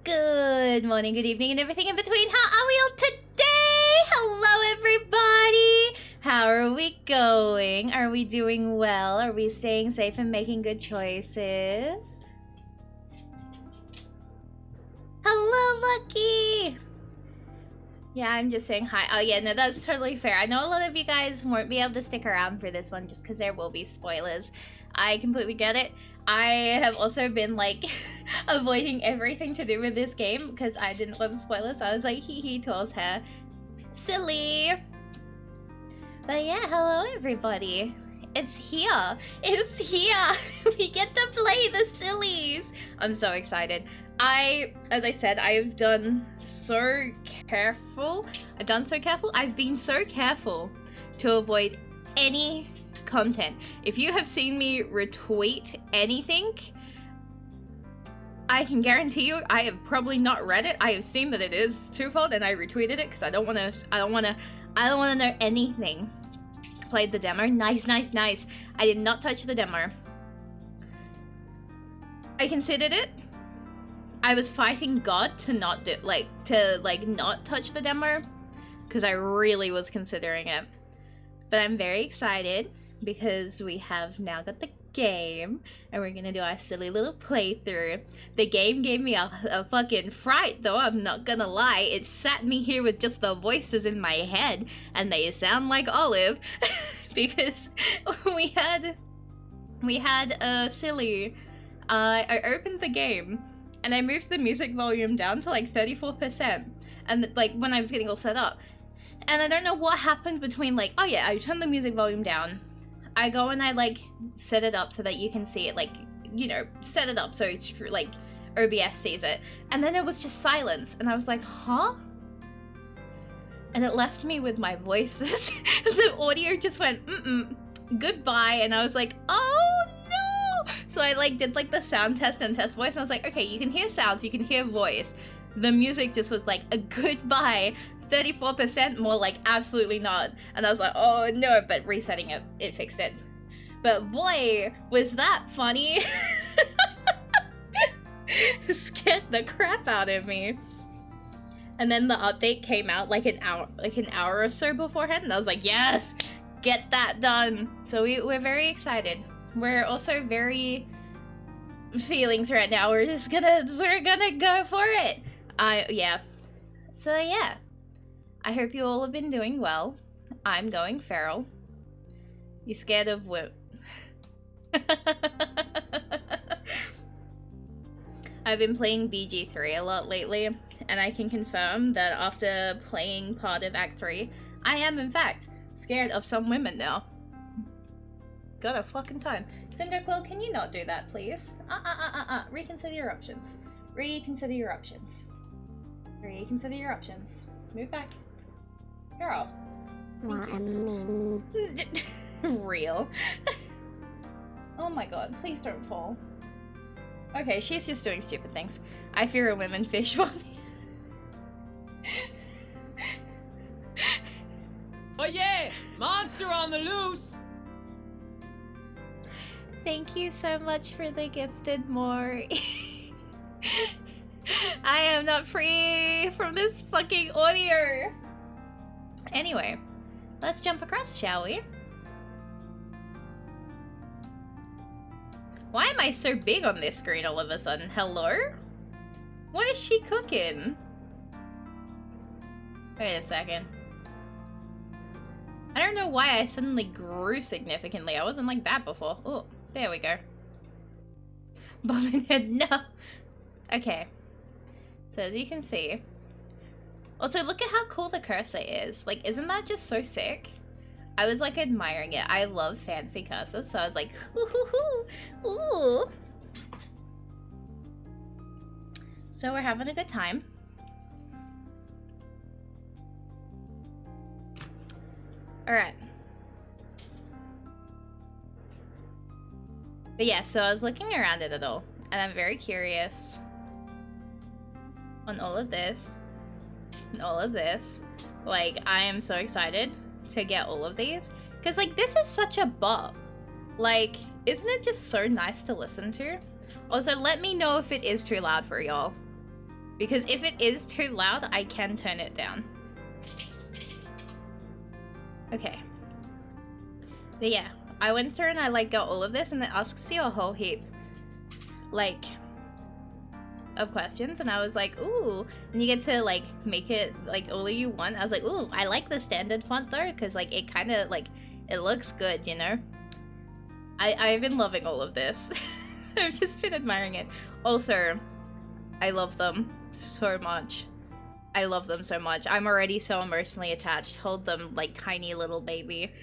Good morning, good evening, and everything in between. How are we all today? Hello, everybody. How are we going? Are we doing well? Are we staying safe and making good choices? Hello, Lucky. Yeah, I'm just saying hi. Oh yeah, no, that's totally fair. I know a lot of you guys won't be able to stick around for this one just because there will be spoilers. I completely get it. I have also been like avoiding everything to do with this game because I didn't want spoilers. I was like, hee hee, towards her. Silly. But yeah, hello everybody. It's here. It's here. We get to play the sillies. I'm so excited. As I said, I've done so careful. I've been so careful to avoid any content. If you have seen me retweet anything, I can guarantee you I have probably not read it. I have seen that it is Twofold and I retweeted it because I don't want to know anything. Played the demo. Nice. I did not touch the demo. I considered it. I was fighting God to not do, not touch the demo because I really was considering it. But I'm very excited because we have now got the game and we're gonna do our silly little playthrough. The game gave me a fucking fright though, I'm not gonna lie. It sat me here with just the voices in my head and they sound like Olive because we had a silly. I opened the game and I moved the music volume down to like 34% and like when I was getting all set up. And I don't know what happened between like, oh yeah, I turned the music volume down. I go and I like set it up so that you can see it, like, you know, set it up so it's true, like OBS sees it. And then it was just silence and I was like, huh? And it left me with my voices. The audio just went, goodbye. And I was like, oh no. So I like did like the sound test and test voice and I was like, okay, you can hear sounds, you can hear voice. The music just was like a goodbye. 34% more like absolutely not. And I was like, oh no, but resetting it, it fixed it. But boy, was that funny. Scared the crap out of me. And then the update came out like an hour or so beforehand. And I was like, yes, get that done. So we're very excited. We're also very feelings right now. We're gonna go for it. Yeah. So yeah. I hope you all have been doing well. I'm going feral. You scared of what? I've been playing BG3 a lot lately, and I can confirm that after playing part of Act 3, I am in fact scared of some women now. Got a fucking time. Cinderquill, can you not do that, please? Reconsider your options. Reconsider your options. Reconsider your options. Move back. Girl. Real. Oh my god, please don't fall. Okay, she's just doing stupid things. I fear a women fish one. Oh yeah! Monster on the loose! Thank you so much for the gifted more. I am not free from this fucking audio. Anyway, let's jump across, shall we? Why am I so big on this screen all of a sudden? Hello? What is she cooking? Wait a second. I don't know why I suddenly grew significantly. I wasn't like that before. Oh, there we go. Bobbin head, no. Okay. So as you can see. Also, look at how cool the cursor is. Like, isn't that just so sick? I was like admiring it. I love fancy cursors, so I was like, ooh. So we're having a good time. Alright. But yeah, so I was looking around at it all, and I'm very curious on all of this. And all of this. Like, I am so excited to get all of these. Because, like, this is such a bop. Like, isn't it just so nice to listen to? Also, let me know if it is too loud for y'all. Because if it is too loud, I can turn it down. Okay. But yeah, I went through and I like got all of this, and it asks you a whole heap like of questions, and I was like, ooh, and you get to like make it like all you want. I was like, ooh, I like the standard font though, because like it kind of like it looks good, you know. I've been loving all of this. I've just been admiring it. Also, I love them so much. I love them so much. I'm already so emotionally attached. Hold them like tiny little baby.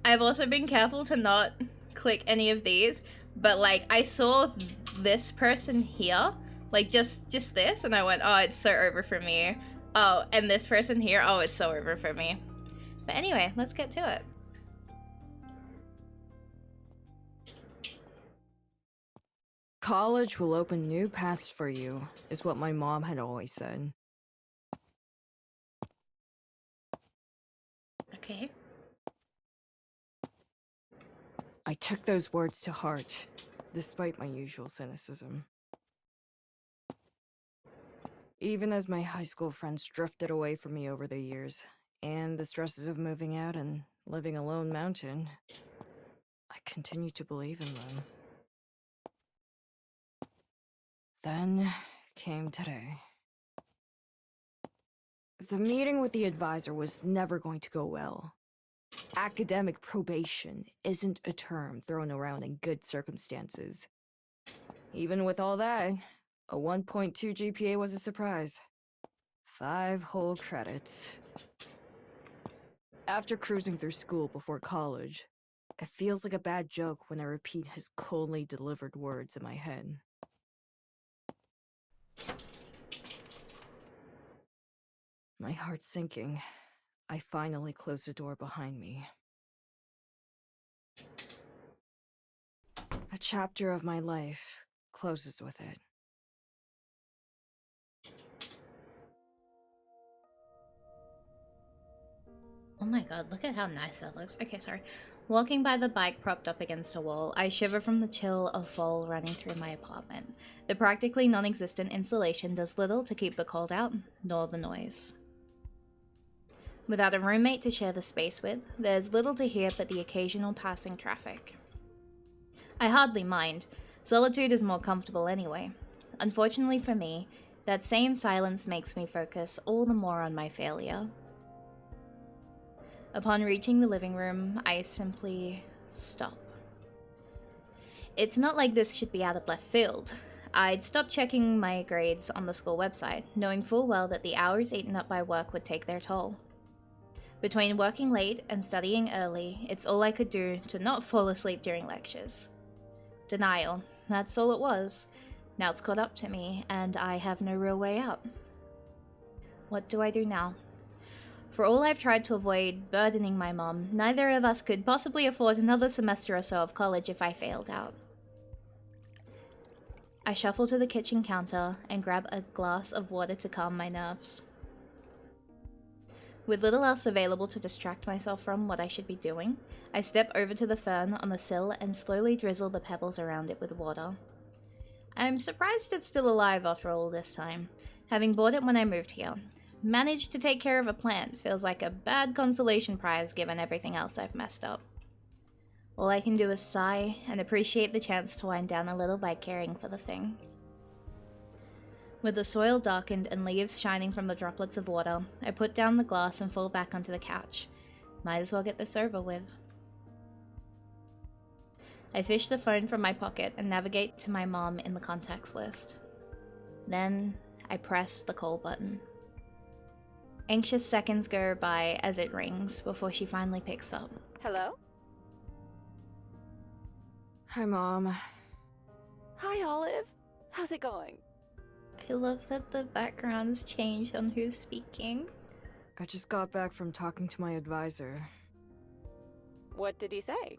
I've also been careful to not click any of these, but like I saw this person here, like just this, and I went, oh, it's so over for me. Oh, and this person here, oh, it's so over for me. But anyway, let's get to it. College will open new paths for you, is what my mom had always said. Okay. I took those words to heart, despite my usual cynicism. Even as my high school friends drifted away from me over the years, and the stresses of moving out and living alone mountain, I continued to believe in them. Then came today. The meeting with the advisor was never going to go well. Academic probation isn't a term thrown around in good circumstances. Even with all that, a 1.2 GPA was a surprise. 5 whole credits. After cruising through school before college, it feels like a bad joke when I repeat his coldly delivered words in my head. My heart sinking, I finally closed the door behind me. A chapter of my life closes with it. Oh my god, look at how nice that looks. Okay, sorry. Walking by the bike propped up against a wall, I shiver from the chill of fall running through my apartment. The practically non-existent insulation does little to keep the cold out, nor the noise. Without a roommate to share the space with, there's little to hear but the occasional passing traffic. I hardly mind. Solitude is more comfortable anyway. Unfortunately for me, that same silence makes me focus all the more on my failure. Upon reaching the living room, I simply stop. It's not like this should be out of left field. I'd stopped checking my grades on the school website, knowing full well that the hours eaten up by work would take their toll. Between working late and studying early, it's all I could do to not fall asleep during lectures. Denial, that's all it was. Now it's caught up to me, and I have no real way out. What do I do now? For all I've tried to avoid burdening my mom, neither of us could possibly afford another semester or so of college if I failed out. I shuffle to the kitchen counter and grab a glass of water to calm my nerves. With little else available to distract myself from what I should be doing, I step over to the fern on the sill and slowly drizzle the pebbles around it with water. I'm surprised it's still alive after all this time, having bought it when I moved here. Managed to take care of a plant feels like a bad consolation prize given everything else I've messed up. All I can do is sigh and appreciate the chance to wind down a little by caring for the thing. With the soil darkened and leaves shining from the droplets of water, I put down the glass and fall back onto the couch. Might as well get this over with. I fish the phone from my pocket and navigate to my mom in the contacts list. Then I press the call button. Anxious seconds go by as it rings before she finally picks up. Hello? Hi, Mom. Hi, Olive. How's it going? I love that the background's changed on who's speaking. I just got back from talking to my advisor. What did he say?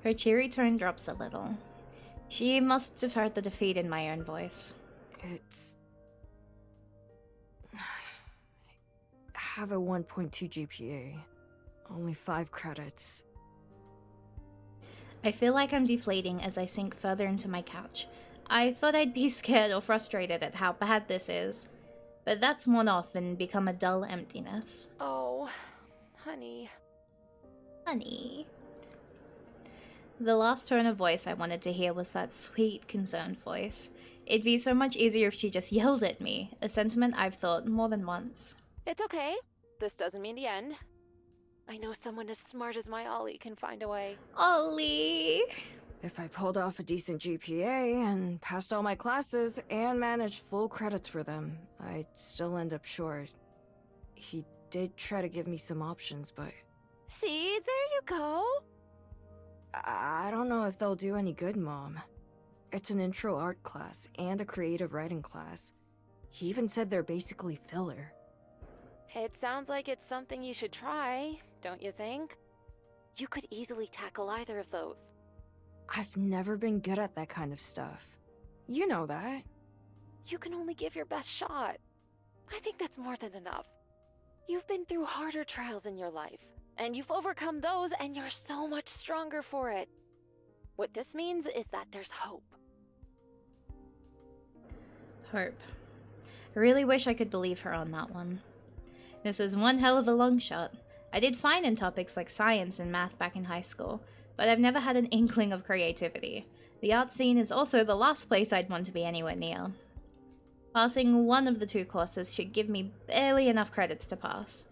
Her cheery tone drops a little. She must have heard the defeat in my own voice. I have a 1.2 GPA. Only 5 credits. I feel like I'm deflating as I sink further into my couch. I thought I'd be scared or frustrated at how bad this is, but that's worn off and become a dull emptiness. Oh, honey. Honey. The last tone of voice I wanted to hear was that sweet, concerned voice. It'd be so much easier if she just yelled at me, a sentiment I've thought more than once. It's okay. This doesn't mean the end. I know someone as smart as my Ollie can find a way. Ollie! If I pulled off a decent GPA and passed all my classes and managed full credits for them, I'd still end up short. He did try to give me some options, but See, there you go. I don't know if they'll do any good, Mom. It's an intro art class and a creative writing class. He even said they're basically filler. It sounds like it's something you should try, don't you think? You could easily tackle either of those. I've never been good at that kind of stuff. You know that. You can only give your best shot. I think that's more than enough. You've been through harder trials in your life, and you've overcome those, and you're so much stronger for it. What this means is that there's hope. Hope. I really wish I could believe her on that one. This is one hell of a long shot. I did fine in topics like science and math back in high school, but I've never had an inkling of creativity. The art scene is also the last place I'd want to be anywhere near. Passing one of the two courses should give me barely enough credits to pass.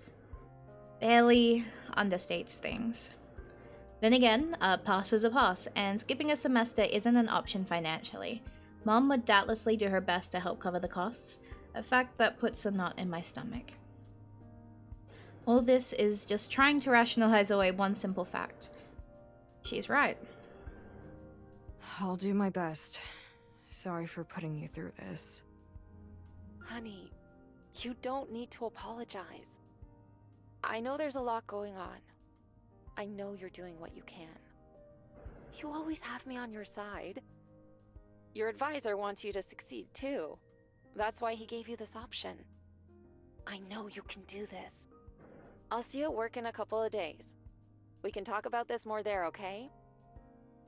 Barely understates things. Then again, a pass is a pass, and skipping a semester isn't an option financially. Mom would doubtlessly do her best to help cover the costs, a fact that puts a knot in my stomach. All this is just trying to rationalize away one simple fact. She's right. I'll do my best. Sorry for putting you through this. Honey, you don't need to apologize. I know there's a lot going on. I know you're doing what you can. You always have me on your side. Your advisor wants you to succeed too. That's why he gave you this option. I know you can do this. I'll see you at work in a couple of days. We can talk about this more there, okay?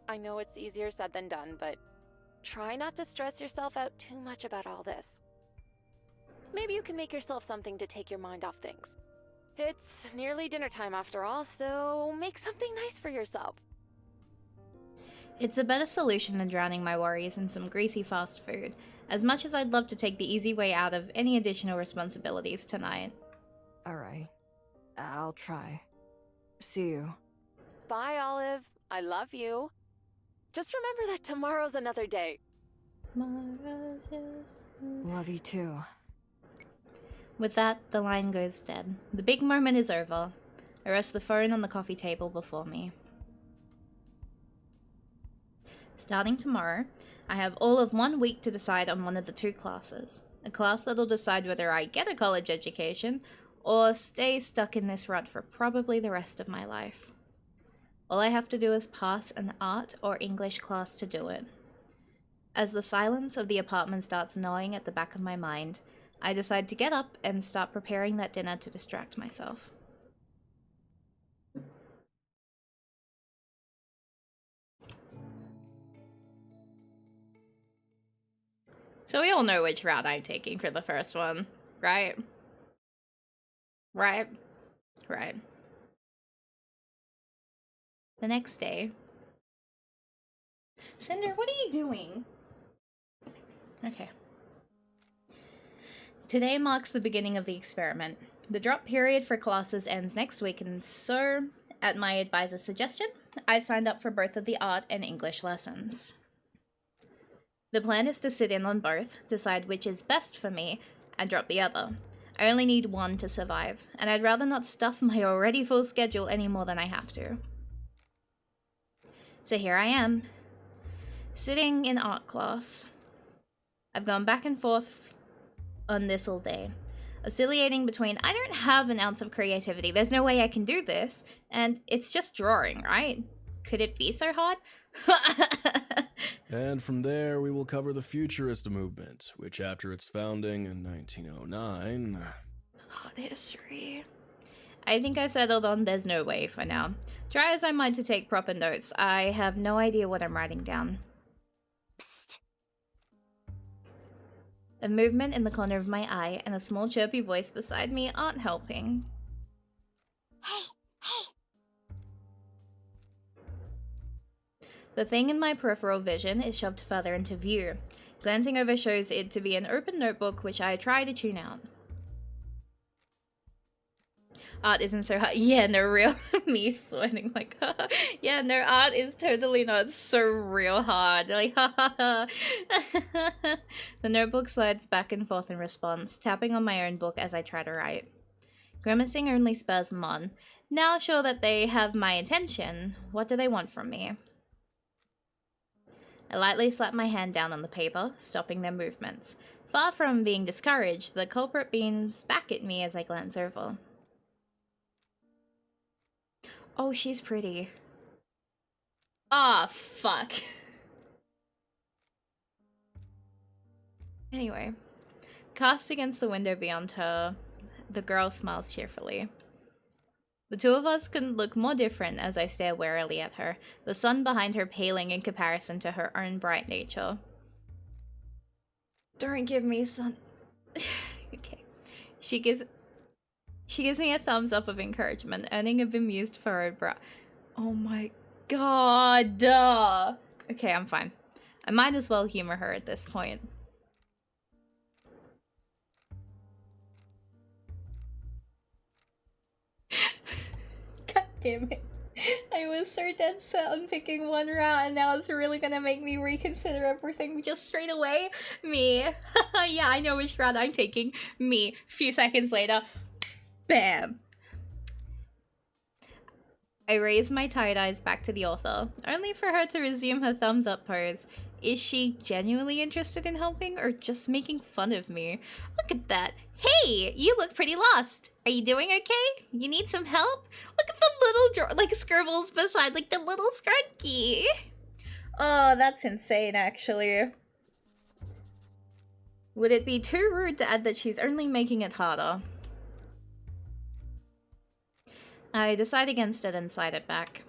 I know it's easier said than done, but try not to stress yourself out too much about all this. Maybe you can make yourself something to take your mind off things. It's nearly dinner time after all, so make something nice for yourself. It's a better solution than drowning my worries in some greasy fast food, as much as I'd love to take the easy way out of any additional responsibilities tonight. Alright. I'll try. See you. Bye, Olive. I love you. Just remember that tomorrow's another day. Love you too. With that, the line goes dead. The big moment is over. I rest the phone on the coffee table before me. Starting tomorrow, I have all of 1 week to decide on one of the two classes. A class that'll decide whether I get a college education or stay stuck in this rut for probably the rest of my life. All I have to do is pass an art or English class to do it. As the silence of the apartment starts gnawing at the back of my mind, I decide to get up and start preparing that dinner to distract myself. So we all know which route I'm taking for the first one, right? Right. The next day. Cinder, what are you doing? Okay. Today marks the beginning of the experiment. The drop period for classes ends next week, and so, at my advisor's suggestion, I've signed up for both of the art and English lessons. The plan is to sit in on both, decide which is best for me, and drop the other. I only need one to survive, and I'd rather not stuff my already full schedule any more than I have to. So here I am, sitting in art class. I've gone back and forth on this all day, oscillating between I don't have an ounce of creativity, there's no way I can do this, and it's just drawing, right? Could it be so hard? And from there, we will cover the Futurist movement, which after its founding in 1909... Art history. I think I've settled on there's no way for now. Try as I might to take proper notes, I have no idea what I'm writing down. Psst. A movement in the corner of my eye and a small chirpy voice beside me aren't helping. Hey, hey! The thing in my peripheral vision is shoved further into view. Glancing over shows it to be an open notebook which I try to tune out. Art isn't so hard. Yeah, no, real. Me sweating like, yeah, no, art is totally not so real hard. Like, The notebook slides back and forth in response, tapping on my own book as I try to write. Grimacing only spurs them on. Now sure that they have my attention, what do they want from me? I lightly slap my hand down on the paper, stopping their movements. Far from being discouraged, the culprit beams back at me as I glance over. Oh, she's pretty. Ah, fuck. Anyway, cast against the window beyond her, the girl smiles cheerfully. The two of us couldn't look more different as I stare warily at her, the sun behind her paling in comparison to her own bright nature. Don't give me sun. Okay. She gives me a thumbs up of encouragement, earning a bemused furrowed brow. Oh my god. Okay, I'm fine. I might as well humor her at this point. God damn it. I was so dead set on picking one route and now it's really gonna make me reconsider everything just straight away. Me. Yeah, I know which route I'm taking. Me. Few seconds later. Bam! I raise my tired eyes back to the author, only for her to resume her thumbs up pose. Is she genuinely interested in helping or just making fun of me? Look at that. Hey, you look pretty lost. Are you doing okay? You need some help? Look at the little scribbles beside, like the little scrunky. Oh, that's insane, actually. Would it be too rude to add that she's only making it harder? I decide against it and slide it back.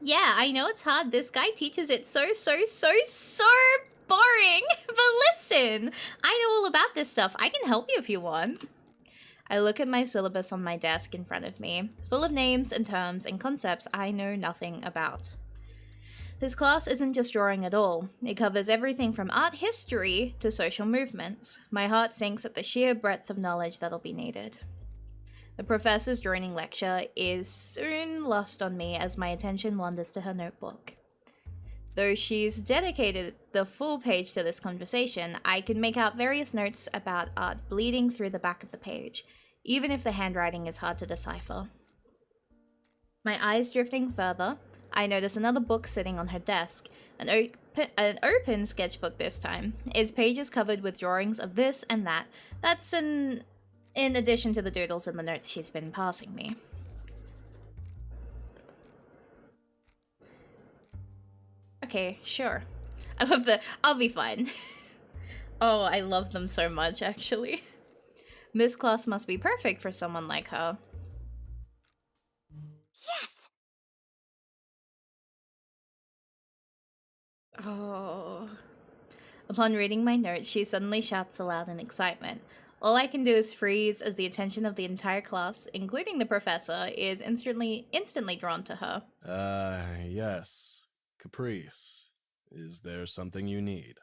Yeah, I know it's hard. This guy teaches it so boring. But listen, I know all about this stuff. I can help you if you want. I look at my syllabus on my desk in front of me, full of names and terms and concepts I know nothing about. This class isn't just drawing at all. It covers everything from art history to social movements. My heart sinks at the sheer breadth of knowledge that'll be needed. The professor's droning lecture is soon lost on me as my attention wanders to her notebook. Though she's dedicated the full page to this conversation, I can make out various notes about art bleeding through the back of the page, even if the handwriting is hard to decipher. My eyes drifting further, I notice another book sitting on her desk, an open sketchbook this time. Its pages covered with drawings of this and that. That's in addition to the doodles and the notes she's been passing me. Okay, sure. I love the I'll be fine. Oh, I love them so much, actually. This class must be perfect for someone like her. Yes! Oh. Upon reading my notes, she suddenly shouts aloud in excitement. All I can do is freeze as the attention of the entire class, including the professor, is instantly drawn to her. Yes. Caprice. Is there something you need?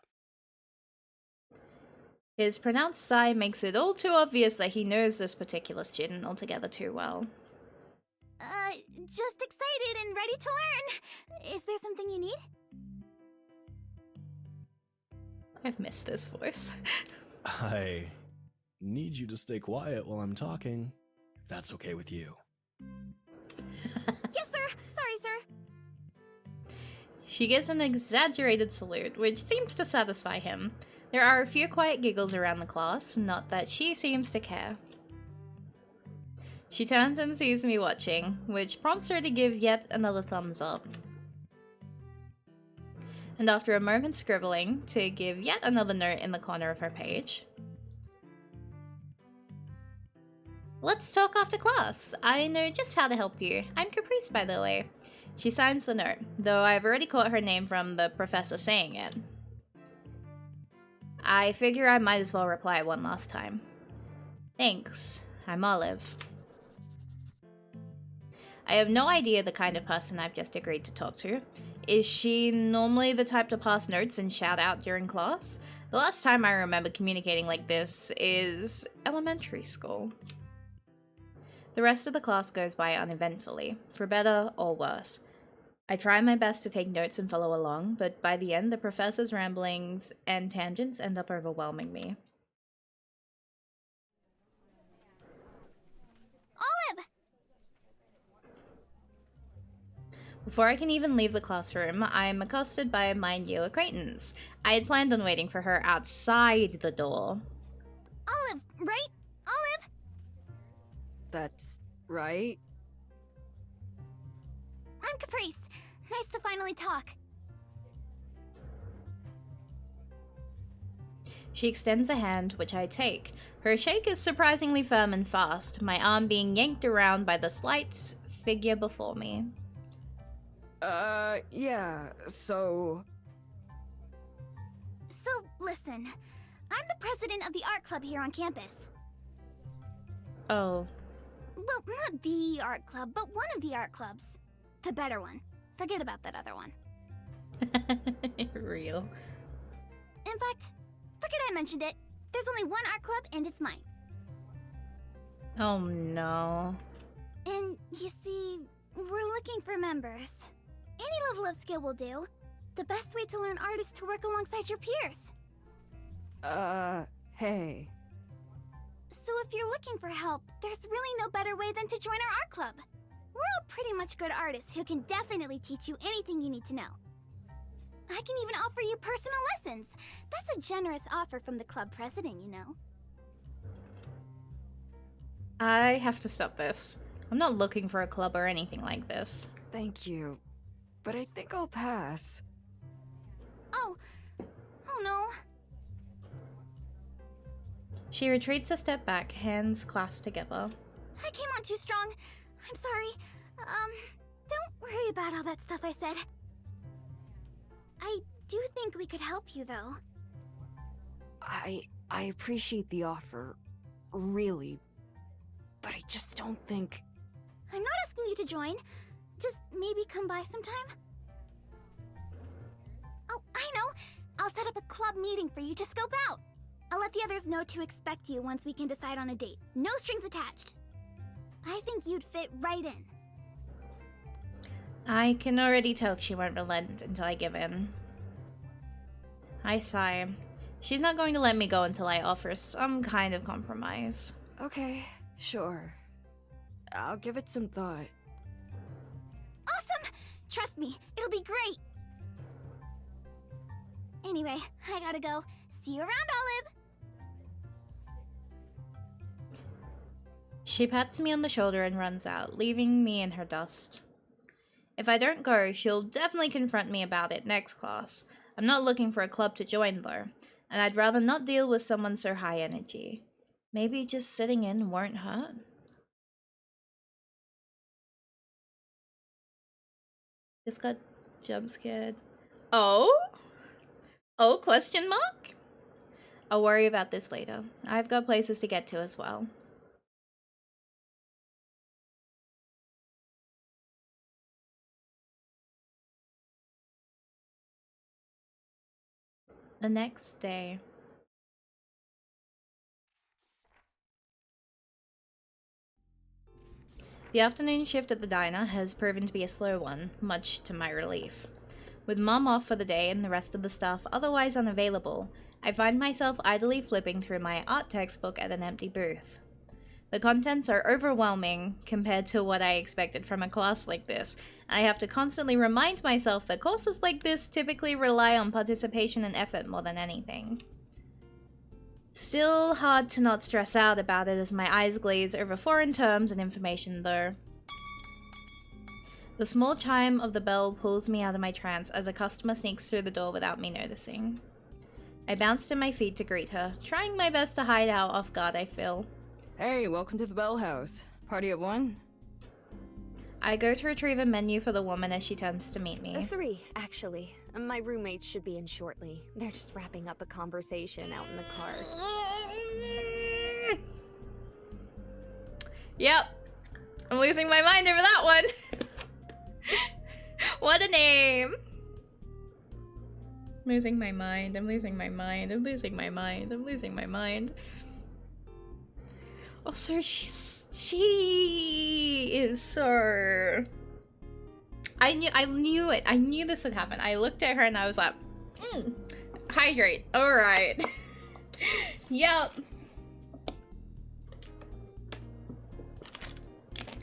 His pronounced sigh makes it all too obvious that he knows this particular student altogether too well. Just excited and ready to learn. Is there something you need? I've missed this voice. I need you to stay quiet while I'm talking. If that's okay with you. Yes, sir. Sorry, sir. She gives an exaggerated salute, which seems to satisfy him. There are a few quiet giggles around the class, not that she seems to care. She turns and sees me watching, which prompts her to give yet another thumbs up. And after a moment's scribbling, to give yet another note in the corner of her page. Let's talk after class. I know just how to help you. I'm Caprice, by the way. She signs the note, though I've already caught her name from the professor saying it. I figure I might as well reply one last time. Thanks. I'm Olive. I have no idea the kind of person I've just agreed to talk to. Is she normally the type to pass notes and shout out during class? The last time I remember communicating like this is elementary school. The rest of the class goes by uneventfully, for better or worse. I try my best to take notes and follow along, but by the end, the professor's ramblings and tangents end up overwhelming me. Olive! Before I can even leave the classroom, I am accosted by my new acquaintance. I had planned on waiting for her outside the door. Olive, right? Olive? That's right. I'm Caprice. Nice to finally talk. She extends a hand, which I take. Her shake is surprisingly firm and fast, my arm being yanked around by the slight figure before me. Yeah, so... So, listen. I'm the president of the art club here on campus. Oh. Well, not the art club, but one of the art clubs. The better one. Forget about that other one. Real. In fact, forget I mentioned it. There's only one art club, and it's mine. Oh no. And, you see, we're looking for members. Any level of skill will do. The best way to learn art is to work alongside your peers. Hey. So if you're looking for help, there's really no better way than to join our art club. We're all pretty much good artists who can definitely teach you anything you need to know. I can even offer you personal lessons. That's a generous offer from the club president, you know. I have to stop this. I'm not looking for a club or anything like this. Thank you. But I think I'll pass. Oh no. She retreats a step back, hands clasped together. I came on too strong. I'm sorry. Don't worry about all that stuff I said. I do think we could help you, though. I appreciate the offer, really. But I just don't think... I'm not asking you to join. Just maybe come by sometime. Oh, I know. I'll set up a club meeting for you to scope out. I'll let the others know to expect you once we can decide on a date. No strings attached. I think you'd fit right in. I can already tell she won't relent until I give in. I sigh. She's not going to let me go until I offer some kind of compromise. Okay, sure. I'll give it some thought. Awesome! Trust me, it'll be great! Anyway, I gotta go. See you around, Olive! She pats me on the shoulder and runs out, leaving me in her dust. If I don't go, she'll definitely confront me about it next class. I'm not looking for a club to join, though, and I'd rather not deal with someone so high energy. Maybe just sitting in won't hurt. Just got jump scared. Oh? Oh, question mark? I'll worry about this later. I've got places to get to as well. The next day. The afternoon shift at the diner has proven to be a slow one, much to my relief. With Mom off for the day and the rest of the staff otherwise unavailable, I find myself idly flipping through my art textbook at an empty booth. The contents are overwhelming compared to what I expected from a class like this. I have to constantly remind myself that courses like this typically rely on participation and effort more than anything. Still hard to not stress out about it as my eyes glaze over foreign terms and information though. The small chime of the bell pulls me out of my trance as a customer sneaks through the door without me noticing. I bounce to my feet to greet her, trying my best to hide how off guard I feel. Hey, welcome to the Bell House. Party of one? I go to retrieve a menu for the woman as she turns to meet me. 3, actually. My roommates should be in shortly. They're just wrapping up a conversation out in the car. Yep. I'm losing my mind over that one. What a name. I'm losing my mind. I'm losing my mind. I'm losing my mind. I'm losing my mind. Also, she is so... I knew it. I knew this would happen. I looked at her and I was like, hydrate. All right. Yep.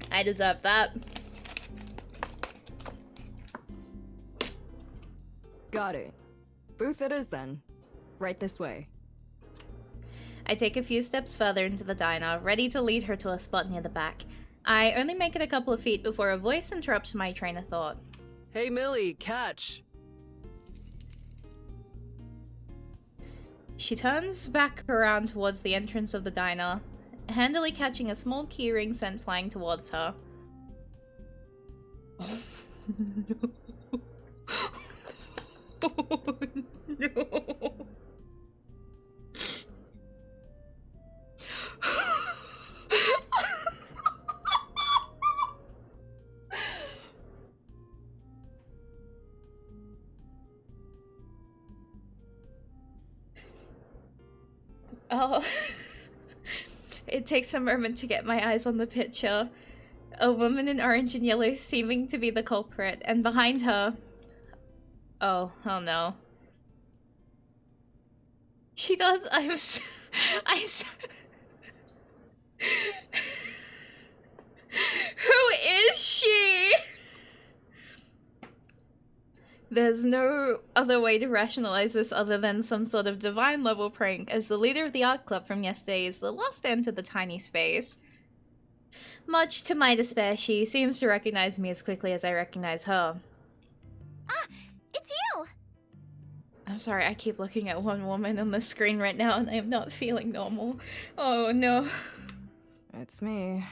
I deserve that. Got it. Booth it is then. Right this way. I take a few steps further into the diner, ready to lead her to a spot near the back. I only make it a couple of feet before a voice interrupts my train of thought. Hey, Millie, catch. She turns back around towards the entrance of the diner, handily catching a small keyring sent flying towards her. Oh, no. Oh, no. Oh. It takes a moment to get my eyes on the picture. A woman in orange and yellow seeming to be the culprit, and behind her... Oh no. She does... Who is she? There's no other way to rationalize this other than some sort of divine level prank, as the leader of the art club from yesterday is the last to enter the tiny space. Much to my despair, she seems to recognize me as quickly as I recognize her. Ah, it's you! I'm sorry, I keep looking at one woman on the screen right now and I am not feeling normal. Oh no. It's me.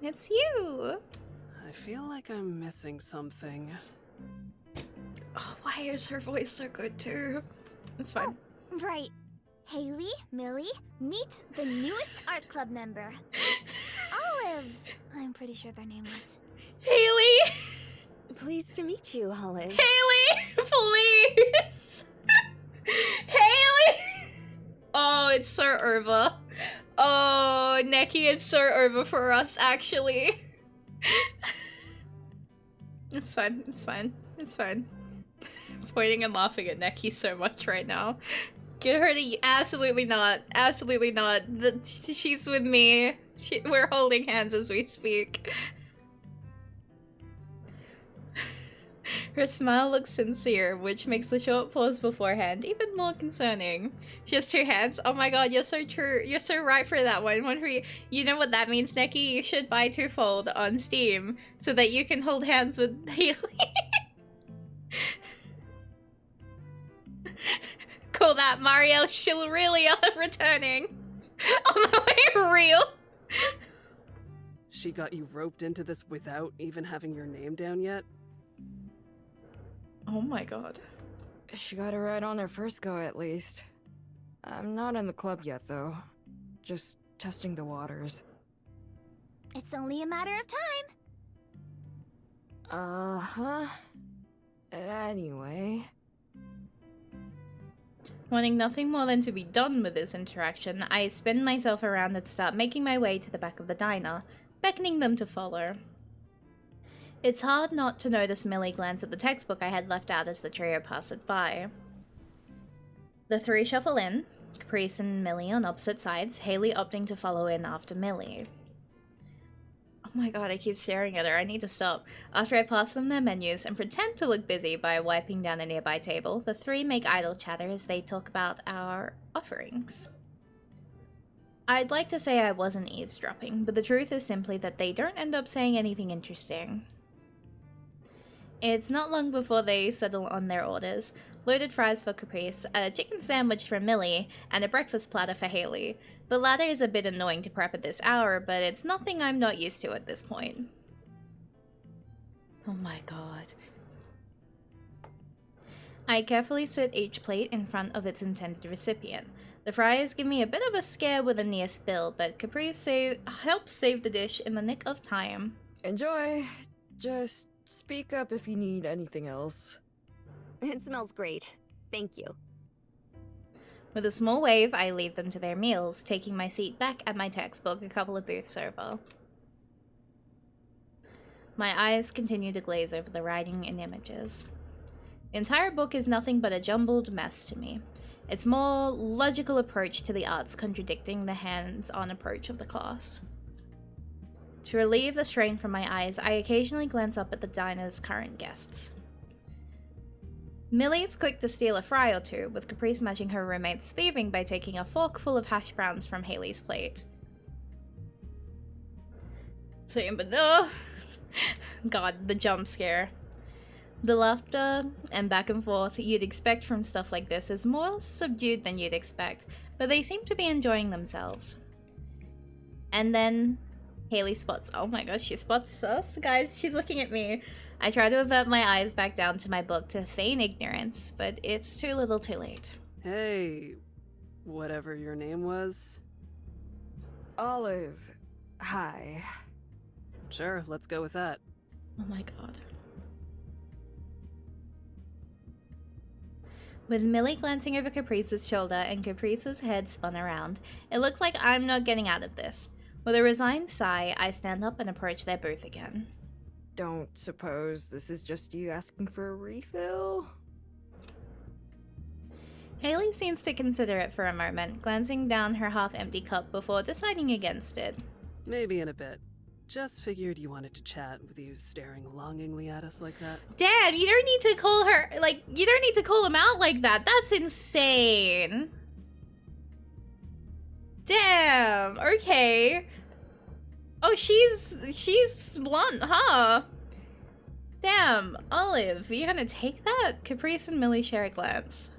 It's you! I feel like I'm missing something. Oh, why is her voice so good too? It's fine. Oh, right. Haley, Millie, meet the newest art club member. Olive. I'm pretty sure their name was. Haley! Pleased to meet you, Olive. Haley! Please! Haley! Oh, it's so over. Oh, Neki, it's so over for us, actually. It's fine, it's fine, it's fine. Pointing and laughing at Neki so much right now. Get her to... Absolutely not. Absolutely not. She's with me. We're holding hands as we speak. Her smile looks sincere, which makes the short pause beforehand even more concerning. Just her hands. Oh my god, you're so true. You're so right for that one. One for you. You know what that means, Neki? You should buy Twofold on Steam so that you can hold hands with Haley. Call that Marielle Shilrelia returning. On the way real. She got you roped into this without even having your name down yet? Oh my god. She got it right on her first go, at least. I'm not in the club yet, though. Just testing the waters. It's only a matter of time. Uh-huh. Anyway... Wanting nothing more than to be done with this interaction, I spin myself around and start making my way to the back of the diner, beckoning them to follow. It's hard not to notice Millie glance at the textbook I had left out as the trio pass it by. The three shuffle in, Caprice and Millie on opposite sides, Haley opting to follow in after Millie. Oh my god, I keep staring at her, I need to stop. After I pass them their menus and pretend to look busy by wiping down a nearby table, the three make idle chatter as they talk about our offerings. I'd like to say I wasn't eavesdropping, but the truth is simply that they don't end up saying anything interesting. It's not long before they settle on their orders. loaded fries for Caprice, a chicken sandwich for Millie, and a breakfast platter for Haley. The latter is a bit annoying to prep at this hour, but it's nothing I'm not used to at this point. Oh my god. I carefully sit each plate in front of its intended recipient. The fries give me a bit of a scare with a near spill, but Caprice helps save the dish in the nick of time. Enjoy. Just speak up if you need anything else. It smells great. Thank you. With a small wave, I leave them to their meals, taking my seat back at my textbook a couple of booths over. My eyes continue to glaze over the writing and images. The entire book is nothing but a jumbled mess to me. Its more logical approach to the arts contradicting the hands-on approach of the class. To relieve the strain from my eyes, I occasionally glance up at the diner's current guests. Millie's quick to steal a fry or two, with Caprice matching her roommate's thieving by taking a fork full of hash browns from Haley's plate. But no! God, the jump scare. The laughter and back and forth you'd expect from stuff like this is more subdued than you'd expect, but they seem to be enjoying themselves. And then Haley spots— oh my gosh, she spots us? Guys, she's looking at me. I try to avert my eyes back down to my book to feign ignorance, but it's too little too late. Hey, whatever your name was. Olive. Hi. Sure, let's go with that. Oh my god. With Millie glancing over Caprice's shoulder and Caprice's head spun around, it looks like I'm not getting out of this. With a resigned sigh, I stand up and approach their booth again. Don't suppose this is just you asking for a refill? Haley seems to consider it for a moment, glancing down her half-empty cup before deciding against it. Maybe in a bit. Just figured you wanted to chat with you staring longingly at us like that. Dad, you don't need to call her— you don't need to call him out like that. That's insane. Damn, okay. Oh, she's blunt, huh? Damn, Olive, you gonna take that? Caprice and Millie share a glance.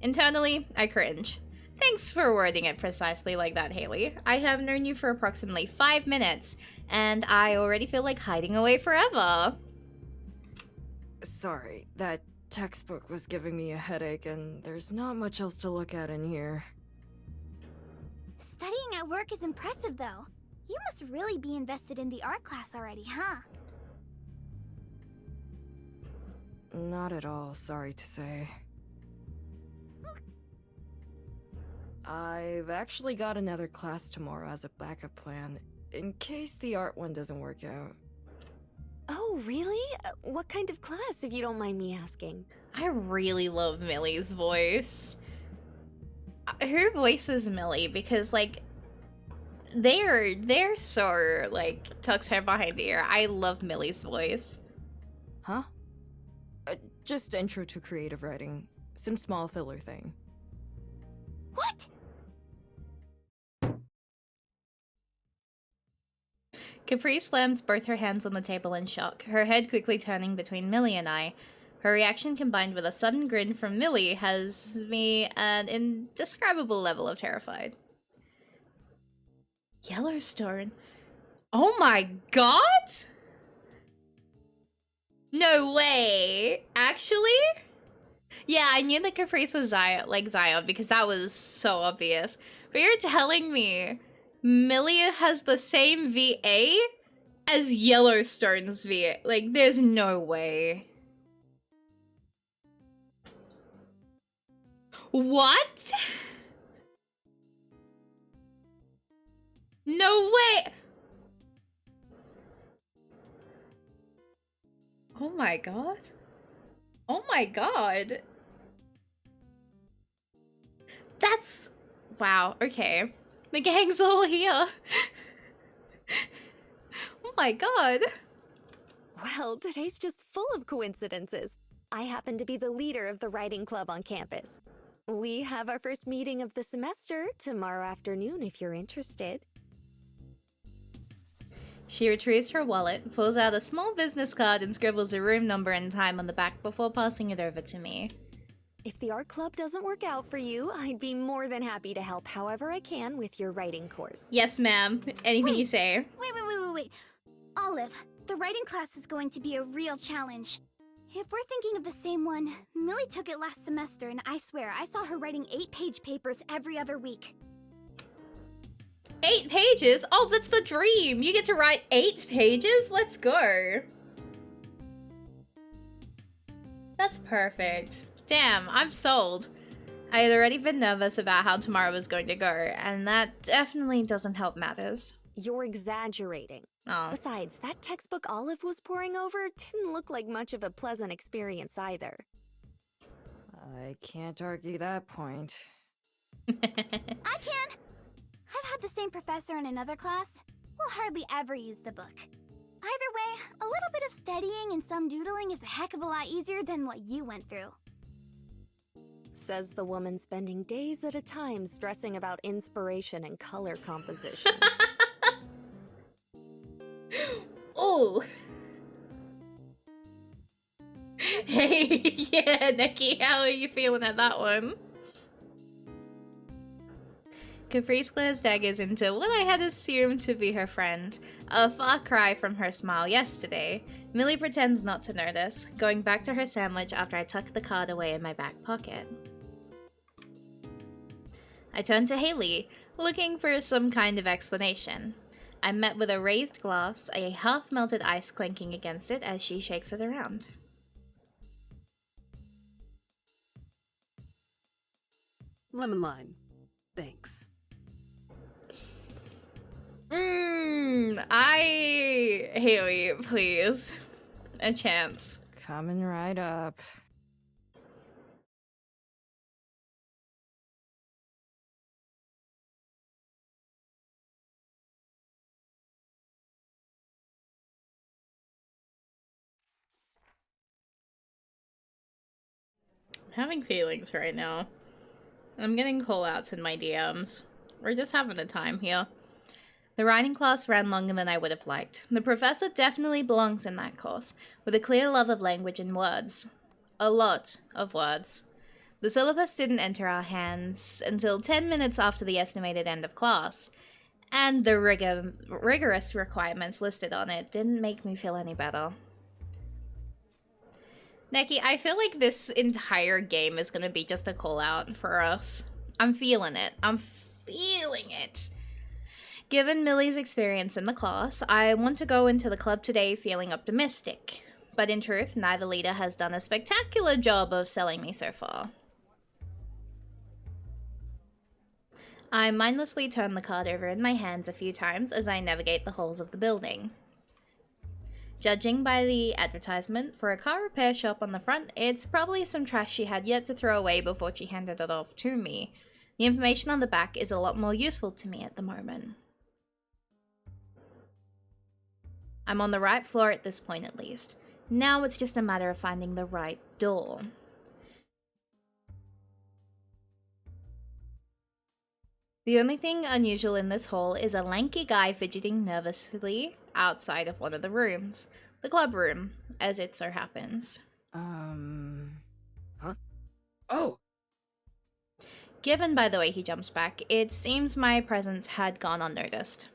Internally, I cringe. Thanks for wording it precisely like that, Haley. I have known you for approximately 5 minutes, and I already feel like hiding away forever. Sorry, that textbook was giving me a headache, and there's not much else to look at in here. Studying at work is impressive, though. You must really be invested in the art class already, huh? Not at all, sorry to say. I've actually got another class tomorrow as a backup plan, in case the art one doesn't work out. Oh, really? What kind of class, if you don't mind me asking? I really love Millie's voice. Her voice is Millie because, they're so, tucks her behind the ear. I love Millie's voice. Huh? Just intro to creative writing. Some small filler thing. What? Caprice slams both her hands on the table in shock, her head quickly turning between Millie and I. Her reaction combined with a sudden grin from Millie has me an indescribable level of terrified. Yellowstone? Oh my god? No way! Actually? Yeah, I knew that Caprice was Zion because that was so obvious. But you're telling me Millie has the same VA as Yellowstone's VA? There's no way. What? No way! Oh my god. Oh my god. That's— wow, okay. The gang's all here. Oh my god. Well, today's just full of coincidences. I happen to be the leader of the writing club on campus. We have our first meeting of the semester tomorrow afternoon if you're interested. She retrieves her wallet, pulls out a small business card, and scribbles a room number and time on the back before passing it over to me. If the art club doesn't work out for you, I'd be more than happy to help however I can with your writing course. Yes, ma'am. Anything you say. Wait. Olive, the writing class is going to be a real challenge. If we're thinking of the same one, Millie took it last semester, and I swear I saw her writing 8-page papers every other week. 8 pages? Oh, that's the dream. You get to write 8 pages? Let's go. That's perfect. Damn, I'm sold. I had already been nervous about how tomorrow was going to go, and that definitely doesn't help matters. You're exaggerating. Oh. Besides, that textbook Olive was poring over didn't look like much of a pleasant experience either. I can't argue that point. I can! I've had the same professor in another class. We'll hardly ever use the book. Either way, a little bit of studying and some doodling is a heck of a lot easier than what you went through. Says the woman spending days at a time stressing about inspiration and color composition. Oh. Hey, yeah, Nikki, how are you feeling at that one? Caprice glares daggers into what I had assumed to be her friend. A far cry from her smile yesterday. Millie pretends not to notice, going back to her sandwich after I tuck the card away in my back pocket. I turn to Haley, looking for some kind of explanation. I'm met with a raised glass, a half-melted ice clinking against it as she shakes it around. Lemon lime. Thanks. Haley, please. A chance. Coming right up. I'm having feelings right now. I'm getting call-outs in my DMs. We're just having a time here. The writing class ran longer than I would have liked. The professor definitely belongs in that course, with a clear love of language and words. A lot of words. The syllabus didn't enter our hands until 10 minutes after the estimated end of class, and the rigorous requirements listed on it didn't make me feel any better. Neki, I feel like this entire game is going to be just a call-out for us. I'm feeling it. I'm feeling it. Given Millie's experience in the class, I want to go into the club today feeling optimistic. But in truth, neither leader has done a spectacular job of selling me so far. I mindlessly turn the card over in my hands a few times as I navigate the halls of the building. Judging by the advertisement for a car repair shop on the front, it's probably some trash she had yet to throw away before she handed it off to me. The information on the back is a lot more useful to me at the moment. I'm on the right floor at this point at least. Now it's just a matter of finding the right door. The only thing unusual in this hall is a lanky guy fidgeting nervously outside of one of the rooms. The club room, as it so happens. Huh? Oh! Given by the way he jumps back, it seems my presence had gone unnoticed.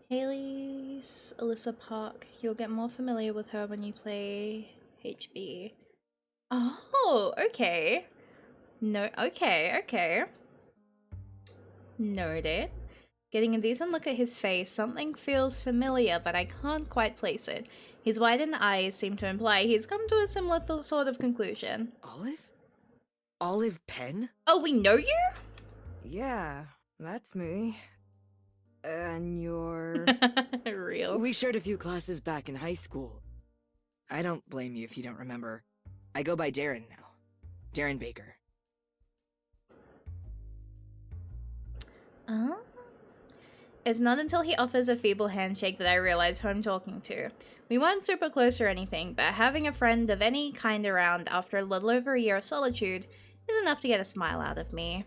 Haley's Alyssa Park. You'll get more familiar with her when you play HB. Oh, okay. No, okay. Noted. Getting a decent look at his face, something feels familiar, but I can't quite place it. His widened eyes seem to imply he's come to a similar sort of conclusion. Olive? Olive Penn? Oh, we know you? Yeah, that's me. And you're... Real. We shared a few classes back in high school. I don't blame you if you don't remember. I go by Darren now. Darren Baker. It's not until he offers a feeble handshake that I realize who I'm talking to. We weren't super close or anything, but having a friend of any kind around after a little over a year of solitude is enough to get a smile out of me.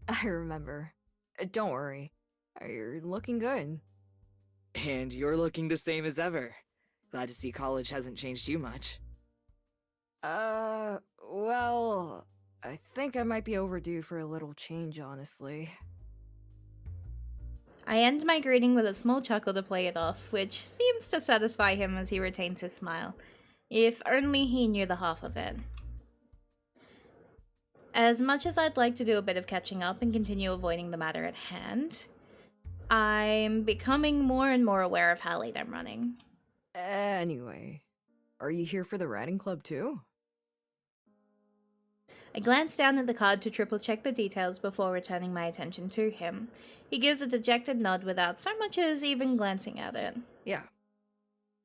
I remember. Don't worry. You're looking good. And you're looking the same as ever. Glad to see college hasn't changed you much. Well, I think I might be overdue for a little change, honestly. I end my greeting with a small chuckle to play it off, which seems to satisfy him as he retains his smile. If only he knew the half of it. As much as I'd like to do a bit of catching up and continue avoiding the matter at hand, I'm becoming more and more aware of how late I'm running. Anyway, are you here for the writing club too? I glance down at the card to triple check the details before returning my attention to him. He gives a dejected nod without so much as even glancing at it. Yeah.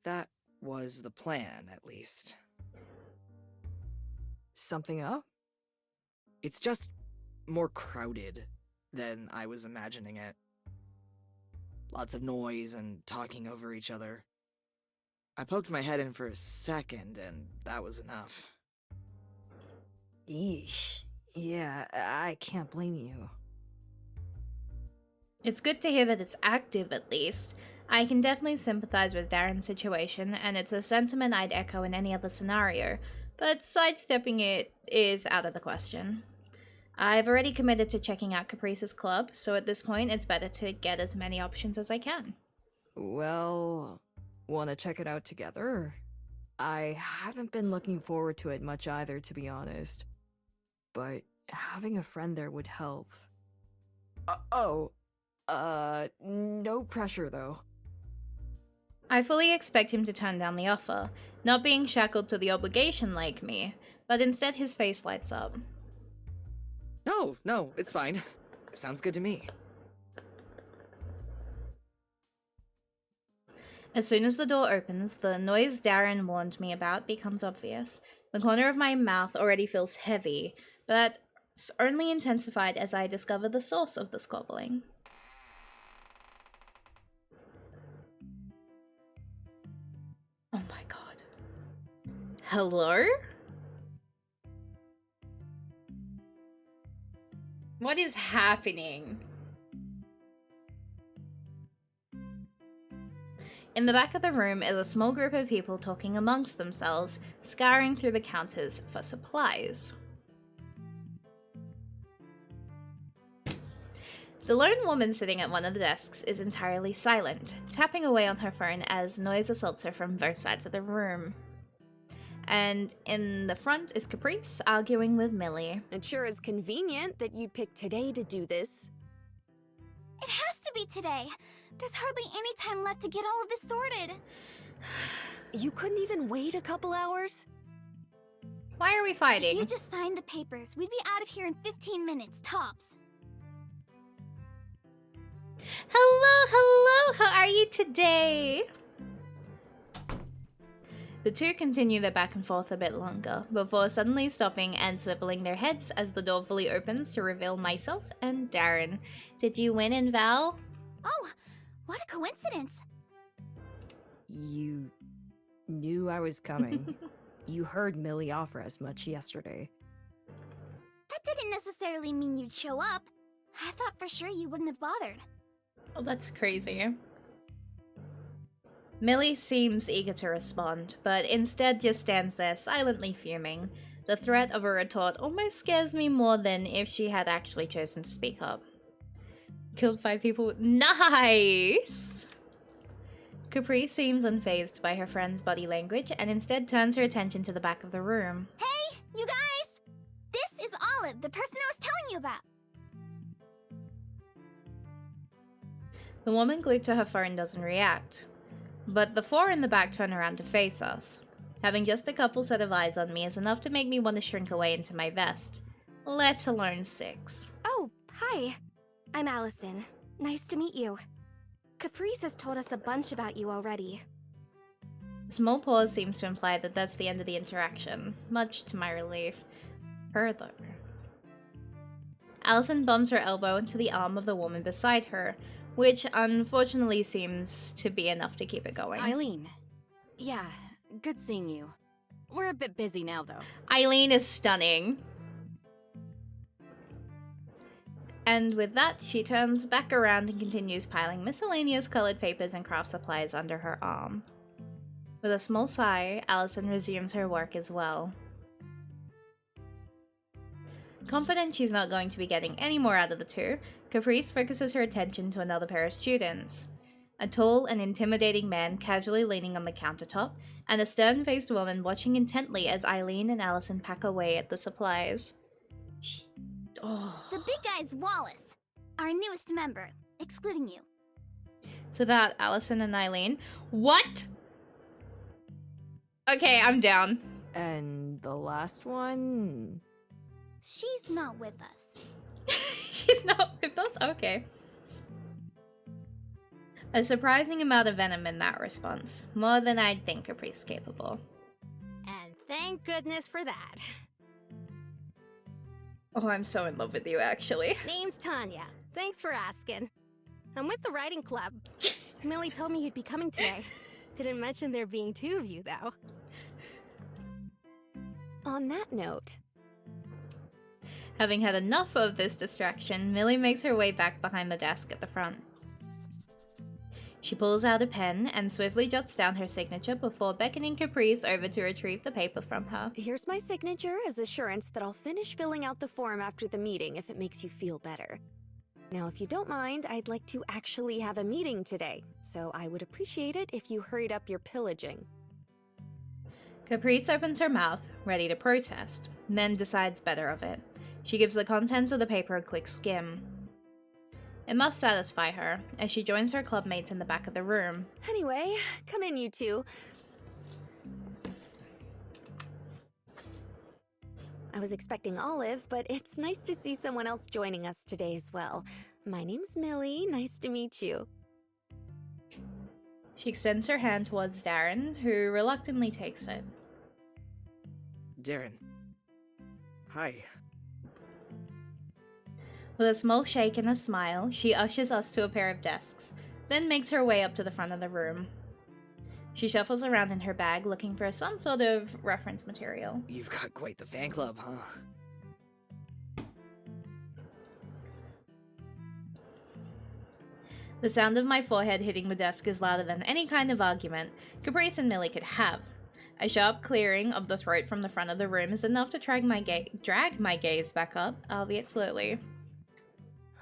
That was the plan, at least. Something up? It's just more crowded than I was imagining it. Lots of noise and talking over each other. I poked my head in for a second, and that was enough. Eesh. Yeah, I can't blame you. It's good to hear that it's active, at least. I can definitely sympathize with Darren's situation, and it's a sentiment I'd echo in any other scenario, but sidestepping it is out of the question. I've already committed to checking out Caprice's club, so at this point it's better to get as many options as I can. Well, wanna check it out together? I haven't been looking forward to it much either, to be honest. But having a friend there would help. No pressure though. I fully expect him to turn down the offer, not being shackled to the obligation like me, but instead his face lights up. No, it's fine. Sounds good to me. As soon as the door opens, the noise Darren warned me about becomes obvious. The corner of my mouth already feels heavy, but that's only intensified as I discover the source of the squabbling. Oh my god. Hello? What is happening? In the back of the room is a small group of people talking amongst themselves, scouring through the counters for supplies. The lone woman sitting at one of the desks is entirely silent, tapping away on her phone as noise assaults her from both sides of the room. And in the front is Caprice arguing with Millie. It sure is convenient that you'd pick today to do this. It has to be today. There's hardly any time left to get all of this sorted. You couldn't even wait a couple hours? Why are we If fighting? you just signed the papers, we'd be out of here in 15 minutes, tops. Hello, how are you today? The two continue their back and forth a bit longer, before suddenly stopping and swiveling their heads as the door fully opens to reveal myself and Darren. Did you win in Val? Oh, what a coincidence. You knew I was coming. You heard Millie offer as much yesterday. That didn't necessarily mean you'd show up. I thought for sure you wouldn't have bothered. Oh, that's crazy. Millie seems eager to respond, but instead just stands there silently fuming. The threat of a retort almost scares me more than if she had actually chosen to speak up. Killed 5 people. Nice! Capri seems unfazed by her friend's body language and instead turns her attention to the back of the room. Hey, you guys! This is Olive, the person I was telling you about. The woman glued to her phone doesn't react. But the 4 in the back turn around to face us. Having just a couple set of eyes on me is enough to make me want to shrink away into my vest. Let alone 6. Oh, hi. I'm Allison. Nice to meet you. Caprice has told us a bunch about you already. A small pause seems to imply that that's the end of the interaction, much to my relief. Her though. Allison bumps her elbow into the arm of the woman beside her, which unfortunately seems to be enough to keep it going. Eileen. Yeah, good seeing you. We're a bit busy now, though. Eileen is stunning. And with that, she turns back around and continues piling miscellaneous colored papers and craft supplies under her arm. With a small sigh, Allison resumes her work as well. Confident she's not going to be getting any more out of the two, Caprice focuses her attention to another pair of students. A tall and intimidating man casually leaning on the countertop, and a stern-faced woman watching intently as Eileen and Allison pack away at the supplies. The big guy's Wallace, our newest member, excluding you. It's about Allison and Eileen. What? Okay, I'm down. And the last one? She's not with us. She's not with us? Okay. A surprising amount of venom in that response. More than I'd think Caprice capable. And thank goodness for that. Oh, I'm so in love with you, actually. Name's Tanya. Thanks for asking. I'm with the writing club. Millie told me you'd be coming today. Didn't mention there being two of you, though. On that note, Having had enough of this distraction, Millie makes her way back behind the desk at the front. She pulls out a pen and swiftly jots down her signature before beckoning Caprice over to retrieve the paper from her. here's my signature as assurance that I'll finish filling out the form after the meeting if it makes you feel better. Now, if you don't mind, I'd like to actually have a meeting today, so I would appreciate it if you hurried up your pillaging. Caprice opens her mouth, ready to protest, then decides better of it. She gives the contents of the paper a quick skim. It must satisfy her, as she joins her clubmates in the back of the room. Anyway, come in, you two. I was expecting Olive, but it's nice to see someone else joining us today as well. My name's Millie. Nice to meet you. She extends her hand towards Darren, who reluctantly takes it. Darren. Hi. With a small shake and a smile, she ushers us to a pair of desks, then makes her way up to the front of the room. She shuffles around in her bag looking for some sort of reference material. You've got quite the fan club, huh? The sound of my forehead hitting the desk is louder than any kind of argument Caprice and Millie could have. A sharp clearing of the throat from the front of the room is enough to drag my gaze back up, albeit slowly.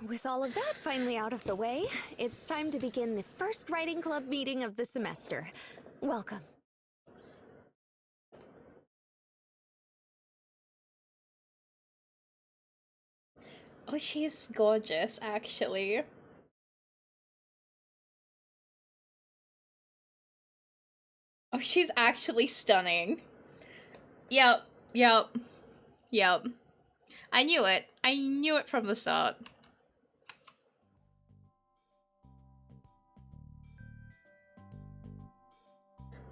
With all of that finally out of the way, it's time to begin the first writing club meeting of the semester. Welcome. Oh, she's gorgeous, actually. Oh, she's actually stunning. Yep. I knew it. I knew it from the start.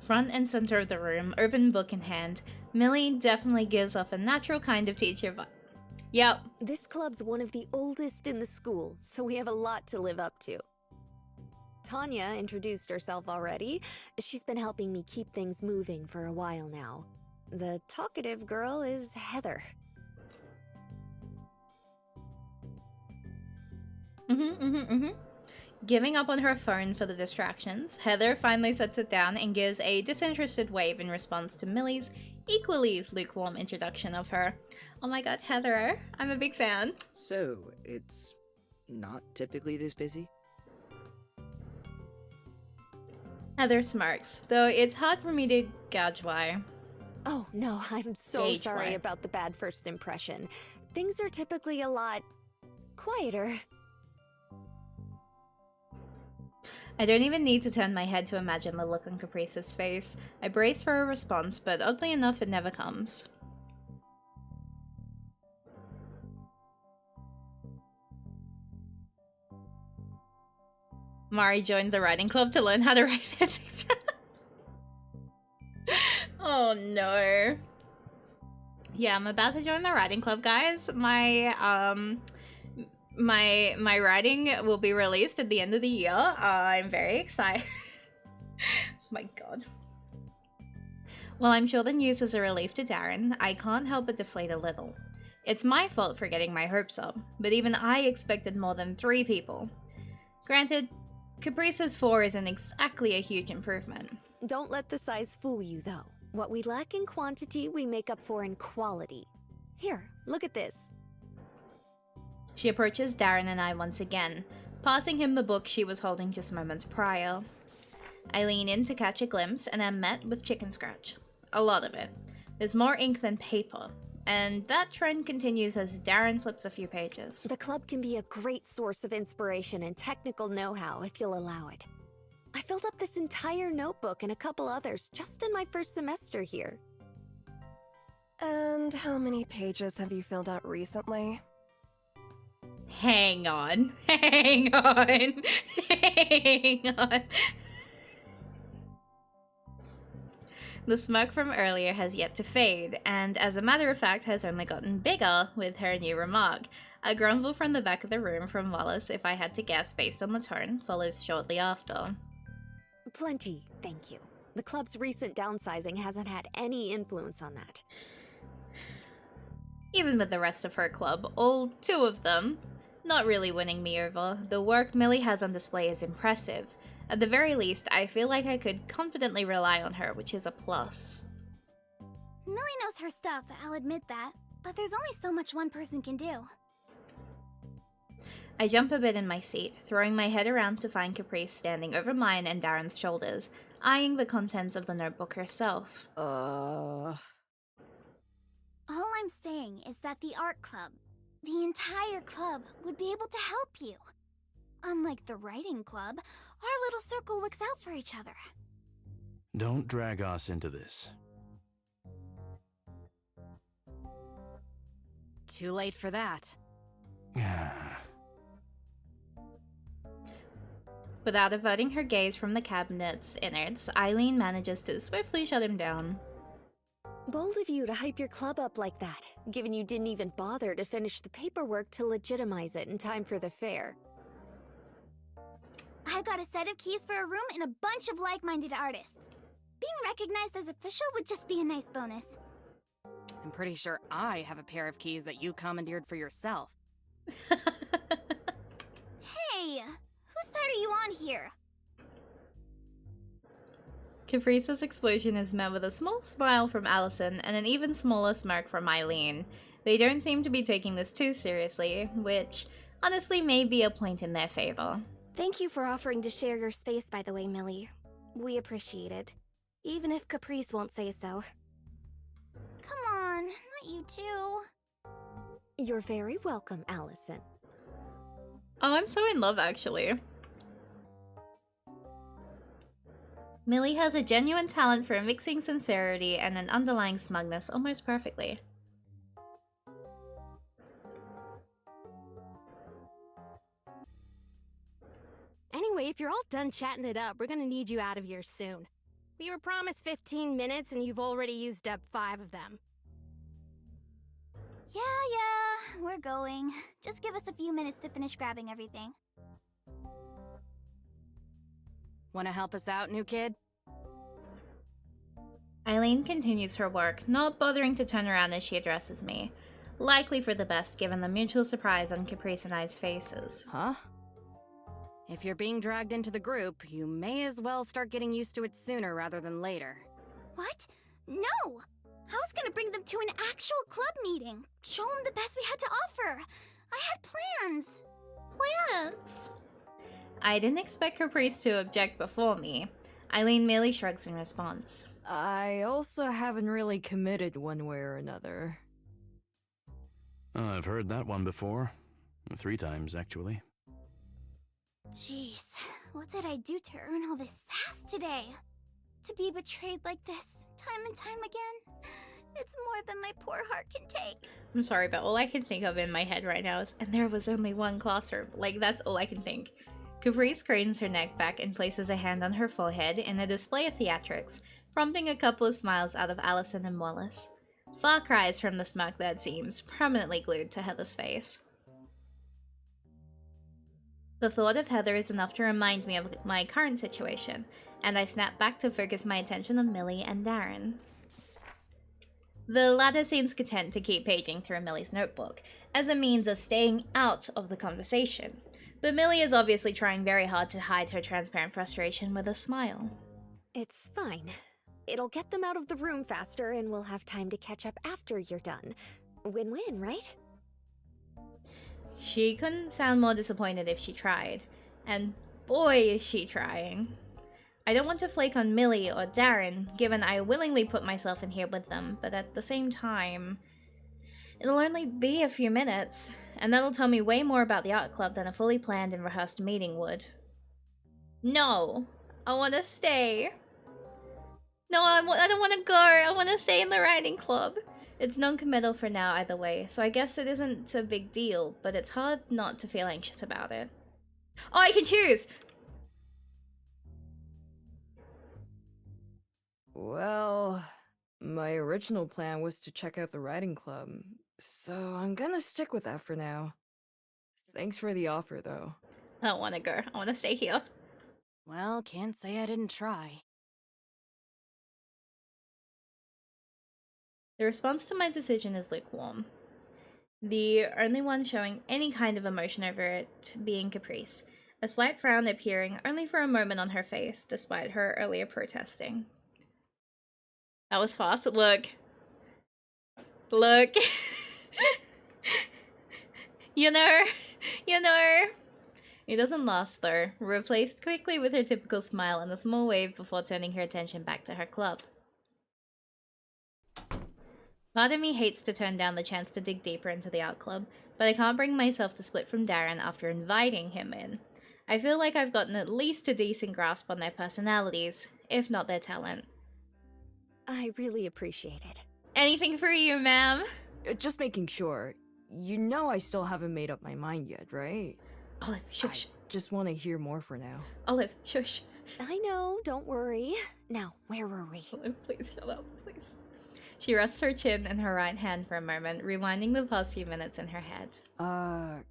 Front and center of the room, open book in hand, Millie definitely gives off a natural kind of teacher vibe. Yep. This club's one of the oldest in the school, so we have a lot to live up to. Tanya introduced herself already. She's been helping me keep things moving for a while now. The talkative girl is Heather. Giving up on her phone for the distractions, Heather finally sets it down and gives a disinterested wave in response to Millie's equally lukewarm introduction of her. Oh my god, Heather, I'm a big fan. So, it's not typically this busy? Heather smirks, though it's hard for me to gauge why. Oh no, I'm so Gauge sorry why. about the bad first impression. Things are typically a lot quieter. I don't even need to turn my head to imagine the look on Caprice's face. I brace for a response, but oddly enough, it never comes. Mari joined the writing club to learn how to write fanfics. Oh no. Yeah, I'm about to join the writing club, guys. My writing will be released at the end of the year. I'm very excited. My god. Well, I'm sure the news is a relief to Darren. I can't help but deflate a little. It's my fault for getting my hopes up, but even I expected more than 3 people. Granted, Caprice's 4 isn't exactly a huge improvement. Don't let the size fool you, though. What we lack in quantity, we make up for in quality. Here, look at this. She approaches Darren and I once again, passing him the book she was holding just moments prior. I lean in to catch a glimpse and am met with chicken scratch. A lot of it. There's more ink than paper, and that trend continues as Darren flips a few pages. The club can be a great source of inspiration and technical know-how if you'll allow it. I filled up this entire notebook and a couple others just in my first semester here. And how many pages have you filled out recently? Hang on. Hang on. Hang on. The smirk from earlier has yet to fade, and as a matter of fact has only gotten bigger with her new remark. A grumble from the back of the room from Wallace, if I had to guess based on the tone, follows shortly after. Plenty, thank you. The club's recent downsizing hasn't had any influence on that. Even with the rest of her club, all 2 of them, not really winning me over, the work Millie has on display is impressive. At the very least, I feel like I could confidently rely on her, which is a plus. Millie knows her stuff, I'll admit that. But there's only so much one person can do. I jump a bit in my seat, throwing my head around to find Caprice standing over mine and Darren's shoulders, eyeing the contents of the notebook herself. All I'm saying is that the art club, the entire club, would be able to help you. Unlike the writing club, our little circle looks out for each other. Don't drag us into this. Too late for that. Without averting her gaze from the cabinet's innards, Eileen manages to swiftly shut him down. Bold of you to hype your club up like that, given you didn't even bother to finish the paperwork to legitimize it in time for the fair. I've got a set of keys for a room and a bunch of like-minded artists. Being recognized as official would just be a nice bonus. I'm pretty sure I have a pair of keys that you commandeered for yourself. Hey! Whose side are you on here? Caprice's explosion is met with a small smile from Allison and an even smaller smirk from Eileen. They don't seem to be taking this too seriously, which honestly may be a point in their favor. Thank you for offering to share your space, by the way, Millie. We appreciate it. Even if Caprice won't say so. Come on, not you too. You're very welcome, Allison. Oh, I'm so in love, actually. Millie has a genuine talent for mixing sincerity and an underlying smugness almost perfectly. Anyway, if you're all done chatting it up, we're gonna need you out of here soon. We were promised 15 minutes and you've already used up 5 of them. Yeah, we're going. Just give us a few minutes to finish grabbing everything. Wanna help us out, new kid? Eileen continues her work, not bothering to turn around as she addresses me. Likely for the best, given the mutual surprise on Caprice and I's faces. Huh? If you're being dragged into the group, you may as well start getting used to it sooner rather than later. What? No! I was gonna bring them to an actual club meeting. Show them the best we had to offer. I had plans. Plans? I didn't expect Caprice to object before me. Eileen merely shrugs in response. I also haven't really committed one way or another. I've heard that one before. 3 times, actually. Jeez, what did I do to earn all this sass today? To be betrayed like this, time and time again? It's more than my poor heart can take. I'm sorry, but all I can think of in my head right now is, and there was only one classroom. Like, that's all I can think. Caprice cranes her neck back and places a hand on her forehead in a display of theatrics, prompting a couple of smiles out of Allison and Wallace. Far cries from the smirk that seems permanently glued to Heather's face. The thought of Heather is enough to remind me of my current situation, and I snap back to focus my attention on Millie and Darren. The latter seems content to keep paging through Millie's notebook, as a means of staying out of the conversation. But Millie is obviously trying very hard to hide her transparent frustration with a smile. It's fine. It'll get them out of the room faster, and we'll have time to catch up after you're done. Win-win, right? She couldn't sound more disappointed if she tried. And boy, is she trying. I don't want to flake on Millie or Darren, given I willingly put myself in here with them, but at the same time, it'll only be a few minutes, and that'll tell me way more about the art club than a fully planned and rehearsed meeting would. No, I want to stay. No, I don't want to go. I want to stay in the writing club. It's non-committal for now either way, so I guess it isn't a big deal, but it's hard not to feel anxious about it. Oh, I can choose! Well, my original plan was to check out the writing club, so I'm gonna stick with that for now. Thanks for the offer, though. I don't want to go. I want to stay here. Well, can't say I didn't try. The response to my decision is lukewarm. The only one showing any kind of emotion over it being Caprice, a slight frown appearing only for a moment on her face, despite her earlier protesting. That was fast. Look. Look. You know. It doesn't last though, replaced quickly with her typical smile and a small wave before turning her attention back to her club. Part of me hates to turn down the chance to dig deeper into the art club, but I can't bring myself to split from Darren after inviting him in. I feel like I've gotten at least a decent grasp on their personalities, if not their talent. I really appreciate it. Anything for you, ma'am? Just making sure. You know I still haven't made up my mind yet, right? Olive, shush. I just want to hear more for now. Olive, shush. I know, don't worry. Now, where were we? Olive, please shut up, please. She rests her chin in her right hand for a moment, rewinding the past few minutes in her head.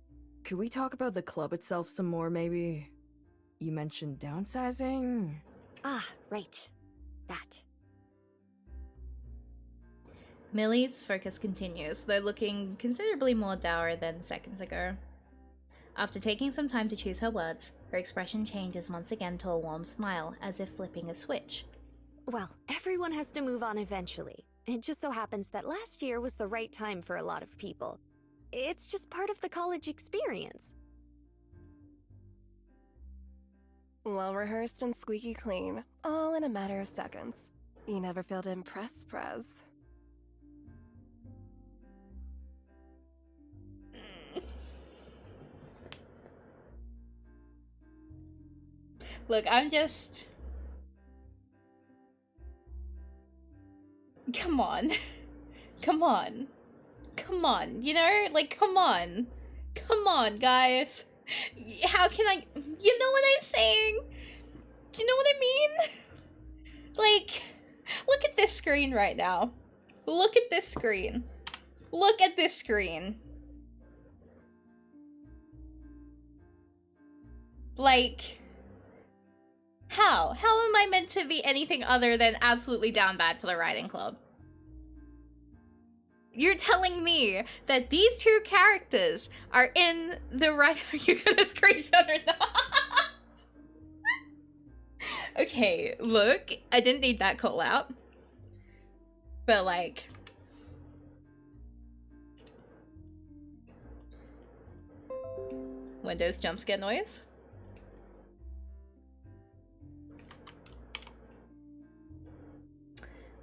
Could we talk about the club itself some more, maybe? You mentioned downsizing? Ah, right. That. Millie's focus continues, though looking considerably more dour than seconds ago. After taking some time to choose her words, her expression changes once again to a warm smile, as if flipping a switch. Well, everyone has to move on eventually. It just so happens that last year was the right time for a lot of people. It's just part of the college experience. Well rehearsed and squeaky clean, all in a matter of seconds. You never fail to impress, Prez. Look, I'm just... Come on. Come on. Come on, you know? Like, come on. Come on, guys. How can I... You know what I'm saying? Do you know what I mean? Like, look at this screen right now. Look at this screen. Look at this screen. Like... How? How am I meant to be anything other than absolutely down bad for the writing club? You're telling me that these two characters are in the right... Are you gonna screenshot or not? Okay, look. I didn't need that call out. But like... Windows jumpscare noise.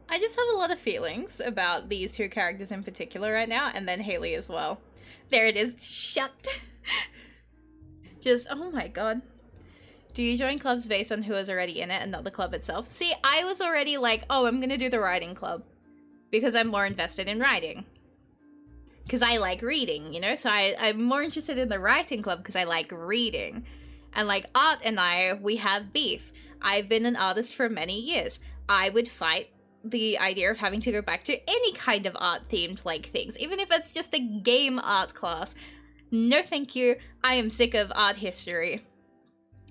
I just have a lot of feelings about these two characters in particular right now, and then Haley as well. There it is. Shut. Just, oh my god. Do you join clubs based on who is already in it and not the club itself? See, I was already like, oh, I'm gonna do the writing club because I'm more invested in writing. Because I like reading, you know? So I'm more interested in the writing club because I like reading. And like Art and I, we have beef. I've been an artist for many years. I would fight the idea of having to go back to any kind of art themed like things, even if it's just a game art class. No thank you. I am sick of art history.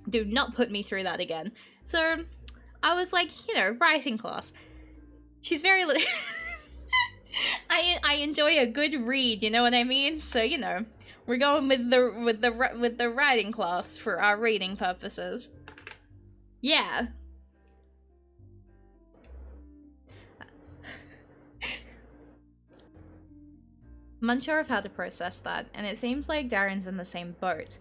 Do not put me through that again. So I was like, you know, writing class. She's very I enjoy a good read, you know what I mean? So, you know, we're going with the writing class for our reading purposes. Yeah. I'm unsure of how to process that, and it seems like Darren's in the same boat,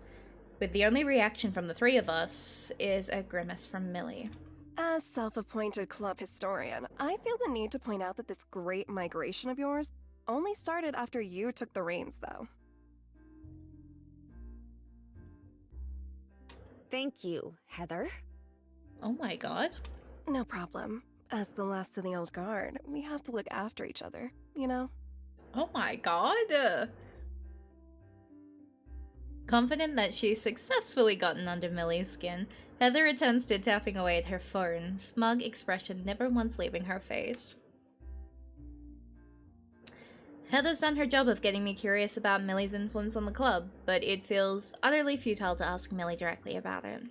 with the only reaction from the three of us is a grimace from Millie. As self-appointed club historian, I feel the need to point out that this great migration of yours only started after you took the reins, though. Thank you, Heather. Oh my god. No problem. As the last of the old guard, we have to look after each other, you know? Oh my god. Confident that she's successfully gotten under Millie's skin, Heather returns to tapping away at her phone, smug expression never once leaving her face. Heather's done her job of getting me curious about Millie's influence on the club, but it feels utterly futile to ask Millie directly about it.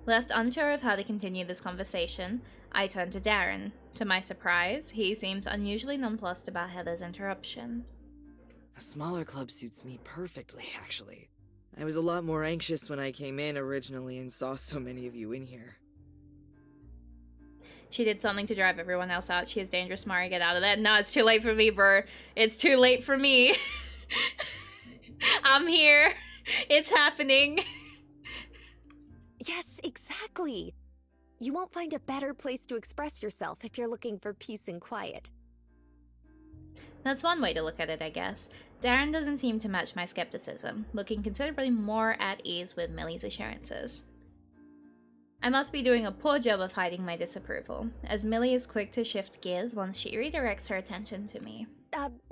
Left unsure of how to continue this conversation, I turn to Darren. To my surprise, he seems unusually nonplussed about Heather's interruption. A smaller club suits me perfectly, actually. I was a lot more anxious when I came in originally and saw so many of you in here. She did something to drive everyone else out. She is dangerous, Mari. Get out of that. No, it's too late for me, bro. It's too late for me. I'm here. It's happening. Yes, exactly. You won't find a better place to express yourself if you're looking for peace and quiet. That's one way to look at it, I guess. Darren doesn't seem to match my skepticism, looking considerably more at ease with Millie's assurances. I must be doing a poor job of hiding my disapproval, as Millie is quick to shift gears once she redirects her attention to me.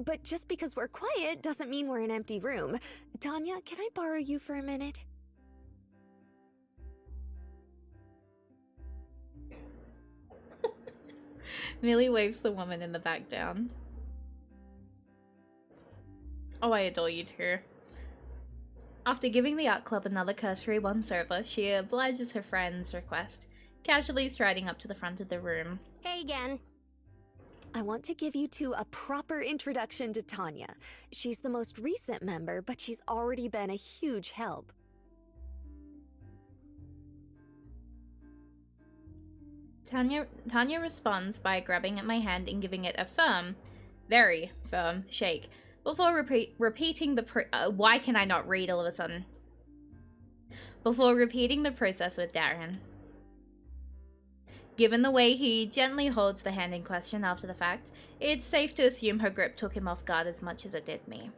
But just because we're quiet doesn't mean we're an empty room. Tanya, can I borrow you for a minute? Millie waves the woman in the back down. Oh, I adore you too. After giving the art club another cursory once-over, she obliges her friend's request, casually striding up to the front of the room. Hey again. I want to give you two a proper introduction to Tanya. She's the most recent member, but she's already been a huge help. Tanya responds by grabbing at my hand and giving it a firm, very firm shake, before repeating the why can I not read all of a sudden? Before repeating the process with Darren. Given the way he gently holds the hand in question after the fact, it's safe to assume her grip took him off guard as much as it did me.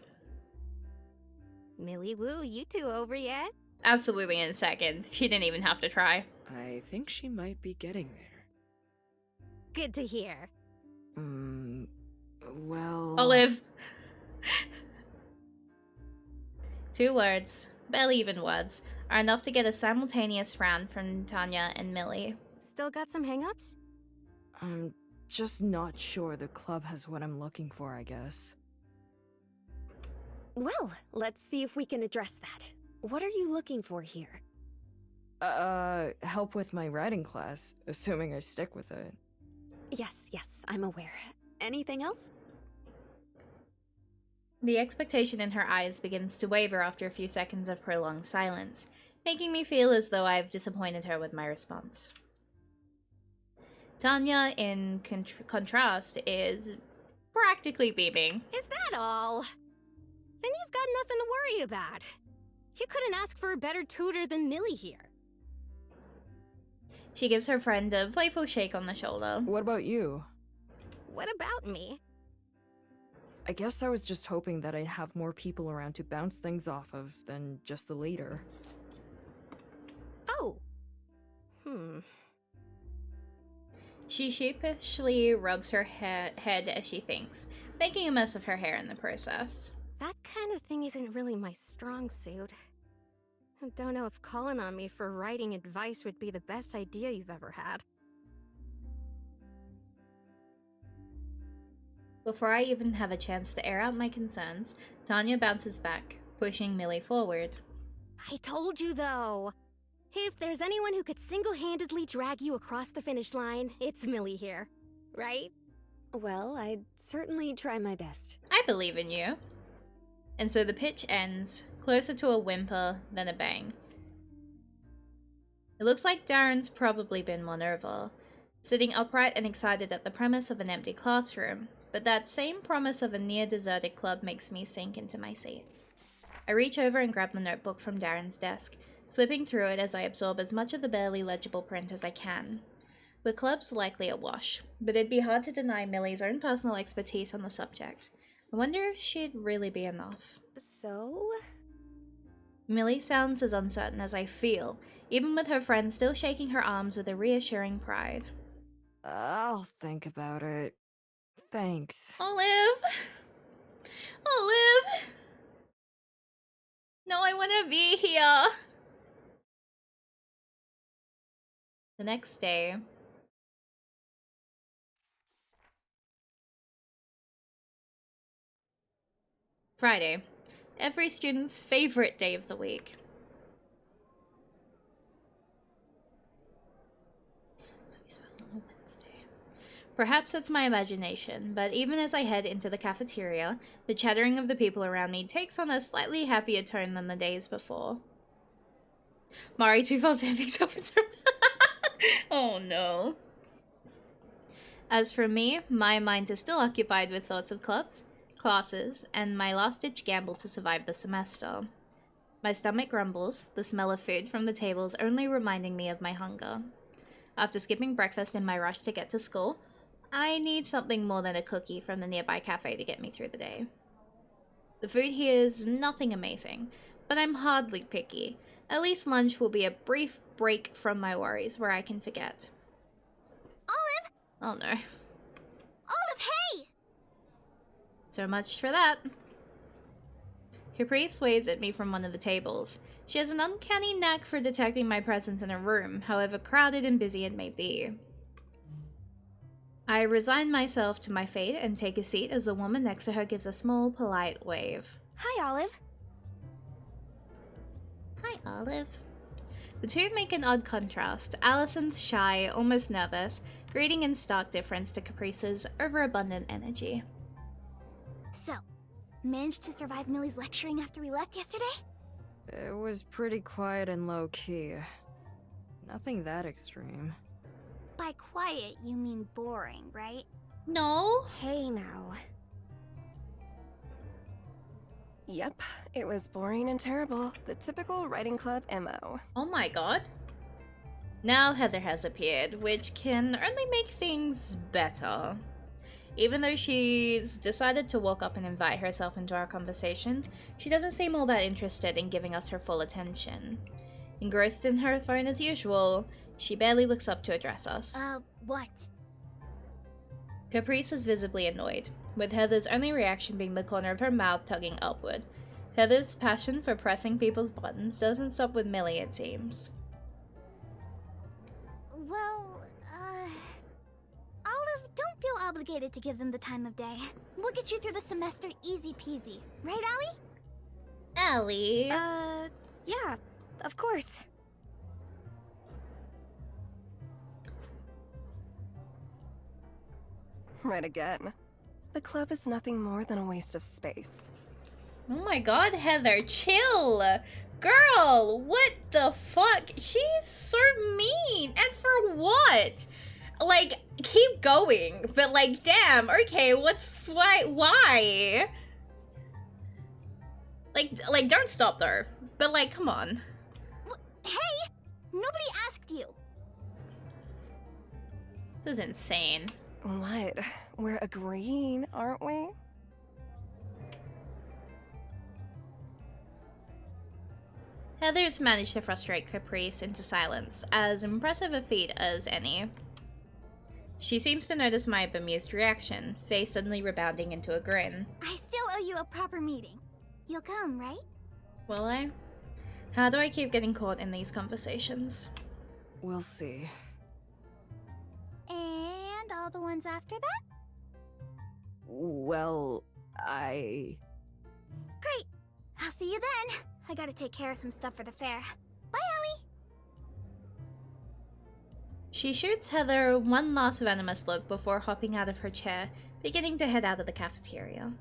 Millie Woo, you two over yet? Absolutely in seconds. She didn't even have to try. I think she might be getting there. Good to hear. Well... Olive! 2 words, barely even words, are enough to get a simultaneous frown from Tanya and Millie. Still got some hang-ups? I'm just not sure the club has what I'm looking for, I guess. Well, let's see if we can address that. What are you looking for here? Help with my writing class, assuming I stick with it. Yes, I'm aware. Anything else? The expectation in her eyes begins to waver after a few seconds of prolonged silence, making me feel as though I've disappointed her with my response. Tanya, in contrast, is practically beaming. Is that all? Then you've got nothing to worry about. You couldn't ask for a better tutor than Millie here. She gives her friend a playful shake on the shoulder. What about you? What about me? I guess I was just hoping that I'd have more people around to bounce things off of than just the leader. Oh. She sheepishly rubs her head as she thinks, making a mess of her hair in the process. That kind of thing isn't really my strong suit. I don't know if calling on me for writing advice would be the best idea you've ever had. Before I even have a chance to air out my concerns, Tanya bounces back, pushing Millie forward. I told you, though. If there's anyone who could single-handedly drag you across the finish line, it's Millie here. Right? Well, I'd certainly try my best. I believe in you. And so the pitch ends, closer to a whimper than a bang. It looks like Darren's probably been won over, sitting upright and excited at the premise of an empty classroom, but that same promise of a near-deserted club makes me sink into my seat. I reach over and grab the notebook from Darren's desk, flipping through it as I absorb as much of the barely legible print as I can. The club's likely a wash, but it'd be hard to deny Millie's own personal expertise on the subject. I wonder if she'd really be enough. So? Millie sounds as uncertain as I feel, even with her friend still shaking her arms with a reassuring pride. I'll think about it. Thanks. Olive! Olive! No, I want to be here! The next day... Friday. Every student's favorite day of the week. So we start on a Wednesday. Perhaps it's my imagination, but even as I head into the cafeteria, the chattering of the people around me takes on a slightly happier tone than the days before. Mari Twofold picks up its Oh no. As for me, my mind is still occupied with thoughts of clubs, classes, and my last-ditch gamble to survive the semester. My stomach grumbles, the smell of food from the tables only reminding me of my hunger. After skipping breakfast in my rush to get to school, I need something more than a cookie from the nearby cafe to get me through the day. The food here is nothing amazing, but I'm hardly picky. At least lunch will be a brief break from my worries where I can forget. Olive! Oh no. Olive, hey! So much for that. Caprice waves at me from one of the tables. She has an uncanny knack for detecting my presence in a room, however crowded and busy it may be. I resign myself to my fate and take a seat as the woman next to her gives a small, polite wave. Hi, Olive. Hi, Olive. The two make an odd contrast. Allison's shy, almost nervous, greeting in stark difference to Caprice's overabundant energy. So, managed to survive Millie's lecturing after we left yesterday? It was pretty quiet and low-key. Nothing that extreme. By quiet, you mean boring, right? No. Hey now. Yep, it was boring and terrible. The typical writing club MO. Oh my god. Now Heather has appeared, which can only make things better. Even though she's decided to walk up and invite herself into our conversation, she doesn't seem all that interested in giving us her full attention. Engrossed in her phone as usual, she barely looks up to address us. What? Caprice is visibly annoyed, with Heather's only reaction being the corner of her mouth tugging upward. Heather's passion for pressing people's buttons doesn't stop with Millie, it seems. Well, Olive, don't feel obligated to give them the time of day. We'll get you through the semester easy peasy. Right, Allie? Allie? Yeah, of course. Right again. The club is nothing more than a waste of space. Oh my god, Heather, chill! Girl, what the fuck? She's so mean! And for what? Like, keep going, but like, damn, okay, why? Like, don't stop though. But like, come on. Hey! Nobody asked you! This is insane. What? We're agreeing, aren't we? Heather's managed to frustrate Caprice into silence, as impressive a feat as any. She seems to notice my bemused reaction, face suddenly rebounding into a grin. I still owe you a proper meeting. You'll come, right? Will I? How do I keep getting caught in these conversations? We'll see. And all the ones after that? Well, I... Great! I'll see you then. I gotta take care of some stuff for the fair. Bye, She shoots Heather one last venomous look before hopping out of her chair, beginning to head out of the cafeteria.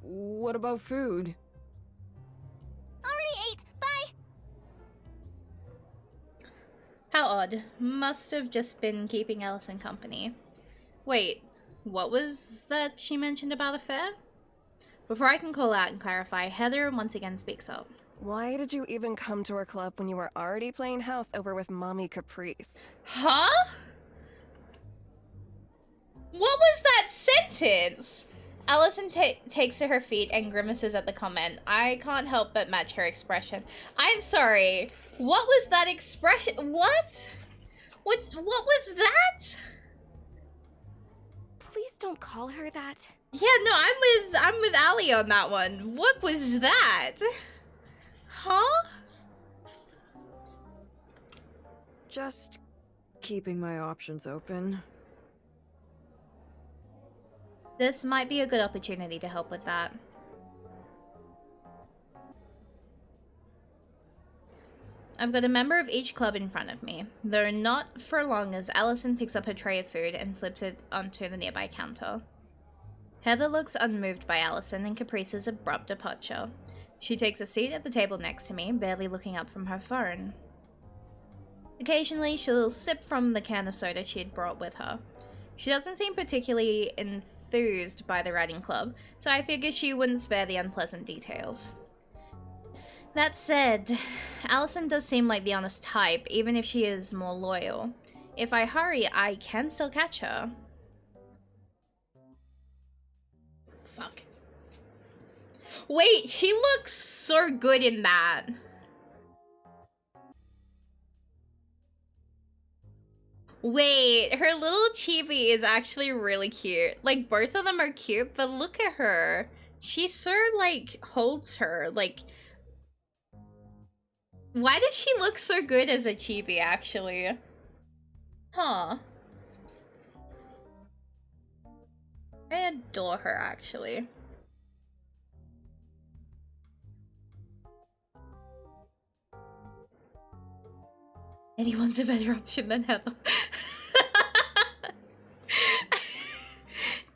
What about food? Already ate. Bye. How odd. Must have just been keeping Allison company. Wait, what was that she mentioned about a fair? Before I can call out and clarify, Heather once again speaks up. Why did you even come to our club when you were already playing house over with Mommy Caprice? Huh? What was that sentence? Allison takes to her feet and grimaces at the comment. I can't help but match her expression. I'm sorry. What was that expression? What? What was that? Please don't call her that. Yeah, no, I'm with Ali on that one. What was that? Huh? Just keeping my options open. This might be a good opportunity to help with that. I've got a member of each club in front of me, though not for long as Allison picks up her tray of food and slips it onto the nearby counter. Heather looks unmoved by Allison and Caprice's abrupt departure. She takes a seat at the table next to me, barely looking up from her phone. Occasionally, she'll sip from the can of soda she had brought with her. She doesn't seem particularly enthused by the writing club, so I figured she wouldn't spare the unpleasant details. That said, Allison does seem like the honest type, even if she is more loyal. If I hurry, I can still catch her. Fuck. Wait, she looks so good in that. Wait, her little chibi is actually really cute. Like, both of them are cute, but look at her. She so, like, holds her. Like, why does she look so good as a chibi, actually? Huh. I adore her, actually. Anyone's a better option than Heather.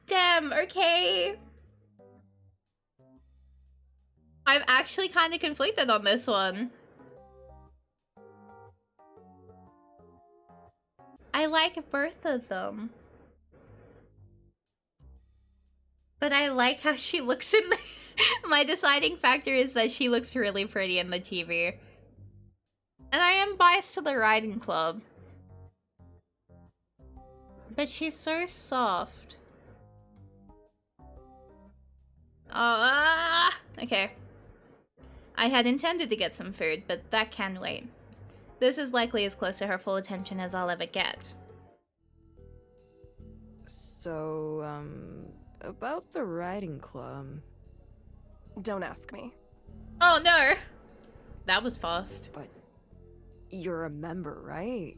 Damn, okay. I'm actually kind of conflicted on this one. I like both of them. But I like how she looks in the... My deciding factor is that she looks really pretty in the TV. And I am biased to the writing club. But she's so soft. Okay. I had intended to get some food, but that can wait. This is likely as close to her full attention as I'll ever get. So, about the writing club. Don't ask me. Oh no! That was fast. But you're a member, right?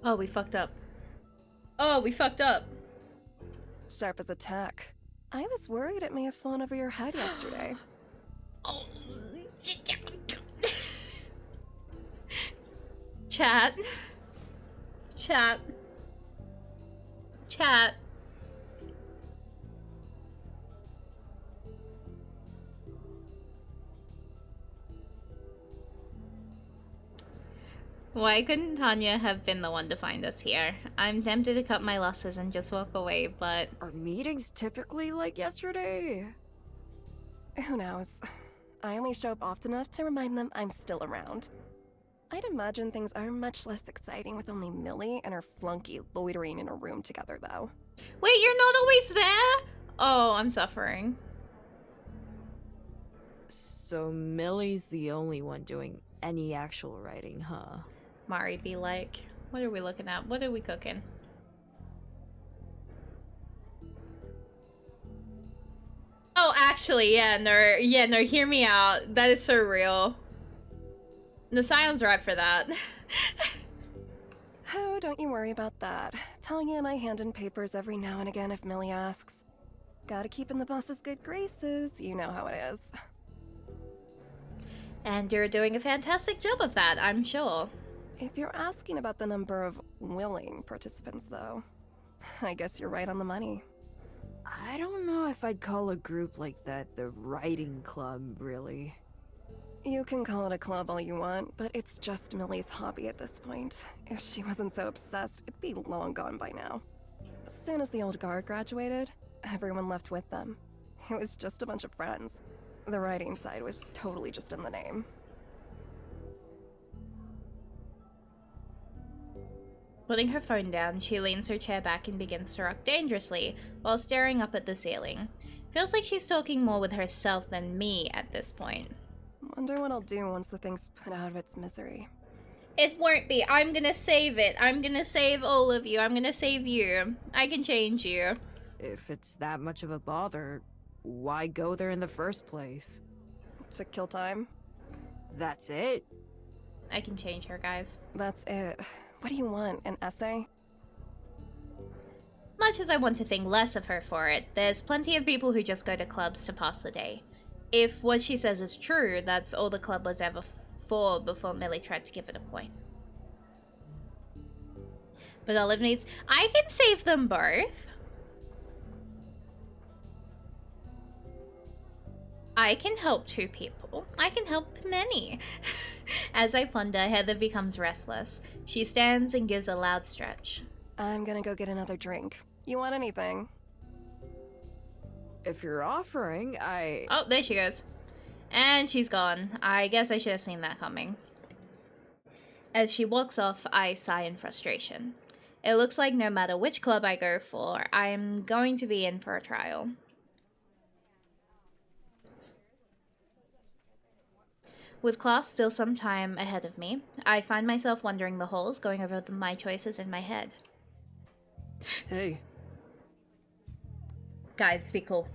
Oh, we fucked up. Oh, we fucked up. Sharp as a tack. I was worried it may have flown over your head yesterday. Oh. Chat. Chat. Chat. Why couldn't Tanya have been the one to find us here? I'm tempted to cut my losses and just walk away, but... Are meetings typically like yesterday? Who knows? I only show up often enough to remind them I'm still around. I'd imagine things are much less exciting with only Millie and her flunky loitering in a room together, though. Wait, you're not always there? Oh, I'm suffering. So Millie's the only one doing any actual writing, huh? Mari be like, what are we looking at? What are we cooking? Oh, actually, yeah, no, hear me out. That is so real. The Scion's right for that. Oh, don't you worry about that. Tanya and I hand in papers every now and again if Millie asks. Gotta keep in the boss's good graces, you know how it is. And you're doing a fantastic job of that, I'm sure. If you're asking about the number of willing participants, though, I guess you're right on the money. I don't know if I'd call a group like that the writing club, really. You can call it a club all you want, but it's just Millie's hobby at this point. If she wasn't so obsessed, it'd be long gone by now. As soon as the old guard graduated, everyone left with them. It was just a bunch of friends. The writing side was totally just in the name. Putting her phone down, she leans her chair back and begins to rock dangerously while staring up at the ceiling. Feels like she's talking more with herself than me at this point. Wonder what I'll do once the thing's put out of its misery. It won't be. I'm gonna save it. I'm gonna save all of you. I'm gonna save you. I can change you. If it's that much of a bother, why go there in the first place? To kill time? That's it? I can change her, guys. That's it. What do you want, an essay? Much as I want to think less of her for it, there's plenty of people who just go to clubs to pass the day. If what she says is true, that's all the club was ever for before Millie tried to give it a point. But Olive needs... I can save them both. I can help 2 people. I can help many. As I ponder, Heather becomes restless. She stands and gives a loud stretch. I'm gonna go get another drink. You want anything? If you're offering, Oh, there she goes. And she's gone. I guess I should have seen that coming. As she walks off, I sigh in frustration. It looks like no matter which club I go for, I'm going to be in for a trial. With class still some time ahead of me, I find myself wandering the halls, going over my choices in my head. Hey. Guys, be cool.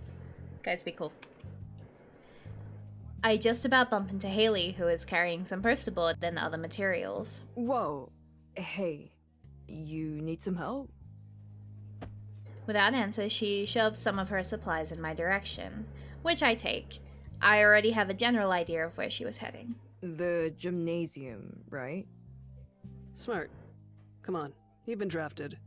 Guys, be cool. I just about bump into Haley, who is carrying some poster board and other materials. Whoa. Hey, you need some help? Without answer, she shoves some of her supplies in my direction, which I take. I already have a general idea of where she was heading. The gymnasium, right? Smart. Come on, you've been drafted.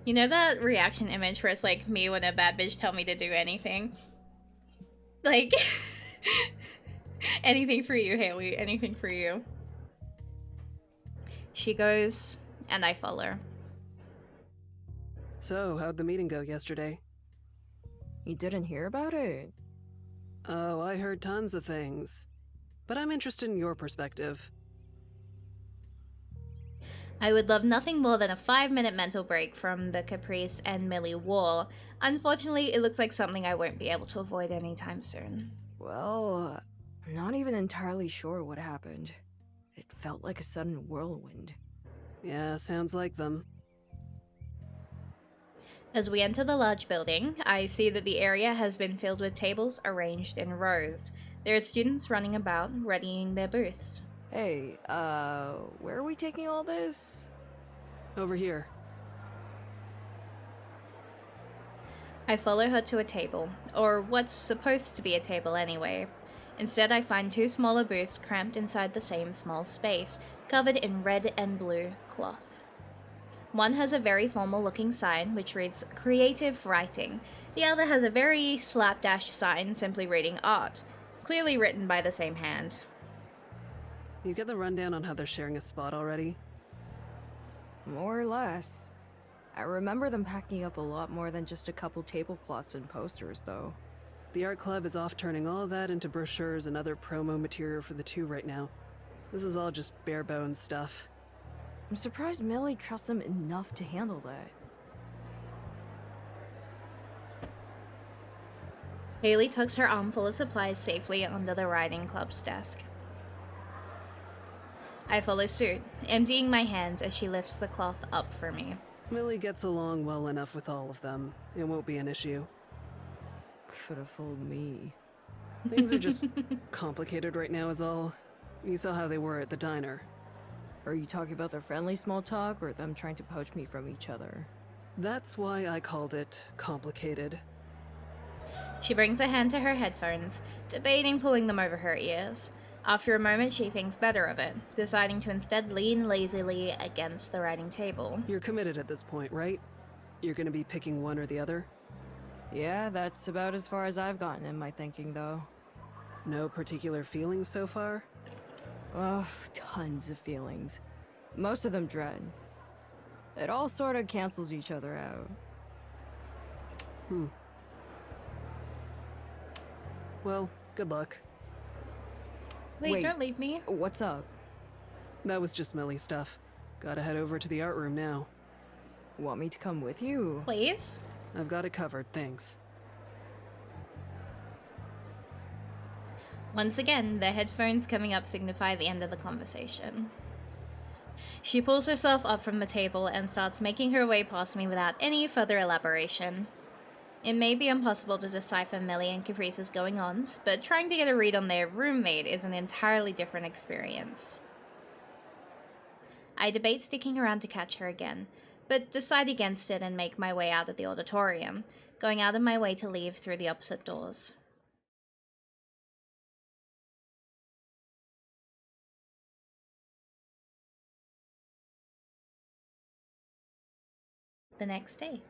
You know that reaction image where it's like me when a bad bitch tell me to do anything? Like, anything for you, Haley, anything for you. She goes, and I follow. So, how'd the meeting go yesterday? You didn't hear about it? Oh, I heard tons of things. But I'm interested in your perspective. I would love nothing more than a 5-minute mental break from the Caprice and Millie war. Unfortunately, it looks like something I won't be able to avoid anytime soon. Well, I'm not even entirely sure what happened. It felt like a sudden whirlwind. Yeah, sounds like them. As we enter the large building, I see that the area has been filled with tables arranged in rows. There are students running about, readying their booths. Hey, where are we taking all this? Over here. I follow her to a table, or what's supposed to be a table anyway. Instead, I find 2 smaller booths cramped inside the same small space, covered in red and blue cloth. One has a very formal-looking sign, which reads, Creative Writing. The other has a very slapdash sign simply reading Art, clearly written by the same hand. You get the rundown on how they're sharing a spot already? More or less. I remember them packing up a lot more than just a couple tablecloths and posters, though. The art club is off turning all that into brochures and other promo material for the 2 right now. This is all just bare bones stuff. I'm surprised Millie trusts them enough to handle that. Haley tucks her armful of supplies safely under the writing club's desk. I follow suit, emptying my hands as she lifts the cloth up for me. Millie gets along well enough with all of them. It won't be an issue. Could have fooled me. Things are just complicated right now is all. You saw how they were at the diner. Are you talking about their friendly small talk, or them trying to poach me from each other? That's why I called it complicated. She brings a hand to her headphones, debating pulling them over her ears. After a moment, she thinks better of it, deciding to instead lean lazily against the writing table. You're committed at this point, right? You're gonna be picking one or the other? Yeah, that's about as far as I've gotten in my thinking, though. No particular feelings so far? Oh, tons of feelings. Most of them dread. It all sort of cancels each other out. Well, good luck. Wait, don't leave me. What's up? That was just Millie stuff. Gotta head over to the art room now. Want me to come with you? Please? I've got it covered, thanks. Once again, the headphones coming up signify the end of the conversation. She pulls herself up from the table and starts making her way past me without any further elaboration. It may be impossible to decipher Millie and Caprice's going-ons, but trying to get a read on their roommate is an entirely different experience. I debate sticking around to catch her again, but decide against it and make my way out of the auditorium, going out of my way to leave through the opposite doors. The next day.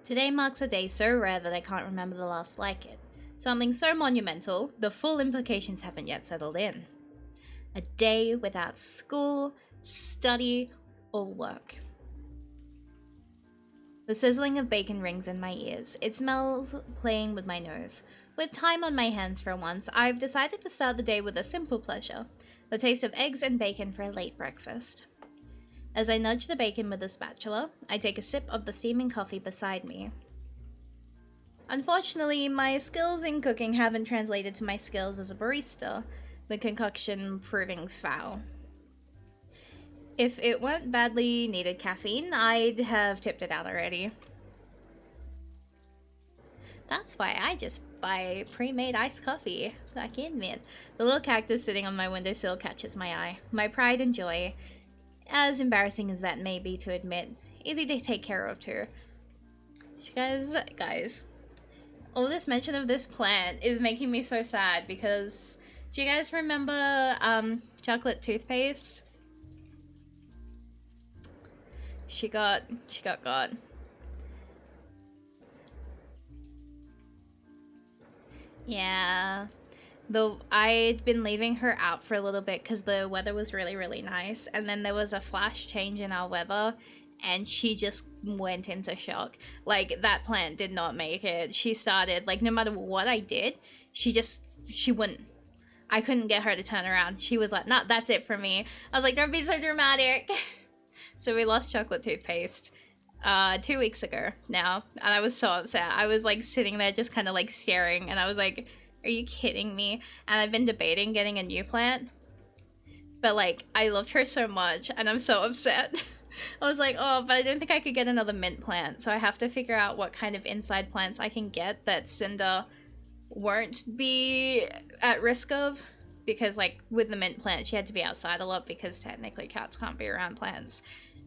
Today marks a day so rare that I can't remember the last like it. Something so monumental, the full implications haven't yet settled in. A day without school, study, or work. The sizzling of bacon rings in my ears. It smells playing with my nose. With time on my hands for once, I've decided to start the day with a simple pleasure, the taste of eggs and bacon for a late breakfast. As I nudge the bacon with a spatula, I take a sip of the steaming coffee beside me. Unfortunately, my skills in cooking haven't translated to my skills as a barista, the concoction proving foul. If it weren't badly needed caffeine, I'd have tipped it out already. That's why I just buy pre-made iced coffee. I can admit. The little cactus sitting on my windowsill catches my eye. My pride and joy, as embarrassing as that may be to admit, easy to take care of too. Guys, all this mention of this plant is making me so sad because do you guys remember chocolate toothpaste? She got got. Yeah. Though I'd been leaving her out for a little bit because the weather was really, really nice. And then there was a flash change in our weather and she just went into shock. Like, that plant did not make it. She started, like, no matter what I did, she wouldn't. I couldn't get her to turn around. She was like, nah, that's it for me. I was like, don't be so dramatic. So we lost chocolate toothpaste 2 weeks ago now. And I was so upset. I was, like, sitting there just kind of, like, staring. And I was like, are you kidding me? And I've been debating getting a new plant. But, like, I loved her so much, and I'm so upset. I was like, oh, but I don't think I could get another mint plant. So I have to figure out what kind of inside plants I can get that Cinder won't be at risk of. Because, like, with the mint plant, she had to be outside a lot because technically cats can't be around plants.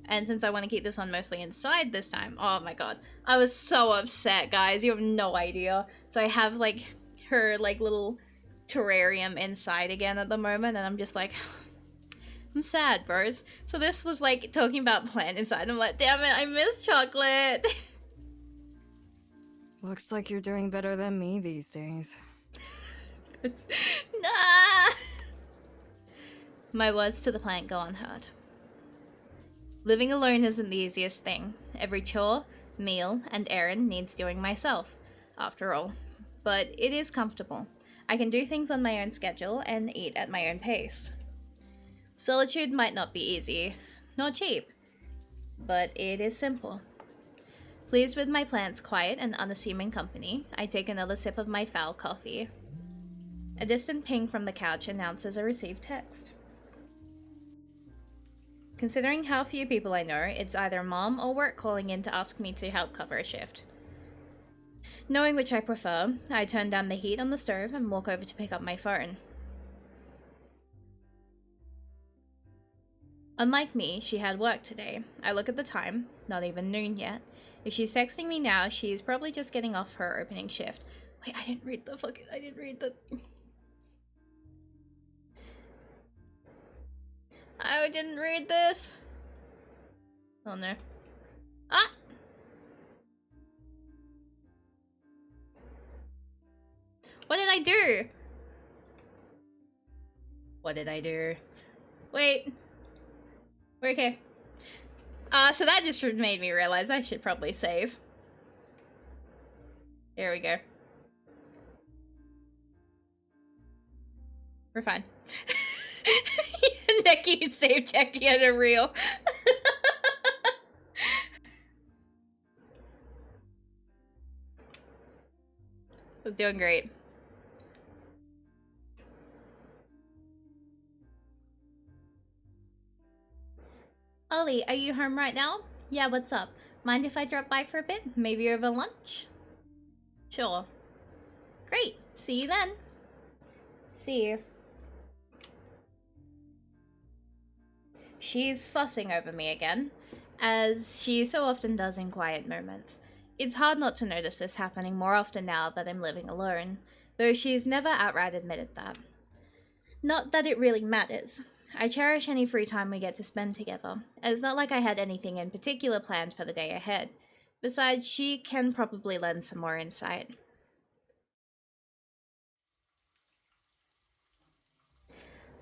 And since I want to keep this one mostly inside this time, oh my god. I was so upset, guys. You have no idea. So I have, like, her, like, little terrarium inside again at the moment, and I'm just like, I'm sad, bros. So this was, like, talking about plant inside. I'm like, damn it, I miss chocolate. Looks like you're doing better than me these days. Nah! My words to the plant go unheard. Living alone isn't the easiest thing. Every chore, meal, and errand needs doing myself, after all. But it is comfortable. I can do things on my own schedule and eat at my own pace. Solitude might not be easy, nor cheap, but it is simple. Pleased with my plant's quiet and unassuming company, I take another sip of my foul coffee. A distant ping from the couch announces a received text. Considering how few people I know, it's either mom or work calling in to ask me to help cover a shift. Knowing which I prefer, I turn down the heat on the stove and walk over to pick up my phone. Unlike me, she had work today. I look at the time, not even noon yet. If she's texting me now, she's probably just getting off her opening shift. Wait, I didn't read the fucking- I didn't read the- I didn't read this. Oh no. Ah! What did I do? What did I do? Wait. Okay. So that just made me realize I should probably save. There we go. We're fine. Neki save Jackie as a reel. I was doing great. Ollie, are you home right now? Yeah, what's up? Mind if I drop by for a bit? Maybe over lunch? Sure. Great. See you then. See you. She's fussing over me again, as she so often does in quiet moments. It's hard not to notice this happening more often now that I'm living alone, though she's never outright admitted that. Not that it really matters. I cherish any free time we get to spend together, and it's not like I had anything in particular planned for the day ahead. Besides, she can probably lend some more insight.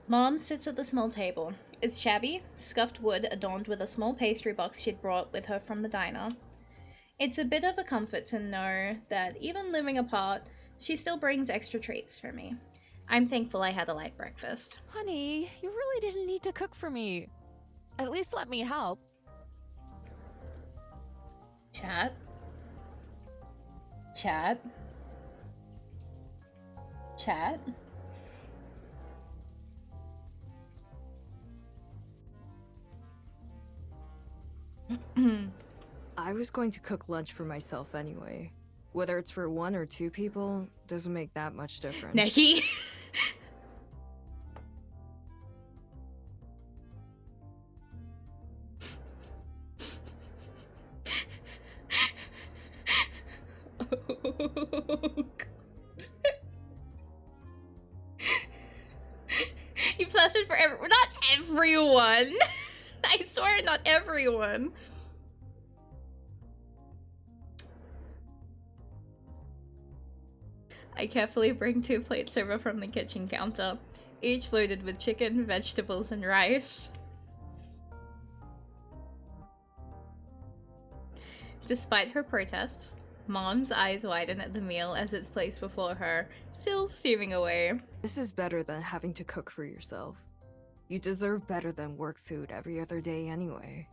Mom sits at the small table. It's shabby, scuffed wood adorned with a small pastry box she'd brought with her from the diner. It's a bit of a comfort to know that even living apart, she still brings extra treats for me. I'm thankful I had a light breakfast. Honey, you really didn't need to cook for me. At least let me help. Chat. Chat. Chat. I was going to cook lunch for myself anyway. Whether it's for 1 or 2 people, doesn't make that much difference. Neki. Oh, God. You plastered for everyone. Not everyone. I swear, not everyone. I carefully bring 2 plates over from the kitchen counter, each loaded with chicken, vegetables, and rice. Despite her protests, Mom's eyes widen at the meal as it's placed before her, still steaming away. This is better than having to cook for yourself. You deserve better than work food every other day anyway.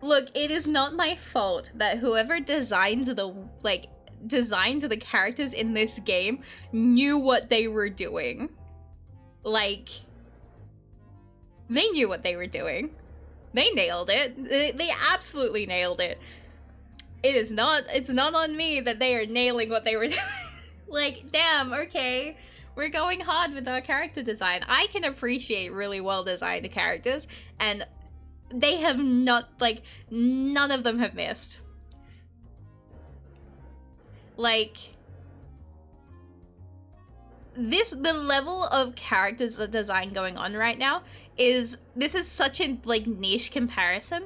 Look, it is not my fault that whoever designed the characters in this game knew what they were doing. Like, they knew what they were doing. They nailed it. They absolutely nailed it. It's not on me that they are nailing what they were doing. Like, damn, okay. We're going hard with our character design. I can appreciate really well designed characters, and they have not, like, none of them have missed. Like, the level of characters design going on right now this is such a, like, niche comparison.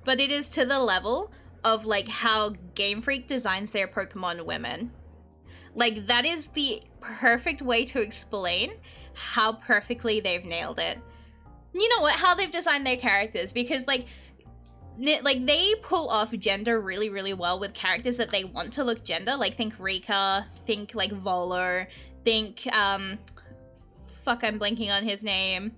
But it is to the level of, like, how Game Freak designs their Pokemon women. Like, that is the perfect way to explain how perfectly they've nailed it. You know what? How they've designed their characters, because, like, they pull off gender really, really well with characters that they want to look gender. Like, think Rika, think, like, Volo, think, fuck, I'm blanking on his name.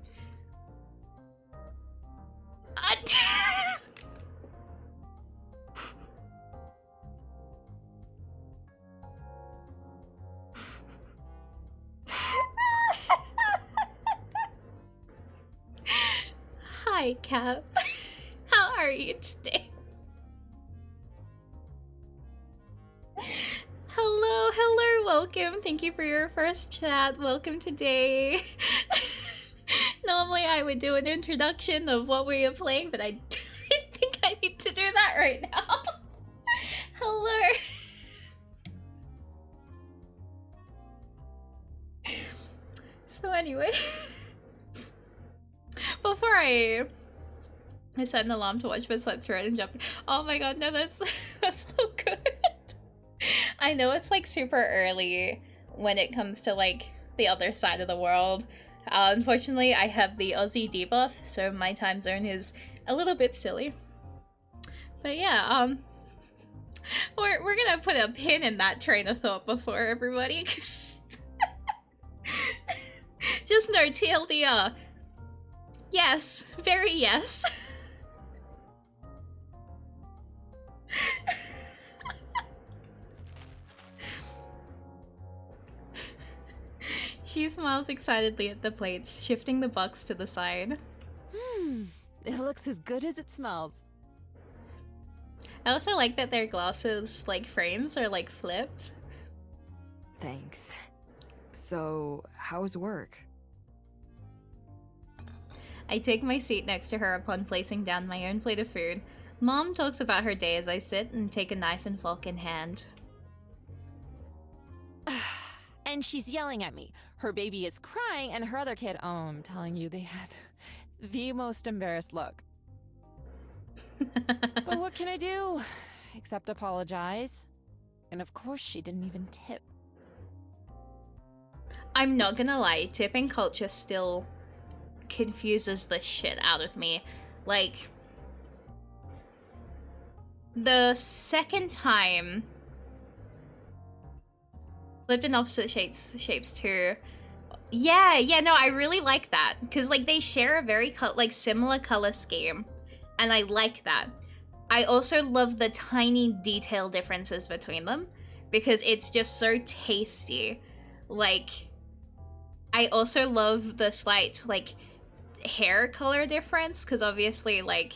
Hi, Cap. How are you today? Hello, welcome. Thank you for your first chat. Welcome today. Normally I would do an introduction of what we are playing, but I think I need to do that right now. Hello. So anyway, before I set an alarm to watch my slip through it and jump. Oh my god, no, that's so good. I know it's like super early when it comes to like the other side of the world. Unfortunately, I have the Aussie debuff, so my time zone is a little bit silly. But yeah, we're gonna put a pin in that train of thought before everybody, 'cause just no TLDR. Yes, very yes. She smiles excitedly at the plates, shifting the box to the side. It looks as good as it smells. I also like that their glasses, like, frames are, like, flipped. Thanks. So, how's work? I take my seat next to her upon placing down my own plate of food. Mom talks about her day as I sit and take a knife and fork in hand. And she's yelling at me. Her baby is crying, and her other kid, oh, I'm telling you, they had the most embarrassed look. But what can I do? Except apologize. And of course, she didn't even tip. I'm not gonna lie, tipping culture still confuses the shit out of me. Like, the second time, flipped in opposite shapes too. Yeah, no, I really like that, because like they share a very similar color scheme, and I like that. I also love the tiny detail differences between them, because it's just so tasty. Like, I also love the slight like hair color difference, because obviously, like,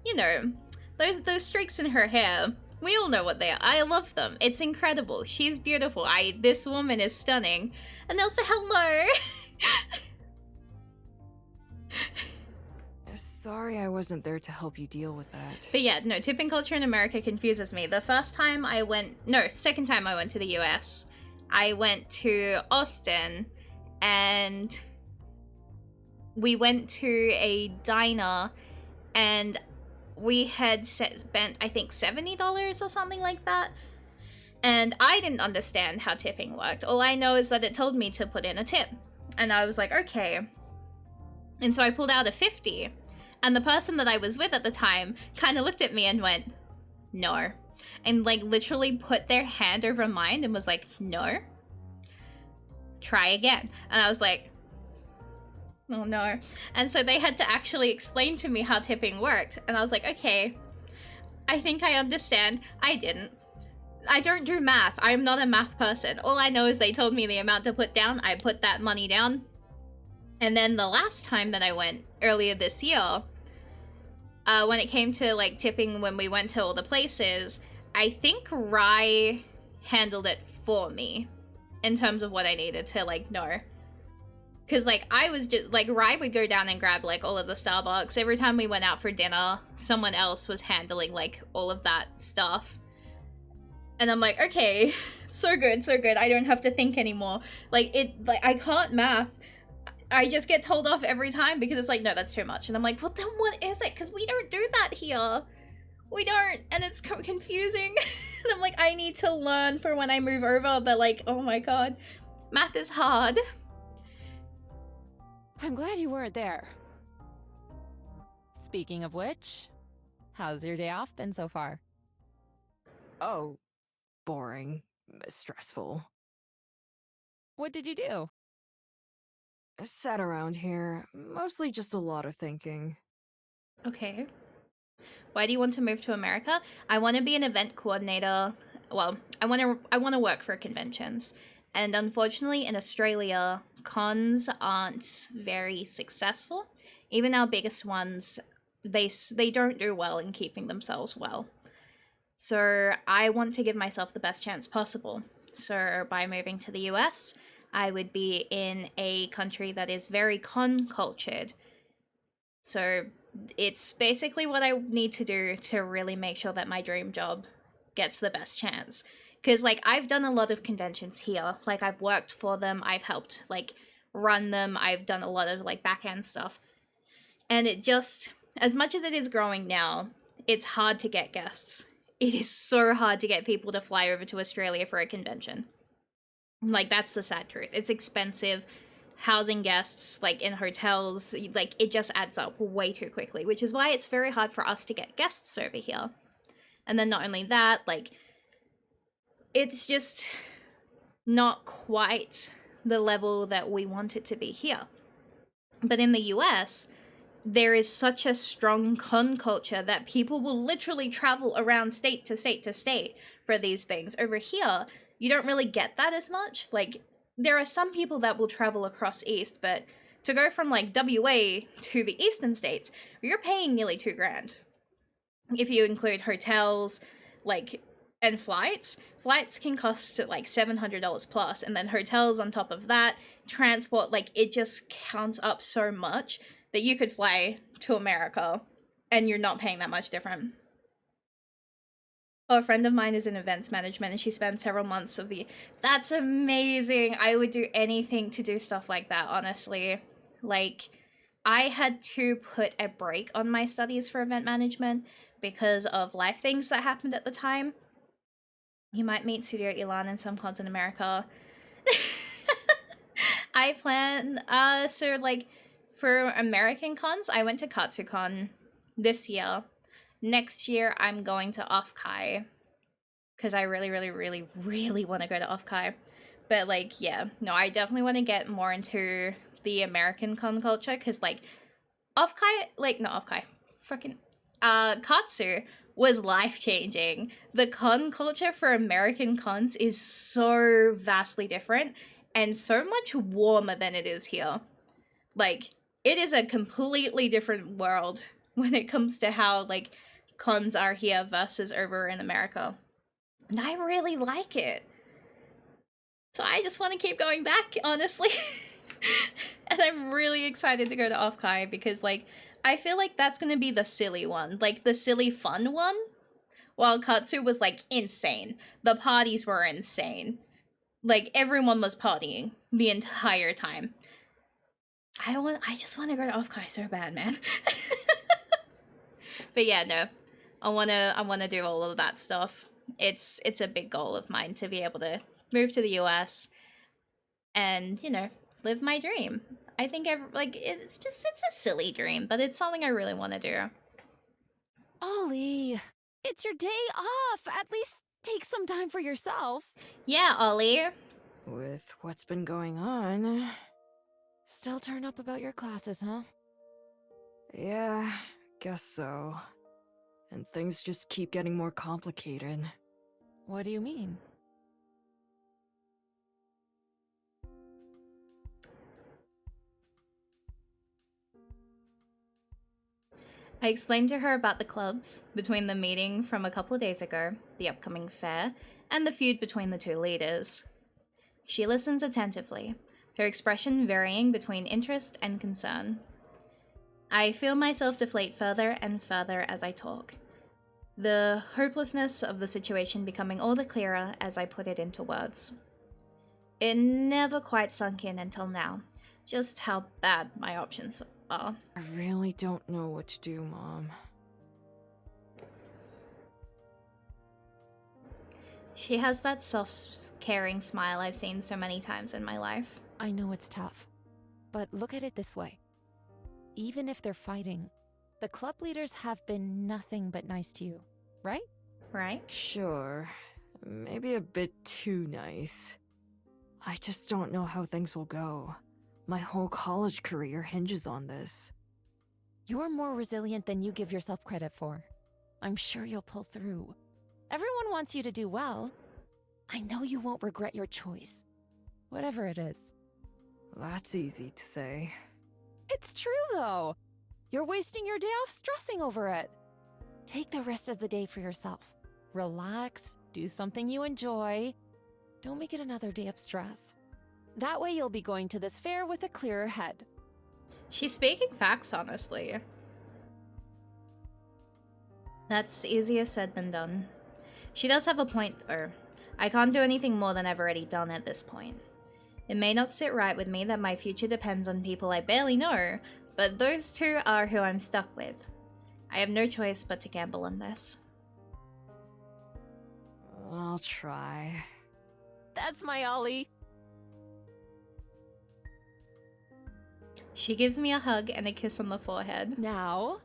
you know, those streaks in her hair, we all know what they are. I love them. It's incredible. She's beautiful. This woman is stunning. And also, hello. Sorry I wasn't there to help you deal with that. But yeah, no, tipping culture in America confuses me. The second time I went to the US, I went to Austin, and we went to a diner, and we had spent, I think, $70 or something like that. And I didn't understand how tipping worked. All I know is that it told me to put in a tip. And I was like, okay. And so I pulled out a 50. And the person that I was with at the time kind of looked at me and went, no. And like literally put their hand over mine and was like, no. Try again. And I was like, oh no. And so they had to actually explain to me how tipping worked. And I was like, okay, I think I understand. I didn't. I don't do math. I'm not a math person. All I know is they told me the amount to put down. I put that money down. And then the last time that I went, earlier this year, when it came to like tipping when we went to all the places, I think Rye handled it for me in terms of what I needed to like know. Because, like, I was just, like, Rye would go down and grab, like, all of the Starbucks. Every time we went out for dinner, someone else was handling, like, all of that stuff. And I'm like, okay, so good, so good. I don't have to think anymore. Like, I can't math. I just get told off every time because it's like, no, that's too much. And I'm like, well, then what is it? Because we don't do that here. We don't. And it's confusing. And I'm like, I need to learn for when I move over. But, like, oh my god. Math is hard. I'm glad you weren't there. Speaking of which, how's your day off been so far? Oh, boring. Stressful. What did you do? I sat around here. Mostly just a lot of thinking. Okay. Why do you want to move to America? I want to be an event coordinator. Well, I want to work for conventions. And unfortunately, in Australia, cons aren't very successful. Even our biggest ones, they don't do well in keeping themselves well. So I want to give myself the best chance possible. So by moving to the US, I would be in a country that is very con-cultured. So it's basically what I need to do to really make sure that my dream job gets the best chance. Because, like, I've done a lot of conventions here. Like, I've worked for them, I've helped, like, run them, I've done a lot of, like, back-end stuff. And it just, as much as it is growing now, it's hard to get guests. It is so hard to get people to fly over to Australia for a convention. Like, that's the sad truth. It's expensive. Housing guests, like, in hotels, like, it just adds up way too quickly, which is why it's very hard for us to get guests over here. And then not only that, like, it's just not quite the level that we want it to be here. But in the US, there is such a strong con culture that people will literally travel around state to state to state for these things. Over here, you don't really get that as much. Like, there are some people that will travel across east, but to go from, like, WA to the eastern states, you're paying nearly $2,000. If you include hotels, like, and flights can cost like $700 plus, and then hotels on top of that, transport, like, it just counts up so much that you could fly to America and you're not paying that much different. Oh, a friend of mine is in events management and she spends several months of the... That's amazing! I would do anything to do stuff like that, honestly. Like, I had to put a break on my studies for event management because of life things that happened at the time. You might meet Studio Élan in some cons in America. I plan, so, like, for American cons, I went to KatsuCon this year. Next year, I'm going to Off-Kai, because I really, really, really, really want to go to Off-Kai. But, like, yeah, no, I definitely want to get more into the American con culture, because, like, Off-Kai, like, not Off-Kai, freaking, Katsu was life-changing. The con culture for American cons is so vastly different and so much warmer than it is here. Like, it is a completely different world when it comes to how, like, cons are here versus over in America. And I really like it. So I just want to keep going back, honestly. And I'm really excited to go to Off-Kai because, like, I feel like that's gonna be the silly one, like the silly fun one. While Katsu was, like, insane. The parties were insane. Like, everyone was partying the entire time. I just want to go to Off-Kai so bad, man. But yeah, no. I wanna do all of that stuff. It's a big goal of mine to be able to move to the US and, you know, live my dream. I think it's a silly dream, but it's something I really want to do. Ollie, it's your day off. At least take some time for yourself. Yeah, Ollie. With what's been going on... Still turn up about your classes, huh? Yeah, guess so. And things just keep getting more complicated. What do you mean? I explained to her about the clubs, between the meeting from a couple of days ago, the upcoming fair, and the feud between the two leaders. She listens attentively, her expression varying between interest and concern. I feel myself deflate further and further as I talk, the hopelessness of the situation becoming all the clearer as I put it into words. It never quite sunk in until now, just how bad my options are. I really don't know what to do, Mom. She has that soft, caring smile I've seen so many times in my life. I know it's tough, but look at it this way. Even if they're fighting, the club leaders have been nothing but nice to you, right? Right? Sure. Maybe a bit too nice. I just don't know how things will go. My whole college career hinges on this. You're more resilient than you give yourself credit for. I'm sure you'll pull through. Everyone wants you to do well. I know you won't regret your choice, whatever it is. That's easy to say. It's true, though. You're wasting your day off stressing over it. Take the rest of the day for yourself. Relax, do something you enjoy. Don't make it another day of stress. That way you'll be going to this fair with a clearer head. She's speaking facts, honestly. That's easier said than done. She does have a point, though. I can't do anything more than I've already done at this point. It may not sit right with me that my future depends on people I barely know, but those two are who I'm stuck with. I have no choice but to gamble on this. I'll try. That's my Ollie. She gives me a hug and a kiss on the forehead. Now?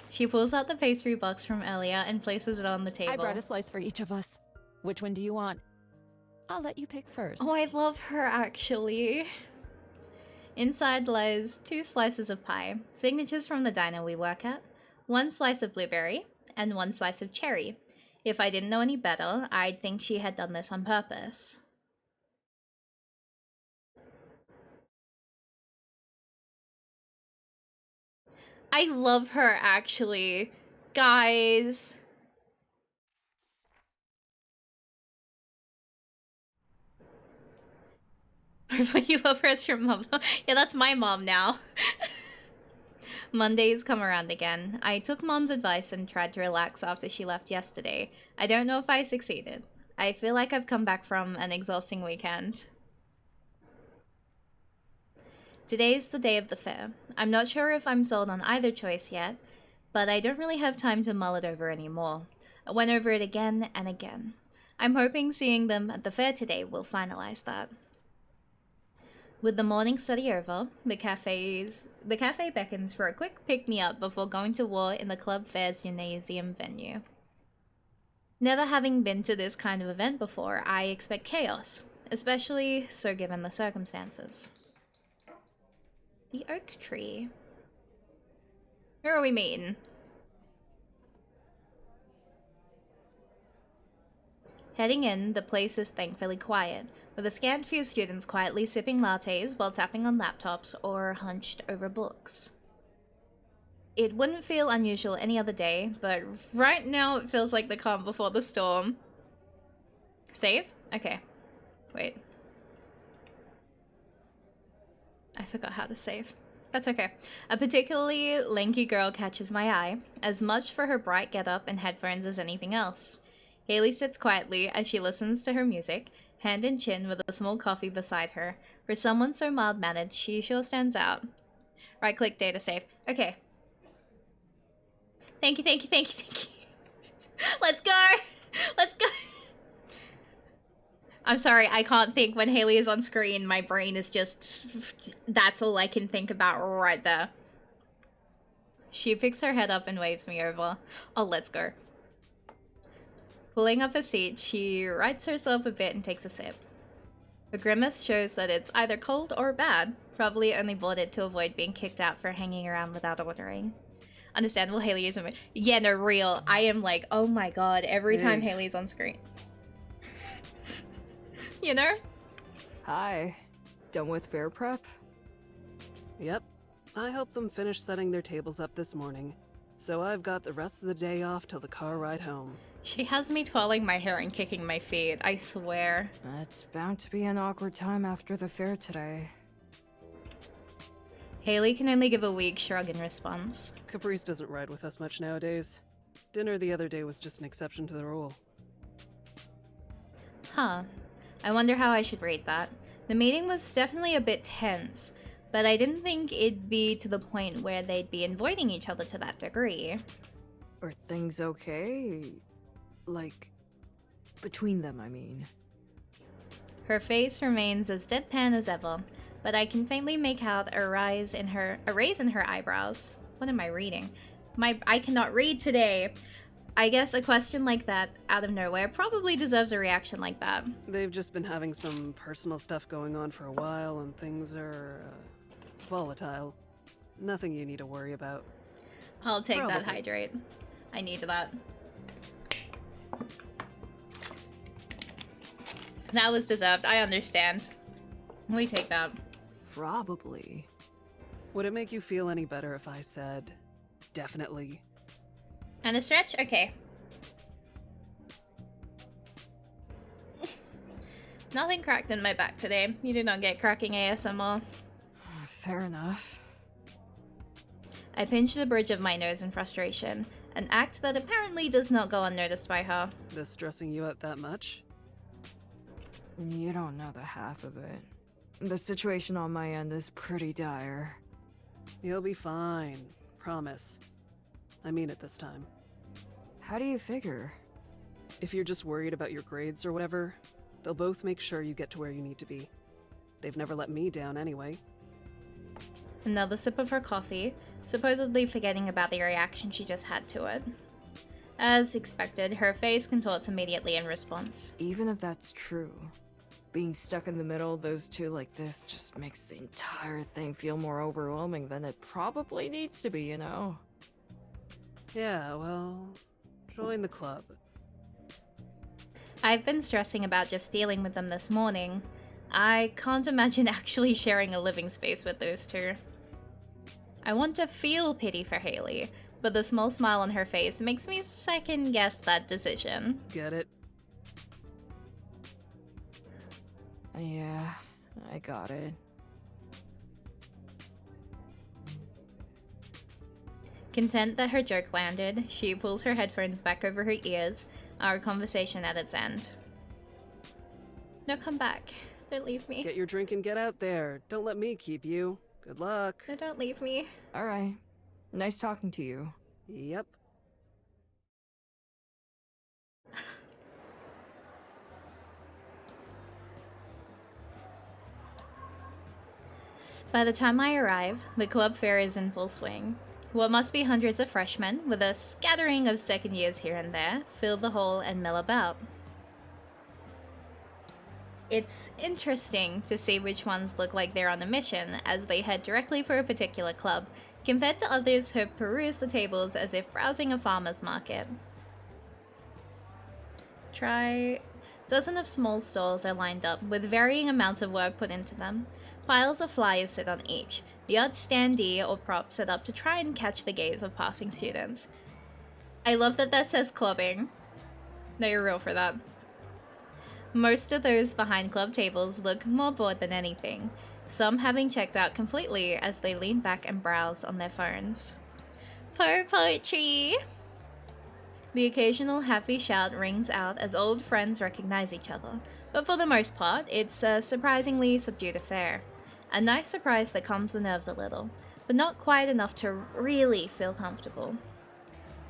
She pulls out the pastry box from earlier and places it on the table. I brought a slice for each of us. Which one do you want? I'll let you pick first. Oh, I love her, actually. Inside lies 2 slices of pie, signatures from the diner we work at, 1 slice of blueberry, and 1 slice of cherry. If I didn't know any better, I'd think she had done this on purpose. I love her, actually. Guys. Hopefully you love her as your mom. Yeah, that's my mom now. Mondays come around again. I took mom's advice and tried to relax after she left yesterday. I don't know if I succeeded. I feel like I've come back from an exhausting weekend. Today's the day of the fair. I'm not sure if I'm sold on either choice yet, but I don't really have time to mull it over anymore. I went over it again and again. I'm hoping seeing them at the fair today will finalize that. With the morning study over, the cafe beckons for a quick pick-me-up before going to war in the club fair's gymnasium venue. Never having been to this kind of event before, I expect chaos, especially so given the circumstances. The oak tree. Who are we meeting? Heading in, the place is thankfully quiet, with a scant few students quietly sipping lattes while tapping on laptops or hunched over books. It wouldn't feel unusual any other day, but right now it feels like the calm before the storm. Save? Okay. Wait. I forgot how to save. That's okay. A particularly lanky girl catches my eye, as much for her bright getup and headphones as anything else. Haley sits quietly as she listens to her music, hand in chin with a small coffee beside her. For someone so mild-mannered, she sure stands out. Right-click data save. Okay. Thank you, thank you, thank you, thank you. Let's go! Let's go! I'm sorry, I can't think. When Haley is on screen, my brain is just... That's all I can think about right there. She picks her head up and waves me over. Oh, let's go. Pulling up a seat, she rights herself a bit and takes a sip. A grimace shows that it's either cold or bad. Probably only bought it to avoid being kicked out for hanging around without ordering. Understandable, Haley isn't... Yeah, no, real. I am like, oh my god, every time Haley's on screen. You know? Hi. Done with fair prep? Yep. I helped them finish setting their tables up this morning, so I've got the rest of the day off till the car ride home. She has me twirling my hair and kicking my feet, I swear. It's bound to be an awkward time after the fair today. Haley can only give a weak shrug in response. Caprice doesn't ride with us much nowadays. Dinner the other day was just an exception to the rule. Huh. I wonder how I should rate that. The meeting was definitely a bit tense, but I didn't think it'd be to the point where they'd be avoiding each other to that degree. Are things okay? Like, between them, I mean. Her face remains as deadpan as ever, but I can faintly make out a raise in her eyebrows. What am I reading? I cannot read today. I guess a question like that, out of nowhere, probably deserves a reaction like that. They've just been having some personal stuff going on for a while, and things are, volatile. Nothing you need to worry about. I'll take that hydrate. I need that. That was deserved. I understand. We take that. Probably. Would it make you feel any better if I said, definitely? And a stretch? Okay. Nothing cracked in my back today. You do not get cracking ASMR. Fair enough. I pinch the bridge of my nose in frustration, an act that apparently does not go unnoticed by her. This stressing you out that much? You don't know the half of it. The situation on my end is pretty dire. You'll be fine. Promise. I mean it this time. How do you figure? If you're just worried about your grades or whatever, they'll both make sure you get to where you need to be. They've never let me down anyway. Another sip of her coffee, supposedly forgetting about the reaction she just had to it. As expected, her face contorts immediately in response. Even if that's true, being stuck in the middle of those two like this just makes the entire thing feel more overwhelming than it probably needs to be, you know? Yeah, well, join the club. I've been stressing about just dealing with them this morning. I can't imagine actually sharing a living space with those two. I want to feel pity for Haley, but the small smile on her face makes me second guess that decision. Get it? Yeah, I got it. Content that her joke landed, she pulls her headphones back over her ears, our conversation at its end. No, come back. Don't leave me. Get your drink and get out there. Don't let me keep you. Good luck. No, don't leave me. Alright. Nice talking to you. Yep. By the time I arrive, the club fair is in full swing. What must be hundreds of freshmen, with a scattering of second years here and there, fill the hall and mill about. It's interesting to see which ones look like they're on a mission as they head directly for a particular club, compared to others who peruse the tables as if browsing a farmer's market. Dozen of small stalls are lined up, with varying amounts of work put into them. Piles of flyers sit on each, the odd standee or prop set up to try and catch the gaze of passing students. I love that that says clubbing. No, you're real for that. Most of those behind club tables look more bored than anything, some having checked out completely as they lean back and browse on their phones. Poetry! The occasional happy shout rings out as old friends recognize each other, but for the most part, it's a surprisingly subdued affair. A nice surprise that calms the nerves a little, but not quite enough to really feel comfortable.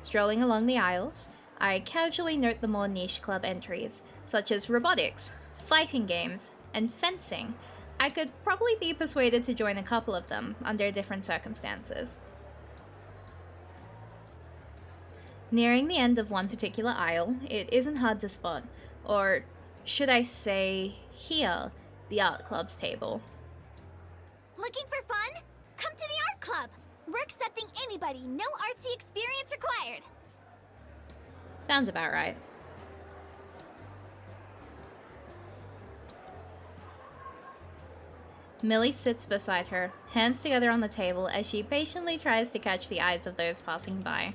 Strolling along the aisles, I casually note the more niche club entries, such as robotics, fighting games, and fencing. I could probably be persuaded to join a couple of them under different circumstances. Nearing the end of one particular aisle, it isn't hard to spot, or should I say, hear, the art club's table. Looking for fun? Come to the art club! We're accepting anybody, no artsy experience required. Sounds about right. Millie sits beside her, hands together on the table as she patiently tries to catch the eyes of those passing by.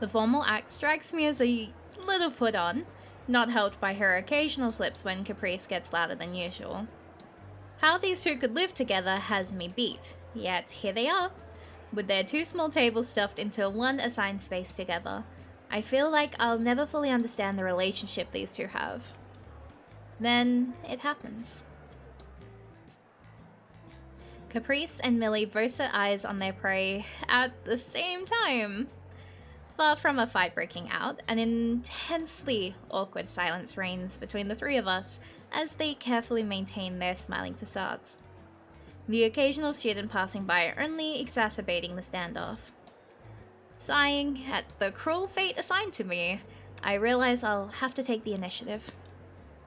The formal act strikes me as a little put on, not helped by her occasional slips when Caprice gets louder than usual. How these two could live together has me beat, yet here they are, with their two small tables stuffed into one assigned space together. I feel like I'll never fully understand the relationship these two have. Then it happens. Caprice and Millie both set eyes on their prey at the same time. Far from a fight breaking out, an intensely awkward silence reigns between the three of us as they carefully maintain their smiling facades. The occasional student passing by only exacerbating the standoff. Sighing at the cruel fate assigned to me, I realize I'll have to take the initiative.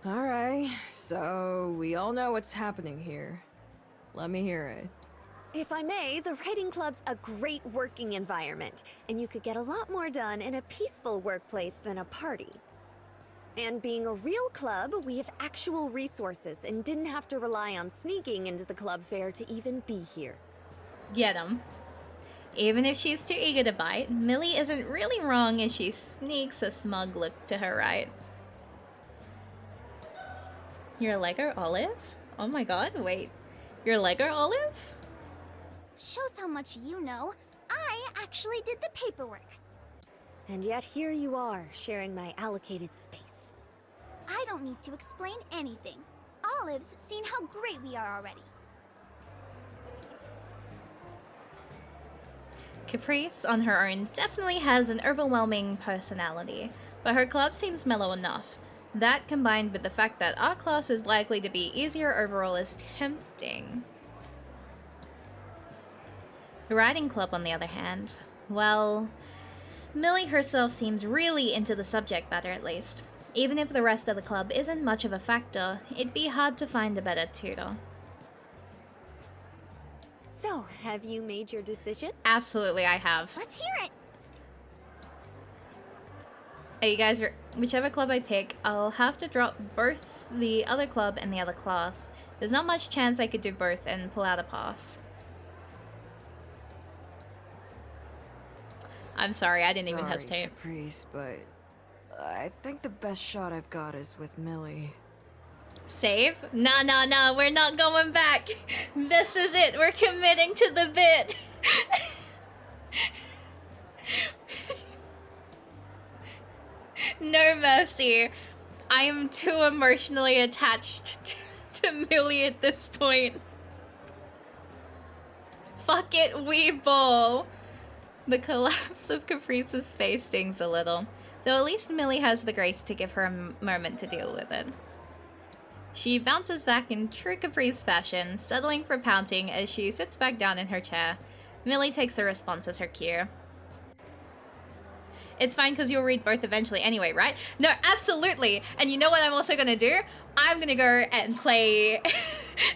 Alright, so we all know what's happening here. Let me hear it. If I may, the writing club's a great working environment, and you could get a lot more done in a peaceful workplace than a party. And being a real club, we have actual resources and didn't have to rely on sneaking into the club fair to even be here. Get 'em. Even if she's too eager to bite, Millie isn't really wrong as she sneaks a smug look to her right. Your Lego Olive? Oh my god, wait. Your Lego Olive? Shows how much you know. I actually did the paperwork. And yet here you are, sharing my allocated space. I don't need to explain anything. Olive's seen how great we are already. Caprice, on her own, definitely has an overwhelming personality, but her club seems mellow enough. That, combined with the fact that our class is likely to be easier overall, is tempting. The riding club, on the other hand, well, Millie herself seems really into the subject matter, at least. Even if the rest of the club isn't much of a factor, it'd be hard to find a better tutor. So, have you made your decision? Absolutely, I have. Let's hear it! Hey, you guys, whichever club I pick, I'll have to drop both the other club and the other class. There's not much chance I could do both and pull out a pass. I'm sorry, I didn't even hesitate. Caprice, but I think the best shot I've got is with Millie. Save? Nah, we're not going back. This is it, we're committing to the bit. No mercy. I am too emotionally attached to Millie at this point. Fuck it, we ball. The collapse of Caprice's face stings a little, though at least Millie has the grace to give her a moment to deal with it. She bounces back in true Caprice fashion, settling for pouting as she sits back down in her chair. Millie takes the response as her cue. It's fine because you'll read both eventually anyway, right? No, absolutely! And you know what I'm also gonna do? I'm gonna go and play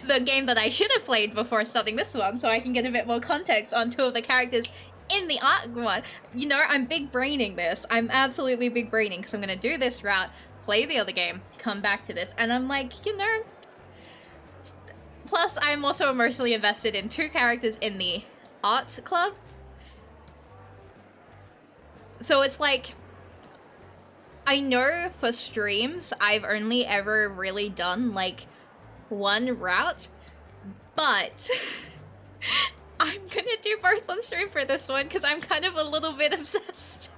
the game that I should have played before starting this one, so I can get a bit more context on two of the characters in the art one. You know, I'm big braining this. I'm absolutely big braining because I'm gonna do this route, play the other game, come back to this, and I'm like, you know, plus I'm also emotionally invested in two characters in the art club. So it's like, I know for streams, I've only ever really done like one route, but I'm gonna do both on stream for this one because I'm kind of a little bit obsessed.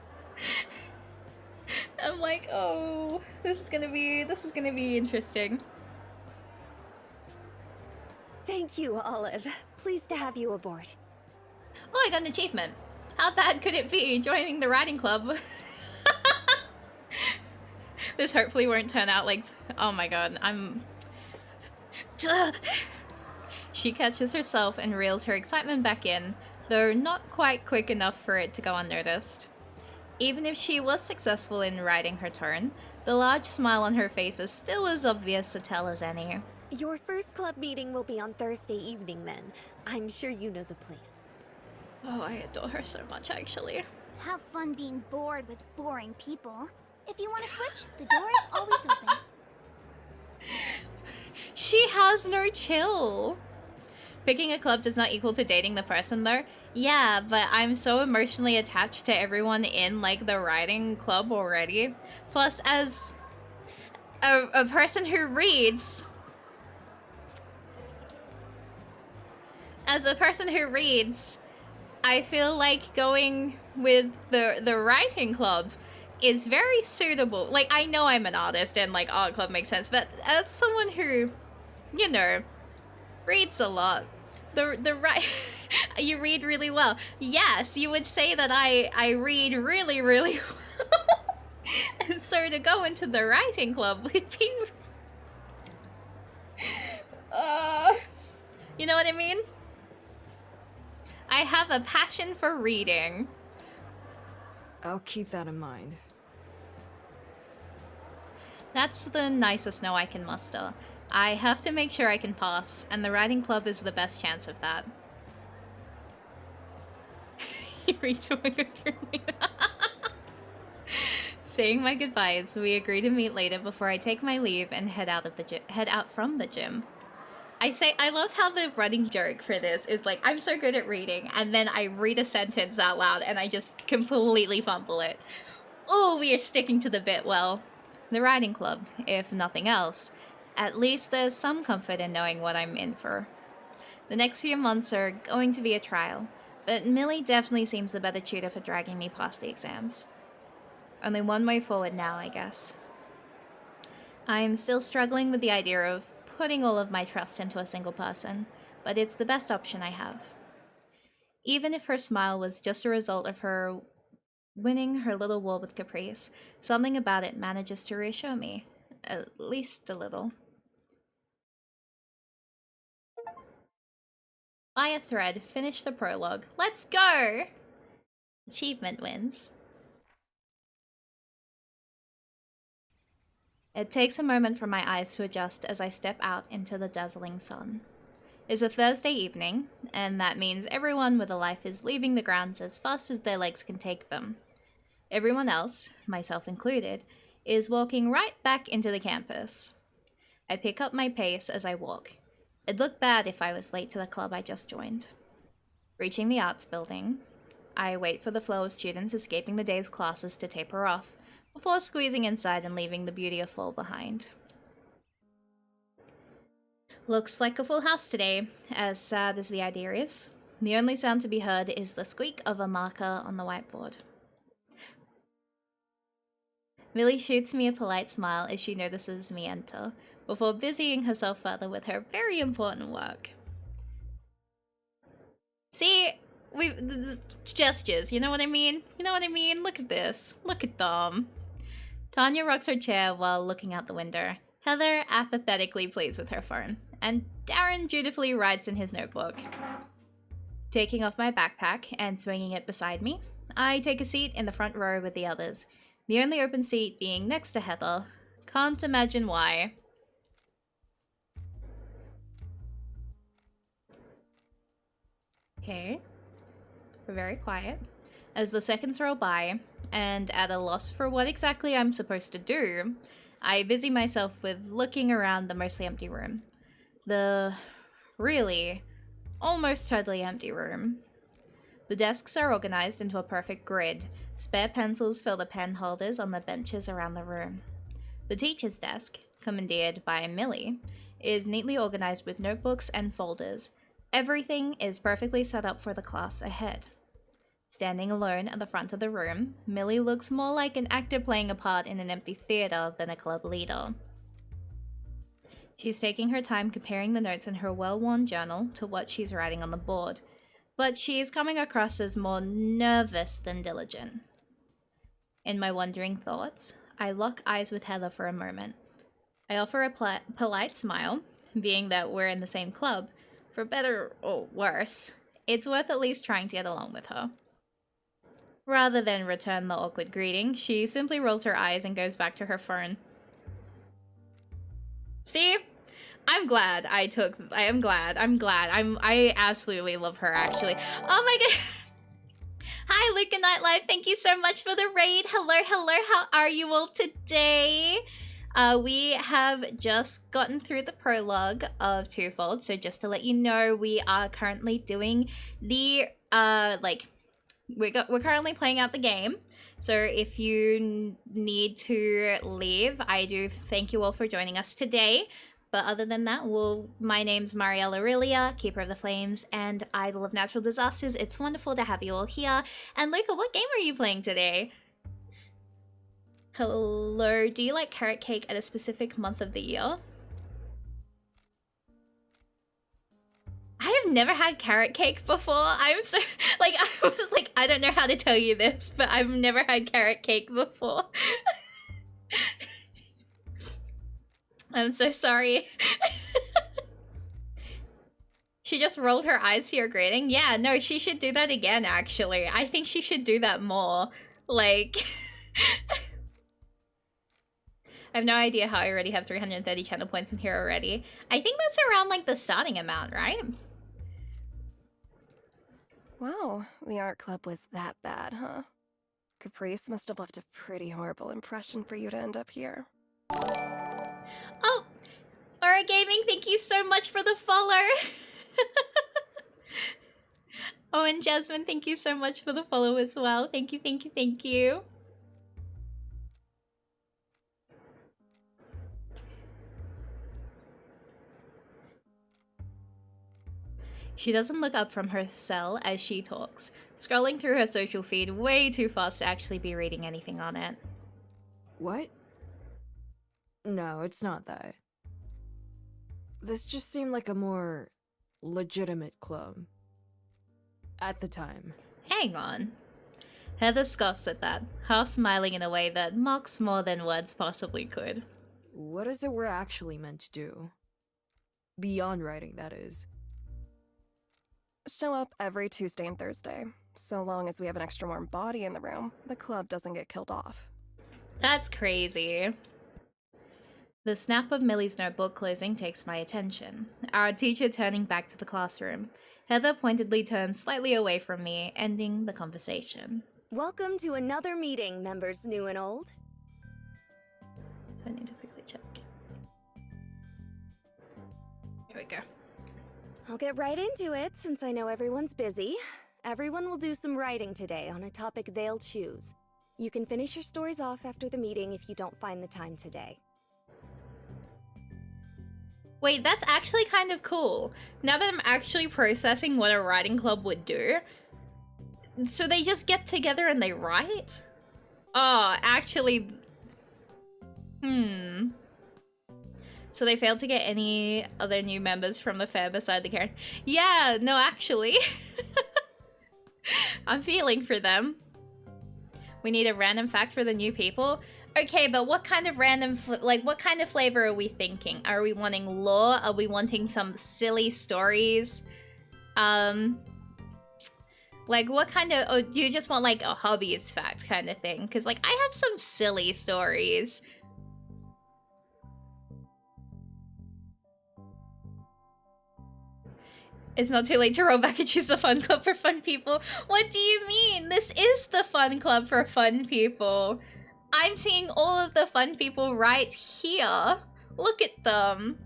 I'm like, oh, this is gonna be interesting. Thank you, Olive. Pleased to have you aboard. Oh, I got an achievement. How bad could it be joining the riding club? This hopefully won't turn out like, oh my god, She catches herself and reels her excitement back in, though not quite quick enough for it to go unnoticed. Even if she was successful in riding her turn, the large smile on her face is still as obvious to tell as any. Your first club meeting will be on Thursday evening then. I'm sure you know the place. Oh, I adore her so much, actually. Have fun being bored with boring people. If you want to switch, the door is always open. She has no chill. Picking a club does not equal to dating the person though. Yeah, but I'm so emotionally attached to everyone in like the riding club already. Plus, as a person who reads, I feel like going with the writing club is very suitable. Like, I know I'm an artist and like art club makes sense, but as someone who, you know, reads a lot, you read really well. Yes, you would say that I read really, really well. And so to go into the writing club would be you know what I mean? I have a passion for reading. I'll keep that in mind. That's the nicest no I can muster. I have to make sure I can pass, and the writing club is the best chance of that. You read so good through me. Saying my goodbyes, we agree to meet later before I take my leave and head out from the gym. I love how the running joke for this is like, I'm so good at reading, and then I read a sentence out loud and I just completely fumble it. Oh, we are sticking to the bit well. The riding club, if nothing else. At least there's some comfort in knowing what I'm in for. The next few months are going to be a trial, but Millie definitely seems the better tutor for dragging me past the exams. Only one way forward now, I guess. I am still struggling with the idea of putting all of my trust into a single person, but it's the best option I have. Even if her smile was just a result of her winning her little war with Caprice, something about it manages to reassure me, at least a little. Buy a thread, finish the prologue. Let's go! Achievement wins. It takes a moment for my eyes to adjust as I step out into the dazzling sun. It's a Thursday evening, and that means everyone with a life is leaving the grounds as fast as their legs can take them. Everyone else, myself included, is walking right back into the campus. I pick up my pace as I walk. It'd look bad if I was late to the club I just joined. Reaching the arts building, I wait for the flow of students escaping the day's classes to taper off, before squeezing inside and leaving the beauty of fall behind. Looks like a full house today, as sad as the idea is. The only sound to be heard is the squeak of a marker on the whiteboard. Millie shoots me a polite smile as she notices me enter, before busying herself further with her very important work. See, the gestures, you know what I mean? You know what I mean? Look at this. Look at them. Tanya rocks her chair while looking out the window, Heather apathetically plays with her phone, and Darren dutifully writes in his notebook. Taking off my backpack and swinging it beside me, I take a seat in the front row with the others, the only open seat being next to Heather. Can't imagine why. Okay. We're very quiet. As the seconds roll by, and at a loss for what exactly I'm supposed to do, I busy myself with looking around the mostly empty room. The really, almost totally empty room. The desks are organized into a perfect grid. Spare pencils fill the pen holders on the benches around the room. The teacher's desk, commandeered by Millie, is neatly organized with notebooks and folders. Everything is perfectly set up for the class ahead. Standing alone at the front of the room, Millie looks more like an actor playing a part in an empty theater than a club leader. She's taking her time comparing the notes in her well-worn journal to what she's writing on the board, but she's coming across as more nervous than diligent. In my wandering thoughts, I lock eyes with Heather for a moment. I offer a polite smile, being that we're in the same club. For better or worse, it's worth at least trying to get along with her. Rather than return the awkward greeting, she simply rolls her eyes and goes back to her phone. See? I'm glad. I absolutely love her, actually. Oh my god. Hi, Luca Nightlife. Thank you so much for the raid. Hello. How are you all today? We have just gotten through the prologue of Twofold, so just to let you know, we are currently doing the, we're currently playing out the game. So if you need to leave, I do thank you all for joining us today. But other than that, my name's Marielle Aurelia, Keeper of the Flames, and Idol of Natural Disasters. It's wonderful to have you all here. And Luca, what game are you playing today? Hello, do you like carrot cake at a specific month of the year? I have never had carrot cake before. I'm so, I don't know how to tell you this, but I've never had carrot cake before. I'm so sorry. She just rolled her eyes to your greeting. Yeah, no, she should do that again, actually. I think she should do that more. Like... I have no idea how I already have 330 channel points in here already. I think that's around, like, the starting amount, right? Wow, the art club was that bad, huh? Caprice must have left a pretty horrible impression for you to end up here. Oh! Aura Gaming, thank you so much for the follow! Oh, and Jasmine, thank you so much for the follow as well. Thank you. She doesn't look up from her cell as she talks, scrolling through her social feed way too fast to actually be reading anything on it. What? No, it's not that. This just seemed like a more legitimate club. At the time. Hang on. Heather scoffs at that, half smiling in a way that mocks more than words possibly could. What is it we're actually meant to do? Beyond writing, that is. Show up every Tuesday and Thursday. So long as we have an extra warm body in the room, the club doesn't get killed off. That's crazy. The snap of Millie's notebook closing takes my attention. Our teacher turning back to the classroom. Heather pointedly turns slightly away from me, ending the conversation. Welcome to another meeting, members new and old. So I need to quickly check. Here we go. I'll get right into it since I know everyone's busy. Everyone will do some writing today on a topic they'll choose. You can finish your stories off after the meeting if you don't find the time today. Wait, that's actually kind of cool. Now that I'm actually processing what a writing club would do. So they just get together and they write? Oh, actually... So they failed to get any other new members from the fair beside the Karen. Yeah, no, actually. I'm feeling for them. We need a random fact for the new people. Okay, but what kind of random, what kind of flavor are we thinking? Are we wanting lore? Are we wanting some silly stories? Like, what kind of, oh, do you just want, like, a hobbyist fact kind of thing? Because, like, I have some silly stories. It's not too late to roll back and choose the fun club for fun people. What do you mean? This is the fun club for fun people. I'm seeing all of the fun people right here. Look at them.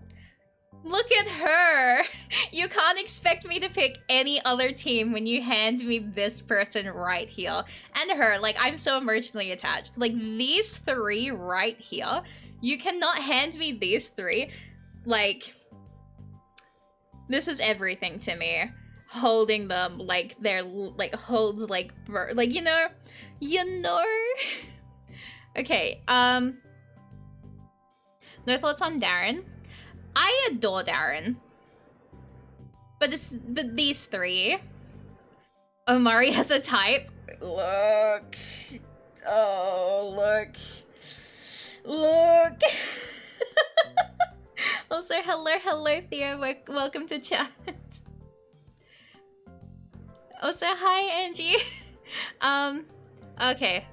Look at her. You can't expect me to pick any other team when you hand me this person right here. And her, like, I'm so emotionally attached. Like, these three right here, you cannot hand me these three. Like, this is everything to me. Holding them, like, they're, like, holds, like, you know? Okay, no thoughts on Darren? I adore Darren. But these three. Omari has a type. Look. Oh, look. Look. Also, hello, Theo. Welcome to chat. Also, hi, Angie. Okay,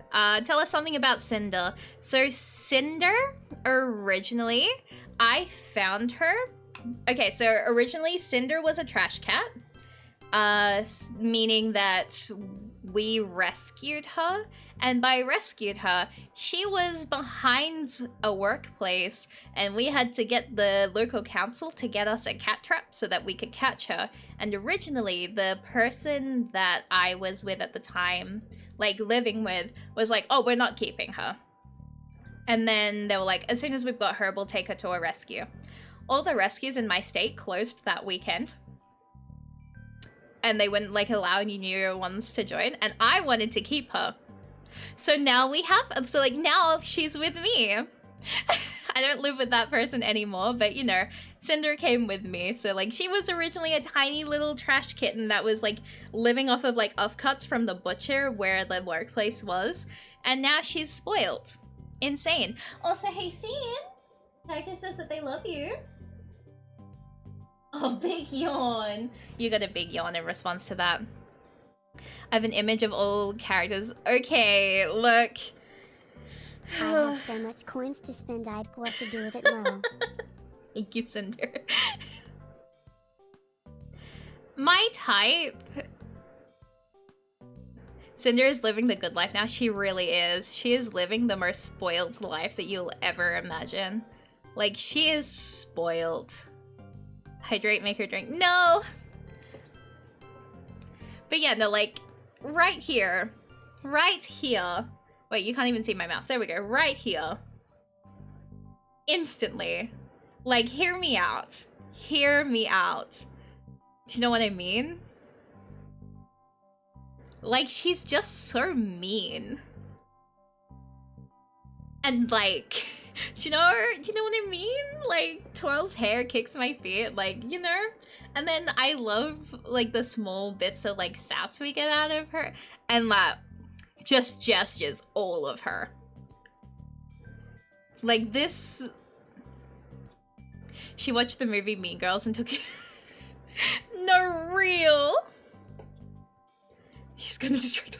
tell us something about Cinder. So Cinder, originally, I found her. Okay, so originally Cinder was a trash cat, meaning that we rescued her. And by rescued her, she was behind a workplace and we had to get the local council to get us a cat trap so that we could catch her. And originally, the person that I was with at the time, like living with, was like, oh, we're not keeping her. And then they were like, as soon as we've got her, we'll take her to a rescue. All the rescues in my state closed that weekend. And they wouldn't like allow any new ones to join. And I wanted to keep her. So now we have, so like now she's with me. I don't live with that person anymore, but you know, Cinder came with me. So like she was originally a tiny little trash kitten that was like living off of like offcuts from the butcher where the workplace was. And now she's spoiled. Insane. Also, hey, Sin, Hector says that they love you. Oh, big yawn. You got a big yawn in response to that. I have an image of all characters. Okay, look. I have so much coins to spend, I'd love to do with it now. Thank you, Cinder. My type... Cinder is living the good life now. She really is. She is living the most spoiled life that you'll ever imagine. Like, she is spoiled. Hydrate, make her drink. No! But yeah, no, like, right here. Right here. Wait, you can't even see my mouse. There we go. Right here. Instantly. Like, hear me out. Hear me out. Do you know what I mean? Like, she's just so mean. And like, do you know what I mean? Like, Twirl's hair kicks my feet, like, you know? And then I love, like, the small bits of, like, sass we get out of her. And, like, just gestures all of her. Like, this... She watched the movie Mean Girls and took it... No, real! She's gonna destroy the...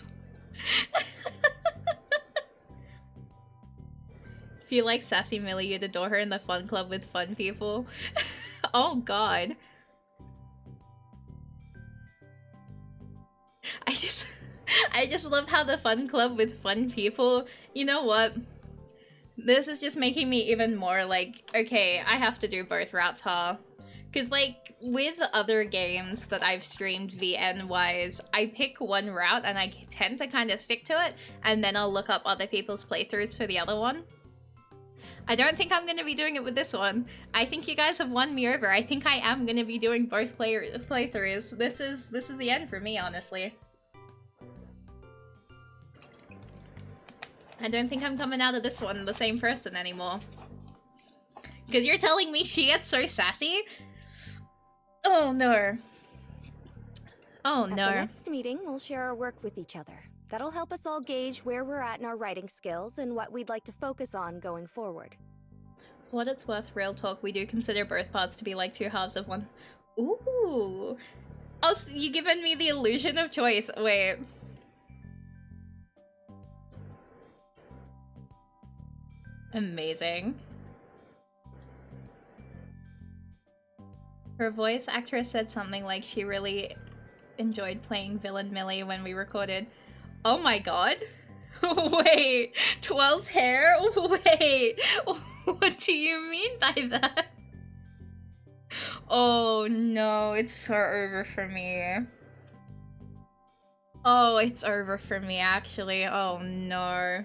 If you like sassy Millie, you'd adore her in the fun club with fun people. Oh god. I just love how the fun club with fun people, you know what? This is just making me even more like, okay, I have to do both routes, huh? Because like, with other games that I've streamed VN-wise, I pick one route and I tend to kind of stick to it, and then I'll look up other people's playthroughs for the other one. I don't think I'm going to be doing it with this one. I think you guys have won me over. I think I am going to be doing both playthroughs. This is the end for me, honestly. I don't think I'm coming out of this one the same person anymore. Because you're telling me she gets so sassy? Oh no. Oh no. At the next meeting, we'll share our work with each other. That'll help us all gauge where we're at in our writing skills and what we'd like to focus on going forward. For what it's worth, real talk, we do consider both parts to be like two halves of one. Ooh. Oh, so you given me the illusion of choice. Wait. Amazing. Her voice actress said something like she really enjoyed playing villain Millie when we recorded. Oh my god. Wait. Twirl's hair? Wait. What do you mean by that? Oh no, it's so over for me. Oh, it's over for me actually. Oh no.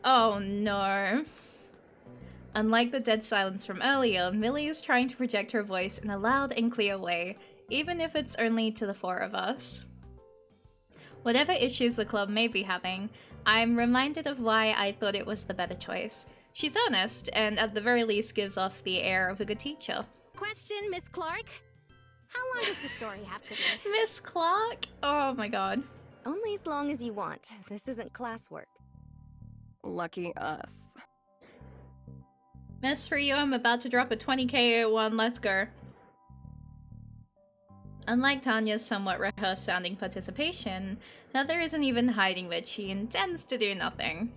Oh no. Unlike the dead silence from earlier, Millie is trying to project her voice in a loud and clear way, even if it's only to the four of us. Whatever issues the club may be having, I'm reminded of why I thought it was the better choice. She's honest, and at the very least gives off the air of a good teacher. Question, Miss Clark. How long does the story have to be? Miss Clark? Oh my god. Only as long as you want. This isn't classwork. Lucky us. Miss, for you, I'm about to drop a 20k one. Let's go. Unlike Tanya's somewhat rehearsed sounding participation, Heather isn't even hiding that she intends to do nothing.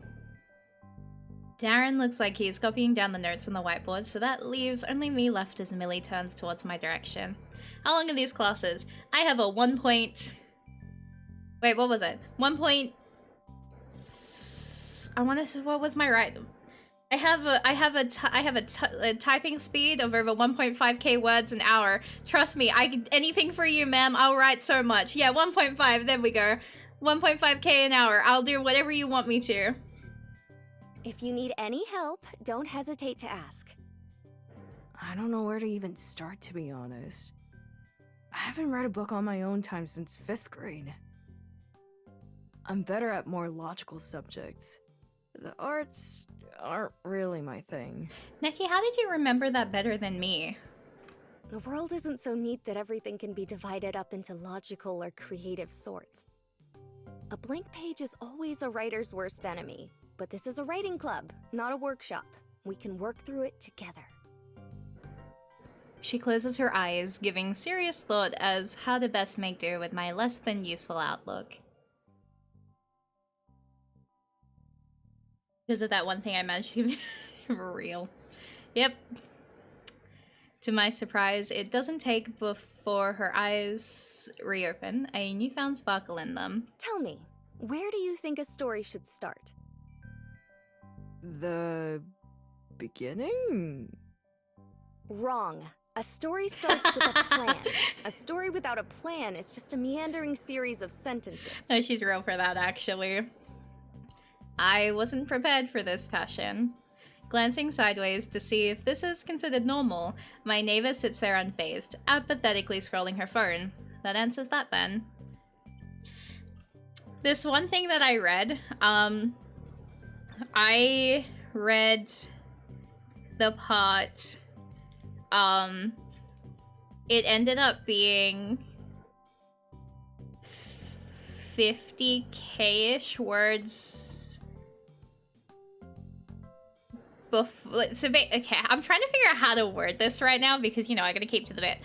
Darren looks like he's copying down the notes on the whiteboard, so that leaves only me left as Millie turns towards my direction. How long are these classes? I have a 1 point... Wait, what was it? 1 point... I want to say, what was my right? I have a typing speed of over 1.5k words an hour. Trust me, anything for you, ma'am. I'll write so much. Yeah, 1.5. There we go. 1.5k an hour. I'll do whatever you want me to. If you need any help, don't hesitate to ask. I don't know where to even start, to be honest. I haven't read a book on my own time since 5th grade. I'm better at more logical subjects. The arts aren't really my thing. Neki, how did you remember that better than me? The world isn't so neat that everything can be divided up into logical or creative sorts. A blank page is always a writer's worst enemy, but this is a writing club, not a workshop. We can work through it together. She closes her eyes, giving serious thought as how to best make do with my less than useful outlook. Because of that one thing I managed to for real. Yep. To my surprise, it doesn't take before her eyes reopen, a newfound sparkle in them. Tell me, where do you think a story should start? The beginning? Wrong. A story starts with a plan. A story without a plan is just a meandering series of sentences. No, she's real for that, actually. I wasn't prepared for this passion. Glancing sideways to see if this is considered normal, my neighbor sits there unfazed, apathetically scrolling her phone. That answers that then. This one thing that I read, I read the part, it ended up being 50k-ish words before. So, okay, I'm trying to figure out how to word this right now because, you know, I gotta keep to the bit.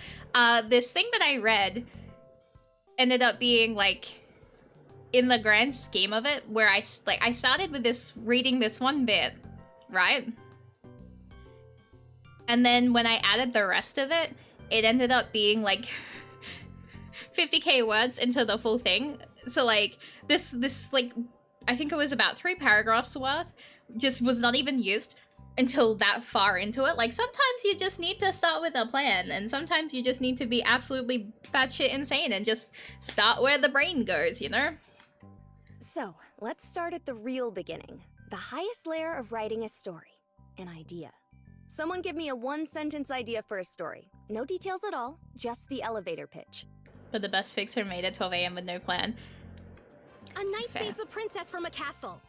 This thing that I read ended up being, like, in the grand scheme of it, where I started with this, reading this one bit, right? And then when I added the rest of it, it ended up being, like, 50k words into the full thing. So, like, this, like, I think it was about 3 paragraphs worth, just was not even used until that far into it. Like, sometimes you just need to start with a plan, and sometimes you just need to be absolutely batshit insane and just start where the brain goes, you know? So, let's start at the real beginning. The highest layer of writing a story. An idea. Someone give me a 1-sentence idea for a story. No details at all, just the elevator pitch. But the best fics are made at 12 a.m. with no plan. A knight Fair. saves a princess from a castle.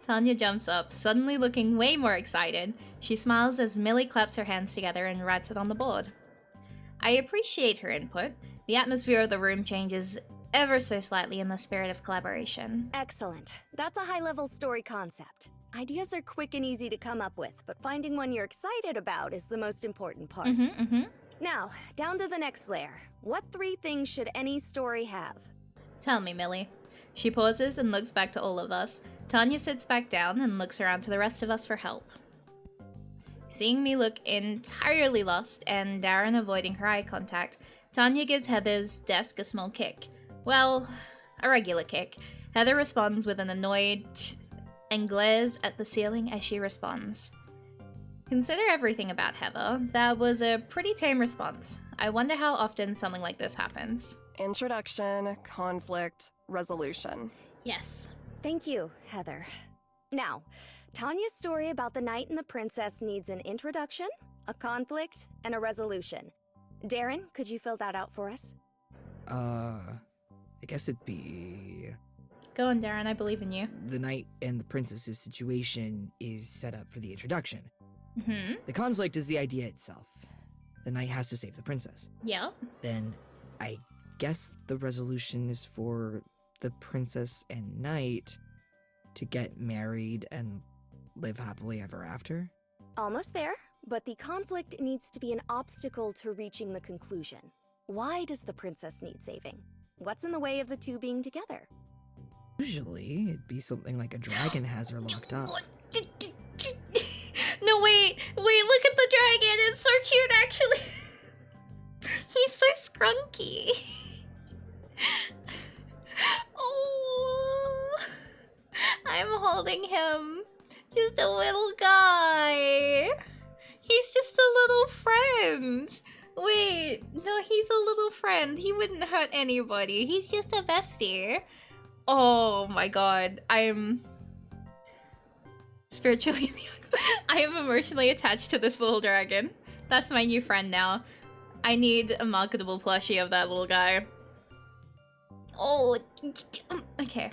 Tanya jumps up, suddenly looking way more excited. She smiles as Millie claps her hands together and writes it on the board. I appreciate her input. The atmosphere of the room changes ever so slightly in the spirit of collaboration. Excellent. That's a high-level story concept. Ideas are quick and easy to come up with, but finding one you're excited about is the most important part. Now, down to the next layer. What 3 things should any story have? Tell me, Millie. She pauses and looks back to all of us. Tanya sits back down and looks around to the rest of us for help. Seeing me look entirely lost and Darren avoiding her eye contact, Tanya gives Heather's desk a small kick. Well, a regular kick. Heather responds with an annoyed and glares at the ceiling as she responds. Consider everything about Heather. That was a pretty tame response. I wonder how often something like this happens. Introduction, conflict, resolution. Yes. Thank you, Heather. Now, Tanya's story about the knight and the princess needs an introduction, a conflict, and a resolution. Darren, could you fill that out for us? I guess it'd be... Go on, Darren, I believe in you. The knight and the princess's situation is set up for the introduction. Mm-hmm. The conflict is the idea itself. The knight has to save the princess. Yeah. Then I guess the resolution is for the princess and knight to get married and live happily ever after? Almost there, but the conflict needs to be an obstacle to reaching the conclusion. Why does the princess need saving? What's in the way of the two being together? Usually, it'd be something like a dragon has her locked up. No, wait, look at the dragon. It's so cute, actually. He's so scrunky. Oh, I'm holding him. Just a little guy. He's just a little friend. Wait, no, he's a little friend. He wouldn't hurt anybody. He's just a bestie. Oh my god, I'm spiritually I am emotionally attached to this little dragon. That's my new friend now. I need a marketable plushie of that little guy. Oh, okay.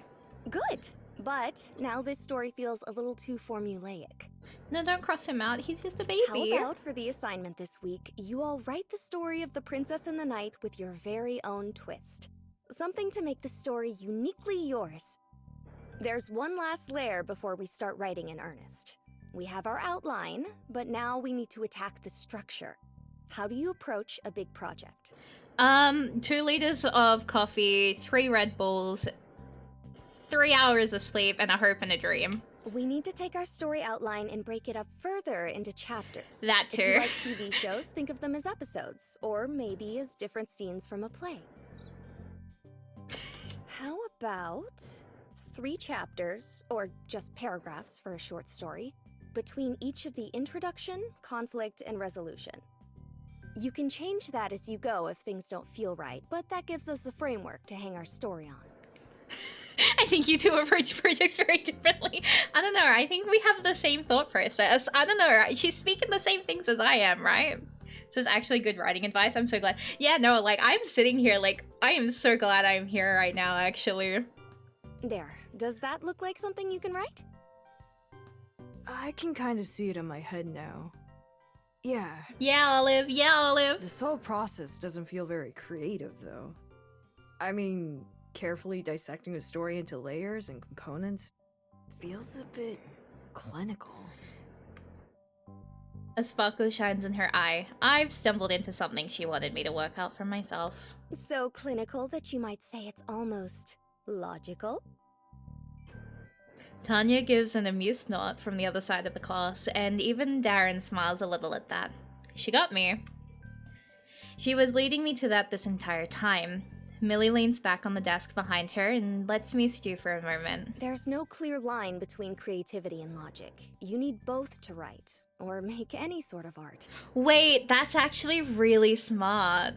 Good, but now this story feels a little too formulaic. No, don't cross him out. He's just a baby. How about for the assignment this week, you all write the story of the princess and the knight with your very own twist. Something to make the story uniquely yours. There's one last layer before we start writing in earnest. We have our outline, but now we need to attack the structure. How do you approach a big project? 2 liters of coffee, 3 Red Bulls, 3 hours of sleep, and a hope and a dream. We need to take our story outline and break it up further into chapters. That too. If you like TV shows, think of them as episodes, or maybe as different scenes from a play. How about 3 chapters, or just paragraphs for a short story, between each of the introduction, conflict, and resolution? You can change that as you go if things don't feel right, but that gives us a framework to hang our story on. I think you two approach projects very differently. I don't know. I think we have the same thought process. I don't know. She's speaking the same things as I am, right? So it's actually good writing advice. I'm so glad. Yeah, no, like, I'm sitting here, like, I am so glad I'm here right now, actually. There. Does that look like something you can write? I can kind of see it in my head now. Yeah. Yeah, Olive. Yeah, Olive. This whole process doesn't feel very creative, though. I mean, carefully dissecting a story into layers and components feels a bit clinical. A sparkle shines in her eye. I've stumbled into something she wanted me to work out for myself. So clinical that you might say it's almost logical? Tanya gives an amused nod from the other side of the class, and even Darren smiles a little at that. She got me. She was leading me to that this entire time. Millie leans back on the desk behind her and lets me stew for a moment. There's no clear line between creativity and logic. You need both to write, or make any sort of art. Wait, that's actually really smart.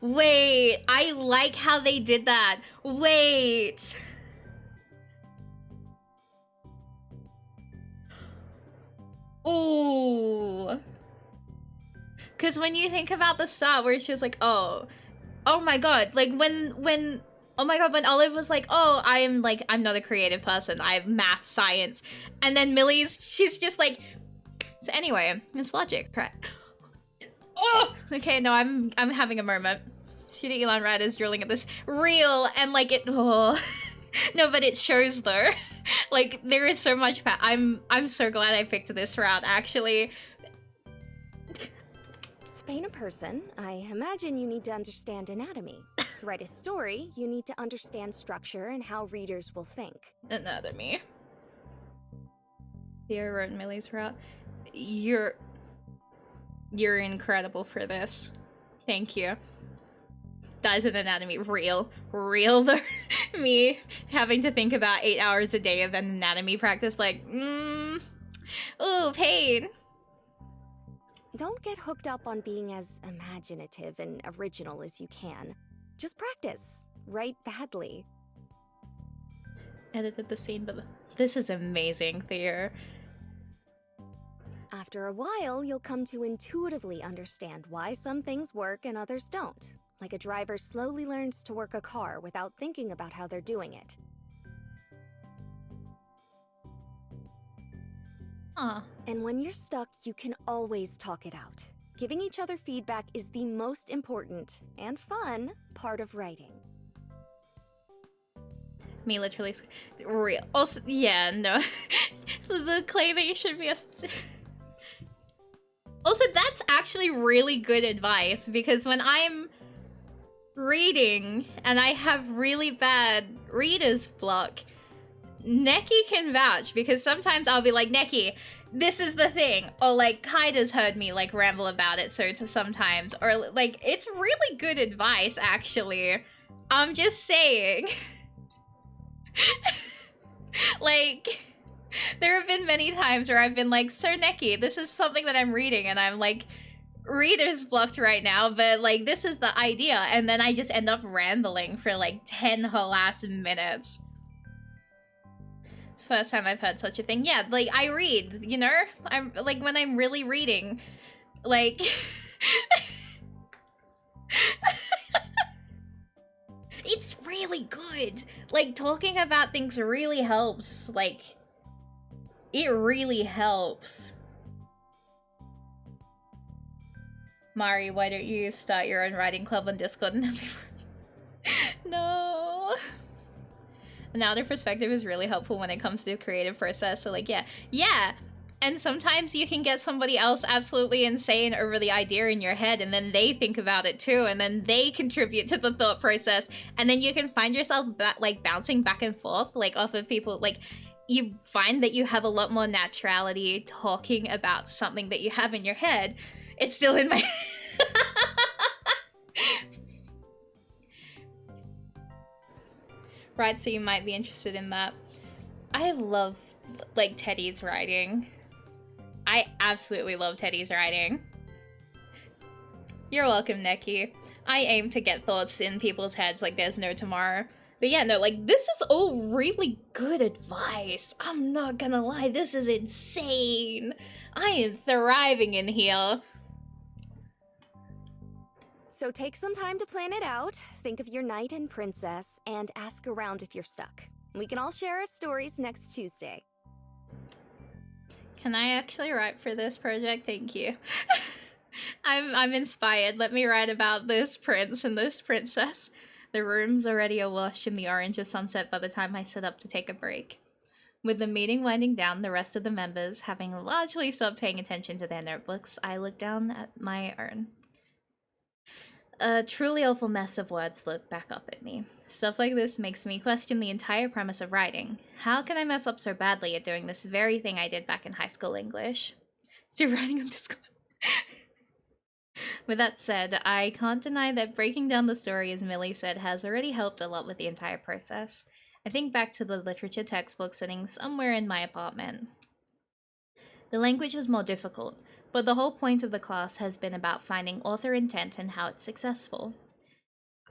Wait, I like how they did that. Wait. Ooh. Because when you think about the start where it's just like, oh my god, like when oh my god, when Olive was like, oh, I'm not a creative person, I have math, science, and then she's just like, so anyway, it's logic, right? Oh, okay, no, I'm having a moment. Shooting Élan Red is drilling at this real, and like it, oh. No, but it shows though. Like, there is so much I'm so glad I picked this route, actually. To paint a person, I imagine you need to understand anatomy. To write a story, you need to understand structure and how readers will think. Anatomy. Theo wrote Millie's route. You're incredible for this. Thank you. That is an anatomy. Real though. Me having to think about 8 hours a day of anatomy practice, like, ooh, pain. Don't get hooked up on being as imaginative and original as you can. Just practice. Write badly. Edited the scene, but this is amazing, Theo. After a while, you'll come to intuitively understand why some things work and others don't. Like a driver slowly learns to work a car without thinking about how they're doing it. And when you're stuck, you can always talk it out. Giving each other feedback is the most important and fun part of writing. Me literally real. Also, yeah, no. The claymation be a... Also, that's actually really good advice, because when I'm reading and I have really bad reader's block, Neki can vouch, because sometimes I'll be like, Neki, this is the thing, or like Kaida's heard me like ramble about it sometimes, or like it's really good advice, actually. I'm just saying. Like, there have been many times where I've been like, Sir Neki, this is something that I'm reading and I'm like, reader's blocked right now, but like this is the idea, and then I just end up rambling for like 10 whole ass minutes. It's the first time I've heard such a thing. Yeah, like I read, you know? I'm like, when I'm really reading, like it's really good. Like, talking about things really helps. Like, it really helps. Mari, why don't you start your own writing club on Discord and then No. An outer perspective is really helpful when it comes to the creative process. So like, yeah. And sometimes you can get somebody else absolutely insane over the idea in your head, and then they think about it too, and then they contribute to the thought process, and then you can find yourself like bouncing back and forth, like off of people. Like, you find that you have a lot more naturality talking about something that you have in your head. It's still in my Right, so you might be interested in that. I love, like, Teddy's writing. I absolutely love Teddy's writing. You're welcome, Neki. I aim to get thoughts in people's heads like there's no tomorrow. But yeah, no, like, this is all really good advice. I'm not gonna lie, this is insane. I am thriving in here. So take some time to plan it out, think of your knight and princess, and ask around if you're stuck. We can all share our stories next Tuesday. Can I actually write for this project? Thank you. I'm inspired. Let me write about this prince and this princess. The room's already awash in the orange of sunset by the time I sit up to take a break. With the meeting winding down, the rest of the members having largely stopped paying attention to their notebooks, I look down at my own. A truly awful mess of words look back up at me. Stuff like this makes me question the entire premise of writing. How can I mess up so badly at doing this very thing I did back in high school English? Still writing on Discord. With that said, I can't deny that breaking down the story, as Millie said, has already helped a lot with the entire process. I think back to the literature textbook sitting somewhere in my apartment. The language was more difficult, but the whole point of the class has been about finding author intent and how it's successful.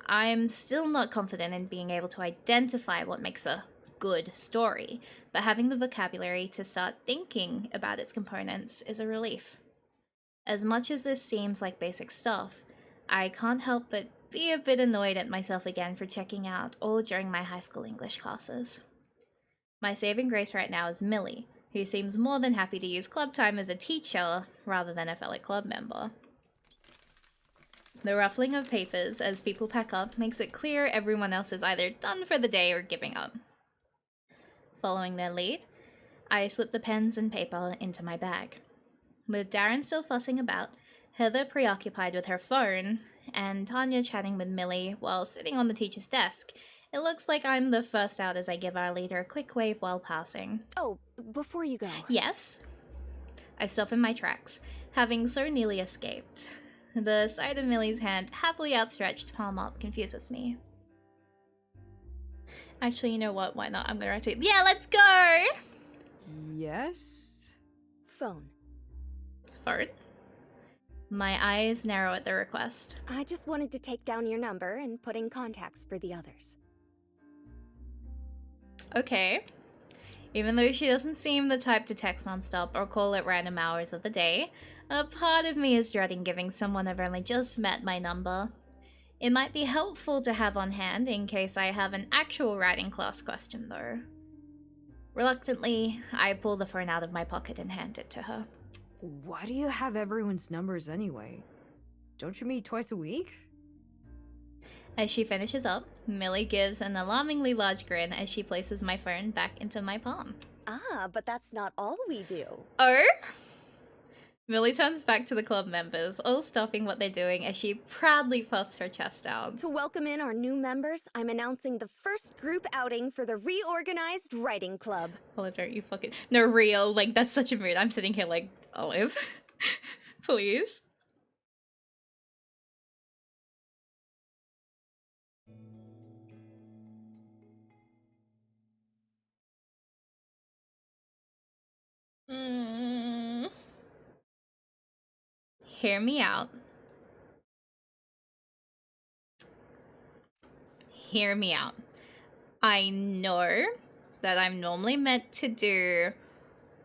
I'm still not confident in being able to identify what makes a good story, but having the vocabulary to start thinking about its components is a relief. As much as this seems like basic stuff, I can't help but be a bit annoyed at myself again for checking out all during my high school English classes. My saving grace right now is Millie, who seems more than happy to use club time as a teacher rather than a fellow club member. The ruffling of papers as people pack up makes it clear everyone else is either done for the day or giving up. Following their lead, I slip the pens and paper into my bag. With Darren still fussing about, Heather preoccupied with her phone, and Tanya chatting with Millie while sitting on the teacher's desk, it looks like I'm the first out as I give our leader a quick wave while passing. Oh, before you go. Yes? I stop in my tracks, having so nearly escaped. The sight of Millie's hand happily outstretched, palm up, confuses me. Actually, you know what? Why not? I'm gonna write it. Yeah, let's go! Yes? Phone. Phone? My eyes narrow at the request. I just wanted to take down your number and put in contacts for the others. Okay. Even though she doesn't seem the type to text nonstop or call at random hours of the day, a part of me is dreading giving someone I've only just met my number. It might be helpful to have on hand in case I have an actual writing class question though. Reluctantly, I pull the phone out of my pocket and hand it to her. Why do you have everyone's numbers anyway? Don't you meet twice a week? As she finishes up, Millie gives an alarmingly large grin as she places my phone back into my palm. Ah, but that's not all we do. Oh? Millie turns back to the club members, all stopping what they're doing as she proudly puffs her chest out. To welcome in our new members, I'm announcing the first group outing for the reorganized writing club. Olive, don't you fucking... No, real, like, that's such a mood. I'm sitting here like, Olive, please. Hear me out. Hear me out. I know that I'm normally meant to do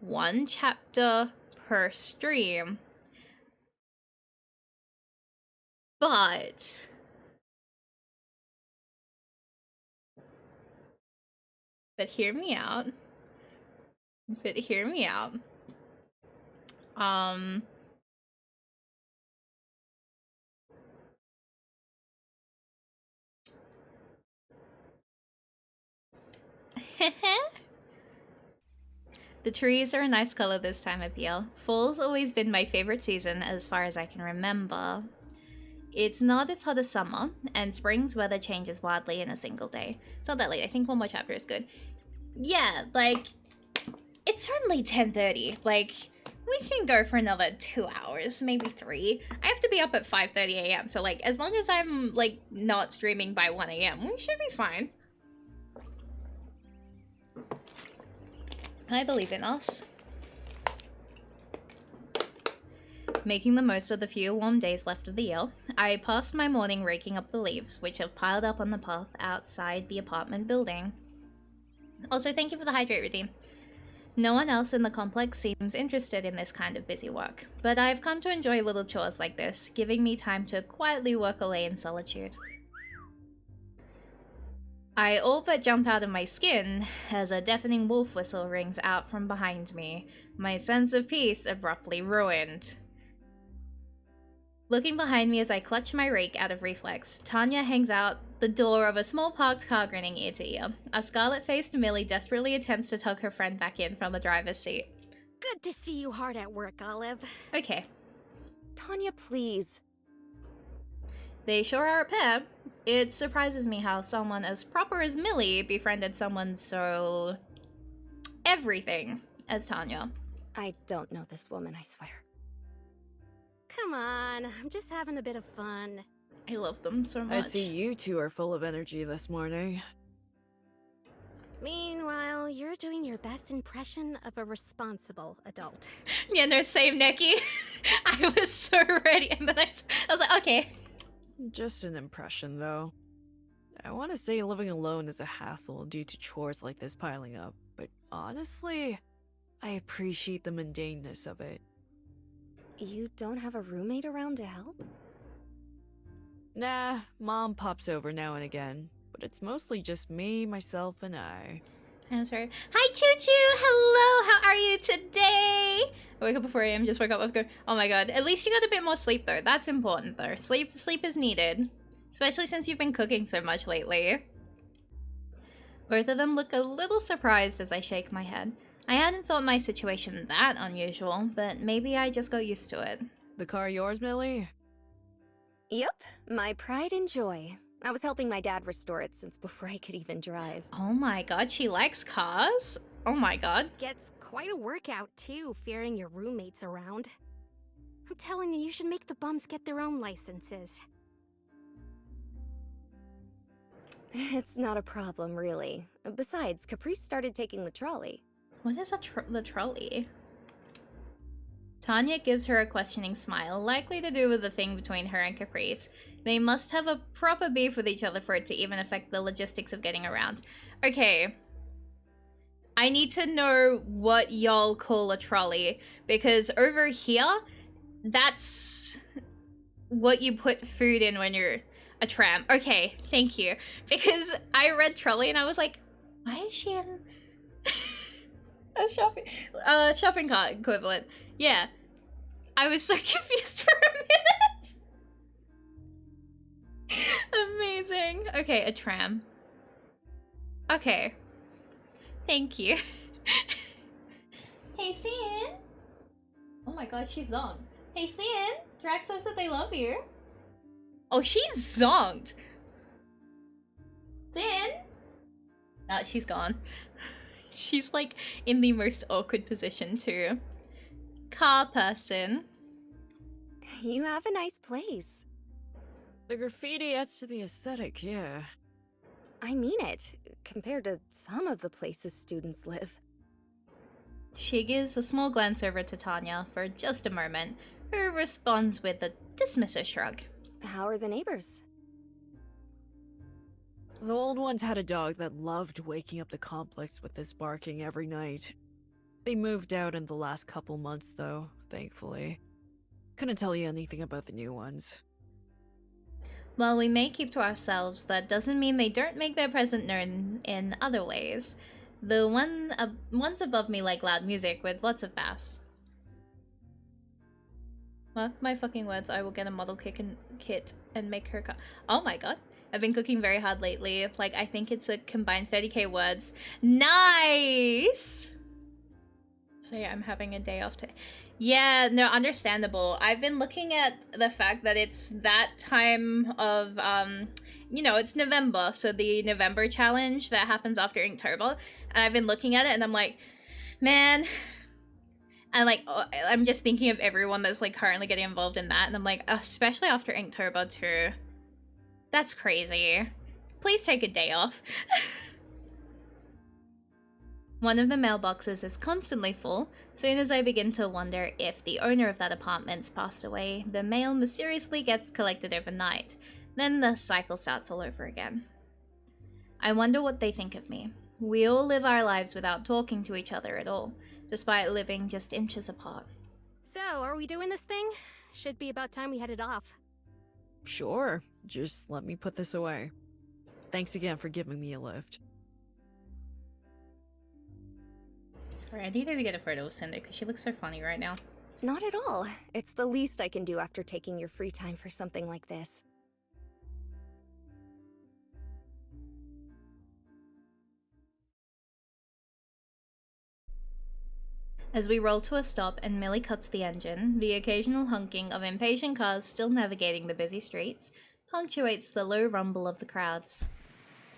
1 chapter per stream, but hear me out. The trees are a nice color this time of year. Fall's always been my favorite season as far as I can remember. It's not as hot as summer, and spring's weather changes wildly in a single day. It's not that late. I think 1 more chapter is good. Yeah, like, it's only 10:30. Like, we can go for another 2 hours, maybe 3. I have to be up at 5:30 a.m. So, like, as long as I'm, like, not streaming by 1 a.m., we should be fine. I believe in us. Making the most of the few warm days left of the year, I passed my morning raking up the leaves, which have piled up on the path outside the apartment building. Also, thank you for the hydrate routine. No one else in the complex seems interested in this kind of busy work, but I've come to enjoy little chores like this, giving me time to quietly work away in solitude. I all but jump out of my skin as a deafening wolf whistle rings out from behind me, my sense of peace abruptly ruined. Looking behind me as I clutch my rake out of reflex, Tanya hangs out the door of a small parked car grinning ear to ear. A scarlet-faced Millie desperately attempts to tug her friend back in from the driver's seat. Good to see you hard at work, Olive. Okay. Tanya, please. They sure are a pair. It surprises me how someone as proper as Millie befriended someone so... everything as Tanya. I don't know this woman, I swear. Come on, I'm just having a bit of fun. I love them so much. I see you two are full of energy this morning. Meanwhile, you're doing your best impression of a responsible adult. Yeah, no, same, Nikki. I was so ready, and then I was like, okay. Just an impression, though. I want to say living alone is a hassle due to chores like this piling up, but honestly, I appreciate the mundaneness of it. You don't have a roommate around to help? Nah, Mom pops over now and again, but it's mostly just me, myself, and I. I'm sorry. Hi, Choo Choo! Hello! How are you today? I woke up before a.m. Just woke up. Oh my god. At least you got a bit more sleep, though. That's important, though. Sleep is needed. Especially since you've been cooking so much lately. Both of them look a little surprised as I shake my head. I hadn't thought my situation that unusual, but maybe I just got used to it. The car yours, Millie? Yep, my pride and joy. I was helping my dad restore it since before I could even drive. Oh my god, she likes cars? Oh my god. Gets quite a workout, too, fearing your roommates around. I'm telling you, you should make the bums get their own licenses. It's not a problem, really. Besides, Caprice started taking the trolley. What is the trolley? Tanya gives her a questioning smile, likely to do with the thing between her and Caprice. They must have a proper beef with each other for it to even affect the logistics of getting around. Okay. I need to know what y'all call a trolley, because over here, that's what you put food in when you're a tram. Okay, thank you. Because I read trolley and I was like, why is she in a shopping cart equivalent? Yeah. I was so confused for a minute. Amazing. Okay, a tram. Okay. Thank you. Hey, Sin. Oh my god, she's zonked. Hey, Sin. Drax says that they love you. Oh, she's zonked. Sin. No, she's gone. She's like in the most awkward position too. Car person. You have a nice place. The graffiti adds to the aesthetic, yeah. I mean it, compared to some of the places students live. She gives a small glance over to Tanya for just a moment, who responds with a dismissive shrug. How are the neighbors? The old ones had a dog that loved waking up the complex with this barking every night. They moved out in the last couple months, though, thankfully. Couldn't tell you anything about the new ones. While we may keep to ourselves, that doesn't mean they don't make their presence known in other ways. The ones above me like loud music with lots of bass. Mark my fucking words, I will get a model kit and make her Oh my god. I've been cooking very hard lately. Like, I think it's a combined 30k words. Nice! So yeah, I'm having a day off today. Yeah, no, understandable. I've been looking at the fact that it's that time of, you know, it's November, so the November challenge that happens after Inktober, and I've been looking at it and I'm like, man, and like, I'm just thinking of everyone that's like currently getting involved in that, and I'm like, especially after Inktober too. That's crazy. Please take a day off. One of the mailboxes is constantly full. Soon as I begin to wonder if the owner of that apartment's passed away, the mail mysteriously gets collected overnight. Then the cycle starts all over again. I wonder what they think of me. We all live our lives without talking to each other at all, despite living just inches apart. So, are we doing this thing? Should be about time we headed off. Sure, just let me put this away. Thanks again for giving me a lift. Sorry, I needed to get a photo of Cinder because she looks so funny right now. Not at all. It's the least I can do after taking your free time for something like this. As we roll to a stop and Millie cuts the engine, the occasional honking of impatient cars still navigating the busy streets punctuates the low rumble of the crowds.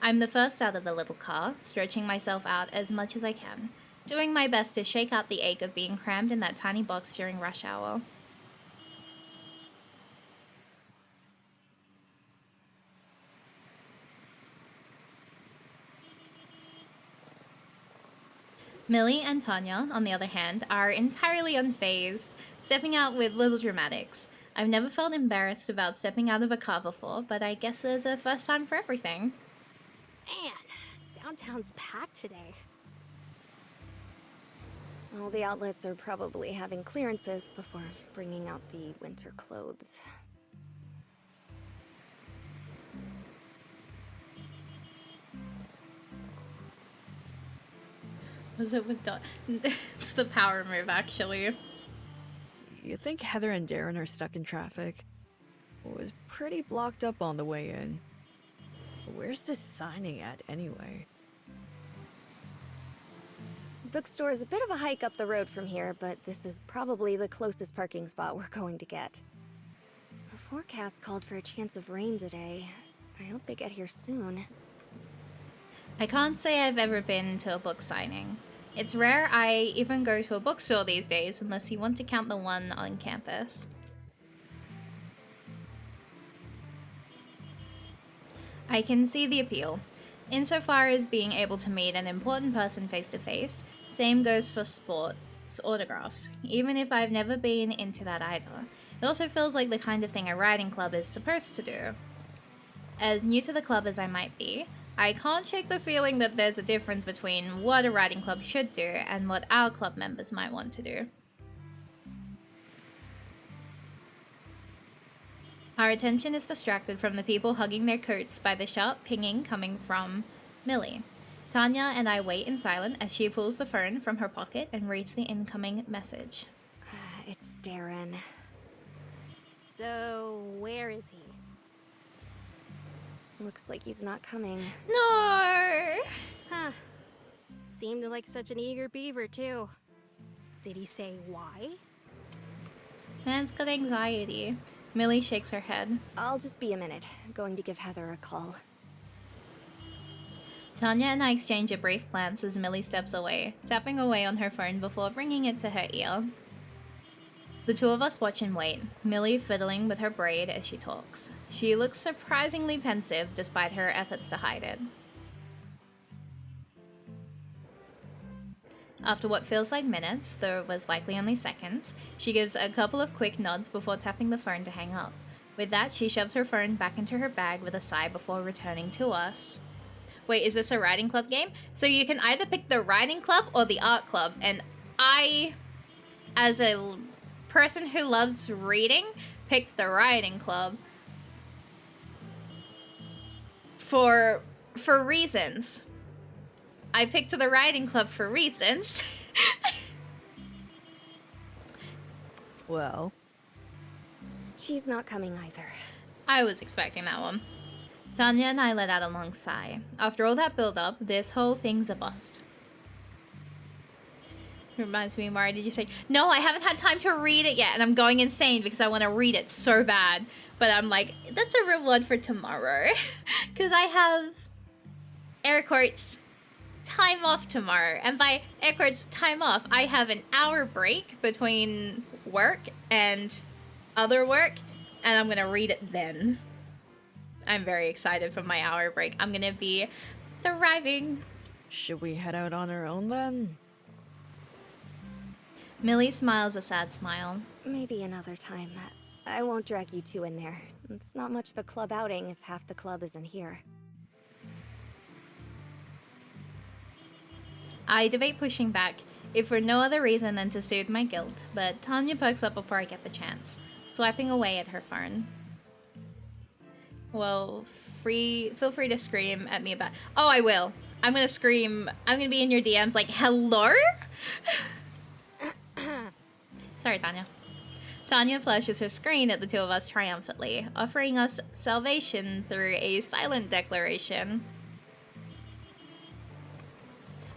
I'm the first out of the little car, stretching myself out as much as I can, doing my best to shake out the ache of being crammed in that tiny box during rush hour. Millie and Tanya, on the other hand, are entirely unfazed, stepping out with little dramatics. I've never felt embarrassed about stepping out of a car before, but I guess there's a first time for everything. Man, downtown's packed today. All the outlets are probably having clearances before bringing out the winter clothes. Was it with It's the power move, actually. You think Heather and Darren are stuck in traffic? It was pretty blocked up on the way in. Where's this signing at, anyway? Bookstore is a bit of a hike up the road from here, but this is probably the closest parking spot we're going to get. The forecast called for a chance of rain today. I hope they get here soon. I can't say I've ever been to a book signing. It's rare I even go to a bookstore these days, unless you want to count the one on campus. I can see the appeal. Insofar as being able to meet an important person face to face, same goes for sports autographs, even if I've never been into that either. It also feels like the kind of thing a writing club is supposed to do. As new to the club as I might be, I can't shake the feeling that there's a difference between what a writing club should do and what our club members might want to do. Our attention is distracted from the people hugging their coats by the sharp pinging coming from Millie. Tanya and I wait in silence as she pulls the phone from her pocket and reads the incoming message. It's Darren. So, where is he? Looks like he's not coming. No! Huh. Seemed like such an eager beaver, too. Did he say why? Man's got anxiety. Millie shakes her head. I'll just be a minute. I'm going to give Heather a call. Tanya and I exchange a brief glance as Millie steps away, tapping away on her phone before bringing it to her ear. The two of us watch and wait, Millie fiddling with her braid as she talks. She looks surprisingly pensive despite her efforts to hide it. After what feels like minutes, though it was likely only seconds, she gives a couple of quick nods before tapping the phone to hang up. With that, she shoves her phone back into her bag with a sigh before returning to us. Wait, is this a writing club game? So you can either pick the writing club or the art club, and I, as a person who loves reading, picked the writing club for reasons. I picked the writing club for reasons. Well, she's not coming either. I was expecting that one. Tanya and I let out a long sigh. After all that build-up, this whole thing's a bust. Reminds me, Mari, did you say, no, I haven't had time to read it yet, and I'm going insane because I want to read it so bad. But I'm like, that's a reward for tomorrow. Because I have, air quotes, time off tomorrow. And by air quotes, time off, I have an hour break between work and other work, and I'm going to read it then. I'm very excited for my hour break. I'm going to be thriving. Should we head out on our own then? Millie smiles a sad smile. Maybe another time. I won't drag you two in there. It's not much of a club outing if half the club isn't here. I debate pushing back, if for no other reason than to soothe my guilt, but Tanya perks up before I get the chance, swiping away at her phone. Well, feel free to scream at me about— Oh, I will. I'm gonna scream. I'm gonna be in your DMs like, hello? Sorry, Tanya. Tanya flashes her screen at the two of us triumphantly, offering us salvation through a silent declaration.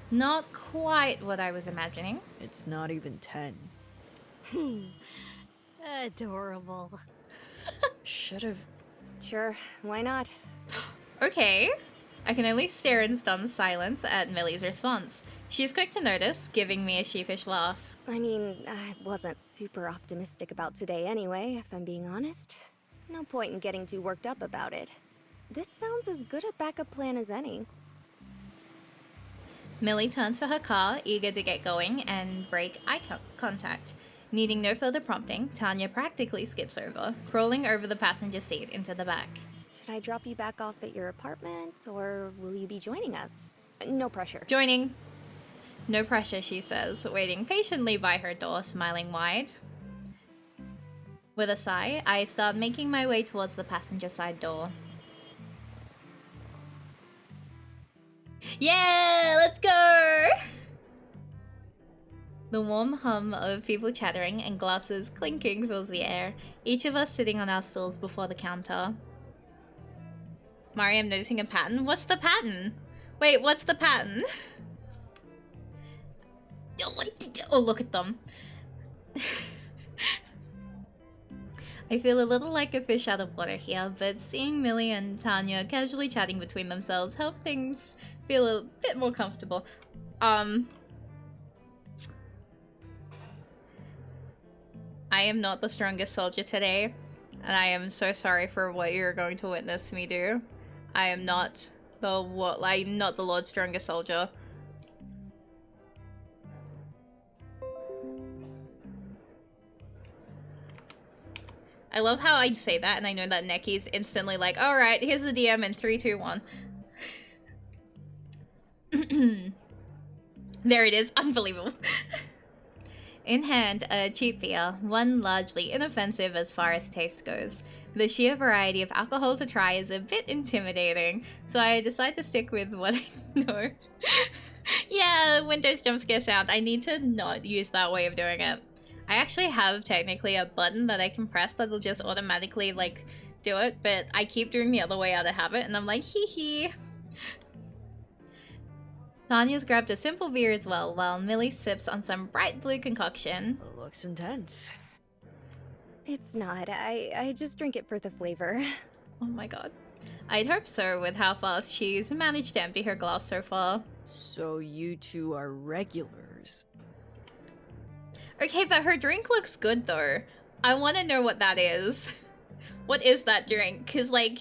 Not quite what I was imagining. It's not even 10. Adorable. Should've. Sure, why not? Okay. I can only stare in stunned silence at Millie's response. She's quick to notice, giving me a sheepish laugh. I mean, I wasn't super optimistic about today anyway, if I'm being honest. No point in getting too worked up about it. This sounds as good a backup plan as any. Millie turns to her car, eager to get going and break eye contact. Needing no further prompting, Tanya practically skips over, crawling over the passenger seat into the back. Should I drop you back off at your apartment, or will you be joining us? No pressure. Joining. No pressure, she says, waiting patiently by her door, smiling wide. With a sigh, I start making my way towards the passenger side door. Yeah, let's go! The warm hum of people chattering and glasses clinking fills the air, each of us sitting on our stools before the counter. Mari, I'm noticing a pattern. What's the pattern? Wait, what's the pattern? Oh, look at them. I feel a little like a fish out of water here, but seeing Millie and Tanya casually chatting between themselves help things feel a bit more comfortable. I am not the strongest soldier today, and I am so sorry for what you're going to witness me do. I am not I'm not the Lord's strongest soldier. I love how I say that and I know that Necky's instantly like, alright, here's the DM in 3, 2, 1. There it is, unbelievable. In hand, a cheap beer, one largely inoffensive as far as taste goes. The sheer variety of alcohol to try is a bit intimidating, so I decide to stick with what I know. Yeah, Windows jump scare sound. I need to not use that way of doing it. I actually have technically a button that I can press that'll just automatically like do it, but I keep doing the other way out of habit and I'm like, hee hee. Tanya's grabbed a simple beer as well, while Millie sips on some bright blue concoction. Looks intense. It's not. I just drink it for the flavor. Oh my god. I'd hope so with how fast she's managed to empty her glass so far. So you two are regulars. Okay, but her drink looks good though. I want to know what that is. What is that drink? Cause like,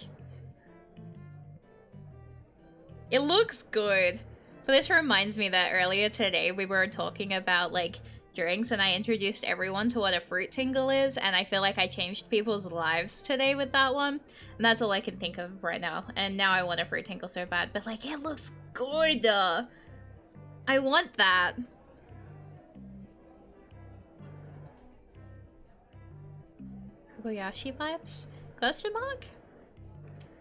it looks good. But this reminds me that earlier today we were talking about like drinks and I introduced everyone to what a fruit tingle is, and I feel like I changed people's lives today with that one. And that's all I can think of right now. And now I want a fruit tingle so bad, but like it looks good. I want that. Kobayashi vibes? Question mark?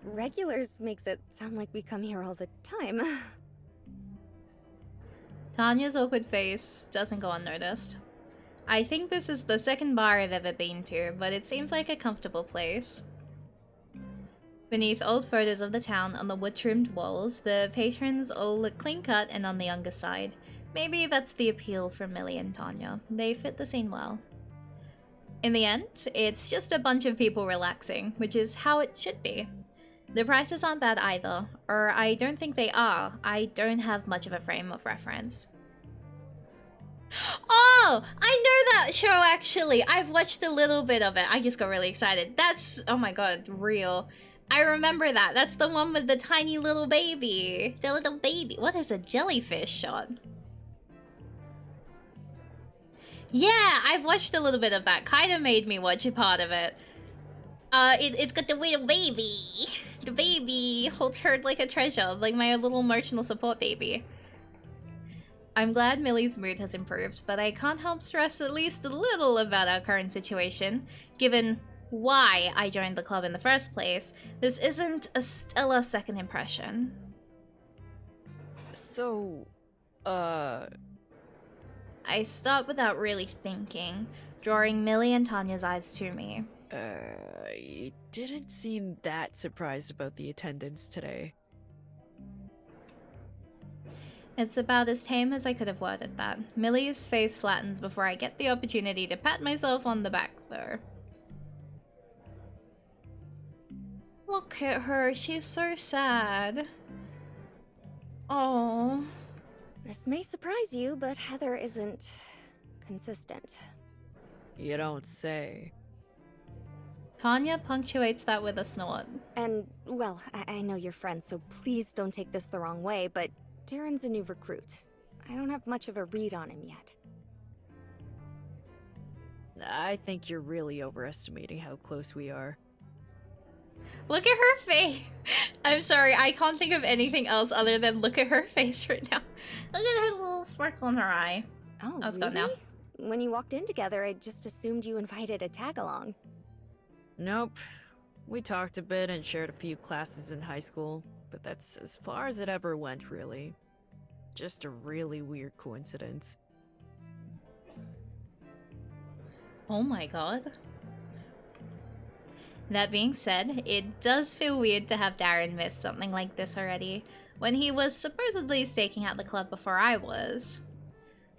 Regulars makes it sound like we come here all the time. Tanya's awkward face doesn't go unnoticed. I think this is the second bar I've ever been to, but it seems like a comfortable place. Beneath old photos of the town on the wood-trimmed walls, the patrons all look clean-cut and on the younger side. Maybe that's the appeal for Millie and Tanya. They fit the scene well. In the end, it's just a bunch of people relaxing, which is how it should be. The prices aren't bad either, or I don't think they are. I don't have much of a frame of reference. Oh! I know that show actually! I've watched a little bit of it. I just got really excited. That's, oh my god, real. I remember that. That's the one with the tiny little baby. The little baby. What is a jellyfish shot? Yeah, I've watched a little bit of that. Kinda made me watch a part of it. It's got the little baby. The baby holds her like a treasure, like my little emotional support baby. I'm glad Millie's mood has improved, but I can't help stress at least a little about our current situation. Given why I joined the club in the first place, this isn't a stellar second impression. So, I stopped without really thinking, drawing Millie and Tanya's eyes to me. You didn't seem that surprised about the attendance today. It's about as tame as I could have worded that. Millie's face flattens before I get the opportunity to pat myself on the back, though. Look at her, she's so sad. Oh. This may surprise you, but Heather isn't consistent. You don't say. Tanya punctuates that with a snort. And, well, I know you're friends, so please don't take this the wrong way, but Darren's a new recruit. I don't have much of a read on him yet. I think you're really overestimating how close we are. Look at her face! I'm sorry, I can't think of anything else other than look at her face right now. Look at her little sparkle in her eye. Oh, it's really? gone now. When you walked in together, I just assumed you invited a tag-along. Nope. We talked a bit and shared a few classes in high school, but that's as far as it ever went, really. Just a really weird coincidence. Oh my god. That being said, it does feel weird to have Darren miss something like this already, when he was supposedly staking out the club before I was.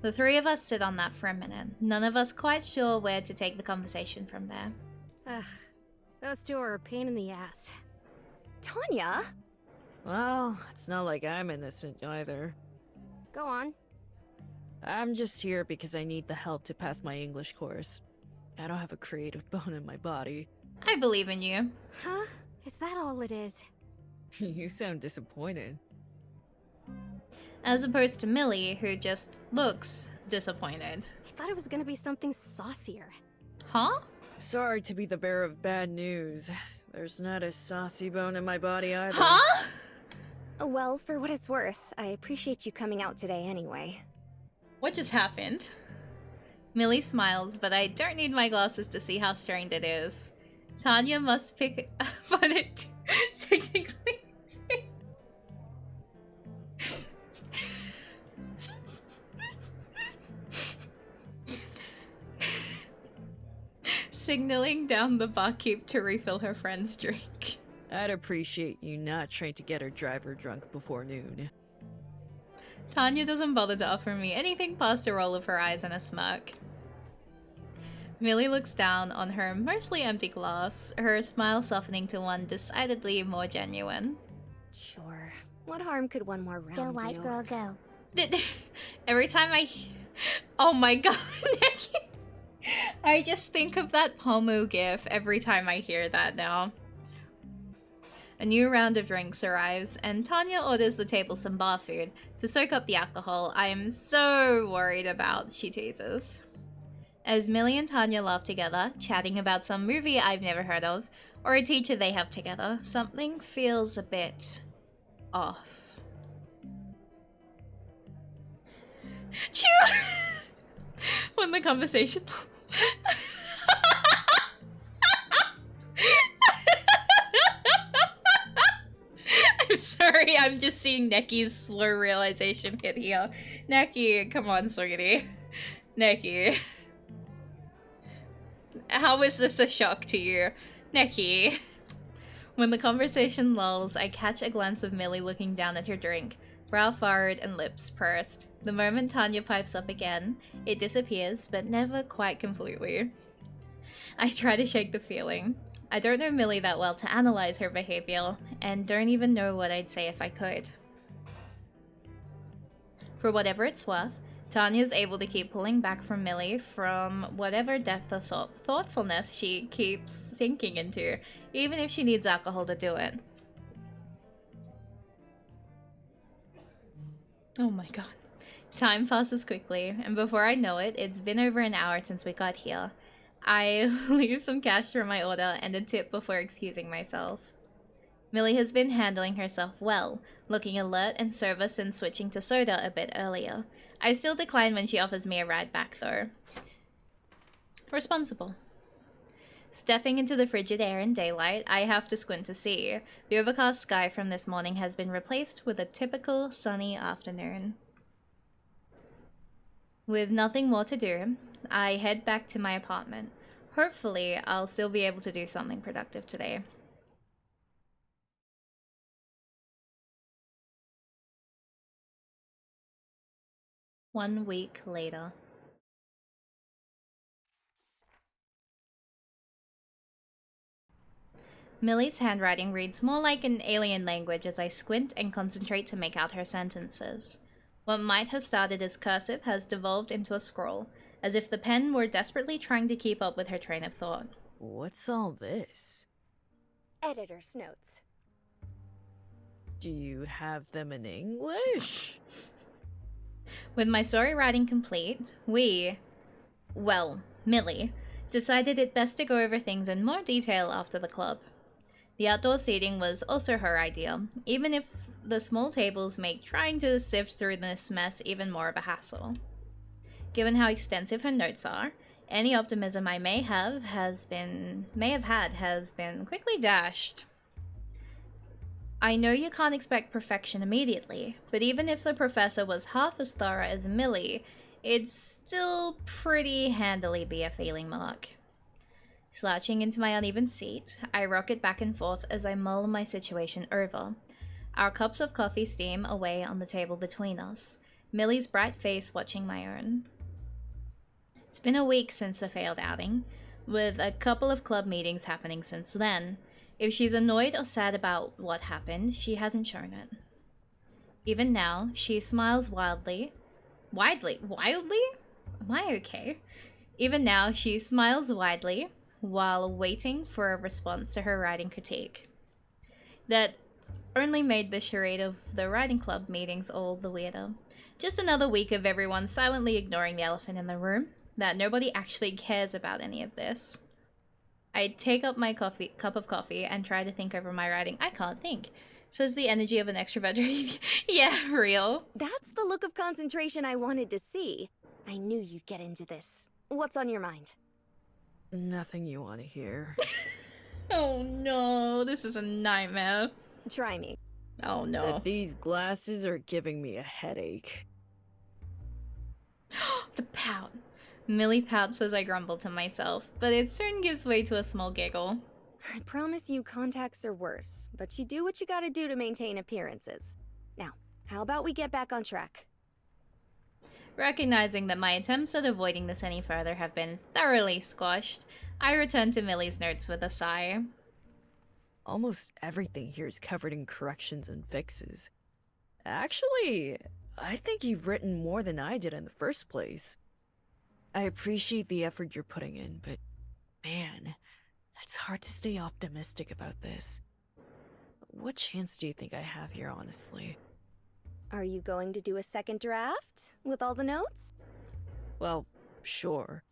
The three of us sit on that for a minute, none of us quite sure where to take the conversation from there. Ugh, those two are a pain in the ass. Tanya? Well, it's not like I'm innocent either. Go on. I'm just here because I need the help to pass my English course. I don't have a creative bone in my body. I believe in you. Huh? Is that all it is? You sound disappointed. As opposed to Millie, who just looks disappointed. I thought it was gonna be something saucier. Huh? Sorry to be the bearer of bad news. There's not a saucy bone in my body either. Huh? Well, for what it's worth, I appreciate you coming out today anyway. What just happened? Millie smiles, but I don't need my glasses to see how strained it is. Tanya must pick up on it too, technically. Signaling down the barkeep to refill her friend's drink. I'd appreciate you not trying to get her driver drunk before noon. Tanya doesn't bother to offer me anything past a roll of her eyes and a smirk. Millie looks down on her mostly empty glass, her smile softening to one decidedly more genuine. Sure. What harm could one more round Go, white do? girl, go. Every time oh my god, Nikki. I just think of that Pomu gif every time I hear that now. A new round of drinks arrives, and Tanya orders the table some bar food to soak up the alcohol I am so worried about, she teases. As Millie and Tanya laugh together, chatting about some movie I've never heard of, or a teacher they have together, something feels a bit off. Chew! When the conversation... I'm sorry, I'm just seeing Necky's slow realization hit here. Necky, come on, sweetie. Necky. How is this a shock to you? Necky. When the conversation lulls, I catch a glance of Millie looking down at her drink, brow furrowed and lips pursed. The moment Tanya pipes up again, it disappears, but never quite completely. I try to shake the feeling. I don't know Millie that well to analyze her behavior, and don't even know what I'd say if I could. For whatever it's worth, Tanya's able to keep pulling back from Millie from whatever depth of thoughtfulness she keeps sinking into, even if she needs alcohol to do it. Oh my god. Time passes quickly, and before I know it, it's been over an hour since we got here. I leave some cash for my order and a tip before excusing myself. Millie has been handling herself well, looking alert and sober since switching to soda a bit earlier. I still decline when she offers me a ride back though. Responsible. Stepping into the frigid air and daylight, I have to squint to see. The overcast sky from this morning has been replaced with a typical sunny afternoon. With nothing more to do, I head back to my apartment. Hopefully, I'll still be able to do something productive today. One week later. Millie's handwriting reads more like an alien language as I squint and concentrate to make out her sentences. What might have started as cursive has devolved into a scroll, as if the pen were desperately trying to keep up with her train of thought. What's all this? Editor's notes. Do you have them in English? With my story writing complete, Millie, decided it best to go over things in more detail after the club. The outdoor seating was also her idea, even if the small tables make trying to sift through this mess even more of a hassle. Given how extensive her notes are, any optimism I may have had has been quickly dashed. I know you can't expect perfection immediately, but even if the professor was half as thorough as Millie, it'd still pretty handily be a failing mark. Slouching into my uneven seat, I rocket back and forth as I mull my situation over. Our cups of coffee steam away on the table between us, Millie's bright face watching my own. It's been a week since the failed outing, with a couple of club meetings happening since then. If she's annoyed or sad about what happened, she hasn't shown it. Even now, she smiles wildly? Am I okay? Even now, she smiles widely while waiting for a response to her writing critique. That only made the charade of the writing club meetings all the weirder. Just another week of everyone silently ignoring the elephant in the room, that nobody actually cares about any of this. I take up my cup of coffee and try to think over my writing. I can't think, says the energy of an extrovert. Yeah, real. That's the look of concentration I wanted to see. I knew you'd get into this. What's on your mind? Nothing you want to hear. Oh no, this is a nightmare. Try me. Oh no. That these glasses are giving me a headache. The pout. Millie pouts as I grumble to myself, but it soon gives way to a small giggle. I promise you contacts are worse, but you do what you gotta do to maintain appearances. Now, how about we get back on track? Recognizing that my attempts at avoiding this any further have been thoroughly squashed, I return to Millie's notes with a sigh. Almost everything here is covered in corrections and fixes. Actually, I think you've written more than I did in the first place. I appreciate the effort you're putting in, but man, it's hard to stay optimistic about this. What chance do you think I have here, honestly? Are you going to do a second draft with all the notes? Well, sure.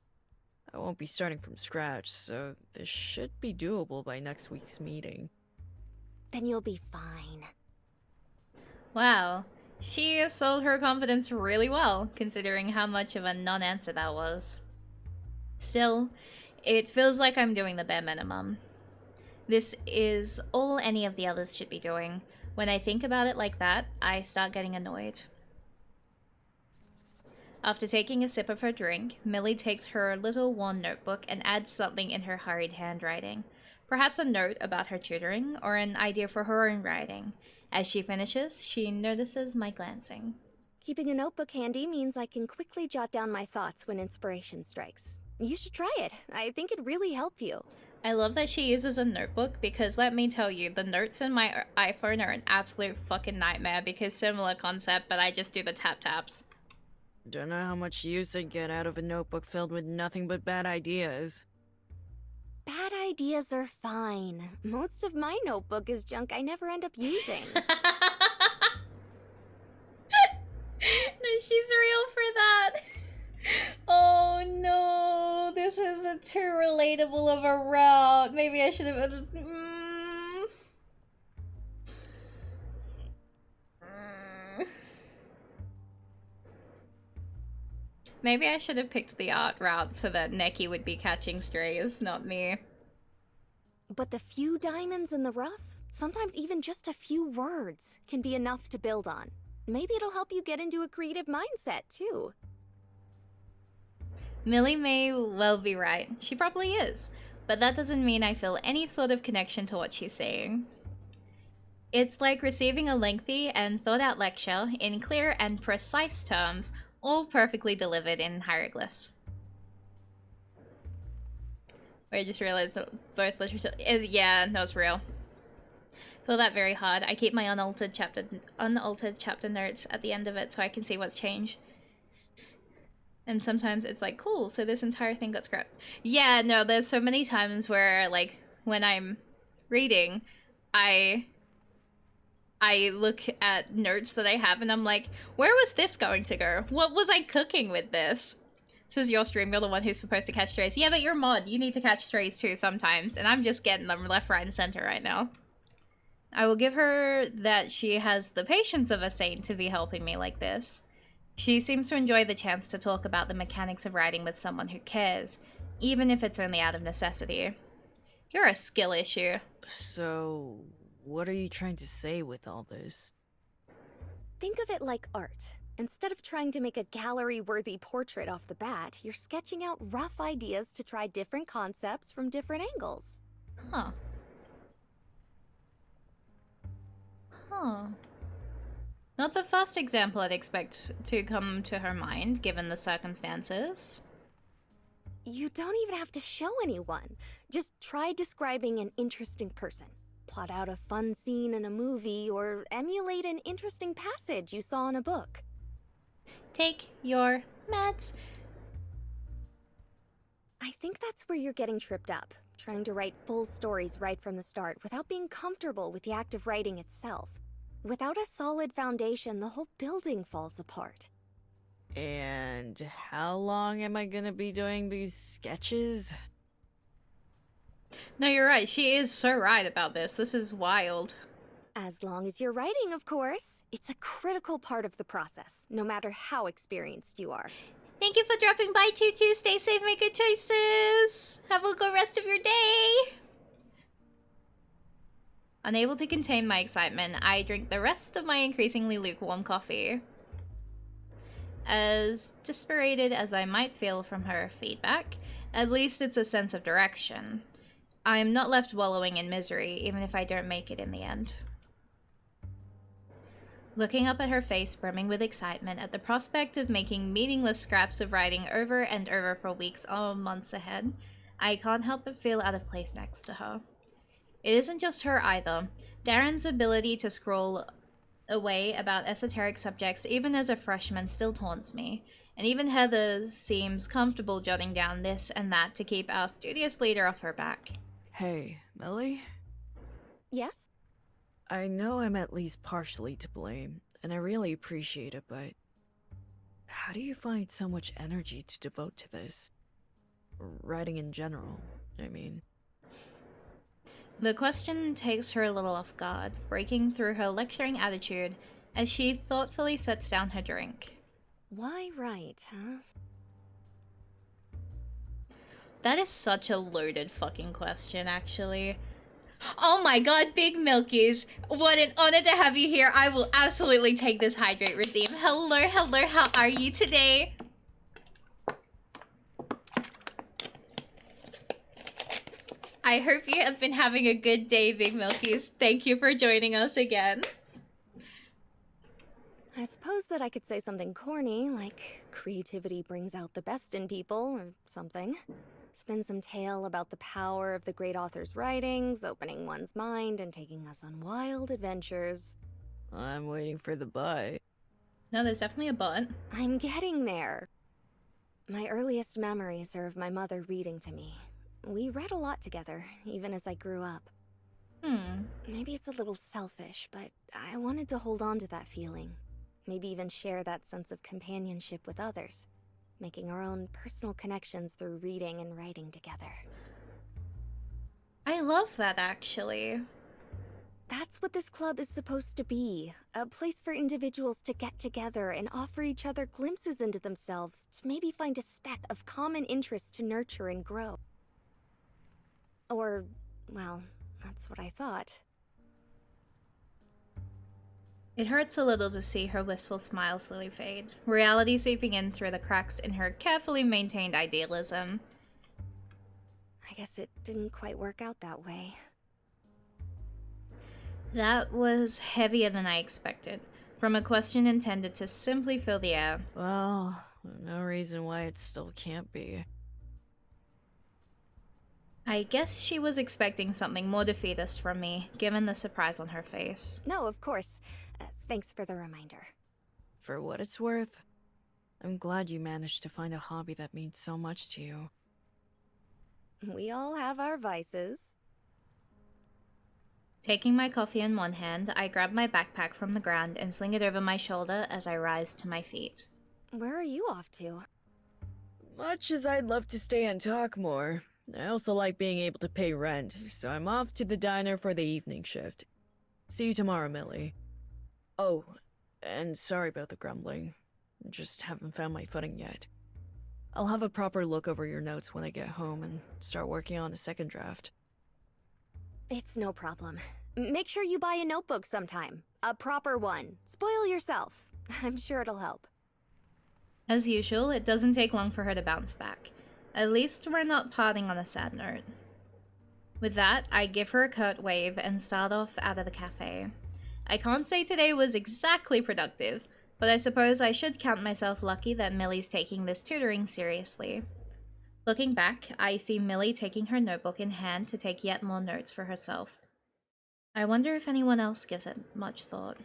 I won't be starting from scratch, so this should be doable by next week's meeting. Then you'll be fine. Wow. She sold her confidence really well, considering how much of a non-answer that was. Still, it feels like I'm doing the bare minimum. This is all any of the others should be doing. When I think about it like that, I start getting annoyed. After taking a sip of her drink, Millie takes her little worn notebook and adds something in her hurried handwriting. Perhaps a note about her tutoring, or an idea for her own writing. As she finishes, she notices my glancing. Keeping a notebook handy means I can quickly jot down my thoughts when inspiration strikes. You should try it. I think it'd really help you. I love that she uses a notebook because let me tell you, the notes in my iPhone are an absolute fucking nightmare because similar concept, but I just do the tap taps. Don't know how much use I'd get out of a notebook filled with nothing but bad ideas. Bad ideas are fine. Most of my notebook is junk I never end up using. No, she's real for that. Oh no, this is a too relatable of a route. Maybe I should have. Maybe I should have picked the art route so that Neki would be catching strays, not me. But the few diamonds in the rough, sometimes even just a few words, can be enough to build on. Maybe it'll help you get into a creative mindset, too. Millie may well be right. She probably is. But that doesn't mean I feel any sort of connection to what she's saying. It's like receiving a lengthy and thought-out lecture in clear and precise terms, all perfectly delivered in hieroglyphs. I just realized that both literature is, yeah, no, it's real. Feel that very hard. I keep my unaltered chapter notes at the end of it so I can see what's changed. And sometimes it's like, cool, so this entire thing got scrapped. Yeah, no, there's so many times where, like, when I'm reading, I look at notes that I have and I'm like, where was this going to go? What was I cooking with this? This is your stream, you're the one who's supposed to catch strays. Yeah, but you're mod, you need to catch strays too sometimes, and I'm just getting them left, right, and center right now. I will give her that she has the patience of a saint to be helping me like this. She seems to enjoy the chance to talk about the mechanics of writing with someone who cares, even if it's only out of necessity. You're a skill issue. So, what are you trying to say with all this? Think of it like art. Instead of trying to make a gallery-worthy portrait off the bat, you're sketching out rough ideas to try different concepts from different angles. Huh. Huh. Not the first example I'd expect to come to her mind, given the circumstances. You don't even have to show anyone. Just try describing an interesting person. Plot out a fun scene in a movie, or emulate an interesting passage you saw in a book. Take your meds. I think that's where you're getting tripped up, trying to write full stories right from the start without being comfortable with the act of writing itself. Without a solid foundation, the whole building falls apart. And how long am I gonna be doing these sketches? No, you're right. She is so right about this. This is wild. As long as you're writing, of course. It's a critical part of the process, no matter how experienced you are. Thank you for dropping by, Choo Choo. Stay safe, make good choices. Have a good rest of your day. Unable to contain my excitement, I drink the rest of my increasingly lukewarm coffee. As dispirited as I might feel from her feedback, at least it's a sense of direction. I am not left wallowing in misery, even if I don't make it in the end. Looking up at her face, brimming with excitement at the prospect of making meaningless scraps of writing over and over for weeks or months ahead, I can't help but feel out of place next to her. It isn't just her either. Darren's ability to scroll away about esoteric subjects even as a freshman still taunts me, and even Heather seems comfortable jotting down this and that to keep our studious leader off her back. Hey, Millie? Yes? I know I'm at least partially to blame, and I really appreciate it, but how do you find so much energy to devote to this? Writing in general, I mean. The question takes her a little off guard, breaking through her lecturing attitude as she thoughtfully sets down her drink. Why write, huh? That is such a loaded fucking question, actually. Oh my god, Big Milkies! What an honor to have you here. I will absolutely take this hydrate redeem. Hello, hello, how are you today? I hope you have been having a good day, Big Milkies. Thank you for joining us again. I suppose that I could say something corny, like creativity brings out the best in people, or something. Spin some tale about the power of the great author's writings, opening one's mind and taking us on wild adventures. I'm waiting for the bite. No, there's definitely a but. I'm getting there. My earliest memories are of my mother reading to me. We read a lot together, even as I grew up. Maybe it's a little selfish, but I wanted to hold on to that feeling. Maybe even share that sense of companionship with others, making our own personal connections through reading and writing together. I love that, actually. That's what this club is supposed to be. A place for individuals to get together and offer each other glimpses into themselves, to maybe find a speck of common interest to nurture and grow. Or, well, that's what I thought. It hurts a little to see her wistful smile slowly fade, reality seeping in through the cracks in her carefully maintained idealism. I guess it didn't quite work out that way. That was heavier than I expected, from a question intended to simply fill the air. Well, no reason why it still can't be. I guess she was expecting something more defeatist from me, given the surprise on her face. No, of course. Thanks for the reminder. For what it's worth, I'm glad you managed to find a hobby that means so much to you. We all have our vices. Taking my coffee in one hand, I grab my backpack from the ground and sling it over my shoulder as I rise to my feet. Where are you off to? Much as I'd love to stay and talk more, I also like being able to pay rent, so I'm off to the diner for the evening shift. See you tomorrow, Millie. Oh, and sorry about the grumbling. I just haven't found my footing yet. I'll have a proper look over your notes when I get home and start working on a second draft. It's no problem. Make sure you buy a notebook sometime. A proper one. Spoil yourself. I'm sure it'll help. As usual, it doesn't take long for her to bounce back. At least we're not parting on a sad note. With that, I give her a curt wave and start off out of the cafe. I can't say today was exactly productive, but I suppose I should count myself lucky that Millie's taking this tutoring seriously. Looking back, I see Millie taking her notebook in hand to take yet more notes for herself. I wonder if anyone else gives it much thought.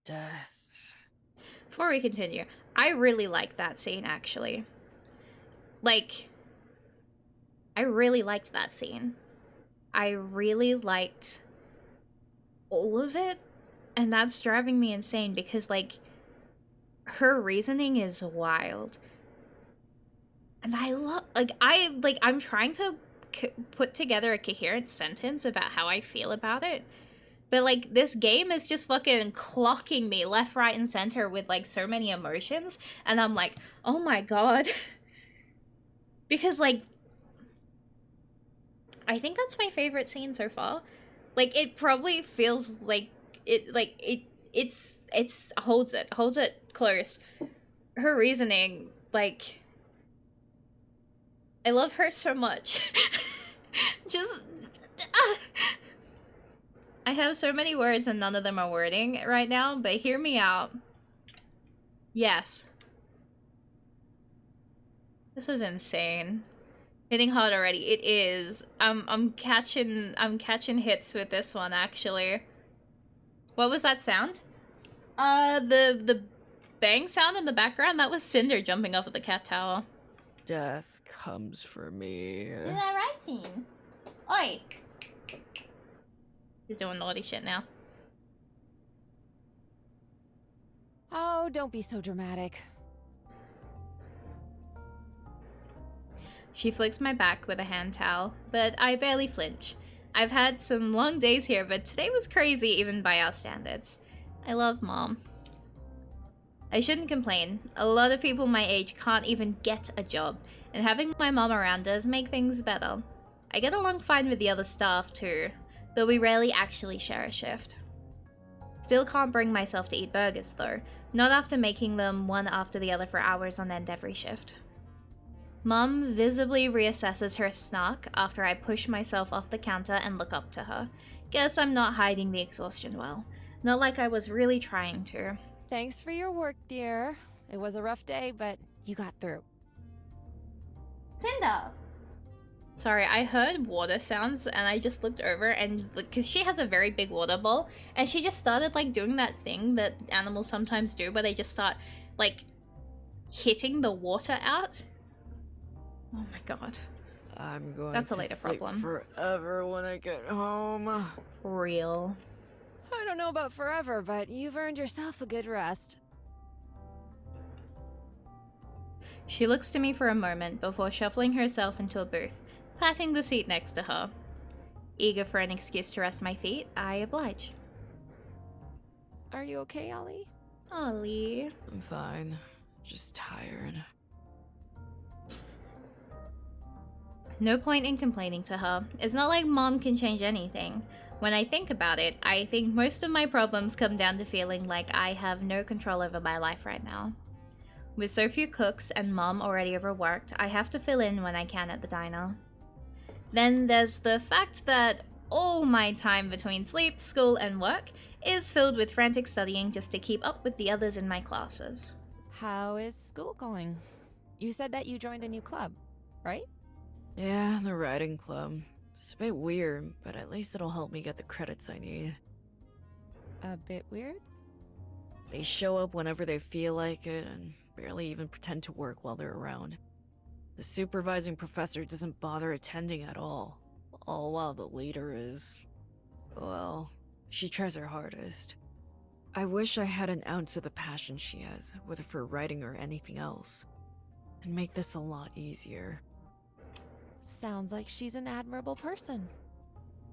Death. Before we continue, I really like that scene, actually. Like, I really liked that scene. I really liked all of it, and that's driving me insane because, like, her reasoning is wild. And I love, I'm trying to put together a coherent sentence about how I feel about it. But, like, this game is just fucking clocking me left, right, and center with, like, so many emotions. And I'm like, oh my god. Because, like, I think that's my favorite scene so far. Like, it probably feels like it's holds it close. Her reasoning, like, I love her so much. Just, I have so many words and none of them are wording right now, but hear me out. Yes. This is insane. Hitting hard already. It is. I'm catching hits with this one, actually. What was that sound? The bang sound in the background, that was Cinder jumping off of the cat tower. Death comes for me. Is that right, scene? Oi! He's doing naughty shit now. Oh, don't be so dramatic. She flicks my back with a hand towel, but I barely flinch. I've had some long days here, but today was crazy even by our standards. I love Mom. I shouldn't complain. A lot of people my age can't even get a job, and having my mom around does make things better. I get along fine with the other staff too, though we rarely actually share a shift. Still can't bring myself to eat burgers though, not after making them one after the other for hours on end every shift. Mom visibly reassesses her snark after I push myself off the counter and look up to her. Guess I'm not hiding the exhaustion well. Not like I was really trying to. Thanks for your work, dear. It was a rough day, but you got through. Cinder! Sorry, I heard water sounds and I just looked over and because she has a very big water bowl and she just started like doing that thing that animals sometimes do where they just start like hitting the water out. Oh my god. I'm going That's a to later sleep problem. forever when I get home. Real. I don't know about forever, but you've earned yourself a good rest. She looks to me for a moment before shuffling herself into a booth, patting the seat next to her. Eager for an excuse to rest my feet, I oblige. Are you okay, Ollie? Ollie. I'm fine. Just tired. No point in complaining to her. It's not like Mom can change anything. When I think about it, I think most of my problems come down to feeling like I have no control over my life right now. With so few cooks and Mom already overworked, I have to fill in when I can at the diner. Then there's the fact that all my time between sleep, school, and work is filled with frantic studying just to keep up with the others in my classes. How is school going? You said that you joined a new club, right? Yeah, the writing club. It's a bit weird, but at least it'll help me get the credits I need. A bit weird? They show up whenever they feel like it and barely even pretend to work while they're around. The supervising professor doesn't bother attending at all while the leader is... well, she tries her hardest. I wish I had an ounce of the passion she has, whether for writing or anything else. It'd make this a lot easier. Sounds like she's an admirable person.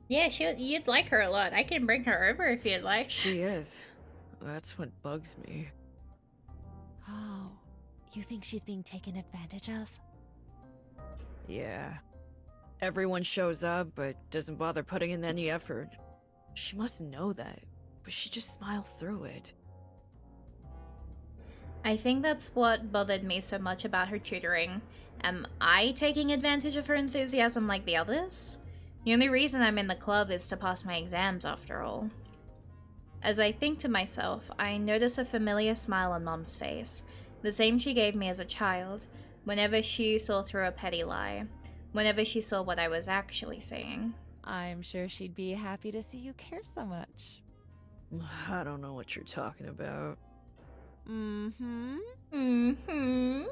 Yeah, you'd like her a lot. I can bring her over if you'd like. She is. That's what bugs me. Oh, you think she's being taken advantage of? Yeah. Everyone shows up, but doesn't bother putting in any effort. She must know that, but she just smiles through it. I think that's what bothered me so much about her tutoring. Am I taking advantage of her enthusiasm like the others? The only reason I'm in the club is to pass my exams, after all. As I think to myself, I notice a familiar smile on Mom's face, the same she gave me as a child, whenever she saw through a petty lie, whenever she saw what I was actually saying. I'm sure she'd be happy to see you care so much. I don't know what you're talking about. Mm-hmm. Mm-hmm.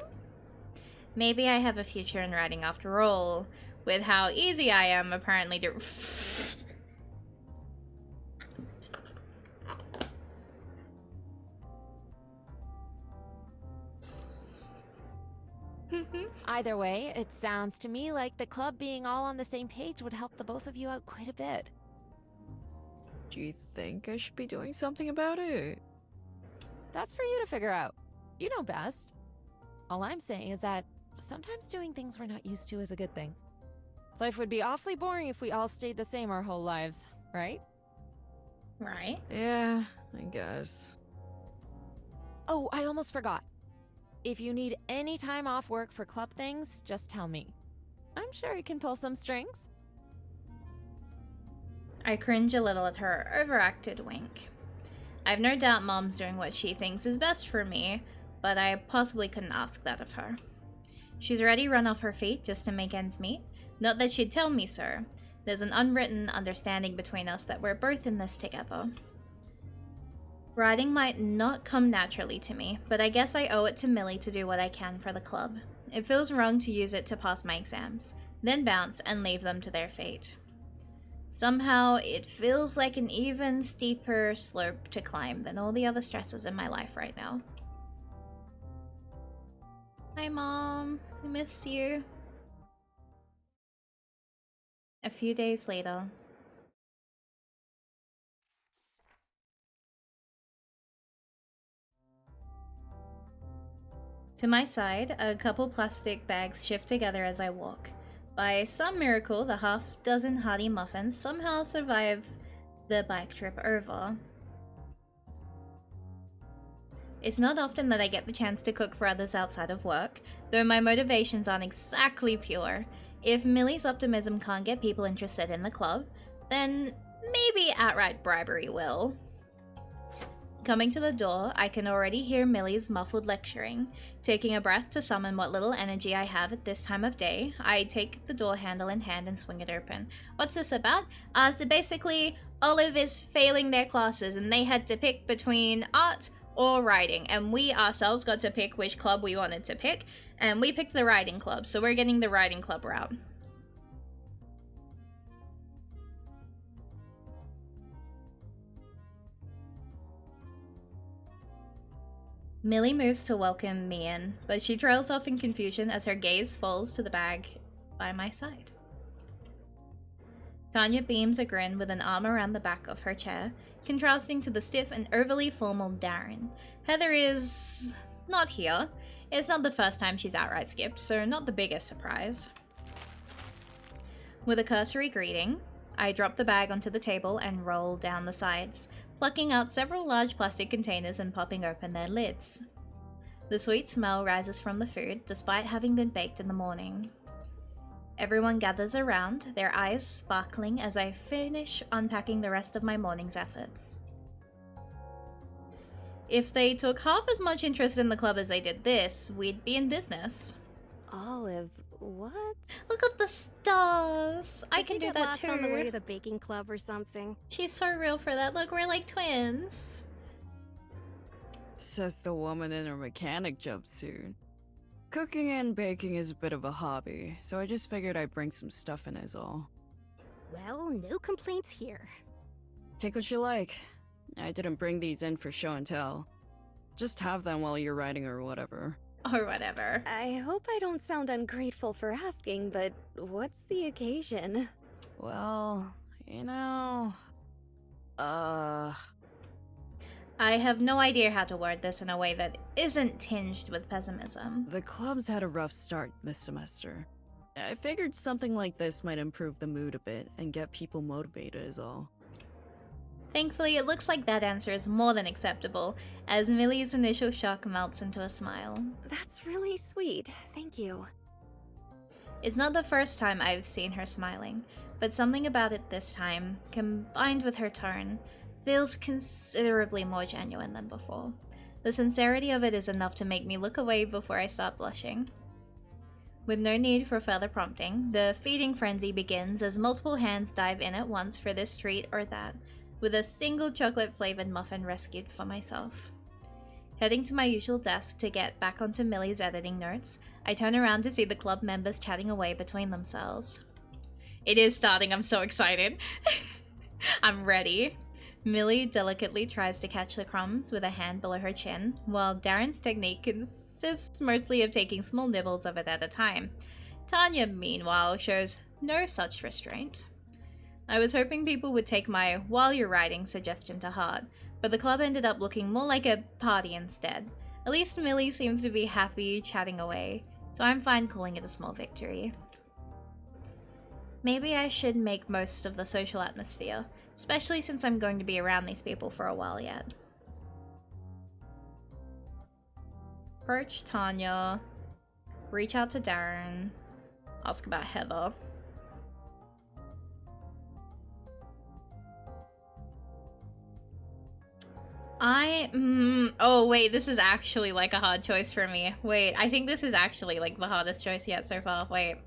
Maybe I have a future in writing after all, with how easy I am apparently to... Either way, it sounds to me like the club being all on the same page would help the both of you out quite a bit. Do you think I should be doing something about it? That's for you to figure out. You know best. All I'm saying is that sometimes doing things we're not used to is a good thing. Life would be awfully boring if we all stayed the same our whole lives, right? Right. Yeah, I guess. Oh, I almost forgot. If you need any time off work for club things, just tell me. I'm sure you can pull some strings. I cringe a little at her overacted wink. I've no doubt Mom's doing what she thinks is best for me, but I possibly couldn't ask that of her. She's already run off her feet just to make ends meet. Not that she'd tell me so. There's an unwritten understanding between us that we're both in this together. Writing might not come naturally to me, but I guess I owe it to Millie to do what I can for the club. It feels wrong to use it to pass my exams, then bounce and leave them to their fate. Somehow, it feels like an even steeper slope to climb than all the other stresses in my life right now. Hi, Mom. I miss you. A few days later. To my side, a couple plastic bags shift together as I walk. By some miracle, the half-dozen hearty muffins somehow survive the bike trip over. It's not often that I get the chance to cook for others outside of work, though my motivations aren't exactly pure. If Millie's optimism can't get people interested in the club, then maybe outright bribery will. Coming to the door, I can already hear Millie's muffled lecturing. Taking a breath to summon what little energy I have at this time of day, I take the door handle in hand and swing it open. What's this about? So basically, Olive is failing their classes and they had to pick between art or writing, and we ourselves got to pick which club we wanted to pick, and we picked the writing club, so we're getting the writing club route. Millie moves to welcome me in, but she trails off in confusion as her gaze falls to the bag by my side. Tanya beams a grin with an arm around the back of her chair, contrasting to the stiff and overly formal Darren. Heather is not here. It's not the first time she's outright skipped, so not the biggest surprise. With a cursory greeting, I drop the bag onto the table and roll down the sides, plucking out several large plastic containers and popping open their lids. The sweet smell rises from the food, despite having been baked in the morning. Everyone gathers around, their eyes sparkling as I finish unpacking the rest of my morning's efforts. If they took half as much interest in the club as they did this, we'd be in business. Olive, what? Look at the stars! I can do get that lost too. on the way to the baking club or something. She's so real for that. Look, we're like twins. Says the woman in her mechanic jumpsuit. Cooking and baking is a bit of a hobby, so I just figured I'd bring some stuff in is all. Well, no complaints here. Take what you like. I didn't bring these in for show and tell. Just have them while you're writing or whatever. Or whatever. I hope I don't sound ungrateful for asking, but what's the occasion? Well, you know... I have no idea how to word this in a way that isn't tinged with pessimism. The club's had a rough start this semester. I figured something like this might improve the mood a bit and get people motivated is all. Thankfully, it looks like that answer is more than acceptable, as Millie's initial shock melts into a smile. That's really sweet, thank you. It's not the first time I've seen her smiling, but something about it this time, combined with her tone, feels considerably more genuine than before. The sincerity of it is enough to make me look away before I start blushing. With no need for further prompting, the feeding frenzy begins as multiple hands dive in at once for this treat or that, with a single chocolate-flavored muffin rescued for myself. Heading to my usual desk to get back onto Millie's editing notes, I turn around to see the club members chatting away between themselves. It is starting, I'm so excited. I'm ready. Millie delicately tries to catch the crumbs with a hand below her chin, while Darren's technique consists mostly of taking small nibbles of it at a time. Tanya, meanwhile, shows no such restraint. I was hoping people would take my "while you're writing" suggestion to heart, but the club ended up looking more like a party instead. At least Millie seems to be happy chatting away, so I'm fine calling it a small victory. Maybe I should make most of the social atmosphere, especially since I'm going to be around these people for a while yet. Approach Tanya, reach out to Darren, ask about Heather. Oh wait, this is actually like a hard choice for me. Wait, I think this is actually like the hardest choice yet so far. Wait.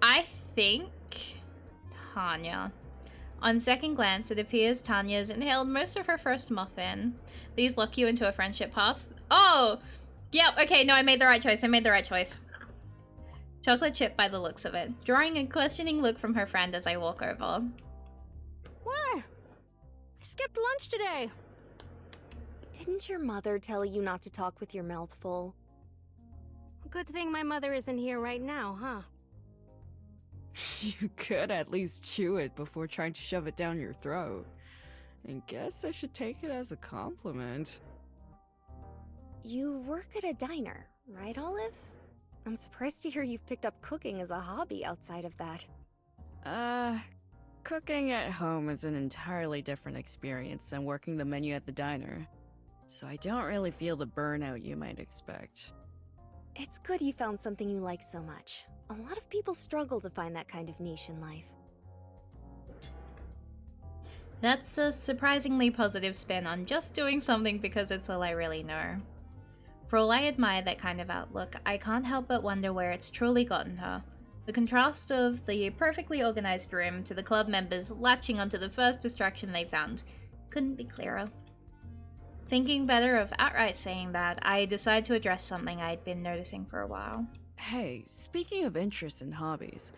I think Tanya. On second glance, it appears Tanya's inhaled most of her first muffin. These lock you into a friendship path. Oh! Yep, okay, no, I made the right choice. Chocolate chip by the looks of it, drawing a questioning look from her friend as I walk over. Why? I skipped lunch today. Didn't your mother tell you not to talk with your mouth full? Good thing my mother isn't here right now, huh? You could at least chew it before trying to shove it down your throat. And guess I should take it as a compliment. You work at a diner, right, Olive? I'm surprised to hear you've picked up cooking as a hobby outside of that. Cooking at home is an entirely different experience than working the menu at the diner. So I don't really feel the burnout you might expect. It's good you found something you like so much. A lot of people struggle to find that kind of niche in life. That's a surprisingly positive spin on just doing something because it's all I really know. For all I admire that kind of outlook, I can't help but wonder where it's truly gotten her. The contrast of the perfectly organized room to the club members latching onto the first distraction they found couldn't be clearer. Thinking better of outright saying that, I decided to address something I'd been noticing for a while. Hey, speaking of interests and hobbies,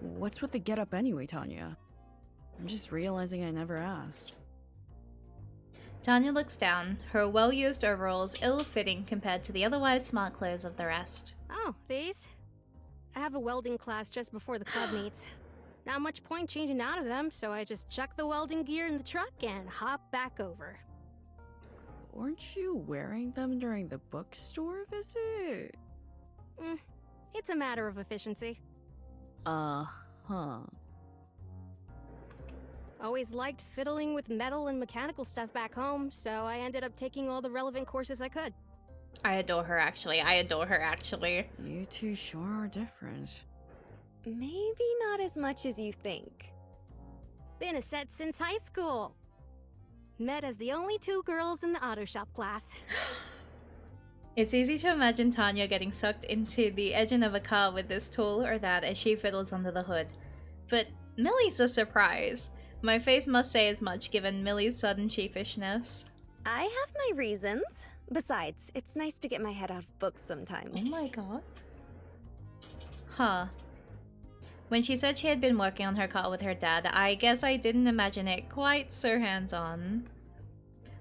what's with the get-up anyway, Tanya? I'm just realizing I never asked. Tanya looks down, her well-used overalls ill-fitting compared to the otherwise smart clothes of the rest. Oh, these? I have a welding class just before the club meets. Not much point changing out of them, so I just chuck the welding gear in the truck and hop back over. Weren't you wearing them during the bookstore visit? It's a matter of efficiency. Uh-huh. Always liked fiddling with metal and mechanical stuff back home, so I ended up taking all the relevant courses I could. I adore her, actually. I adore her, actually. You two sure are different. Maybe not as much as you think. Been a set since high school. Met as the only two girls in the auto shop class. It's easy to imagine Tanya getting sucked into the engine of a car with this tool or that as she fiddles under the hood. But Millie's a surprise. My face must say as much given Millie's sudden sheepishness. I have my reasons. Besides, it's nice to get my head out of books sometimes. Oh my god. Huh. When she said she had been working on her car with her dad, I guess I didn't imagine it quite so hands-on.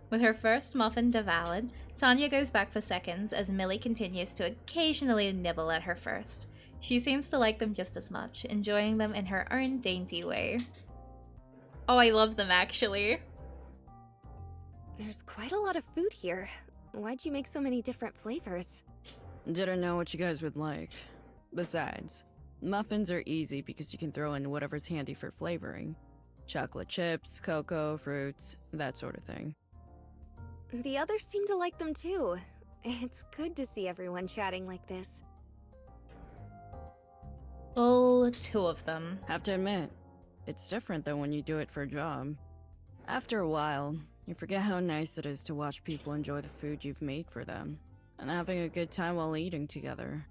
With her first muffin devoured, Tanya goes back for seconds as Millie continues to occasionally nibble at her first. She seems to like them just as much, enjoying them in her own dainty way. Oh, I love them actually. There's quite a lot of food here. Why'd you make so many different flavors? Didn't know what you guys would like. Besides, muffins are easy because you can throw in whatever's handy for flavoring. Chocolate chips, cocoa, fruits, that sort of thing. The others seem to like them too. It's good to see everyone chatting like this. All two of them. Have to admit, it's different than when you do it for a job. After a while, you forget how nice it is to watch people enjoy the food you've made for them, and having a good time while eating together.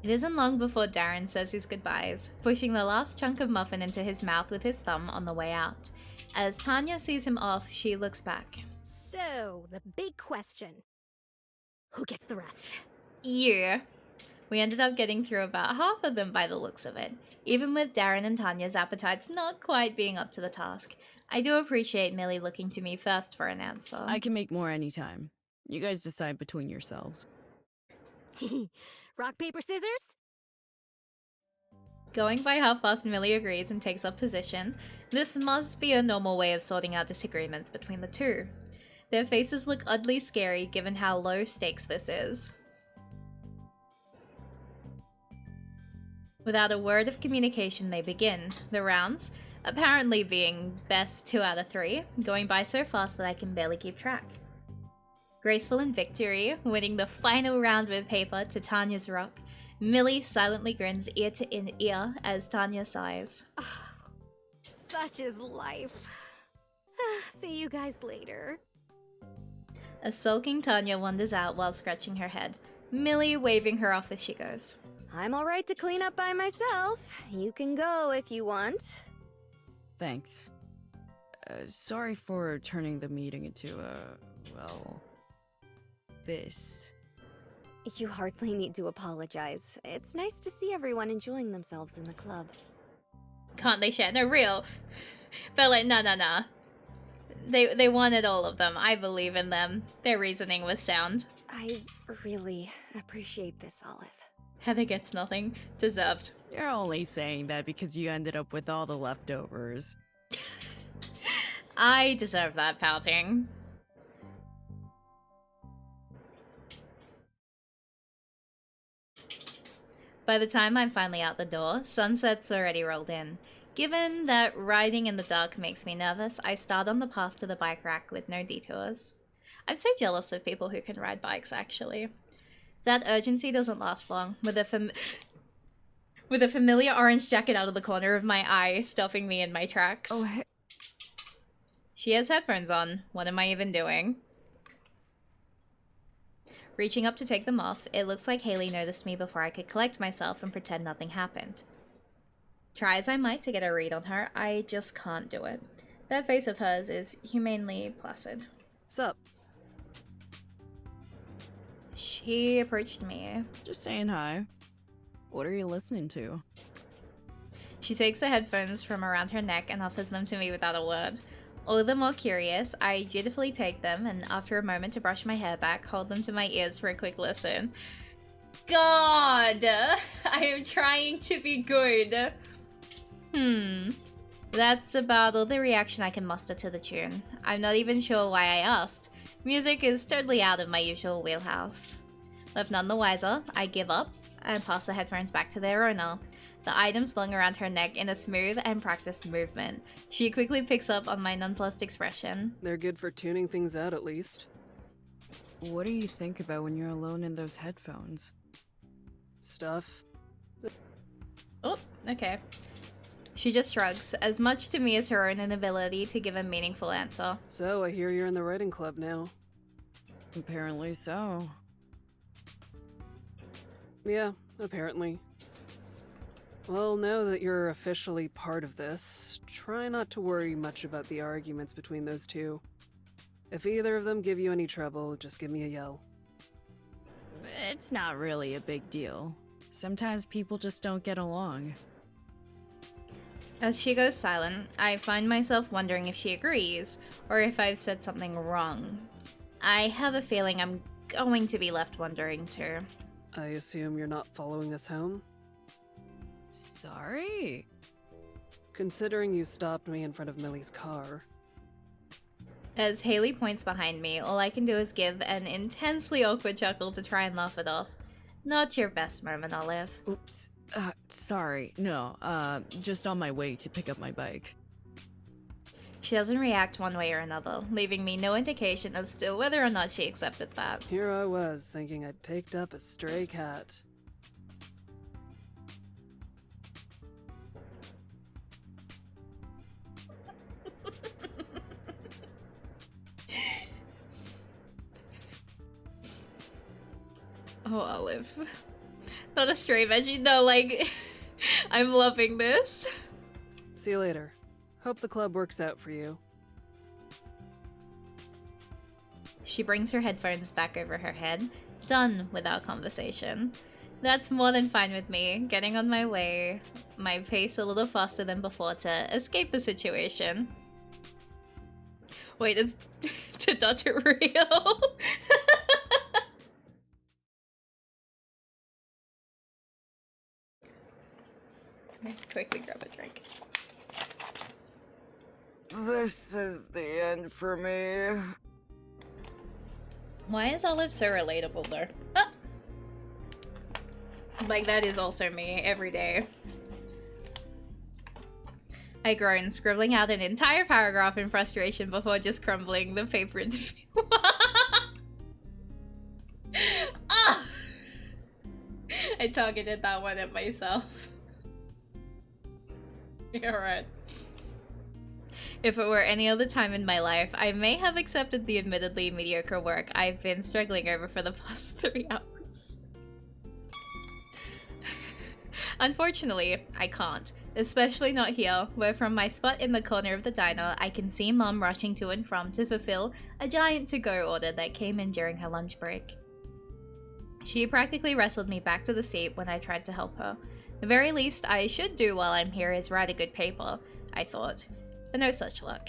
It isn't long before Darren says his goodbyes, pushing the last chunk of muffin into his mouth with his thumb on the way out. As Tanya sees him off, she looks back. So, the big question. Who gets the rest? You. We ended up getting through about half of them by the looks of it, even with Darren and Tanya's appetites not quite being up to the task. I do appreciate Millie looking to me first for an answer. I can make more anytime. You guys decide between yourselves. Rock, paper, scissors? Going by how fast Millie agrees and takes up position, this must be a normal way of sorting out disagreements between the two. Their faces look oddly scary given how low stakes this is. Without a word of communication, they begin the rounds, apparently being best 2 out of 3, going by so fast that I can barely keep track. Graceful in victory, winning the final round with paper to Tanya's rock, Millie silently grins ear to ear as Tanya sighs. Such is life. See you guys later. A sulking Tanya wanders out while scratching her head, Millie waving her off as she goes. I'm alright to clean up by myself. You can go if you want. Thanks. Sorry for turning the meeting into well, this. You hardly need to apologize. It's nice to see everyone enjoying themselves in the club. Can't they share? No, real. But like, no. They wanted all of them. I believe in them. Their reasoning was sound. I really appreciate this, Olive. Heather gets nothing. Deserved. You're only saying that because you ended up with all the leftovers. I deserve that pouting. By the time I'm finally out the door, sunset's already rolled in. Given that riding in the dark makes me nervous, I start on the path to the bike rack with no detours. I'm so jealous of people who can ride bikes, actually. That urgency doesn't last long, with a familiar orange jacket out of the corner of my eye, stopping me in my tracks. Oh, hey. She has headphones on. What am I even doing? Reaching up to take them off, it looks like Haley noticed me before I could collect myself and pretend nothing happened. Try as I might to get a read on her, I just can't do it. That face of hers is humanely placid. Sup? She approached me. Just saying hi. What are you listening to? She takes the headphones from around her neck and offers them to me without a word. All the more curious, I dutifully take them and after a moment to brush my hair back, hold them to my ears for a quick listen. God! I am trying to be good. That's about all the reaction I can muster to the tune. I'm not even sure why I asked. Music is totally out of my usual wheelhouse. Left none the wiser, I give up and pass the headphones back to their owner. The item slung around her neck in a smooth and practiced movement. She quickly picks up on my nonplussed expression. They're good for tuning things out, at least. What do you think about when you're alone in those headphones? Stuff. Oh, okay. She just shrugs, as much to me as her own inability to give a meaningful answer. So, I hear you're in the writing club now. Apparently so. Yeah, apparently. Well, now that you're officially part of this, try not to worry much about the arguments between those two. If either of them give you any trouble, just give me a yell. It's not really a big deal. Sometimes people just don't get along. As she goes silent, I find myself wondering if she agrees, or if I've said something wrong. I have a feeling I'm going to be left wondering too. I assume you're not following us home? Sorry? Considering you stopped me in front of Millie's car. As Haley points behind me, all I can do is give an intensely awkward chuckle to try and laugh it off. Not your best moment, Olive. Oops. Sorry. No, just on my way to pick up my bike. She doesn't react one way or another, leaving me no indication as to whether or not she accepted that. Here I was, thinking I'd picked up a stray cat. Oh, Olive. Not a stray veggie, no, like, I'm loving this. See you later. Hope the club works out for you. She brings her headphones back over her head, done with our conversation. That's more than fine with me, getting on my way, my pace a little faster than before to escape the situation. Wait, is to dodge it real? Quickly grab a drink. This is the end for me. Why is Olive so relatable though? Ah! Like that is also me every day. I groan, scribbling out an entire paragraph in frustration before just crumbling the paper into ah! I targeted that one at myself. You're right. If it were any other time in my life, I may have accepted the admittedly mediocre work I've been struggling over for the past 3 hours. Unfortunately, I can't. Especially not here, where from my spot in the corner of the diner, I can see Mum rushing to and from to fulfill a giant to-go order that came in during her lunch break. She practically wrestled me back to the seat when I tried to help her. The very least I should do while I'm here is write a good paper, I thought, but no such luck.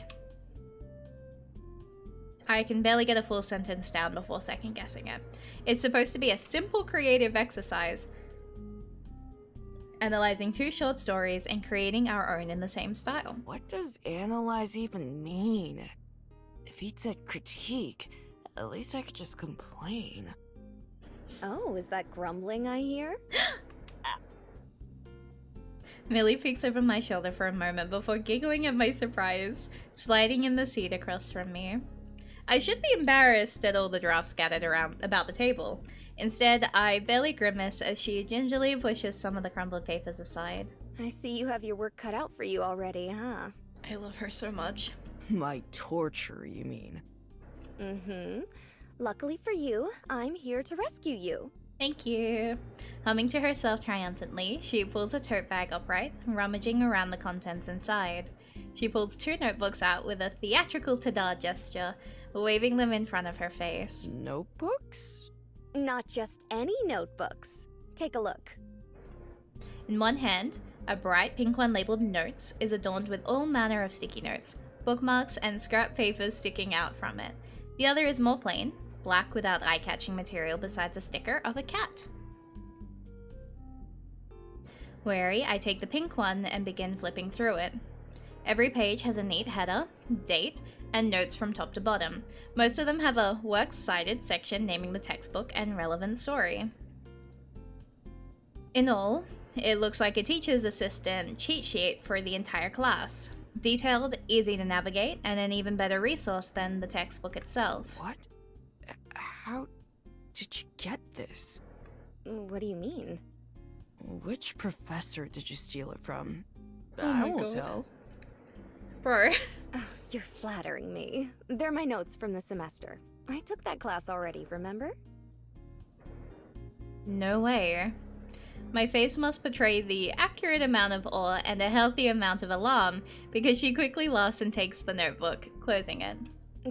I can barely get a full sentence down before second-guessing it. It's supposed to be a simple creative exercise, analyzing 2 short stories and creating our own in the same style. What does analyze even mean? If he'd said critique, at least I could just complain. Oh, is that grumbling I hear? Millie peeks over my shoulder for a moment before giggling at my surprise, sliding in the seat across from me. I should be embarrassed at all the drafts scattered around about the table. Instead, I barely grimace as she gingerly pushes some of the crumpled papers aside. I see you have your work cut out for you already, huh? I love her so much. My torture, you mean? Mm-hmm. Luckily for you, I'm here to rescue you. Thank you. Humming to herself triumphantly, she pulls a tote bag upright, rummaging around the contents inside. She pulls 2 notebooks out with a theatrical ta-da gesture, waving them in front of her face. Notebooks? Not just any notebooks. Take a look. In one hand, a bright pink one labeled Notes is adorned with all manner of sticky notes, bookmarks, and scrap papers sticking out from it. The other is more plain, black without eye-catching material besides a sticker of a cat. Wary, I take the pink one and begin flipping through it. Every page has a neat header, date, and notes from top to bottom. Most of them have a works cited section naming the textbook and relevant story. In all, it looks like a teacher's assistant cheat sheet for the entire class. Detailed, easy to navigate, and an even better resource than the textbook itself. What? How did you get this? What do you mean? Which professor did you steal it from? Oh I my won't God. tell. Bro. You're flattering me. They're my notes from the semester. I took that class already, remember? No way. My face must portray the accurate amount of awe and a healthy amount of alarm, because she quickly laughs and takes the notebook, closing it.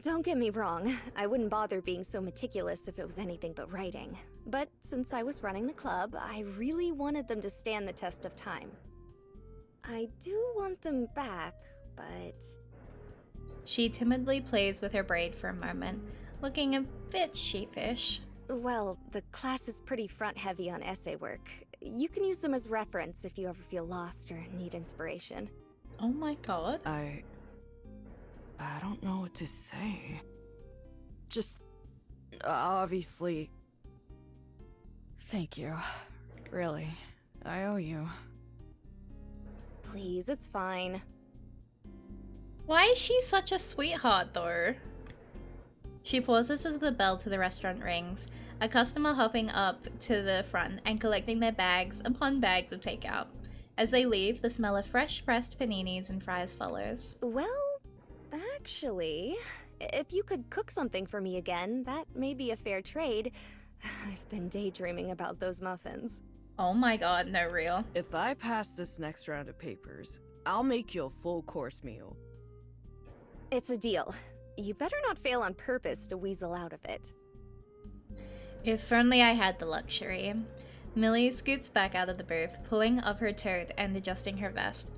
Don't get me wrong, I wouldn't bother being so meticulous if it was anything but writing. But since I was running the club, I really wanted them to stand the test of time. I do want them back, but... She timidly plays with her braid for a moment, looking a bit sheepish. Well, the class is pretty front-heavy on essay work. You can use them as reference if you ever feel lost or need inspiration. Oh my God. I don't know what to say. Just, obviously... Thank you. Really. I owe you. Please, it's fine. Why is she such a sweetheart, though? She pauses as the bell to the restaurant rings, a customer hopping up to the front and collecting their bags upon bags of takeout. As they leave, the smell of fresh pressed paninis and fries follows. Well, actually, if you could cook something for me again, that may be a fair trade. I've been daydreaming about those muffins. Oh my God, no real. If I pass this next round of papers, I'll make you a full course meal. It's a deal. You better not fail on purpose to weasel out of it. If only I had the luxury. Millie scoots back out of the booth, pulling up her tote and adjusting her vest.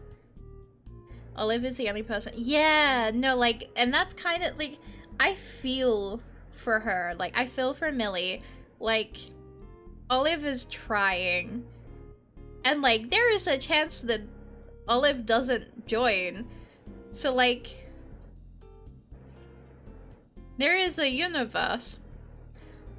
Olive is the only person. Yeah, no, like, and that's kind of like, I feel for her. Like, I feel for Millie. Like, Olive is trying. And, like, there is a chance that Olive doesn't join. So, like, there is a universe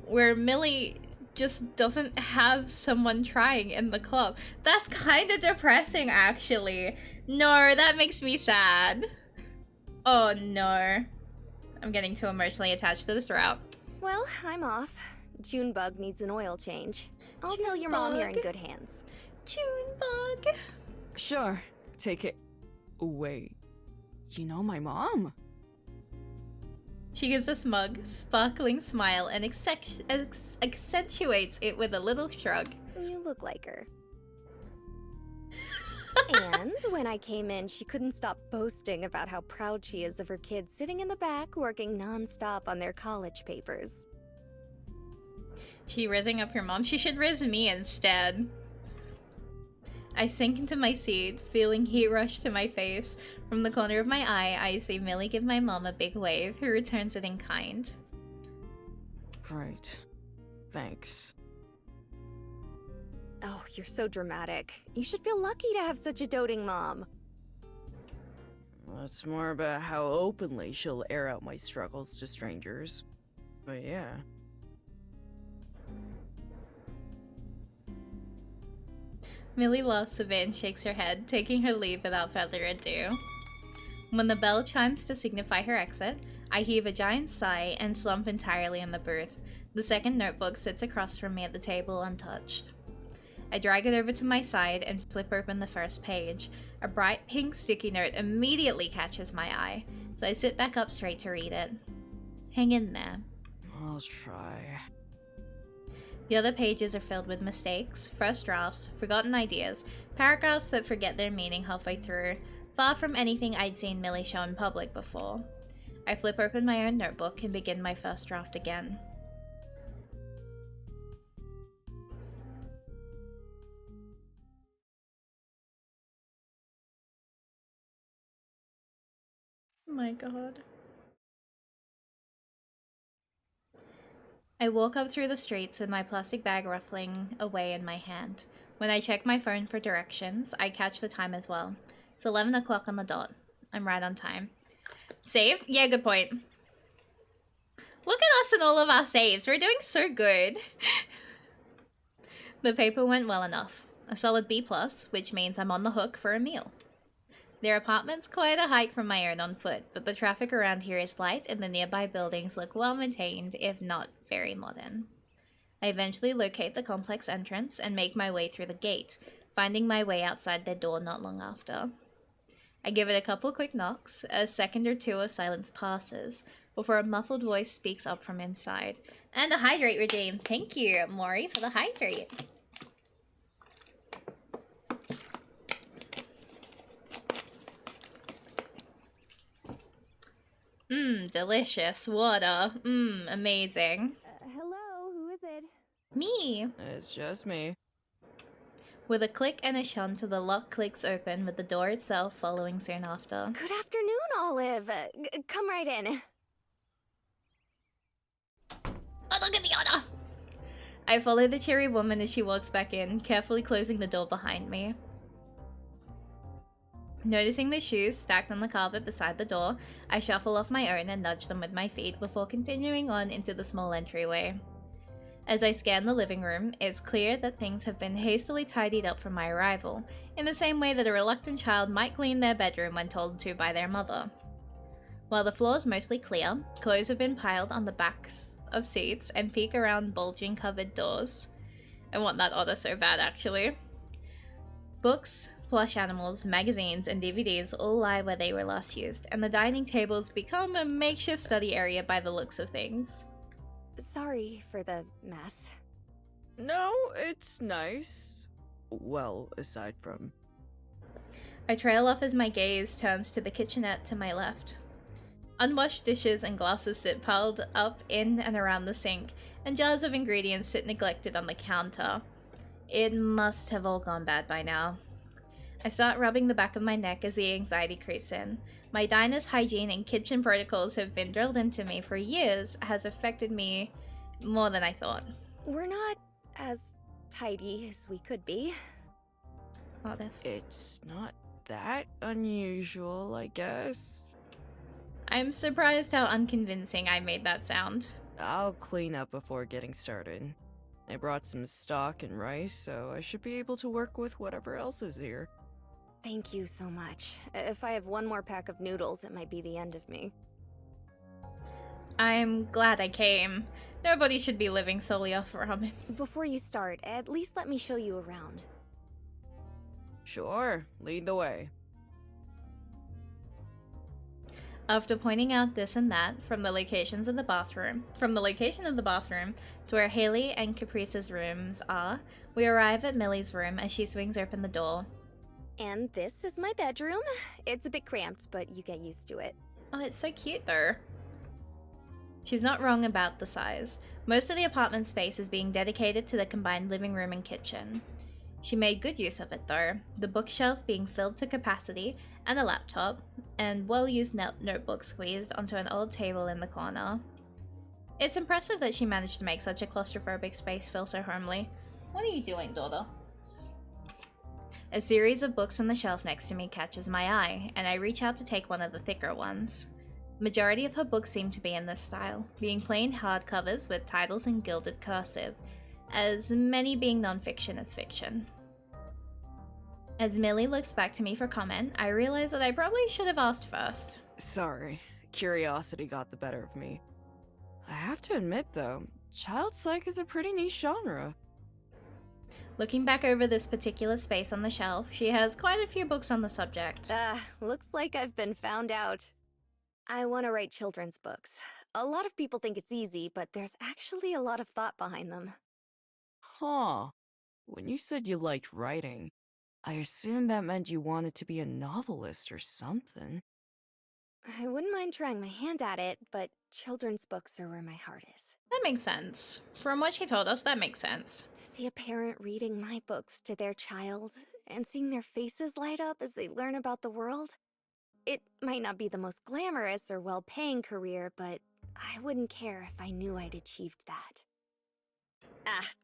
where Millie just doesn't have someone trying in the club. That's kind of depressing, actually. No, that makes me sad. Oh, no. I'm getting too emotionally attached to this route. Well, I'm off. Junebug needs an oil change. I'll tell your mom you're in good hands. Junebug. Sure. Take it. Wait. You know my mom? She gives a smug, sparkling smile and accentuates it with a little shrug. You look like her. And when I came in, she couldn't stop boasting about how proud she is of her kids sitting in the back working non-stop on their college papers. She rizzing up your mom? She should rizz me instead. I sink into my seat, feeling heat rush to my face. From the corner of my eye, I see Millie give my mom a big wave, who returns it in kind. Right. Thanks. Oh, you're so dramatic. You should feel lucky to have such a doting mom. Well, it's more about how openly she'll air out my struggles to strangers. But yeah. Millie laughs a bit and shakes her head, taking her leave without further ado. When the bell chimes to signify her exit, I heave a giant sigh and slump entirely in the booth. The second notebook sits across from me at the table untouched. I drag it over to my side and flip open the first page. A bright pink sticky note immediately catches my eye, so I sit back up straight to read it. Hang in there. I'll try. The other pages are filled with mistakes, first drafts, forgotten ideas, paragraphs that forget their meaning halfway through, far from anything I'd seen Millie show in public before. I flip open my own notebook and begin my first draft again. Oh my god. I walk up through the streets with my plastic bag ruffling away in my hand. When I check my phone for directions, I catch the time as well. It's 11 o'clock on the dot. I'm right on time. Save? Yeah, good point. Look at us and all of our saves. We're doing so good. The paper went well enough. A solid B+, which means I'm on the hook for a meal. Their apartment's quite a hike from my own on foot, but the traffic around here is light and the nearby buildings look well maintained, if not very modern. I eventually locate the complex entrance and make my way through the gate, finding my way outside their door not long after. I give it a couple quick knocks, a second or two of silence passes, before a muffled voice speaks up from inside. And a hydrate redeemed. Thank you, Maury, for the hydrate. Delicious water. Amazing. Hello, who is it? Me. It's just me. With a click and a shunt, the lock clicks open, with the door itself following soon after. Good afternoon, Olive. Come right in. Oh, look at the order! I follow the cheery woman as she walks back in, carefully closing the door behind me. Noticing the shoes stacked on the carpet beside the door, I shuffle off my own and nudge them with my feet before continuing on into the small entryway. As I scan the living room, it's clear that things have been hastily tidied up from my arrival, in the same way that a reluctant child might clean their bedroom when told to by their mother. While the floor is mostly clear, clothes have been piled on the backs of seats and peek around bulging cupboard doors. I want that order so bad, actually. Books, plush animals, magazines, and DVDs all lie where they were last used, and the dining tables become a makeshift study area by the looks of things. Sorry for the mess. No, it's nice. Well, aside from... I trail off as my gaze turns to the kitchenette to my left. Unwashed dishes and glasses sit piled up in and around the sink, and jars of ingredients sit neglected on the counter. It must have all gone bad by now. I start rubbing the back of my neck as the anxiety creeps in. My diner's hygiene and kitchen protocols have been drilled into me for years, has affected me more than I thought. We're not as tidy as we could be. Honest. It's not that unusual, I guess. I'm surprised how unconvincing I made that sound. I'll clean up before getting started. I brought some stock and rice, so I should be able to work with whatever else is here. Thank you so much. If I have one more pack of noodles, it might be the end of me. I'm glad I came. Nobody should be living solely off ramen. Before you start, at least let me show you around. Sure, lead the way. After pointing out this and that, from the location of the bathroom to where Haley and Caprice's rooms are, we arrive at Millie's room as she swings open the door. And this is my bedroom. It's a bit cramped, but you get used to it. Oh, it's so cute though. She's not wrong about the size. Most of the apartment space is being dedicated to the combined living room and kitchen. She made good use of it though, the bookshelf being filled to capacity, and a laptop, and well-used notebook squeezed onto an old table in the corner. It's impressive that she managed to make such a claustrophobic space feel so homely. What are you doing, daughter? A series of books on the shelf next to me catches my eye, and I reach out to take one of the thicker ones. Majority of her books seem to be in this style, being plain hardcovers with titles in gilded cursive, as many being non-fiction as fiction. As Millie looks back to me for comment, I realize that I probably should have asked first. Sorry, Curiosity got the better of me. I have to admit, though, child psych is a pretty niche genre. Looking back over this particular space on the shelf, she has quite a few books on the subject. Looks like I've been found out. I want to write children's books. A lot of people think it's easy, but there's actually a lot of thought behind them. Huh. When you said you liked writing, I assumed that meant you wanted to be a novelist or something. I wouldn't mind trying my hand at it, but children's books are where my heart is. That makes sense. From what she told us, that makes sense. To see a parent reading my books to their child and seeing their faces light up as they learn about the world, it might not be the most glamorous or well-paying career, but I wouldn't care if I knew I'd achieved that.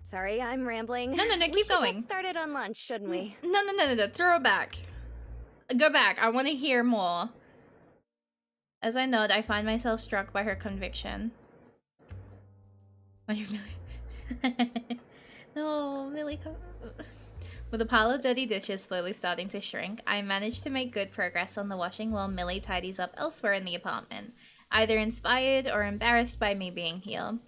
Sorry, I'm rambling. No, We keep should going. Get started on lunch, shouldn't we? No, throw it back. Go back, I want to hear more. As I nod, I find myself struck by her conviction. Are you really? No, Millie, come. With a pile of dirty dishes slowly starting to shrink, I manage to make good progress on the washing while Millie tidies up elsewhere in the apartment, either inspired or embarrassed by me being here.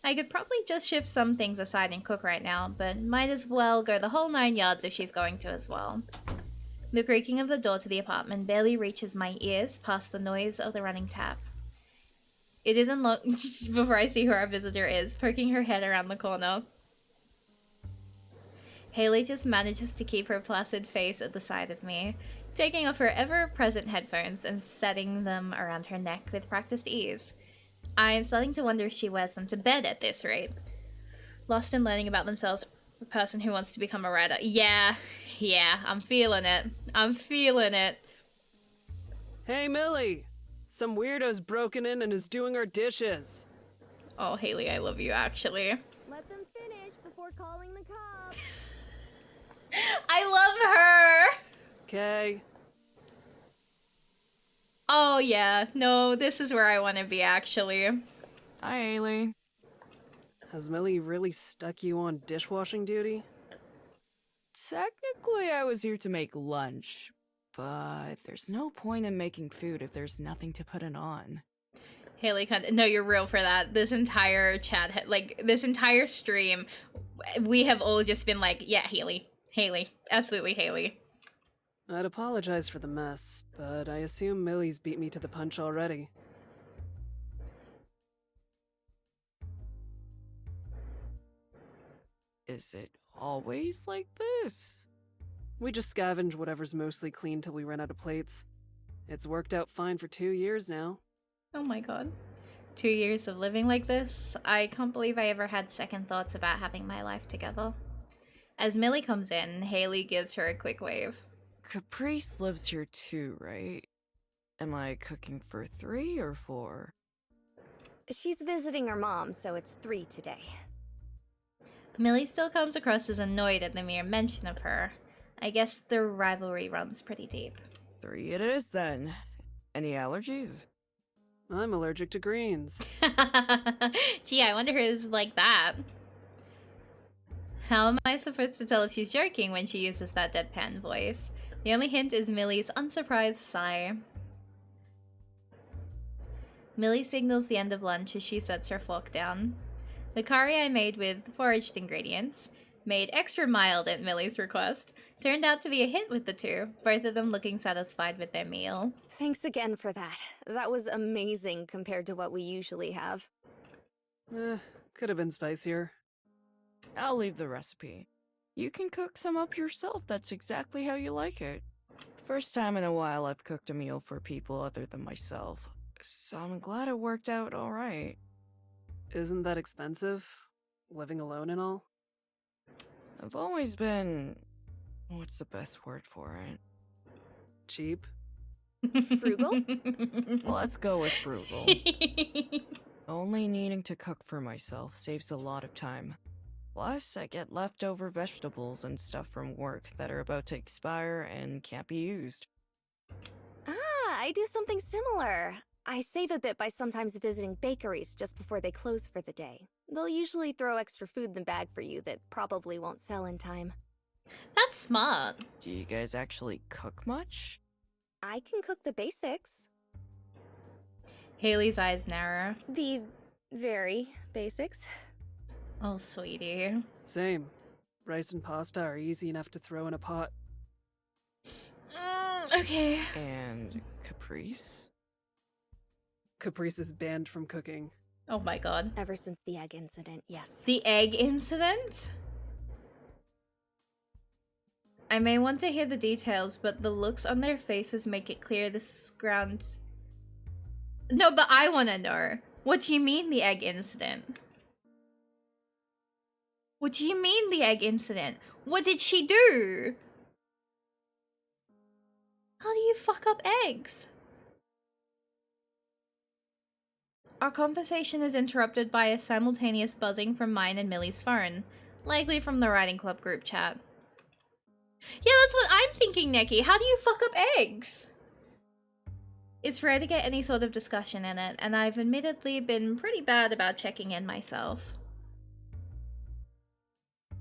I could probably just shift some things aside and cook right now, but might as well go the whole 9 yards if she's going to as well. The creaking of the door to the apartment barely reaches my ears past the noise of the running tap. It isn't long before I see who our visitor is, poking her head around the corner. Haley just manages to keep her placid face at the side of me, taking off her ever-present headphones and setting them around her neck with practiced ease. I am starting to wonder if she wears them to bed at this rate. Lost in learning about themselves, a person who wants to become a writer. Yeah, I'm feeling it. I'm feeling it. Hey, Millie! Some weirdo's broken in and is doing our dishes. Oh, Haley, I love you, actually. Let them finish before calling the cops. I love her! Okay. Oh, yeah. No, this is where I want to be, actually. Hi, Haley. Has Millie really stuck you on dishwashing duty? Technically, I was here to make lunch, but there's no point in making food if there's nothing to put it on. Haley, no, you're real for that. This entire chat, like, this entire stream, we have all just been like, yeah, Haley. Haley. Absolutely Haley. I'd apologize for the mess, but I assume Millie's beat me to the punch already. Is it always like this? We just scavenge whatever's mostly clean till we run out of plates. It's worked out fine for 2 years now. Oh my god. 2 years of living like this? I can't believe I ever had second thoughts about having my life together. As Millie comes in, Haley gives her a quick wave. Caprice lives here too, right? Am I cooking for 3 or 4? She's visiting her mom, so it's 3 today. Millie still comes across as annoyed at the mere mention of her. I guess the rivalry runs pretty deep. 3 it is then. Any allergies? I'm allergic to greens. Gee, I wonder who's like that. How am I supposed to tell if she's joking when she uses that deadpan voice? The only hint is Millie's unsurprised sigh. Millie signals the end of lunch as she sets her fork down. The curry I made with foraged ingredients, made extra mild at Millie's request, turned out to be a hit with the two, both of them looking satisfied with their meal. Thanks again for that. That was amazing compared to what we usually have. Could have been spicier. I'll leave the recipe. You can cook some up yourself, that's exactly how you like it. First time in a while I've cooked a meal for people other than myself, so I'm glad it worked out alright. Isn't that expensive? Living alone and all? I've always been... what's the best word for it? Cheap? Frugal? Let's go with frugal. Only needing to cook for myself saves a lot of time. Plus, I get leftover vegetables and stuff from work that are about to expire and can't be used. I do something similar. I save a bit by sometimes visiting bakeries just before they close for the day. They'll usually throw extra food in the bag for you that probably won't sell in time. That's smart. Do you guys actually cook much? I can cook the basics. Haley's eyes narrow. The very basics. Oh, sweetie. Same. Rice and pasta are easy enough to throw in a pot. Okay. And Caprice? Caprice is banned from cooking. Oh my god. Ever since the egg incident, yes. The egg incident? I may want to hear the details, but the looks on their faces make it clear this grounds... No, but I want to know. What do you mean the egg incident? What do you mean the egg incident? What did she do? How do you fuck up eggs? Our conversation is interrupted by a simultaneous buzzing from mine and Millie's phone, likely from the writing club group chat. Yeah, that's what I'm thinking, Nikki. How do you fuck up eggs? It's rare to get any sort of discussion in it, and I've admittedly been pretty bad about checking in myself.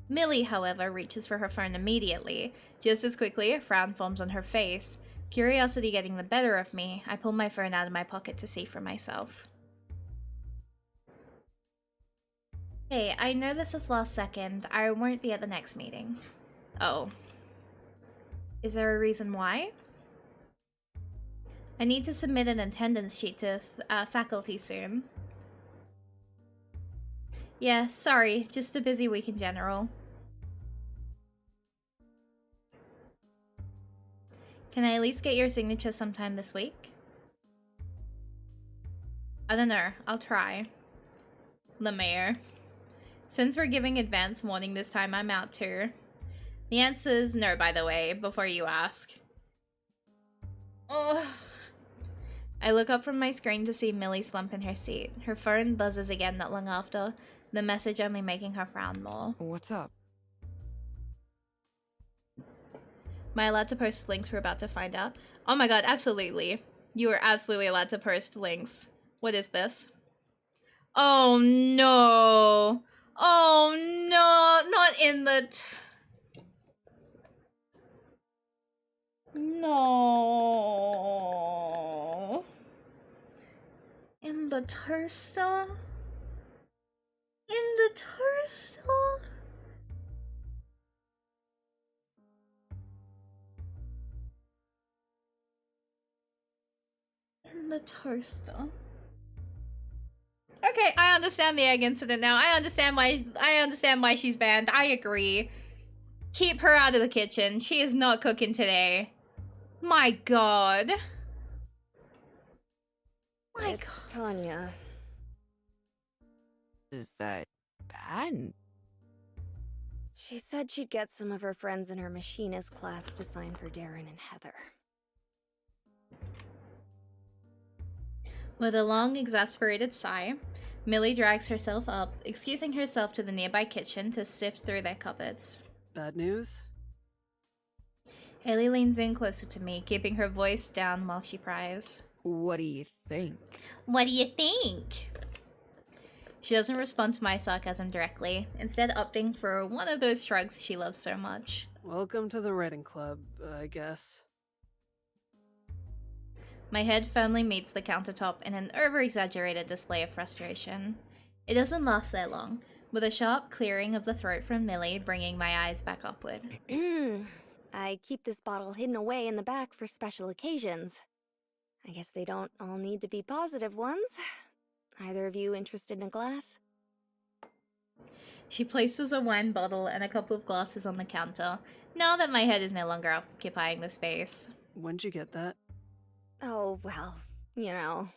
Millie, however, reaches for her phone immediately. Just as quickly, a frown forms on her face. Curiosity getting the better of me, I pull my phone out of my pocket to see for myself. Hey, I know this is last second. I won't be at the next meeting. Oh. Is there a reason why? I need to submit an attendance sheet to faculty soon. Yeah, sorry. Just a busy week in general. Can I at least get your signature sometime this week? I don't know. I'll try. The mayor. Since we're giving advance warning this time, I'm out too. The answer is no, by the way, before you ask. Ugh. I look up from my screen to see Millie slump in her seat. Her phone buzzes again not long after, the message only making her frown more. What's up? Am I allowed to post links? We're about to find out. Oh my god, absolutely. You are absolutely allowed to post links. What is this? Oh no. Oh no, not in the... No. In the toaster? In the toaster? In the toaster. Okay, I understand the egg incident now. I understand why she's banned. I agree. Keep her out of the kitchen. She is not cooking today. My god. It's Tanya. Is that bad? She said she'd get some of her friends in her machinist class to sign for Darren and Heather. With a long, exasperated sigh, Millie drags herself up, excusing herself to the nearby kitchen to sift through their cupboards. Bad news? Haley leans in closer to me, keeping her voice down while she pries. What do you think? What do you think? She doesn't respond to my sarcasm directly, instead opting for one of those shrugs she loves so much. Welcome to the writing club, I guess. My head firmly meets the countertop in an over-exaggerated display of frustration. It doesn't last that long, with a sharp clearing of the throat from Millie bringing my eyes back upward. I keep this bottle hidden away in the back for special occasions. I guess they don't all need to be positive ones. Either of you interested in a glass? She places a wine bottle and a couple of glasses on the counter, now that my head is no longer occupying the space. When'd you get that? Oh, well, you know.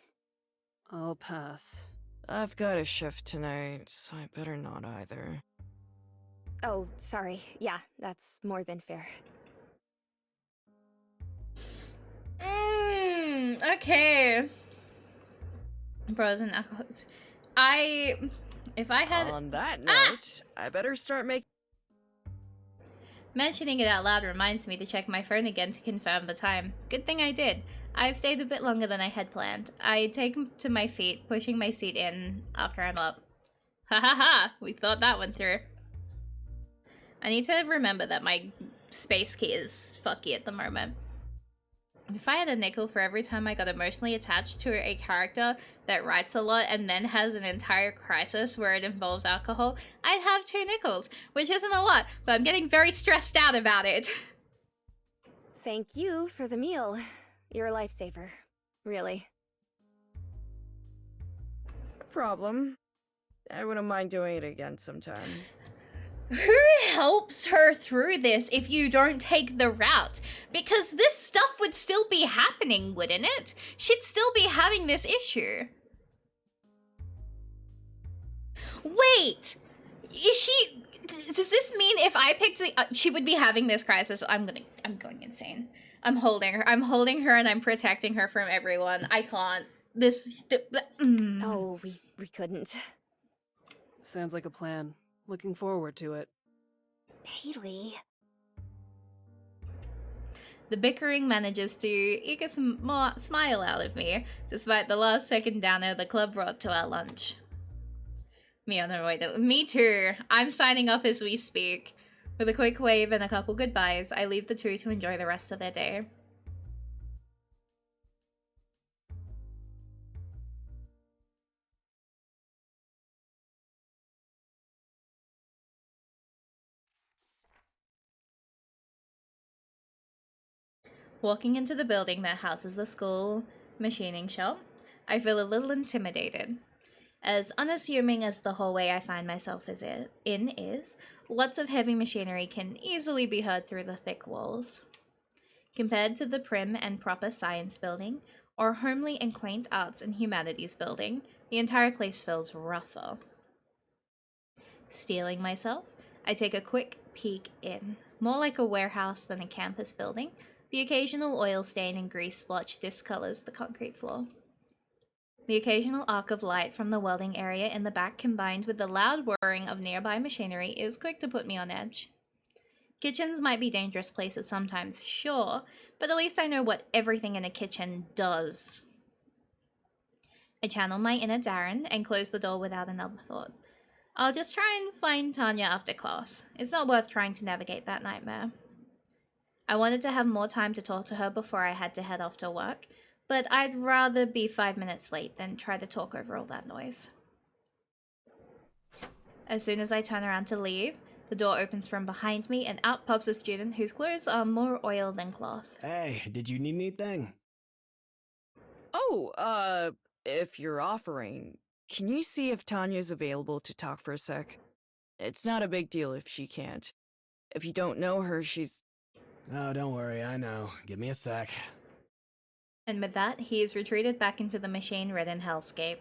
I'll pass. I've got a shift tonight, so I better not either. Oh, sorry. Yeah, that's more than fair. Okay. Bros and alcohols. If I had... On that note, I better start making... Mentioning it out loud reminds me to check my phone again to confirm the time. Good thing I did. I've stayed a bit longer than I had planned. I take to my feet, pushing my seat in after I'm up. Ha ha ha! We thought that one through. I need to remember that my space key is fucky at the moment. If I had a nickel for every time I got emotionally attached to a character that writes a lot and then has an entire crisis where it involves alcohol, I'd have 2 nickels, which isn't a lot, but I'm getting very stressed out about it. Thank you for the meal. You're a lifesaver. Really. No problem. I wouldn't mind doing it again sometime. Who helps her through this if you don't take the route? Because this stuff would still be happening, wouldn't it? She'd still be having this issue. Wait! Is she... Does this mean if I picked the... she would be having this crisis? I'm going insane. I'm holding her and I'm protecting her from everyone. I can't. This... Oh, we couldn't. Sounds like a plan. Looking forward to it. Haley. The bickering manages to eke a smile out of me, despite the last second downer the club brought to our lunch. Me too. I'm signing up as we speak. With a quick wave and a couple goodbyes, I leave the 2 to enjoy the rest of their day. Walking into the building that houses the school machining shop, I feel a little intimidated. As unassuming as the hallway I find myself in is, lots of heavy machinery can easily be heard through the thick walls. Compared to the prim and proper science building, or homely and quaint arts and humanities building, the entire place feels rougher. Steeling myself, I take a quick peek in, more like a warehouse than a campus building. The occasional oil stain and grease splotch discolors the concrete floor. The occasional arc of light from the welding area in the back combined with the loud whirring of nearby machinery is quick to put me on edge. Kitchens might be dangerous places sometimes, sure, but at least I know what everything in a kitchen does. I channel my inner Darren and close the door without another thought. I'll just try and find Tanya after class. It's not worth trying to navigate that nightmare. I wanted to have more time to talk to her before I had to head off to work, but I'd rather be 5 minutes late than try to talk over all that noise. As soon as I turn around to leave, the door opens from behind me and out pops a student whose clothes are more oil than cloth. Hey, did you need anything? Oh, if you're offering, can you see if Tanya's available to talk for a sec? It's not a big deal if she can't. If you don't know her, she's... Oh, don't worry, I know. Give me a sec. And with that, he is retreated back into the machine-ridden hellscape.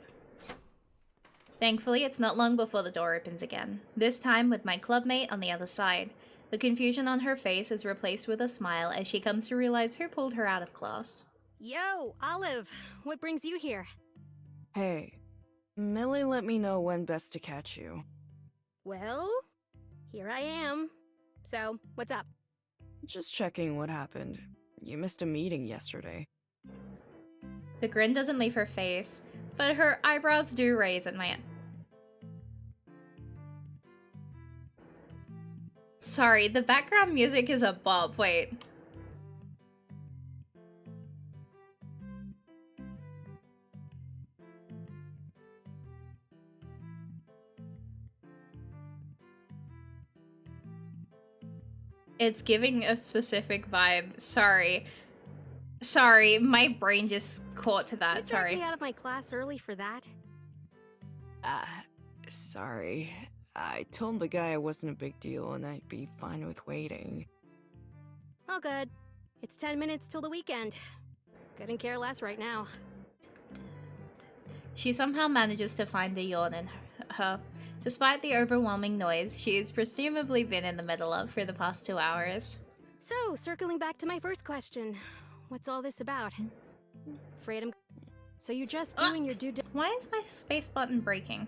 Thankfully, it's not long before the door opens again, this time with my clubmate on the other side. The confusion on her face is replaced with a smile as she comes to realize who pulled her out of class. Yo, Olive, what brings you here? Hey, Millie let me know when best to catch you. Well, here I am. So, what's up? Just checking what happened. You missed a meeting yesterday. The grin doesn't leave her face, but her eyebrows do raise at my... Sorry, the background music is a bop. Wait. It's giving a specific vibe. Sorry. Sorry, my brain just caught to that. You Sorry. dragged me out of my class early for that. Sorry. I told the guy it wasn't a big deal and I'd be fine with waiting. All good. It's 10 minutes till the weekend. Couldn't care less right now. She somehow manages to find a yawn in her. Despite the overwhelming noise she's presumably been in the middle of for the past 2 hours. So, circling back to my first question. What's all this about? Afraid I'm... So you're just doing your due... Why is my space button breaking?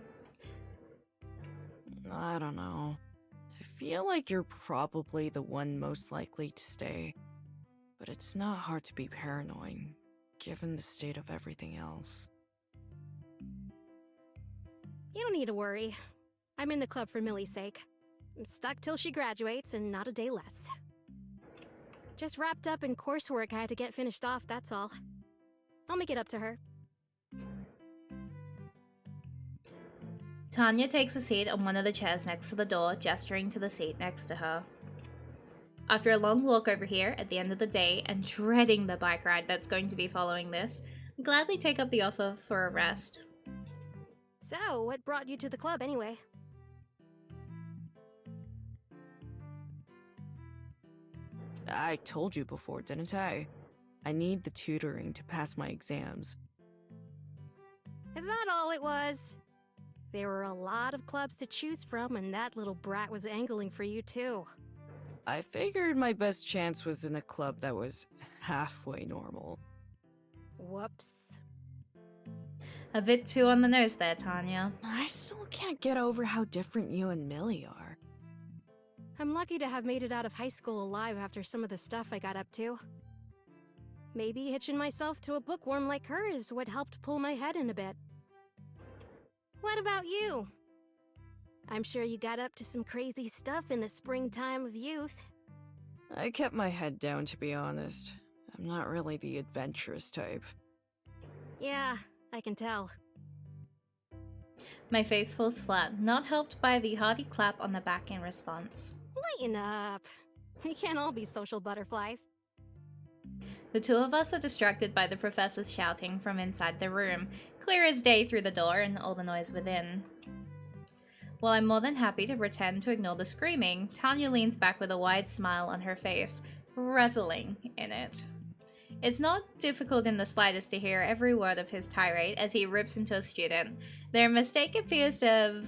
I don't know. I feel like you're probably the one most likely to stay. But it's not hard to be paranoid, given the state of everything else. You don't need to worry. I'm in the club for Millie's sake. I'm stuck till she graduates and not a day less. Just wrapped up in coursework I had to get finished off, that's all. I'll make it up to her. Tanya takes a seat on one of the chairs next to the door, gesturing to the seat next to her. After a long walk over here at the end of the day and dreading the bike ride that's going to be following this, I gladly take up the offer for a rest. So, what brought you to the club anyway? I told you before, didn't I? I need the tutoring to pass my exams. Is that all it was? There were a lot of clubs to choose from, and that little brat was angling for you too. I figured my best chance was in a club that was halfway normal. Whoops. A bit too on the nose there, Tanya. I still can't get over how different you and Millie are. I'm lucky to have made it out of high school alive after some of the stuff I got up to. Maybe hitching myself to a bookworm like her is what helped pull my head in a bit. What about you? I'm sure you got up to some crazy stuff in the springtime of youth. I kept my head down, to be honest. I'm not really the adventurous type. Yeah, I can tell. My face falls flat, not helped by the hearty clap on the back in response. Lighten up. We can't all be social butterflies. The two of us are distracted by the professor's shouting from inside the room, clear as day through the door and all the noise within. While I'm more than happy to pretend to ignore the screaming, Tanya leans back with a wide smile on her face, reveling in it. It's not difficult in the slightest to hear every word of his tirade as he rips into a student. Their mistake appears to have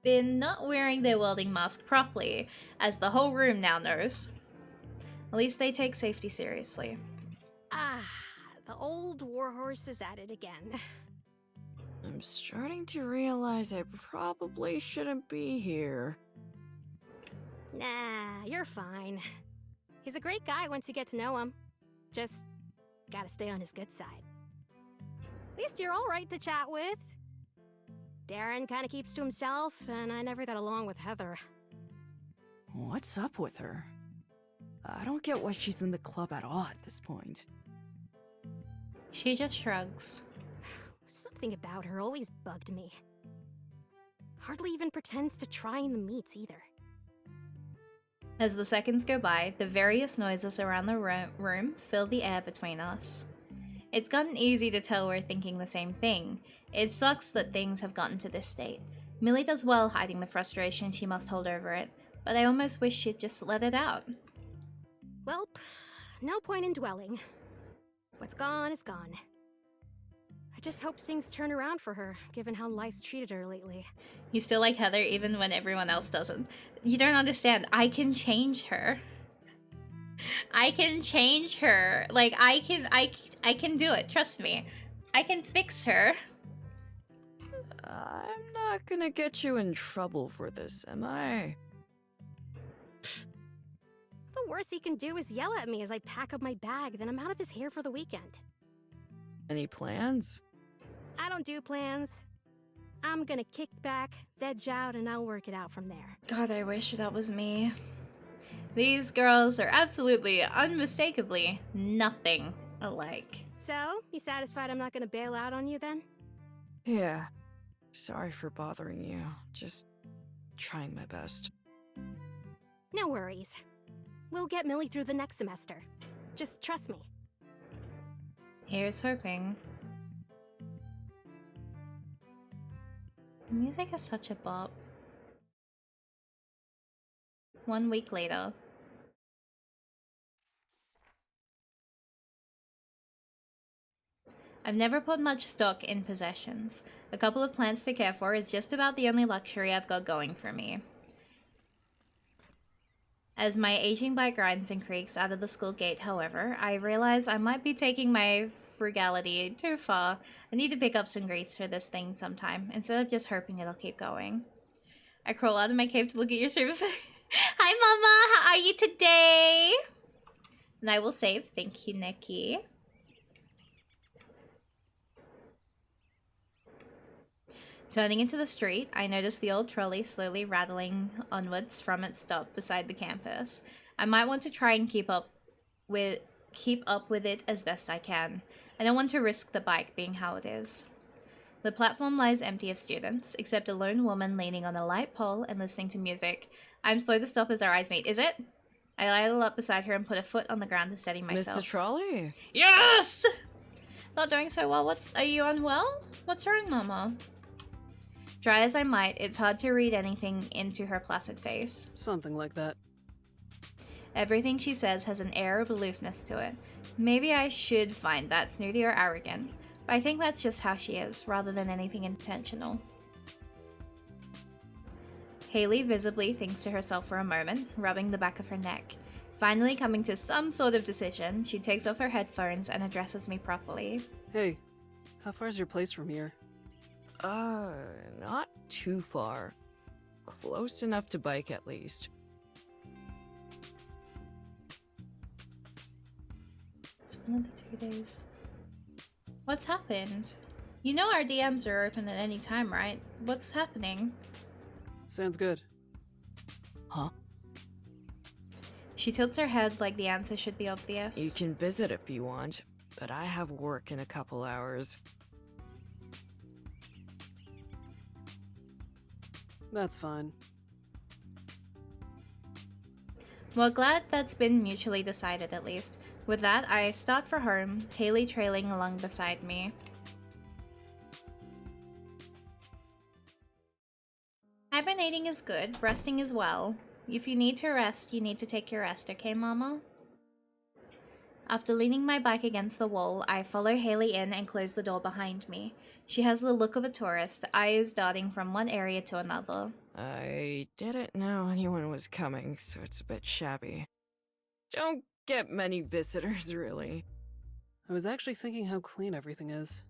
been not wearing their welding mask properly, as the whole room now knows. At least they take safety seriously. Ah, the old warhorse is at it again. I'm starting to realize I probably shouldn't be here. Nah, you're fine. He's a great guy once you get to know him. Just gotta stay on his good side. At least you're alright to chat with. Darren kinda keeps to himself, and I never got along with Heather. What's up with her? I don't get why she's in the club at all at this point. She just shrugs. Something about her always bugged me. Hardly even pretends to try in the meets either. As the seconds go by, the various noises around the room fill the air between us. It's gotten easy to tell we're thinking the same thing. It sucks that things have gotten to this state. Millie does well hiding the frustration she must hold over it, but I almost wish she'd just let it out. Welp, no point in dwelling. What's gone is gone. I just hope things turn around for her, given how life's treated her lately. You still like Heather even when everyone else doesn't. You don't understand. I can change her. I can change her. Like, I can do it. Trust me. I can fix her. I'm not gonna get you in trouble for this, am I? The worst he can do is yell at me as I pack up my bag, then I'm out of his hair for the weekend. Any plans? I don't do plans. I'm gonna kick back, veg out, and I'll work it out from there. God, I wish that was me. These girls are absolutely, unmistakably, nothing alike. So, you satisfied I'm not gonna bail out on you then? Yeah. Sorry for bothering you. Just trying my best. No worries. We'll get Millie through the next semester. Just trust me. Here's hoping. The music is such a bop. 1 week later. I've never put much stock in possessions. A couple of plants to care for is just about the only luxury I've got going for me. As my aging bike grinds and creaks out of the school gate, however, I realize I might be taking my frugality too far. I need to pick up some grease for this thing sometime, instead of just hoping it'll keep going. I crawl out of my cave to look at your super Hi Mama, how are you today? And I will save. Thank you, Nikki. Turning into the street, I notice the old trolley slowly rattling onwards from its stop beside the campus. I might want to try and keep up with it as best I can. I don't want to risk the bike being how it is. The platform lies empty of students, except a lone woman leaning on a light pole and listening to music. I'm slow to stop as our eyes meet. Is it? I idle up beside her and put a foot on the ground to steady myself. Mr. Trolley? Yes! Not doing so well. Are you unwell? What's wrong, Mama? Try as I might, it's hard to read anything into her placid face. Something like that. Everything she says has an air of aloofness to it. Maybe I should find that snooty or arrogant, but I think that's just how she is, rather than anything intentional. Haley visibly thinks to herself for a moment, rubbing the back of her neck. Finally coming to some sort of decision, she takes off her headphones and addresses me properly. Hey, how far is your place from here? Not too far. Close enough to bike at least. It's been another 2 days. What's happened? You know our DMs are open at any time, right? What's happening? Sounds good. Huh? She tilts her head like the answer should be obvious. You can visit if you want, but I have work in a couple hours. That's fine. Well, glad that's been mutually decided at least. With that, I start for home, Haley trailing along beside me. Hibernating is good, resting is well. If you need to rest, you need to take your rest, okay, Mama? After leaning my bike against the wall, I follow Haley in and close the door behind me. She has the look of a tourist, eyes darting from one area to another. I didn't know anyone was coming, so it's a bit shabby. Don't get many visitors, really. I was actually thinking how clean everything is.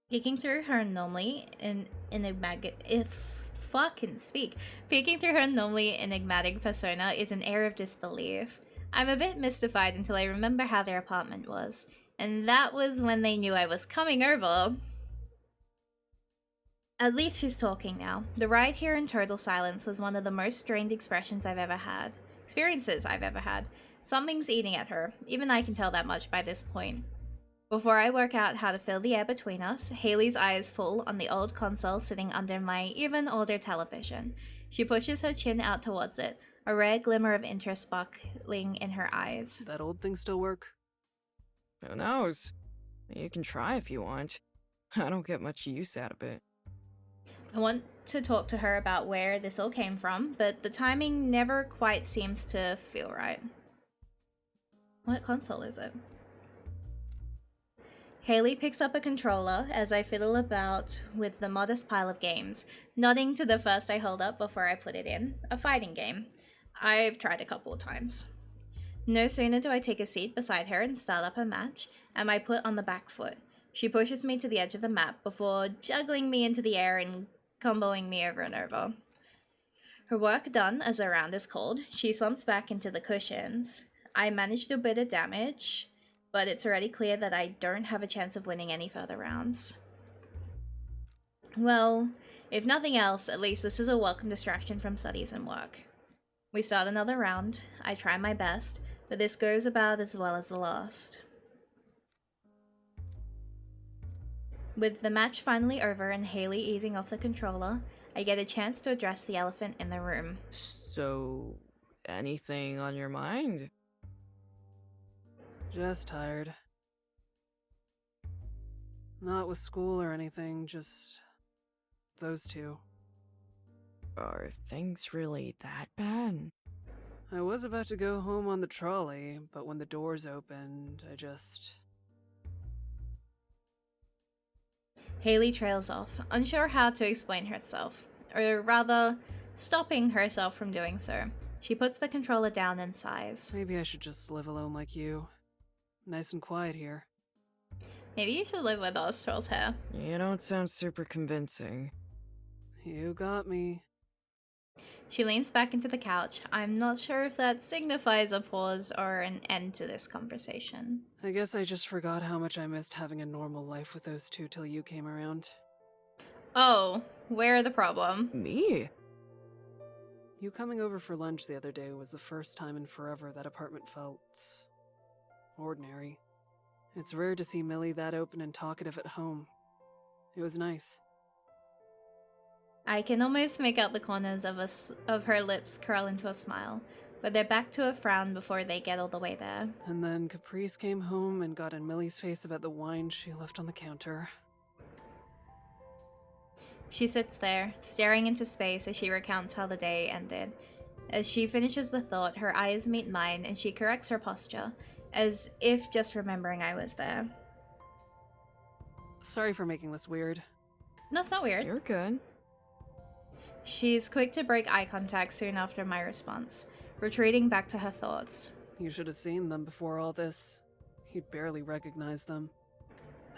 Peeking through her normally enigmatic persona is an air of disbelief. I'm a bit mystified until I remember how their apartment was, and that was when they knew I was coming over. At least she's talking now. The ride here in total silence was one of the most strained experiences I've ever had. Something's eating at her. Even I can tell that much by this point. Before I work out how to fill the air between us, Haley's eyes fall on the old console sitting under my even older television. She pushes her chin out towards it, a rare glimmer of interest sparkling in her eyes. That old thing still work? Who knows? You can try if you want. I don't get much use out of it. I want to talk to her about where this all came from, but the timing never quite seems to feel right. What console is it? Haley picks up a controller as I fiddle about with the modest pile of games, nodding to the first I hold up before I put it in, a fighting game. I've tried a couple of times. No sooner do I take a seat beside her and start up a match, am I put on the back foot. She pushes me to the edge of the map before juggling me into the air and comboing me over and over. Her work done, as a round is called, she slumps back into the cushions. I manage to do a bit of damage, but it's already clear that I don't have a chance of winning any further rounds. Well, if nothing else, at least this is a welcome distraction from studies and work. We start another round. I try my best, but this goes about as well as the last. With the match finally over and Haley easing off the controller, I get a chance to address the elephant in the room. So, anything on your mind? Just tired. Not with school or anything, just those two. Are things really that bad? I was about to go home on the trolley, but when the doors opened, I just... Haley trails off, unsure how to explain herself, or rather, stopping herself from doing so. She puts the controller down and sighs. Maybe I should just live alone like you. Nice and quiet here. Maybe you should live with us, Trolls Hair. You don't sound super convincing. You got me. She leans back into the couch. I'm not sure if that signifies a pause or an end to this conversation. I guess I just forgot how much I missed having a normal life with those two till you came around. Oh, where the problem? Me? You coming over for lunch the other day was the first time in forever that apartment felt ordinary. It's rare to see Millie that open and talkative at home. It was nice. I can almost make out the corners of her lips curl into a smile, but they're back to a frown before they get all the way there. And then Caprice came home and got in Millie's face about the wine she left on the counter. She sits there, staring into space as she recounts how the day ended. As she finishes the thought, her eyes meet mine and she corrects her posture, as if just remembering I was there. Sorry for making this weird. That's not weird. You're good. She's quick to break eye contact soon after my response, retreating back to her thoughts. You should have seen them before all this. You'd barely recognize them.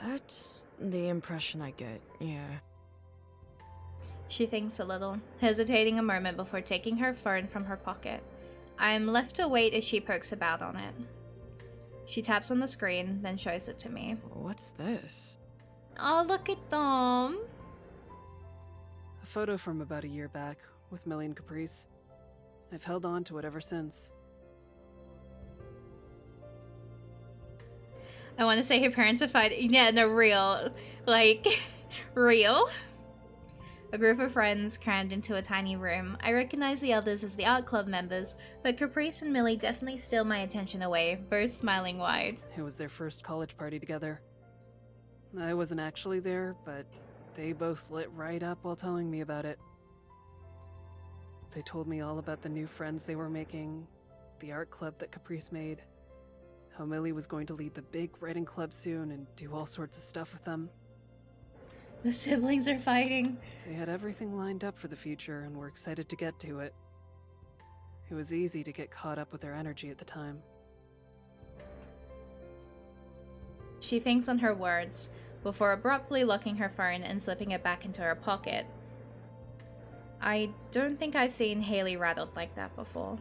That's the impression I get, yeah. She thinks a little, hesitating a moment before taking her phone from her pocket. I am left to wait as she pokes about on it. She taps on the screen, then shows it to me. What's this? Oh, look at them. A photo from about a year back, with Millie and Caprice. I've held on to it ever since. I want to say her parents are fighting. Yeah, no, real. Like, real? A group of friends crammed into a tiny room. I recognize the others as the art club members, but Caprice and Millie definitely steal my attention away, both smiling wide. It was their first college party together. I wasn't actually there, but they both lit right up while telling me about it. They told me all about the new friends they were making, the art club that Caprice made, how Millie was going to lead the big writing club soon and do all sorts of stuff with them. The siblings are fighting. They had everything lined up for the future and were excited to get to it. It was easy to get caught up with their energy at the time. She thinks on her words, before abruptly locking her phone and slipping it back into her pocket. I don't think I've seen Haley rattled like that before.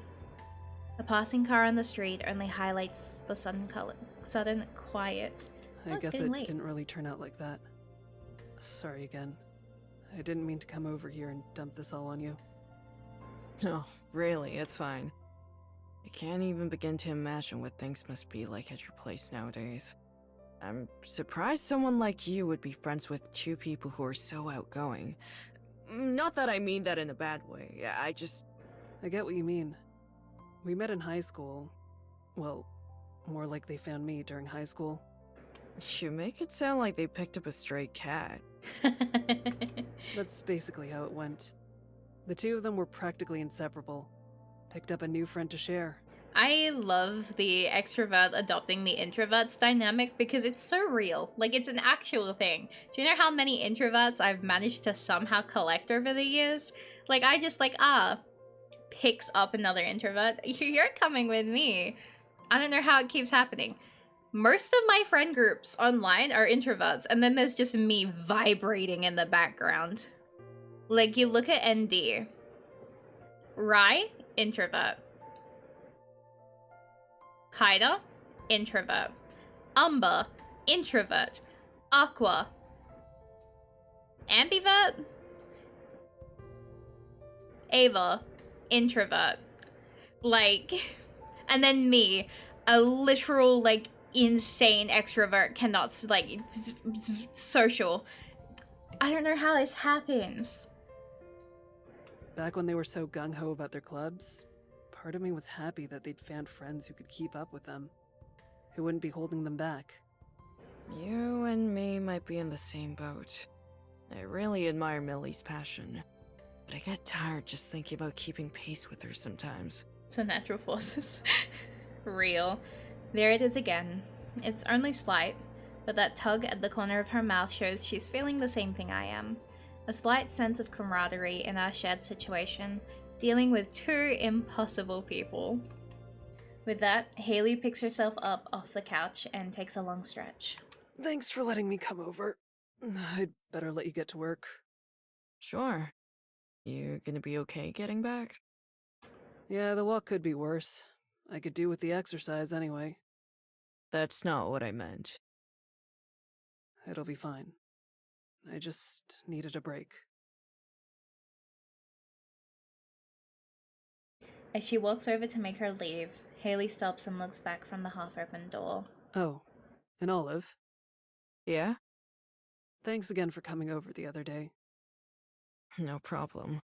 A passing car on the street only highlights the sudden quiet. I guess it didn't really turn out like that. Sorry again. I didn't mean to come over here and dump this all on you. No, really, it's fine. I can't even begin to imagine what things must be like at your place nowadays. I'm surprised someone like you would be friends with two people who are so outgoing. Not that I mean that in a bad way, I get what you mean. We met in high school. Well, more like they found me during high school. You make it sound like they picked up a stray cat. That's basically how it went. The two of them were practically inseparable. Picked up a new friend to share. I love the extrovert adopting the introvert's dynamic because it's so real. Like, it's an actual thing. Do you know how many introverts I've managed to somehow collect over the years? Like, I just picks up another introvert. You're coming with me. I don't know how it keeps happening. Most of my friend groups online are introverts, and then there's just me vibrating in the background. Like, you look at ND. Rai, introvert. Kaida, introvert. Umber, introvert. Aqua, ambivert. Ava, introvert. Like, and then me, a literal, insane extrovert, cannot, social. I don't know how this happens. Back when they were so gung-ho about their clubs, part of me was happy that they'd found friends who could keep up with them, who wouldn't be holding them back. You and me might be in the same boat. I really admire Millie's passion, but I get tired just thinking about keeping pace with her sometimes. Some natural forces. Real. There it is again. It's only slight, but that tug at the corner of her mouth shows she's feeling the same thing I am. A slight sense of camaraderie in our shared situation, dealing with two impossible people. With that, Haley picks herself up off the couch and takes a long stretch. Thanks for letting me come over. I'd better let you get to work. Sure. You gonna be okay getting back? Yeah, the walk could be worse. I could do with the exercise anyway. That's not what I meant. It'll be fine. I just needed a break. As she walks over to make her leave, Haley stops and looks back from the half-open door. Oh, and Olive, Yeah? thanks again for coming over the other day. No problem.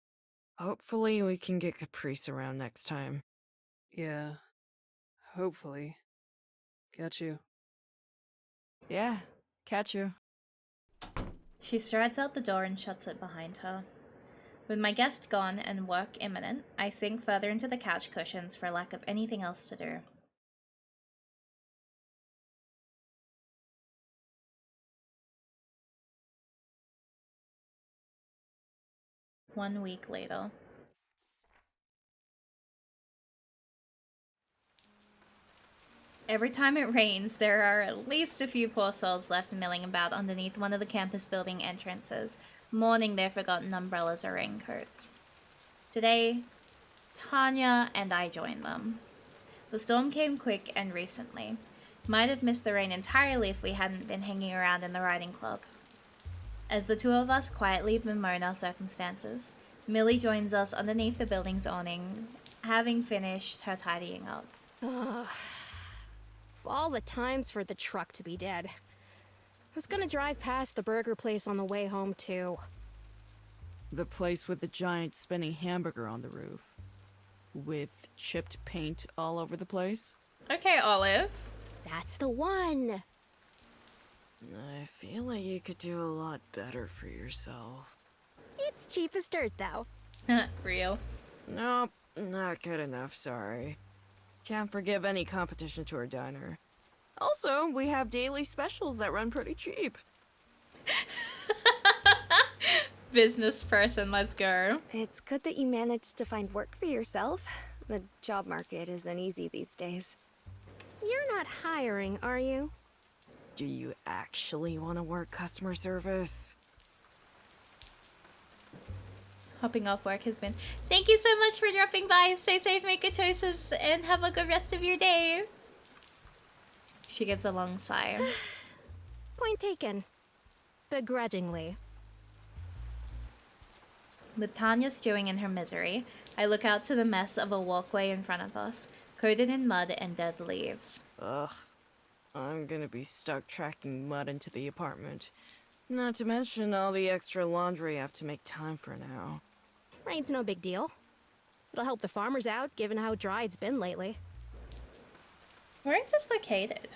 Hopefully we can get Caprice around next time. Yeah, hopefully. Catch you. Yeah, catch you. She strides out the door and shuts it behind her. With my guest gone and work imminent, I sink further into the couch cushions for lack of anything else to do. One week later. Every time it rains, there are at least a few poor souls left milling about underneath one of the campus building entrances, mourning their forgotten umbrellas or raincoats. Today, Tanya and I joined them. The storm came quick and recently. Might have missed the rain entirely if we hadn't been hanging around in the riding club. As the two of us quietly bemoan our circumstances, Millie joins us underneath the building's awning, having finished her tidying up. Ugh. Of all the times for the truck to be dead. I was gonna drive past the burger place on the way home, too. The place with the giant spinning hamburger on the roof. With chipped paint all over the place? Okay, Olive. That's the one! I feel like you could do a lot better for yourself. It's cheap as dirt, though. Real. Nope, not good enough, sorry. Can't forgive any competition to our diner. Also, we have daily specials that run pretty cheap. Business person, let's go. It's good that you managed to find work for yourself. The job market isn't easy these days. You're not hiring, are you? Do you actually want to work customer service? Hopping off work has been. Thank you so much for dropping by. Stay safe, make good choices, and have a good rest of your day. She gives a long sigh. Point taken. Begrudgingly. With Tanya stewing in her misery, I look out to the mess of a walkway in front of us, coated in mud and dead leaves. Ugh. I'm gonna be stuck tracking mud into the apartment. Not to mention all the extra laundry I have to make time for now. Rain's no big deal. It'll help the farmers out, given how dry it's been lately. Where is this located?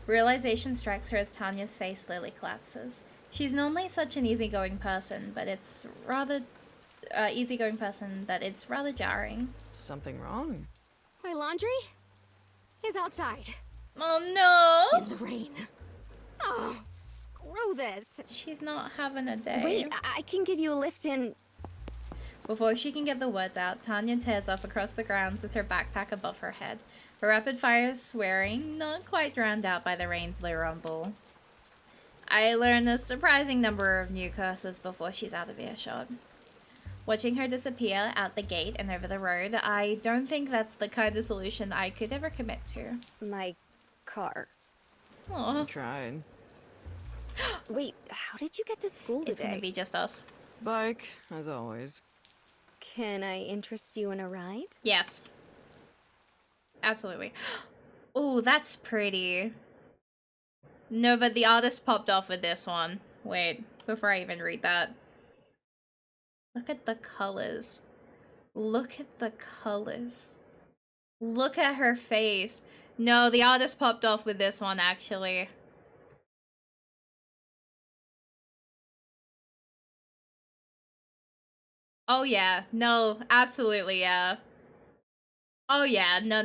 Realization strikes her as Tanya's face slowly collapses. She's normally such an easygoing person, but it's rather jarring. Something wrong? My laundry is outside. Oh no! In the rain. Oh, screw this. She's not having a day. Wait, I can give you a lift in. Before she can get the words out, Tanya tears off across the grounds with her backpack above her head, her rapid-fire swearing not quite drowned out by the rain's low rumble. I learn a surprising number of new curses before she's out of earshot. Watching her disappear out the gate and over the road, I don't think that's the kind of solution I could ever commit to. My car. Aw. I tried. Wait, how did you get to school today? It's gonna be just us. Bike, as always. Can I interest you in a ride? Yes. Absolutely. Oh, that's pretty. No, but the artist popped off with this one. Wait, before I even read that. Look at the colors. Look at the colors. Look at her face. No, the artist popped off with this one, actually. Oh yeah, no, absolutely yeah. Oh yeah, no.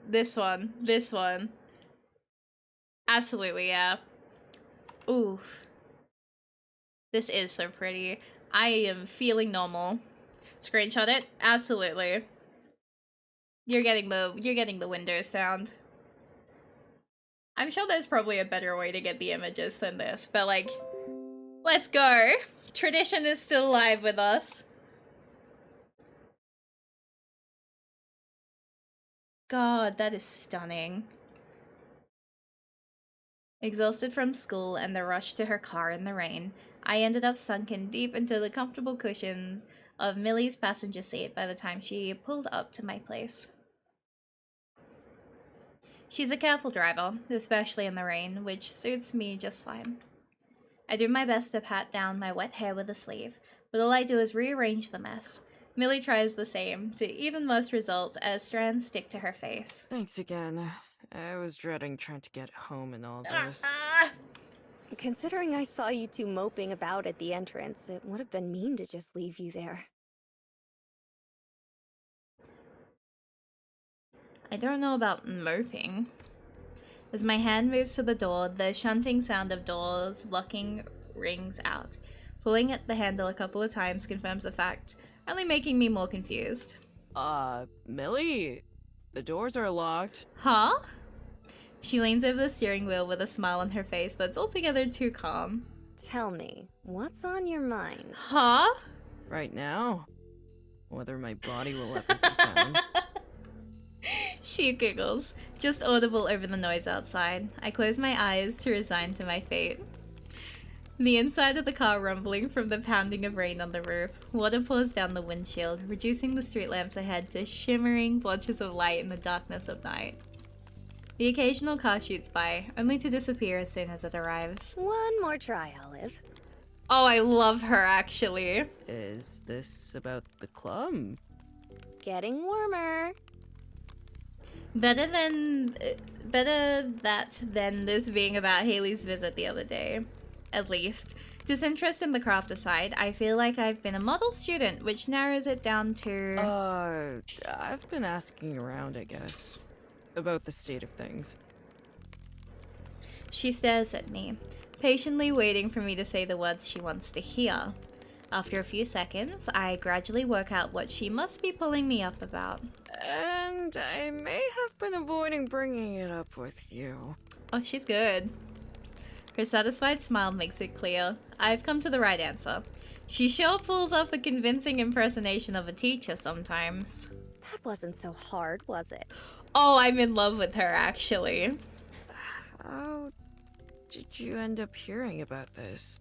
This one. Absolutely, yeah. Oof. This is so pretty. I am feeling normal. Screenshot it? Absolutely. You're getting the Windows sound. I'm sure there's probably a better way to get the images than this, but like, let's go. Tradition is still alive with us. God, that is stunning. Exhausted from school and the rush to her car in the rain, I ended up sunken deep into the comfortable cushion of Millie's passenger seat by the time she pulled up to my place. She's a careful driver, especially in the rain, which suits me just fine. I do my best to pat down my wet hair with a sleeve, but all I do is rearrange the mess. Millie tries the same, to even worse result as strands stick to her face. Thanks again. I was dreading trying to get home and all this. Considering I saw you two moping about at the entrance, it would have been mean to just leave you there. I don't know about moping. As my hand moves to the door, the shunting sound of doors locking rings out. Pulling at the handle a couple of times confirms the fact, only making me more confused. Millie? The doors are locked. Huh? She leans over the steering wheel with a smile on her face that's altogether too calm. Tell me, what's on your mind? Huh? Right now? Whether my body will ever be found. She giggles, just audible over the noise outside. I close my eyes to resign to my fate. The inside of the car rumbling from the pounding of rain on the roof. Water pours down the windshield, reducing the street lamps ahead to shimmering blotches of light in the darkness of night. The occasional car shoots by, only to disappear as soon as it arrives. One more try, Olive. Oh, I love her, actually. Is this about the club? Getting warmer. Better that than this being about Haley's visit the other day. At least. Disinterest in the craft aside, I feel like I've been a model student, which narrows it down to... I've been asking around, I guess. About the state of things. She stares at me, patiently waiting for me to say the words she wants to hear. After a few seconds, I gradually work out what she must be pulling me up about. And I may have been avoiding bringing it up with you. Oh, she's good. Her satisfied smile makes it clear. I've come to the right answer. She sure pulls off a convincing impersonation of a teacher sometimes. That wasn't so hard, was it? Oh, I'm in love with her, actually. How did you end up hearing about this?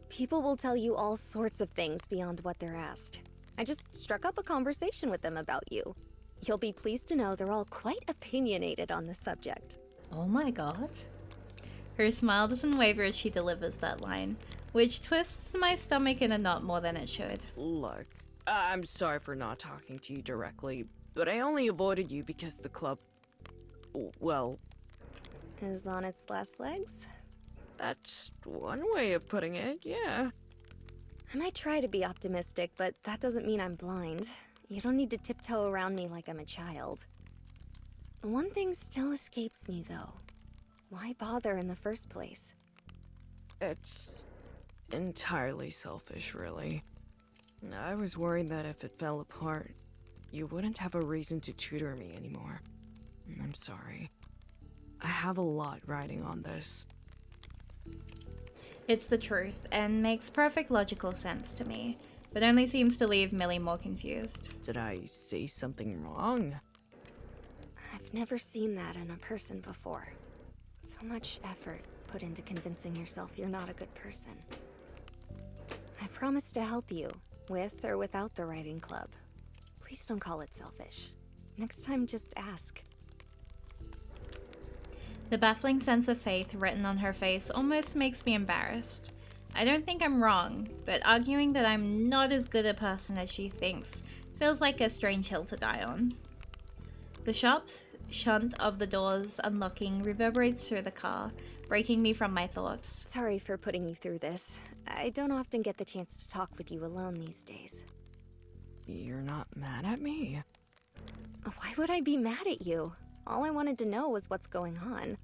People will tell you all sorts of things beyond what they're asked. I just struck up a conversation with them about you. You'll be pleased to know they're all quite opinionated on the subject. Oh my god. Her smile doesn't waver as she delivers that line, which twists my stomach in a knot more than it should. Look, I'm sorry for not talking to you directly, but I only avoided you because the club, well... is on its last legs? That's one way of putting it, yeah. I might try to be optimistic, but that doesn't mean I'm blind. You don't need to tiptoe around me like I'm a child. One thing still escapes me, though. Why bother in the first place? It's entirely selfish, really. I was worried that if it fell apart, you wouldn't have a reason to tutor me anymore. I'm sorry. I have a lot riding on this. It's the truth, and makes perfect logical sense to me, but only seems to leave Millie more confused. Did I say something wrong? I've never seen that in a person before. So much effort put into convincing yourself you're not a good person. I promise to help you, with or without the writing club. Please don't call it selfish. Next time, just ask. The baffling sense of faith written on her face almost makes me embarrassed. I don't think I'm wrong, but arguing that I'm not as good a person as she thinks feels like a strange hill to die on. The sharp shunt of the doors unlocking reverberates through the car, breaking me from my thoughts. Sorry for putting you through this. I don't often get the chance to talk with you alone these days. You're not mad at me? Why would I be mad at you? All I wanted to know was what's going on.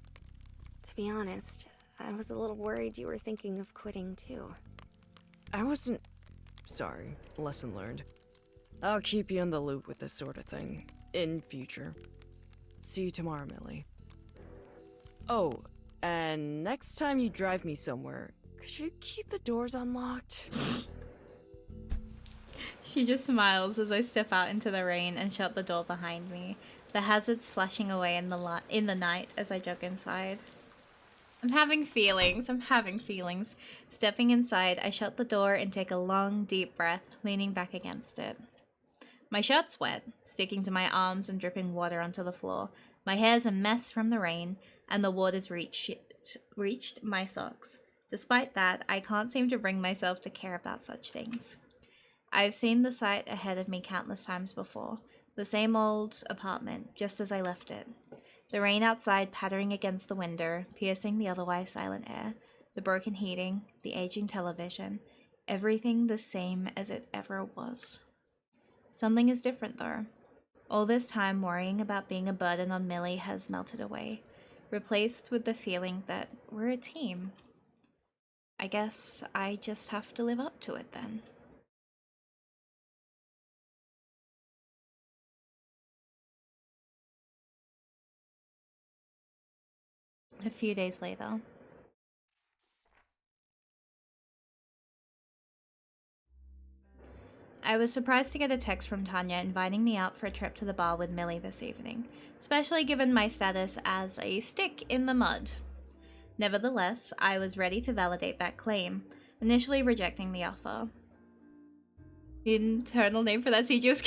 To be honest, I was a little worried you were thinking of quitting too. I wasn't... Sorry, lesson learned. I'll keep you in the loop with this sort of thing, in future. See you tomorrow, Millie. Oh, and next time you drive me somewhere, could you keep the doors unlocked? She just smiles as I step out into the rain and shut the door behind me, the hazards flashing away in the night as I jog inside. I'm having feelings. I'm having feelings. Stepping inside, I shut the door and take a long, deep breath, leaning back against it. My shirt's wet, sticking to my arms and dripping water onto the floor. My hair's a mess from the rain, and the water's reached my socks. Despite that, I can't seem to bring myself to care about such things. I've seen the sight ahead of me countless times before. The same old apartment, just as I left it. The rain outside pattering against the window, piercing the otherwise silent air. The broken heating, the aging television. Everything the same as it ever was. Something is different, though. All this time worrying about being a burden on Millie has melted away, replaced with the feeling that we're a team. I guess I just have to live up to it then. A few days later. I was surprised to get a text from Tanya inviting me out for a trip to the bar with Millie this evening, especially given my status as a stick in the mud. Nevertheless, I was ready to validate that claim, initially rejecting the offer. The internal name for that CG was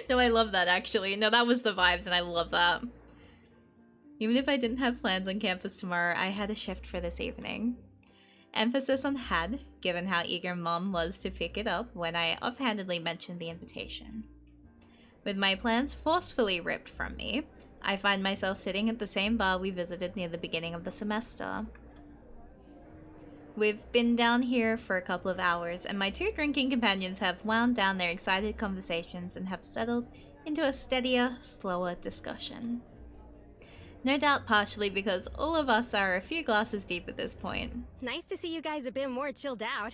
No, I love that actually. No, that was the vibes and I love that. Even if I didn't have plans on campus tomorrow, I had a shift for this evening. Emphasis on had, given how eager Mom was to pick it up when I offhandedly mentioned the invitation. With my plans forcefully ripped from me, I find myself sitting at the same bar we visited near the beginning of the semester. We've been down here for a couple of hours, and my two drinking companions have wound down their excited conversations and have settled into a steadier, slower discussion. No doubt partially because all of us are a few glasses deep at this point. Nice to see you guys a bit more chilled out.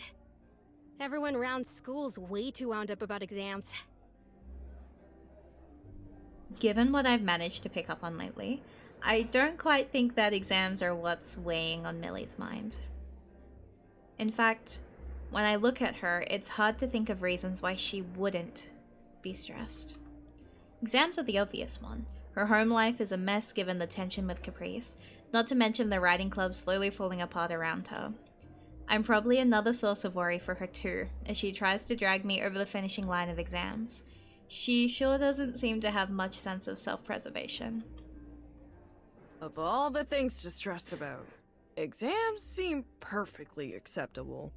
Everyone around school's way too wound up about exams. Given what I've managed to pick up on lately, I don't quite think that exams are what's weighing on Millie's mind. In fact, when I look at her, it's hard to think of reasons why she wouldn't be stressed. Exams are the obvious one. Her home life is a mess given the tension with Caprice, not to mention the writing club slowly falling apart around her. I'm probably another source of worry for her too, as she tries to drag me over the finishing line of exams. She sure doesn't seem to have much sense of self-preservation. Of all the things to stress about, exams seem perfectly acceptable.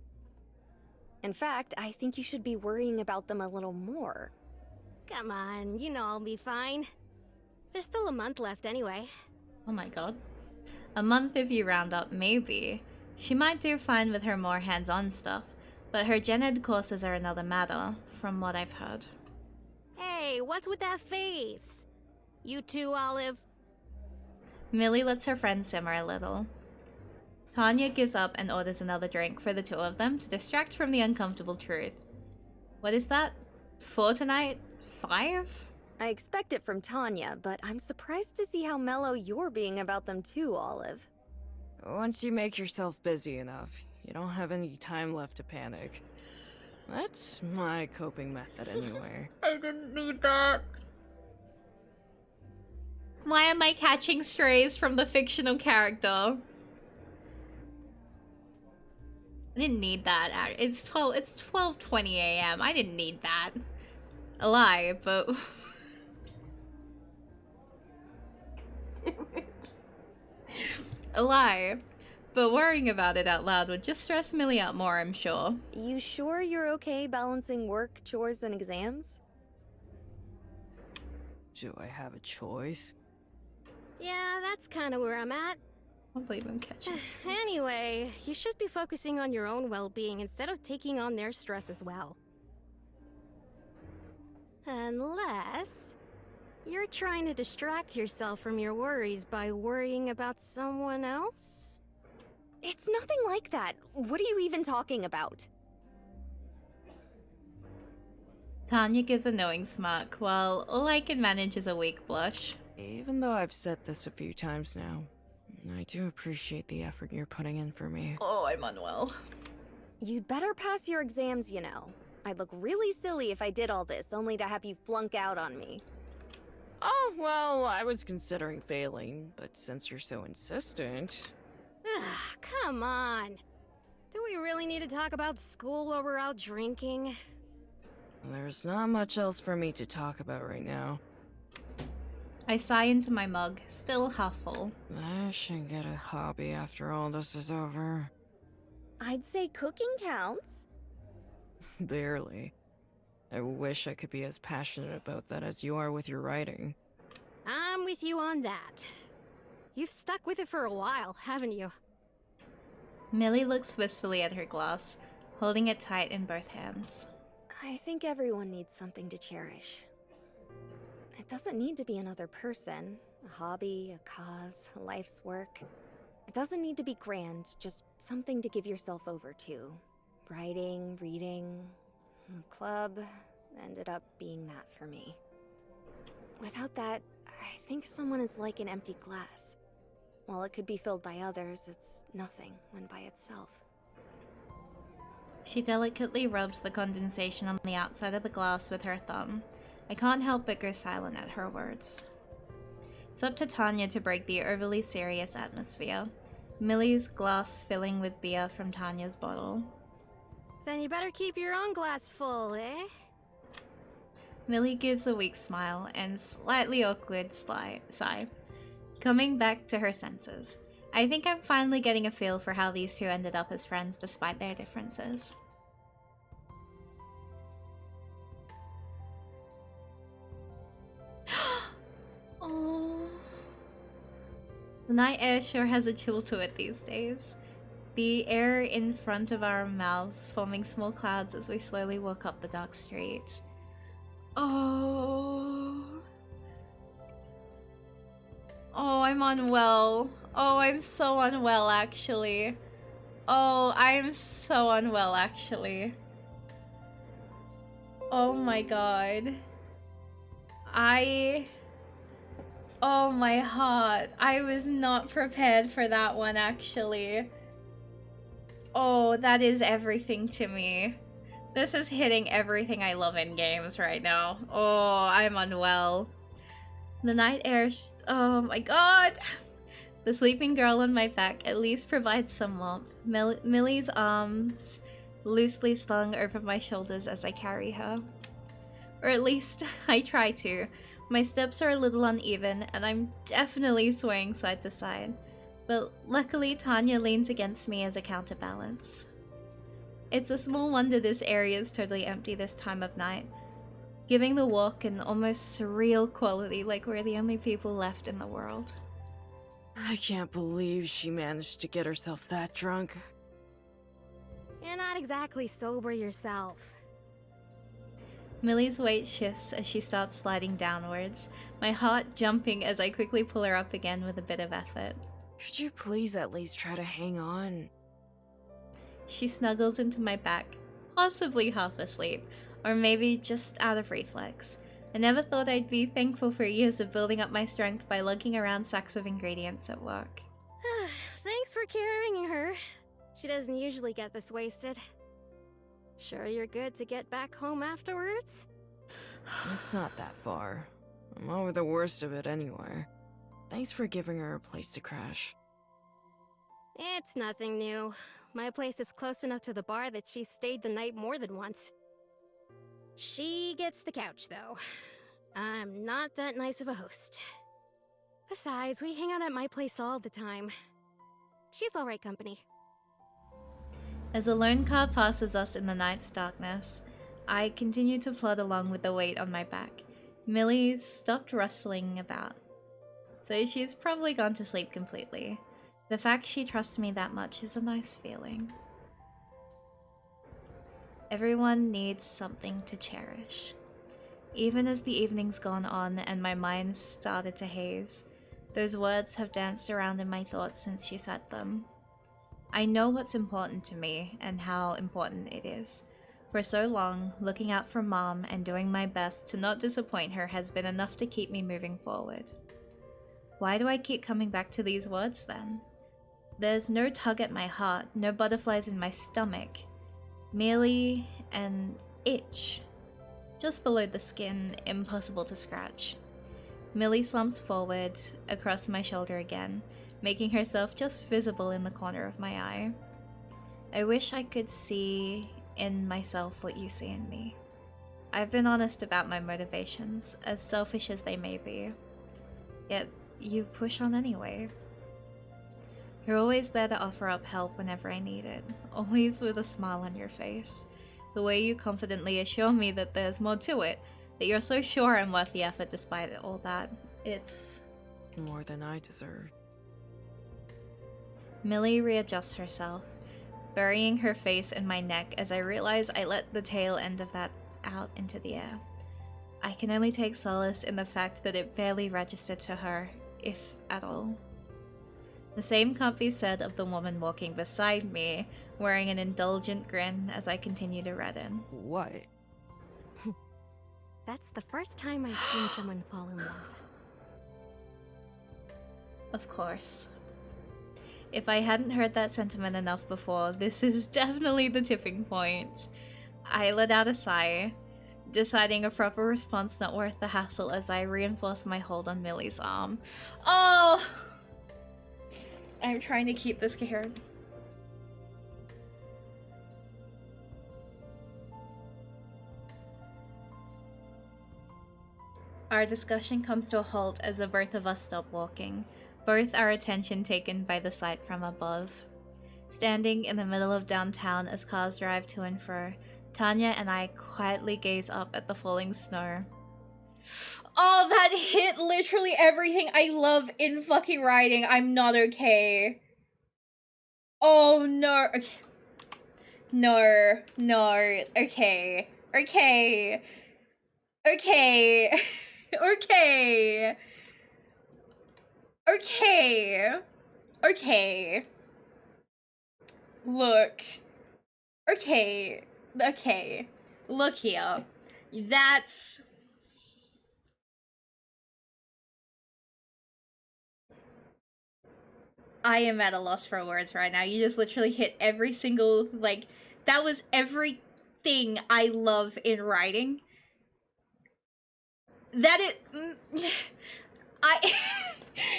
In fact, I think you should be worrying about them a little more. Come on, you know I'll be fine. There's still a month left anyway. Oh my god. A month if you round up, maybe. She might do fine with her more hands-on stuff, but her gen ed courses are another matter, from what I've heard. Hey, what's with that face? You too, Olive? Millie lets her friend simmer a little. Tanya gives up and orders another drink for the two of them to distract from the uncomfortable truth. What is that? 4 tonight? 5? I expect it from Tanya, but I'm surprised to see how mellow you're being about them too, Olive. Once you make yourself busy enough, you don't have any time left to panic. That's my coping method anyway. I didn't need that. Why am I catching strays from the fictional character? I didn't need that. It's 12:20 a.m. I didn't need that. A lie, but a lie. But worrying about it out loud would just stress Millie out more, I'm sure. You sure you're okay balancing work, chores, and exams? Do I have a choice? Yeah, that's kind of where I'm at. I don't believe I'm catching strays. Anyway, you should be focusing on your own well-being instead of taking on their stress as well. Unless you're trying to distract yourself from your worries by worrying about someone else? It's nothing like that. What are you even talking about? Tanya gives a knowing smirk, while all I can manage is a weak blush. Even though I've said this a few times now, I do appreciate the effort you're putting in for me. Oh, I'm unwell. You'd better pass your exams, you know. I'd look really silly if I did all this, only to have you flunk out on me. Oh, well, I was considering failing, but since you're so insistent... Ah, come on. Do we really need to talk about school while we're out drinking? There's not much else for me to talk about right now. I sigh into my mug, still half full. I should get a hobby after all this is over. I'd say cooking counts. Barely. I wish I could be as passionate about that as you are with your writing. I'm with you on that. You've stuck with it for a while, haven't you? Millie looks wistfully at her glass, holding it tight in both hands. I think everyone needs something to cherish. It doesn't need to be another person, a hobby, a cause, a life's work. It doesn't need to be grand, just something to give yourself over to. Writing, reading, the club ended up being that for me. Without that, I think someone is like an empty glass. While it could be filled by others, it's nothing when by itself. She delicately rubs the condensation on the outside of the glass with her thumb. I can't help but go silent at her words. It's up to Tanya to break the overly serious atmosphere. Millie's glass filling with beer from Tanya's bottle. Then you better keep your own glass full, eh? Millie gives a weak smile and slightly awkward sigh, coming back to her senses. I think I'm finally getting a feel for how these two ended up as friends despite their differences. Oh. The night air sure has a chill to it these days. The air in front of our mouths forming small clouds as we slowly walk up the dark street. Oh. Oh, I'm unwell. Oh, I'm so unwell actually. Oh, I'm so unwell actually. Oh my god. Oh my heart. I was not prepared for that one actually. Oh, that is everything to me. This is hitting everything I love in games right now. Oh, I'm unwell. The night air. Oh my god! The sleeping girl on my back at least provides some warmth. Millie's arms loosely slung over my shoulders as I carry her. Or at least, I try to. My steps are a little uneven, and I'm definitely swaying side to side. But luckily, Tanya leans against me as a counterbalance. It's a small wonder this area is totally empty this time of night, giving the walk an almost surreal quality like we're the only people left in the world. I can't believe she managed to get herself that drunk. You're not exactly sober yourself. Millie's weight shifts as she starts sliding downwards, my heart jumping as I quickly pull her up again with a bit of effort. Could you please at least try to hang on? She snuggles into my back, possibly half asleep, or maybe just out of reflex. I never thought I'd be thankful for years of building up my strength by lugging around sacks of ingredients at work. Thanks for carrying her. She doesn't usually get this wasted. Sure you're good to get back home afterwards? It's not that far. I'm over the worst of it anyway. Thanks for giving her a place to crash. It's nothing new. My place is close enough to the bar that she's stayed the night more than once. She gets the couch, though. I'm not that nice of a host. Besides, we hang out at my place all the time. She's alright company. As a lone car passes us in the night's darkness, I continue to plod along with the weight on my back. Millie's stopped rustling about, so she's probably gone to sleep completely. The fact she trusts me that much is a nice feeling. Everyone needs something to cherish. Even as the evening's gone on and my mind's started to haze, those words have danced around in my thoughts since she said them. I know what's important to me and how important it is. For so long, looking out for Mom and doing my best to not disappoint her has been enough to keep me moving forward. Why do I keep coming back to these words then? There's no tug at my heart, no butterflies in my stomach. Merely an itch. Just below the skin, impossible to scratch. Millie slumps forward across my shoulder again, making herself just visible in the corner of my eye. I wish I could see in myself what you see in me. I've been honest about my motivations, as selfish as they may be. Yet, you push on anyway. You're always there to offer up help whenever I need it, always with a smile on your face. The way you confidently assure me that there's more to it, that you're so sure I'm worth the effort despite all that, it's... more than I deserve. Millie readjusts herself, burying her face in my neck as I realize I let the tail end of that out into the air. I can only take solace in the fact that it barely registered to her, if at all. The same can't be said of the woman walking beside me, wearing an indulgent grin as I continue to redden. What? That's the first time I've seen someone fall in love. Of course. If I hadn't heard that sentiment enough before, this is definitely the tipping point. I let out a sigh, deciding a proper response not worth the hassle as I reinforce my hold on Millie's arm. Oh! I'm trying to keep this coherent. Our discussion comes to a halt as the both of us stop walking, both our attention taken by the sight from above. Standing in the middle of downtown as cars drive to and fro, Tanya and I quietly gaze up at the falling snow. Oh, that hit literally everything I love in fucking writing. I'm not okay. Oh no. Okay. No. No. Okay. Okay. Okay. Okay. Okay. Okay. Look. Okay. Okay. Look here. That's... I am at a loss for words right now. You just literally hit every single, like, that was everything I love in writing. That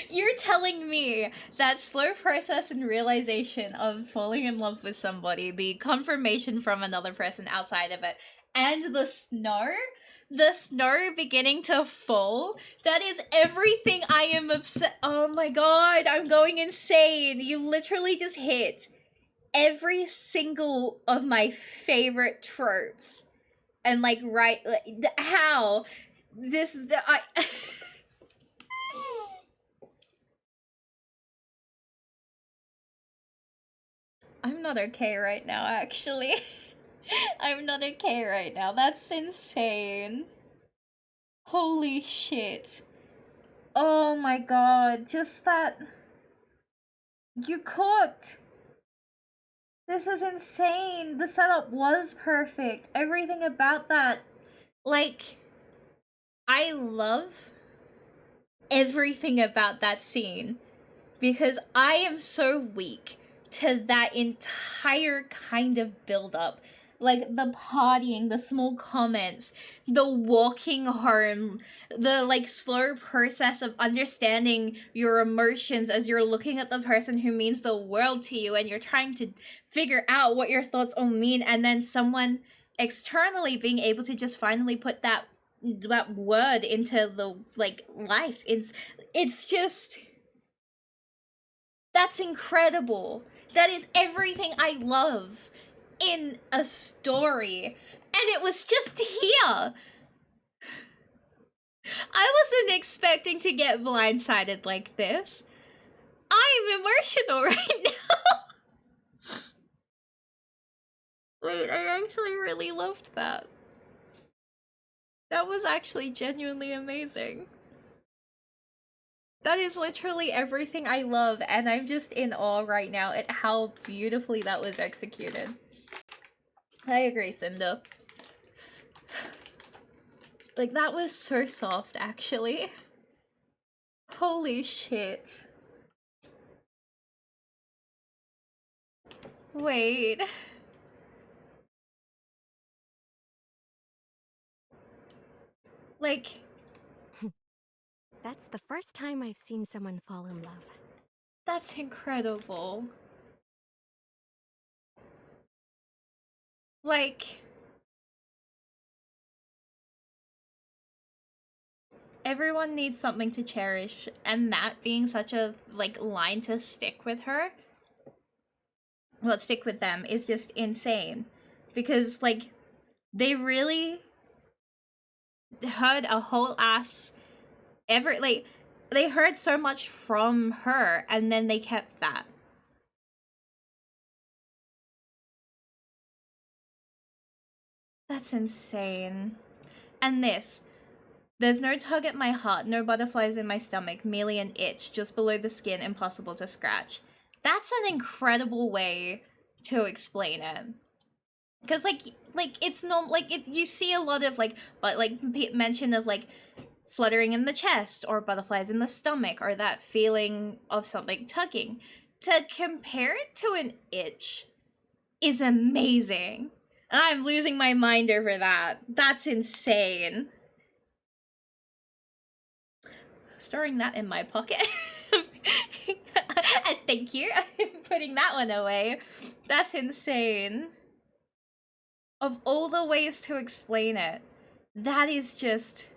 you're telling me that slow process and realization of falling in love with somebody, the confirmation from another person outside of it, and the snow beginning to fall, that is everything I am obsessed. Oh my god, I'm going insane. You literally just hit every single of my favorite tropes. And like, right, like, how? This, I'm not okay right now, actually. I'm not okay right now. That's insane. Holy shit. Oh my god, just that... You cooked! This is insane. The setup was perfect. Everything about that. Like, I love everything about that scene because I am so weak to that entire kind of build-up. Like, the partying, the small comments, the walking home, the, like, slow process of understanding your emotions as you're looking at the person who means the world to you and you're trying to figure out what your thoughts all mean, and then someone externally being able to just finally put that word into the, like, life. It's just... That's incredible. That is everything I love in a story, and it was just here. I wasn't expecting to get blindsided like this. I'm emotional right now. Wait, I actually really loved that. That was actually genuinely amazing. That is literally everything I love, and I'm just in awe right now at how beautifully that was executed. I agree, Cinder. Like, that was so soft, actually. Holy shit. Wait. Like... That's the first time I've seen someone fall in love. That's incredible. Like, everyone needs something to cherish, and that being such a, like, line to stick with her, well, stick with them, is just insane. Because, like, they really heard a whole ass, like, they heard so much from her, and then they kept that. That's insane. And this. There's no tug at my heart, no butterflies in my stomach, merely an itch just below the skin, impossible to scratch. That's an incredible way to explain it. Because, like, it's not, like, you see a lot of, like, but, like, mention of, like, fluttering in the chest, or butterflies in the stomach, or that feeling of something tugging. To compare it to an itch is amazing. And I'm losing my mind over that. That's insane. Storing that in my pocket. Thank you. Putting that one away. That's insane. Of all the ways to explain it, that is just,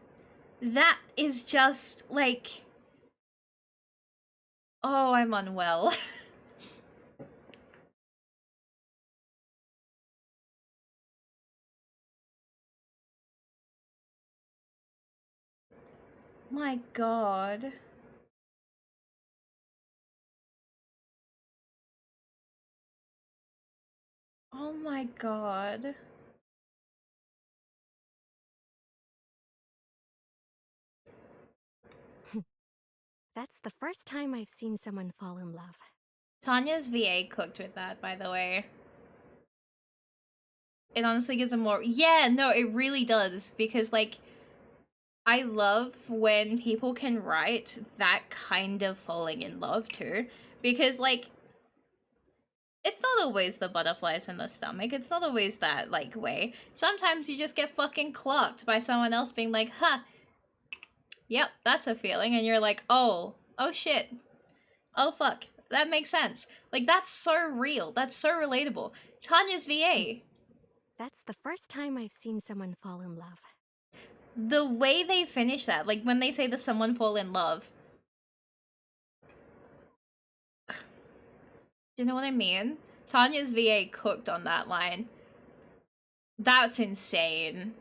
like, oh, I'm unwell. My God. Oh my God. That's the first time I've seen someone fall in love. Tanya's VA cooked with that, by the way. It honestly gives a more... Yeah, no, it really does. Because, like, I love when people can write that kind of falling in love, too. Because, like, it's not always the butterflies in the stomach. It's not always that, like, way. Sometimes you just get fucking clocked by someone else being like, huh, yep, that's a feeling. And you're like, oh shit. Oh, fuck. That makes sense. Like, that's so real. That's so relatable. Tanya's VA. That's the first time I've seen someone fall in love. The way they finish that, like, when they say the someone fall in love. Do you know what I mean? Tanya's VA cooked on that line. That's insane.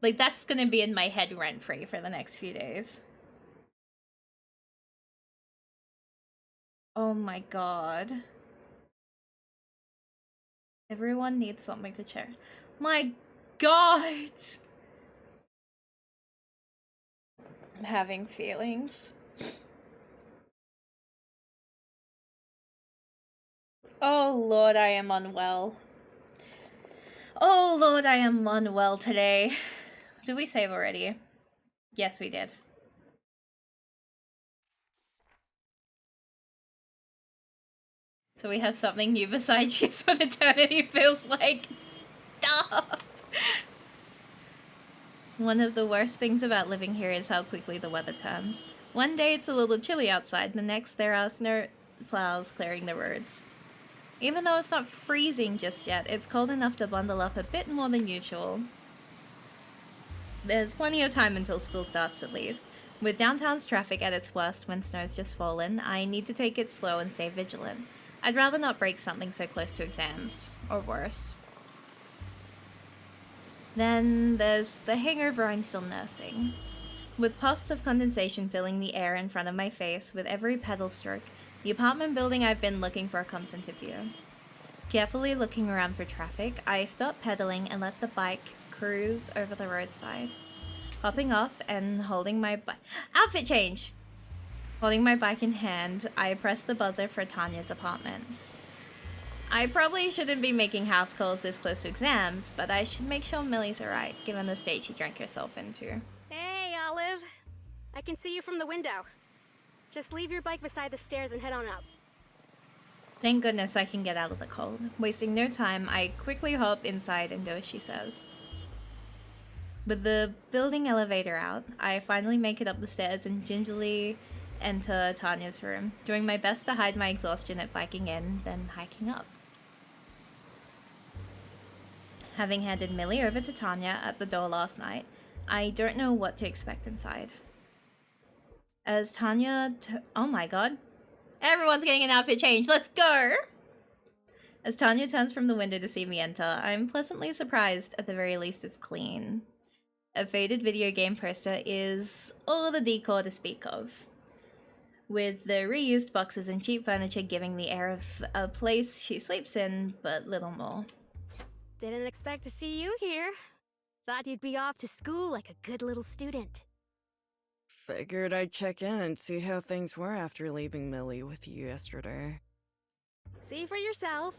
Like, that's gonna be in my head rent-free for the next few days. Oh my God. Everyone needs something to cherish. My God! I'm having feelings. Oh Lord, I am unwell. Oh Lord, I am unwell today. Did we save already? Yes, we did. So we have something new besides just what eternity feels like. Stop! One of the worst things about living here is how quickly the weather turns. One day it's a little chilly outside, the next there are snow plows clearing the roads. Even though it's not freezing just yet, it's cold enough to bundle up a bit more than usual. There's plenty of time until school starts at least. With downtown's traffic at its worst when snow's just fallen, I need to take it slow and stay vigilant. I'd rather not break something so close to exams, or worse. Then there's the hangover I'm still nursing. With puffs of condensation filling the air in front of my face with every pedal stroke, the apartment building I've been looking for comes into view. Carefully looking around for traffic, I stop pedaling and let the bike cruise over the roadside. Hopping off and holding my outfit change! Holding my bike in hand, I press the buzzer for Tanya's apartment. I probably shouldn't be making house calls this close to exams, but I should make sure Millie's alright, given the state she drank herself into. Hey, Olive. I can see you from the window. Just leave your bike beside the stairs and head on up. Thank goodness I can get out of the cold. Wasting no time, I quickly hop inside and do as she says. With the building elevator out, I finally make it up the stairs and gingerly enter Tanya's room, doing my best to hide my exhaustion at biking in, then hiking up. Having handed Millie over to Tanya at the door last night, I don't know what to expect inside. As Tanya oh my god. Everyone's getting an outfit change, let's go! As Tanya turns from the window to see me enter, I'm pleasantly surprised, at the very least it's clean. A faded video game poster is all the decor to speak of, with the reused boxes and cheap furniture giving the air of a place she sleeps in, but little more. Didn't expect to see you here. Thought you'd be off to school like a good little student. Figured I'd check in and see how things were after leaving Millie with you yesterday. See for yourself.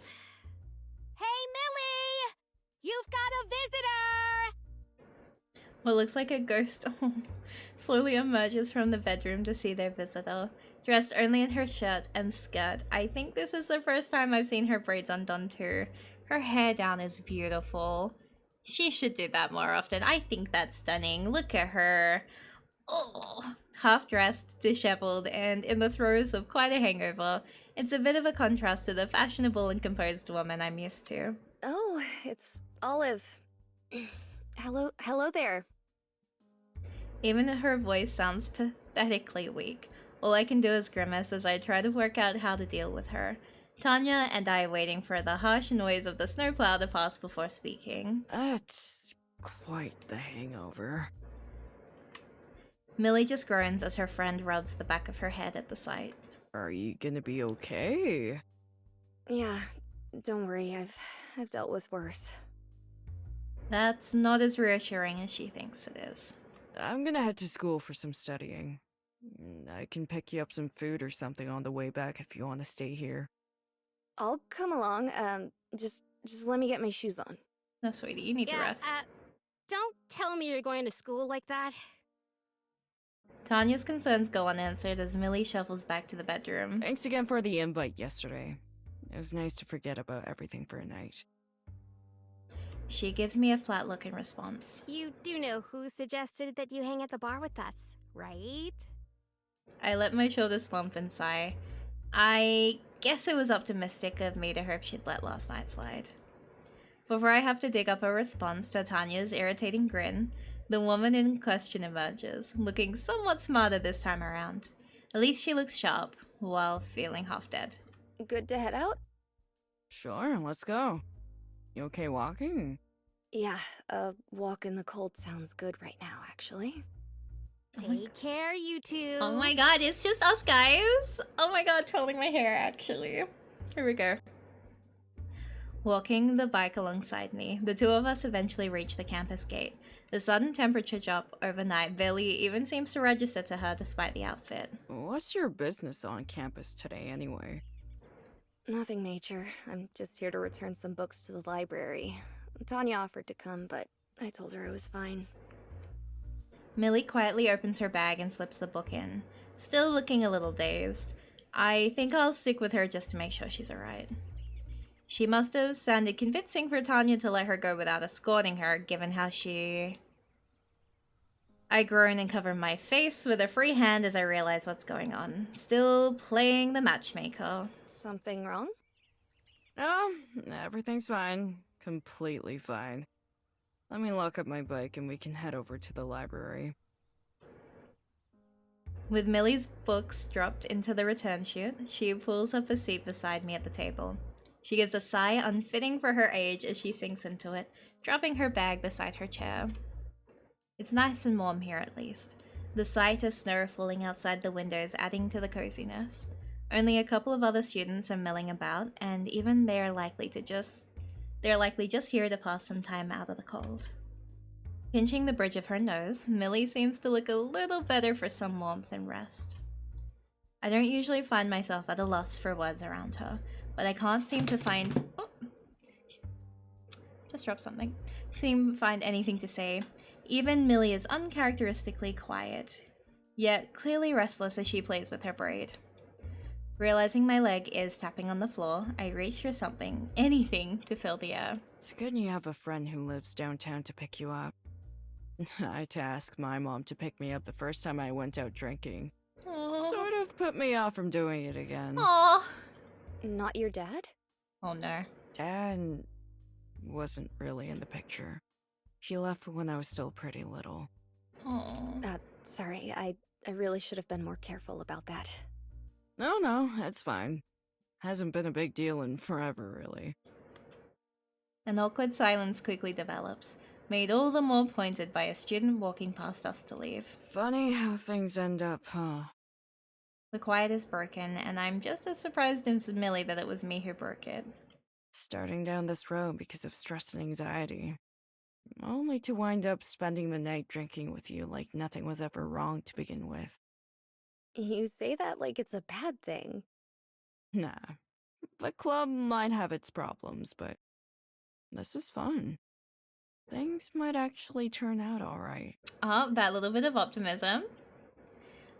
Hey, Millie! You've got a visitor! What looks like a ghost slowly emerges from the bedroom to see their visitor, dressed only in her shirt and skirt. I think this is the first time I've seen her braids undone too. Her hair down is beautiful. She should do that more often. I think that's stunning. Look at her. Oh, half-dressed, disheveled, and in the throes of quite a hangover. It's a bit of a contrast to the fashionable and composed woman I'm used to. Oh, it's Olive. Hello there. Even her voice sounds pathetically weak. All I can do is grimace as I try to work out how to deal with her. Tanya and I waiting for the harsh noise of the snowplow to pass before speaking. That's quite the hangover. Millie just groans as her friend rubs the back of her head at the sight. Are you gonna be okay? Yeah, don't worry, I've dealt with worse. That's not as reassuring as she thinks it is. I'm gonna head to school for some studying. I can pick you up some food or something on the way back if you want to stay here. I'll come along, just let me get my shoes on. No, sweetie, you need to rest. Don't tell me you're going to school like that. Tanya's concerns go unanswered as Millie shuffles back to the bedroom. Thanks again for the invite yesterday. It was nice to forget about everything for a night. She gives me a flat look in response. You do know who suggested that you hang at the bar with us, right? I let my shoulders slump and sigh. I guess it was optimistic of me to hope she'd let last night slide. Before I have to dig up a response to Tanya's irritating grin, the woman in question emerges, looking somewhat smarter this time around. At least she looks sharp, while feeling half dead. Good to head out? Sure, let's go. You okay walking? Yeah, a walk in the cold sounds good right now, actually. Take care, you two. Oh my god, it's just us guys! Oh my god, twirling my hair, actually. Here we go. Walking the bike alongside me, the two of us eventually reach the campus gate. The sudden temperature drop overnight barely even seems to register to her despite the outfit. What's your business on campus today, anyway? Nothing major. I'm just here to return some books to the library. Tanya offered to come, but I told her I was fine. Millie quietly opens her bag and slips the book in, still looking a little dazed. I think I'll stick with her just to make sure she's alright. She must have sounded convincing for Tanya to let her go without escorting her, given how I groan and cover my face with a free hand as I realize what's going on. Still playing the matchmaker. Something wrong? No, everything's fine. Completely fine. Let me lock up my bike and we can head over to the library. With Millie's books dropped into the return chute, she pulls up a seat beside me at the table. She gives a sigh unfitting for her age as she sinks into it, dropping her bag beside her chair. It's nice and warm here at least, the sight of snow falling outside the windows adding to the coziness. Only a couple of other students are milling about, and even they're likely just here to pass some time out of the cold. Pinching the bridge of her nose, Millie seems to look a little better for some warmth and rest. I don't usually find myself at a loss for words around her, but I can't seem to find... Oh! Just dropped something. Find anything to say. Even Millie is uncharacteristically quiet, yet clearly restless as she plays with her braid. Realizing my leg is tapping on the floor, I reach for something, anything, to fill the air. It's good you have a friend who lives downtown to pick you up. I had to ask my mom to pick me up the first time I went out drinking. Aww. Sort of put me off from doing it again. Aww. Not your dad? Oh no. Dad wasn't really in the picture. He left when I was still pretty little. Oh. Sorry, I really should have been more careful about that. No, it's fine. Hasn't been a big deal in forever, really. An awkward silence quickly develops, made all the more pointed by a student walking past us to leave. Funny how things end up, huh? The quiet is broken, and I'm just as surprised as Millie that it was me who broke it. Starting down this road because of stress and anxiety. Only to wind up spending the night drinking with you like nothing was ever wrong to begin with. You say that like it's a bad thing. Nah. The club might have its problems, but this is fun. Things might actually turn out alright. Oh, that little bit of optimism.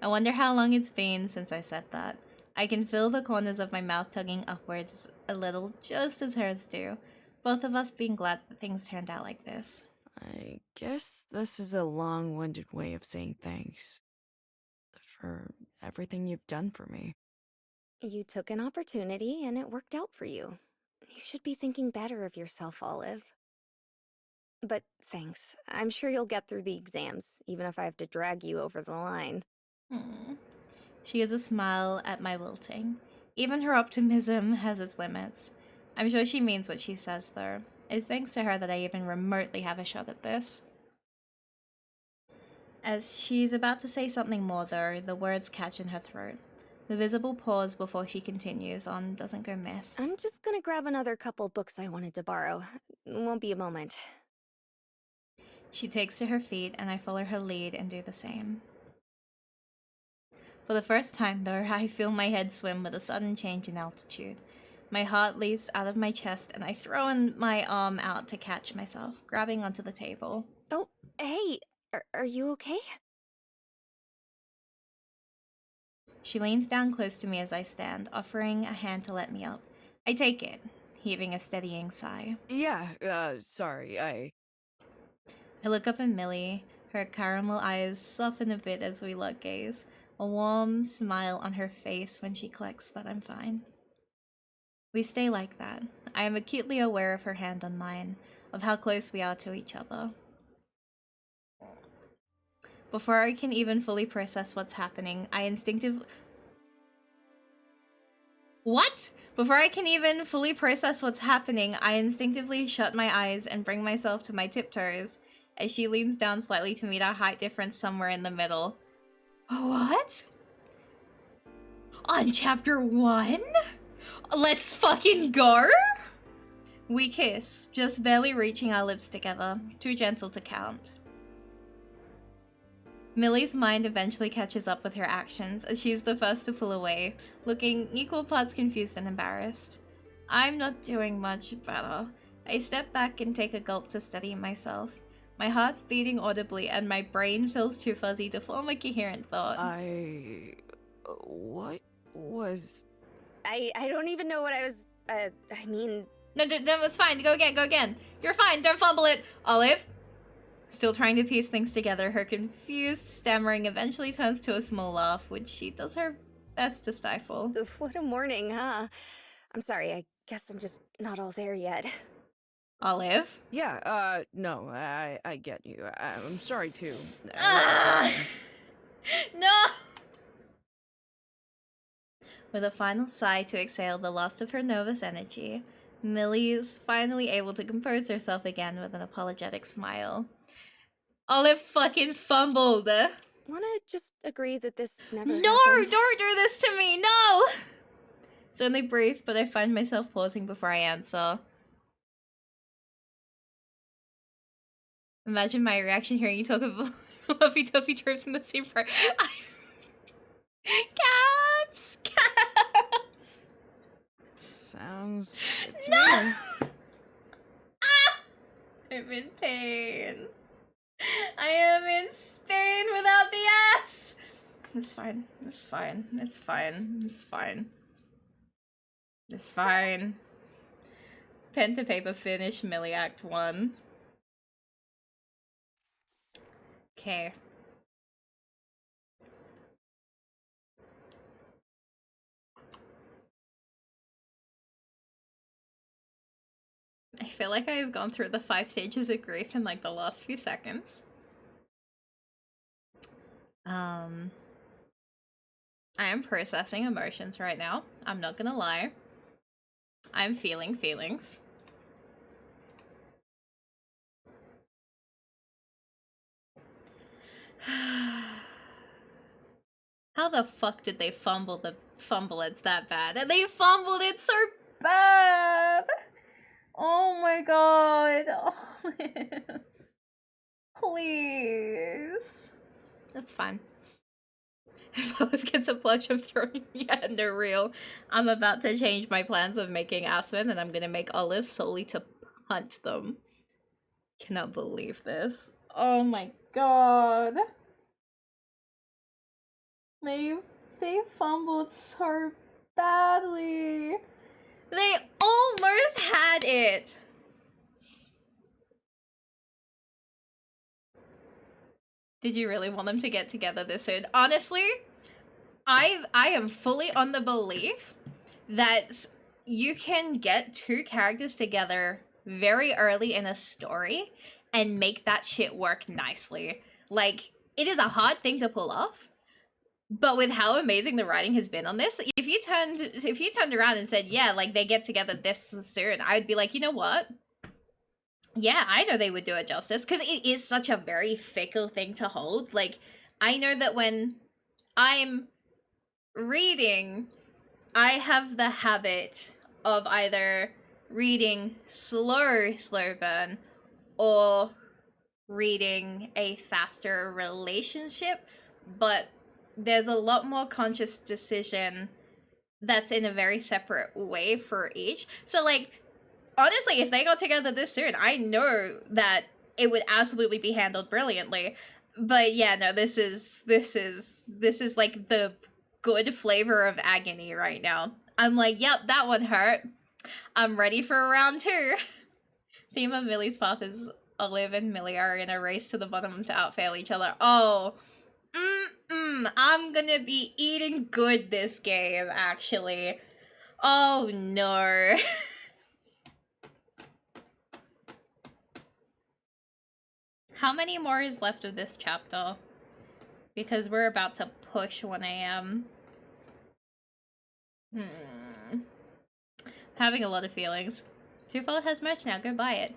I wonder how long it's been since I said that. I can feel the corners of my mouth tugging upwards a little, just as hers do. Both of us being glad that things turned out like this. I guess this is a long-winded way of saying thanks. For everything you've done for me. You took an opportunity and it worked out for you. You should be thinking better of yourself, Olive. But thanks. I'm sure you'll get through the exams, even if I have to drag you over the line. She gives a smile at my wilting. Even her optimism has its limits. I'm sure she means what she says, though. It's thanks to her that I even remotely have a shot at this. As she's about to say something more, though, the words catch in her throat. The visible pause before she continues on doesn't go missed. I'm just gonna grab another couple books I wanted to borrow. Won't be a moment. She takes to her feet, and I follow her lead and do the same. For the first time, though, I feel my head swim with a sudden change in altitude. My heart leaps out of my chest, and I throw my arm out to catch myself, grabbing onto the table. Oh, hey! Are you okay? She leans down close to me as I stand, offering a hand to let me up. I take it, heaving a steadying sigh. Yeah, sorry, I look up at Millie. Her caramel eyes soften a bit as we lock gaze. A warm smile on her face when she clicks that I'm fine. We stay like that. I am acutely aware of her hand on mine, of how close we are to each other. Before I can even fully process what's happening, Before I can even fully process what's happening, I instinctively shut my eyes and bring myself to my tiptoes as she leans down slightly to meet our height difference somewhere in the middle. What? On chapter 1? Let's fucking go? We kiss, just barely reaching our lips together, too gentle to count. Millie's mind eventually catches up with her actions as she's the first to pull away, looking equal parts confused and embarrassed. I'm not doing much better. I step back and take a gulp to steady myself. My heart's beating audibly and my brain feels too fuzzy to form a coherent thought. What was... I don't even know what I was... I mean... No, it's fine. Go again. You're fine. Don't fumble it. Olive? Still trying to piece things together, her confused stammering eventually turns to a small laugh, which she does her best to stifle. What a morning, huh? I'm sorry, I guess I'm just not all there yet. Olive? Yeah, no, I get you. I'm sorry, too. No! With a final sigh to exhale the last of her nervous energy, Millie's finally able to compose herself again with an apologetic smile. Olive fucking fumbled. Wanna just agree that this never No! happened? Don't do this to me! No! It's only brief, but I find myself pausing before I answer. Imagine my reaction hearing you talk about Luffy Tuffy tropes in the same part. Caps! Sounds... No! I'm in pain. I am in Spain without the S! It's fine. It's fine. It's fine. It's fine. It's fine. Pen to paper finish Millie Act 1. Okay. I feel like I've gone through the 5 stages of grief in like the last few seconds. I am processing emotions right now. I'm not gonna lie. I'm feeling feelings. How the fuck did they fumble it that bad? And they fumbled it so bad! Oh my god. Oh, man. Please. That's fine. If Olive gets a plush of throwing me under real, I'm about to change my plans of making Aspen and I'm gonna make Olive solely to hunt them. Cannot believe this. Oh my god. They fumbled so badly. They almost had it. Did you really want them to get together this soon? Honestly, I am fully on the belief that you can get 2 characters together very early in a story and make that shit work nicely. Like, it is a hard thing to pull off, but with how amazing the writing has been on this, if you turned around and said, yeah, like, they get together this soon, I would be like, you know what? Yeah, I know they would do it justice, because it is such a very fickle thing to hold. Like, I know that when I'm reading, I have the habit of either reading slow burn or reading a faster relationship, but there's a lot more conscious decision that's in a very separate way for each. So, like, honestly, if they got together this soon, I know that it would absolutely be handled brilliantly. But yeah, no, this is like the good flavor of agony right now. I'm like, yep, that one hurt. I'm ready for round 2. Theme of Millie's path is Olive and Millie are in a race to the bottom to outfail each other. Oh, I'm gonna be eating good this game, actually. Oh no. How many more is left of this chapter? Because we're about to push 1 AM. Having a lot of feelings. Twofold has merch now, go buy it.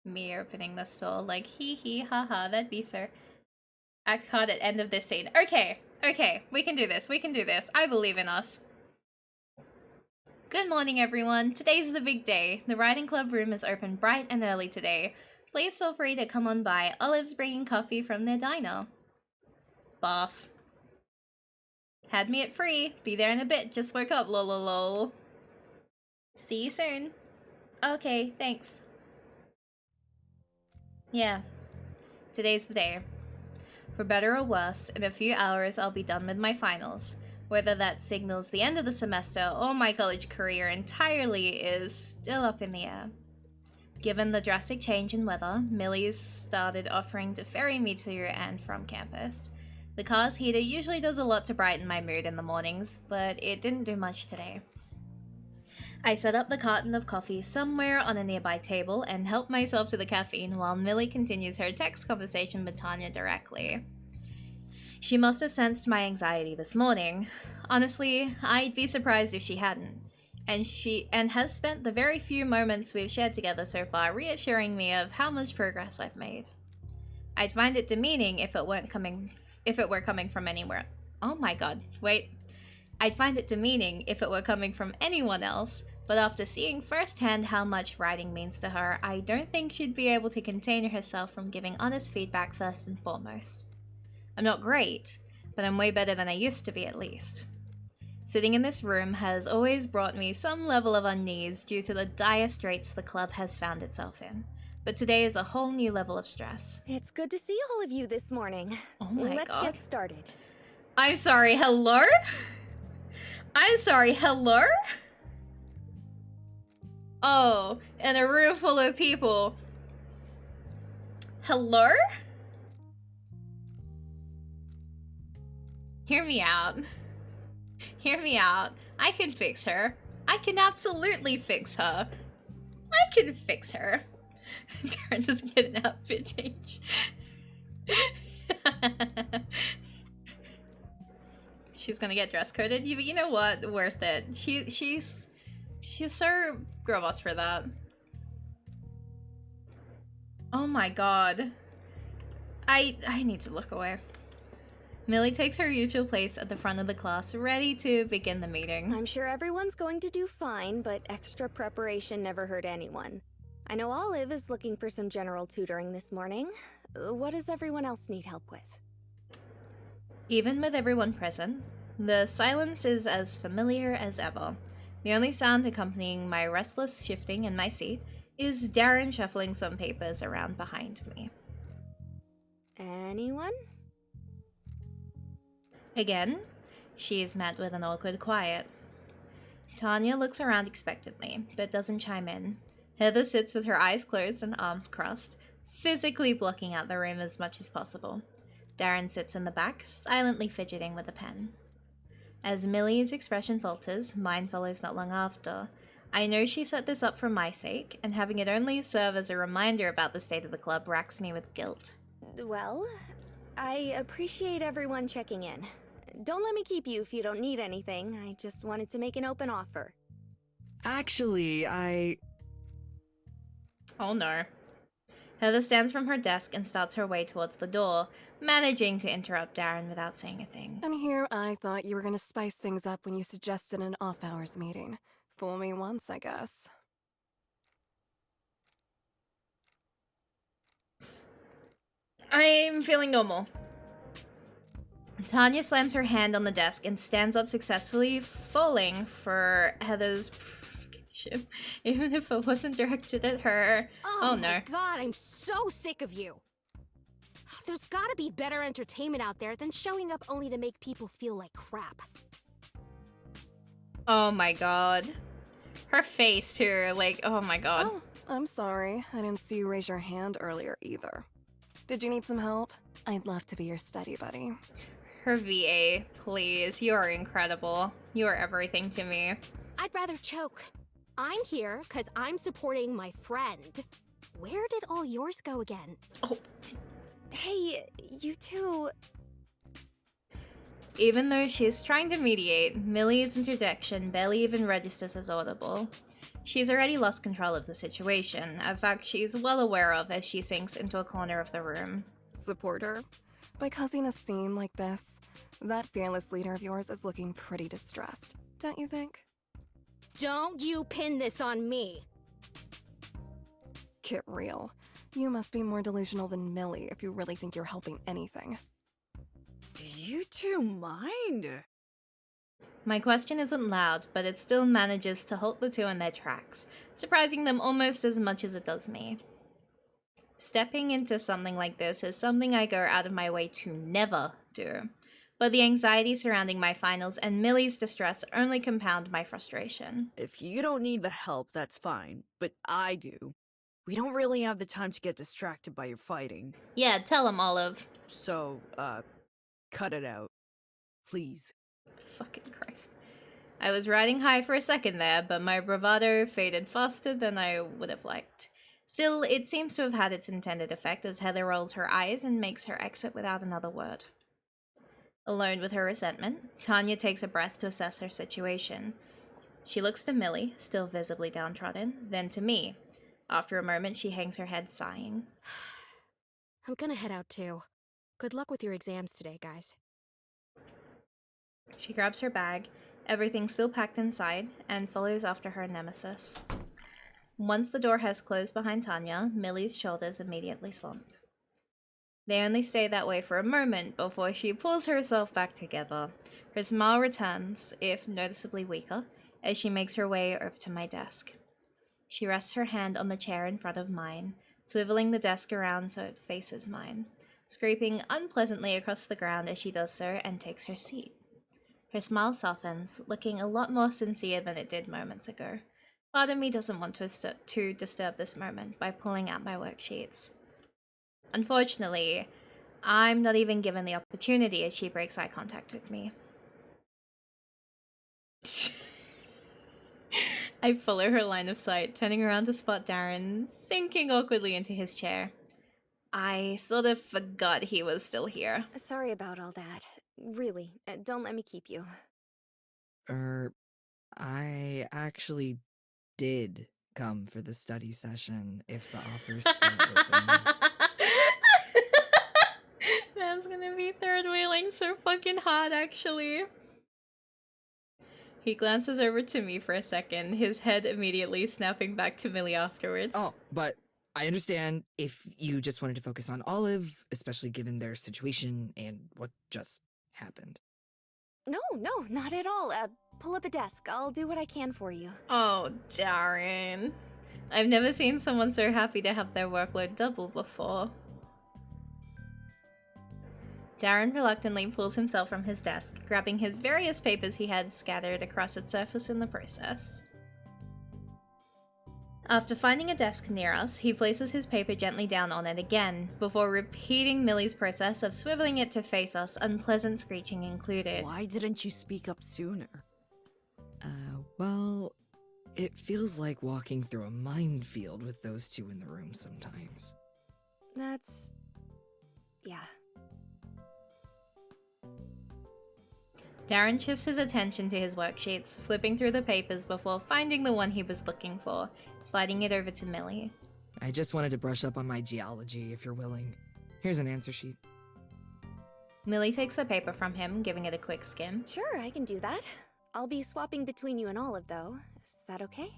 Me opening the store, like, hee hee, haha, that'd be so. Act card at end of this scene. Okay, we can do this, I believe in us. Good morning, everyone. Today's the big day. The Writing Club room is open bright and early today. Please feel free to come on by. Olive's bringing coffee from their diner. Bath. Had me at free. Be there in a bit. Just woke up, lol. See you soon. Okay, thanks. Yeah. Today's the day. For better or worse, in a few hours I'll be done with my finals. Whether that signals the end of the semester or my college career entirely is still up in the air. Given the drastic change in weather, Millie's started offering to ferry me to and from campus. The car's heater usually does a lot to brighten my mood in the mornings, but it didn't do much today. I set up the carton of coffee somewhere on a nearby table and help myself to the caffeine while Millie continues her text conversation with Tanya directly. She must have sensed my anxiety this morning. Honestly, I'd be surprised if she hadn't. And has spent the very few moments we've shared together so far reassuring me of how much progress I've made. I'd find it demeaning if it were coming from anywhere. Oh my god, wait. I'd find it demeaning if it were coming from anyone else, but after seeing firsthand how much writing means to her, I don't think she'd be able to contain herself from giving honest feedback first and foremost. I'm not great, but I'm way better than I used to be at least. Sitting in this room has always brought me some level of unease due to the dire straits the club has found itself in. But today is a whole new level of stress. It's good to see all of you this morning. Oh my Let's god. get started. I'm sorry, hello? I'm sorry, hello? Oh, in a room full of people. Hello? Hear me out. Hear me out. I can fix her. I can absolutely fix her. I can fix her. Darren doesn't get an outfit change. She's gonna get dress coded. You know what? Worth it. She's so girl boss for that. Oh my god. I need to look away. Millie takes her usual place at the front of the class, ready to begin the meeting. I'm sure everyone's going to do fine, but extra preparation never hurt anyone. I know Olive is looking for some general tutoring this morning. What does everyone else need help with? Even with everyone present, the silence is as familiar as ever. The only sound accompanying my restless shifting in my seat is Darren shuffling some papers around behind me. Anyone? Again, she is met with an awkward quiet. Tanya looks around expectantly, but doesn't chime in. Heather sits with her eyes closed and arms crossed, physically blocking out the room as much as possible. Darren sits in the back, silently fidgeting with a pen. As Millie's expression falters, mine follows not long after. I know she set this up for my sake, and having it only serve as a reminder about the state of the club racks me with guilt. Well, I appreciate everyone checking in. Don't let me keep you if you don't need anything. I just wanted to make an open offer. Actually, Oh no. Heather stands from her desk and starts her way towards the door, managing to interrupt Darren without saying a thing. And here I thought you were gonna spice things up when you suggested an off-hours meeting. Fool me once, I guess. I'm feeling normal. Tanya slams her hand on the desk and stands up successfully, falling for Heather's provocation, even if it wasn't directed at her. Oh no. My god, I'm so sick of you. There's gotta be better entertainment out there than showing up only to make people feel like crap. Oh my god. Her face too, like, oh my god. Oh, I'm sorry. I didn't see you raise your hand earlier either. Did you need some help? I'd love to be your study buddy. Her VA, please. You are incredible. You are everything to me. I'd rather choke. I'm here because I'm supporting my friend. Where did all yours go again? Oh. Hey, you two... Even though she's trying to mediate, Millie's interjection barely even registers as audible. She's already lost control of the situation, a fact she's well aware of as she sinks into a corner of the room. Support her? By causing a scene like this, that fearless leader of yours is looking pretty distressed, don't you think? Don't you pin this on me! Get real. You must be more delusional than Millie if you really think you're helping anything. Do you two mind? My question isn't loud, but it still manages to halt the two in their tracks, surprising them almost as much as it does me. Stepping into something like this is something I go out of my way to never do, but the anxiety surrounding my finals and Millie's distress only compound my frustration. If you don't need the help, that's fine, but I do. We don't really have the time to get distracted by your fighting. Yeah, tell him, Olive. So, cut it out. Please. Fucking Christ. I was riding high for a second there, but my bravado faded faster than I would have liked. Still, it seems to have had its intended effect as Heather rolls her eyes and makes her exit without another word. Alone with her resentment, Tanya takes a breath to assess her situation. She looks to Millie, still visibly downtrodden, then to me. After a moment, she hangs her head, sighing. I'm gonna head out too. Good luck with your exams today, guys. She grabs her bag, everything still packed inside, and follows after her nemesis. Once the door has closed behind Tanya, Millie's shoulders immediately slump. They only stay that way for a moment before she pulls herself back together. Her smile returns, if noticeably weaker, as she makes her way over to my desk. She rests her hand on the chair in front of mine, swiveling the desk around so it faces mine, scraping unpleasantly across the ground as she does so and takes her seat. Her smile softens, looking a lot more sincere than it did moments ago. Part of me doesn't want to disturb this moment by pulling out my worksheets. Unfortunately, I'm not even given the opportunity as she breaks eye contact with me. I follow her line of sight, turning around to spot Darren sinking awkwardly into his chair. I sort of forgot he was still here. Sorry about all that. Really, don't let me keep you. I actually did come for the study session if the offer's still open. Man's gonna be third wheeling so fucking hard, actually. He glances over to me for a second, his head immediately snapping back to Millie afterwards. Oh, but I understand if you just wanted to focus on Olive, especially given their situation and what just happened. No, not at all. Pull up a desk. I'll do what I can for you. Oh, Darren. I've never seen someone so happy to have their workload double before. Darren reluctantly pulls himself from his desk, grabbing his various papers he had scattered across its surface in the process. After finding a desk near us, he places his paper gently down on it again, before repeating Millie's process of swiveling it to face us, unpleasant screeching included. Why didn't you speak up sooner? Well, it feels like walking through a minefield with those two in the room sometimes. That's... yeah. Darren shifts his attention to his worksheets, flipping through the papers before finding the one he was looking for, sliding it over to Millie. I just wanted to brush up on my geology, if you're willing. Here's an answer sheet. Millie takes the paper from him, giving it a quick skim. Sure, I can do that. I'll be swapping between you and Olive, though. Is that okay?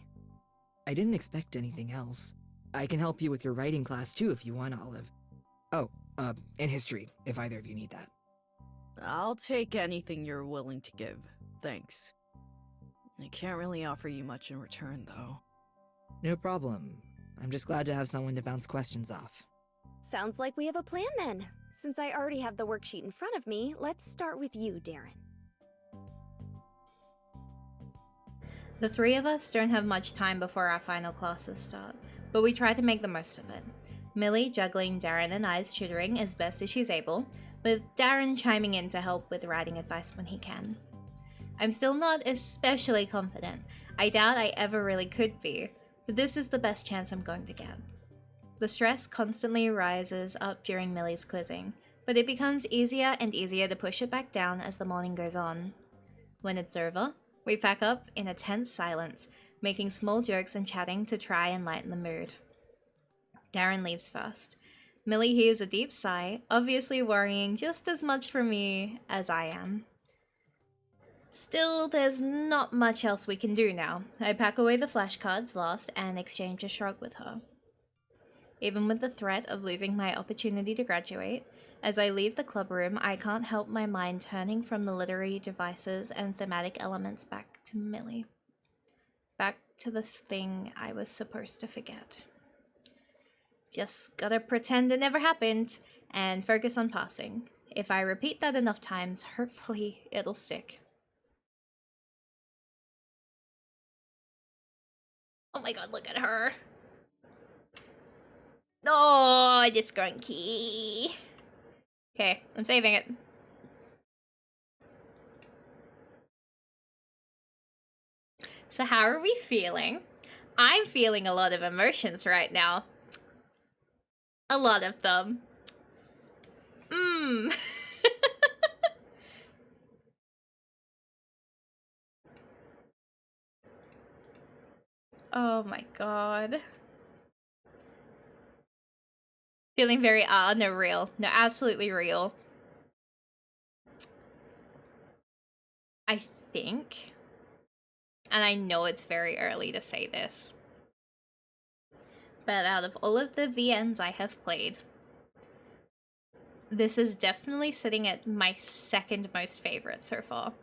I didn't expect anything else. I can help you with your writing class too if you want, Olive. Oh, and history, if either of you need that. I'll take anything you're willing to give, thanks. I can't really offer you much in return, though. No problem. I'm just glad to have someone to bounce questions off. Sounds like we have a plan then. Since I already have the worksheet in front of me, let's start with you, Darren. The three of us don't have much time before our final classes start, but we try to make the most of it. Millie juggling Darren and I's tutoring as best as she's able, with Darren chiming in to help with writing advice when he can. I'm still not especially confident. I doubt I ever really could be, but this is the best chance I'm going to get. The stress constantly rises up during Millie's quizzing, but it becomes easier and easier to push it back down as the morning goes on. When it's over, we pack up in a tense silence, making small jokes and chatting to try and lighten the mood. Darren leaves first. Millie hears a deep sigh, obviously worrying just as much for me as I am. Still, there's not much else we can do now. I pack away the flashcards lost and exchange a shrug with her. Even with the threat of losing my opportunity to graduate, as I leave the club room, I can't help my mind turning from the literary devices and thematic elements back to Millie. Back to the thing I was supposed to forget. Just gotta pretend it never happened and focus on passing. If I repeat that enough times, hopefully it'll stick. Oh my god, look at her. Oh, this grunky. Okay, I'm saving it. So how are we feeling? I'm feeling a lot of emotions right now. A lot of them. Oh my god. Feeling very, no, real. No, absolutely real. I think, and I know it's very early to say this, but out of all of the VNs I have played, this is definitely sitting at my second most favorite so far.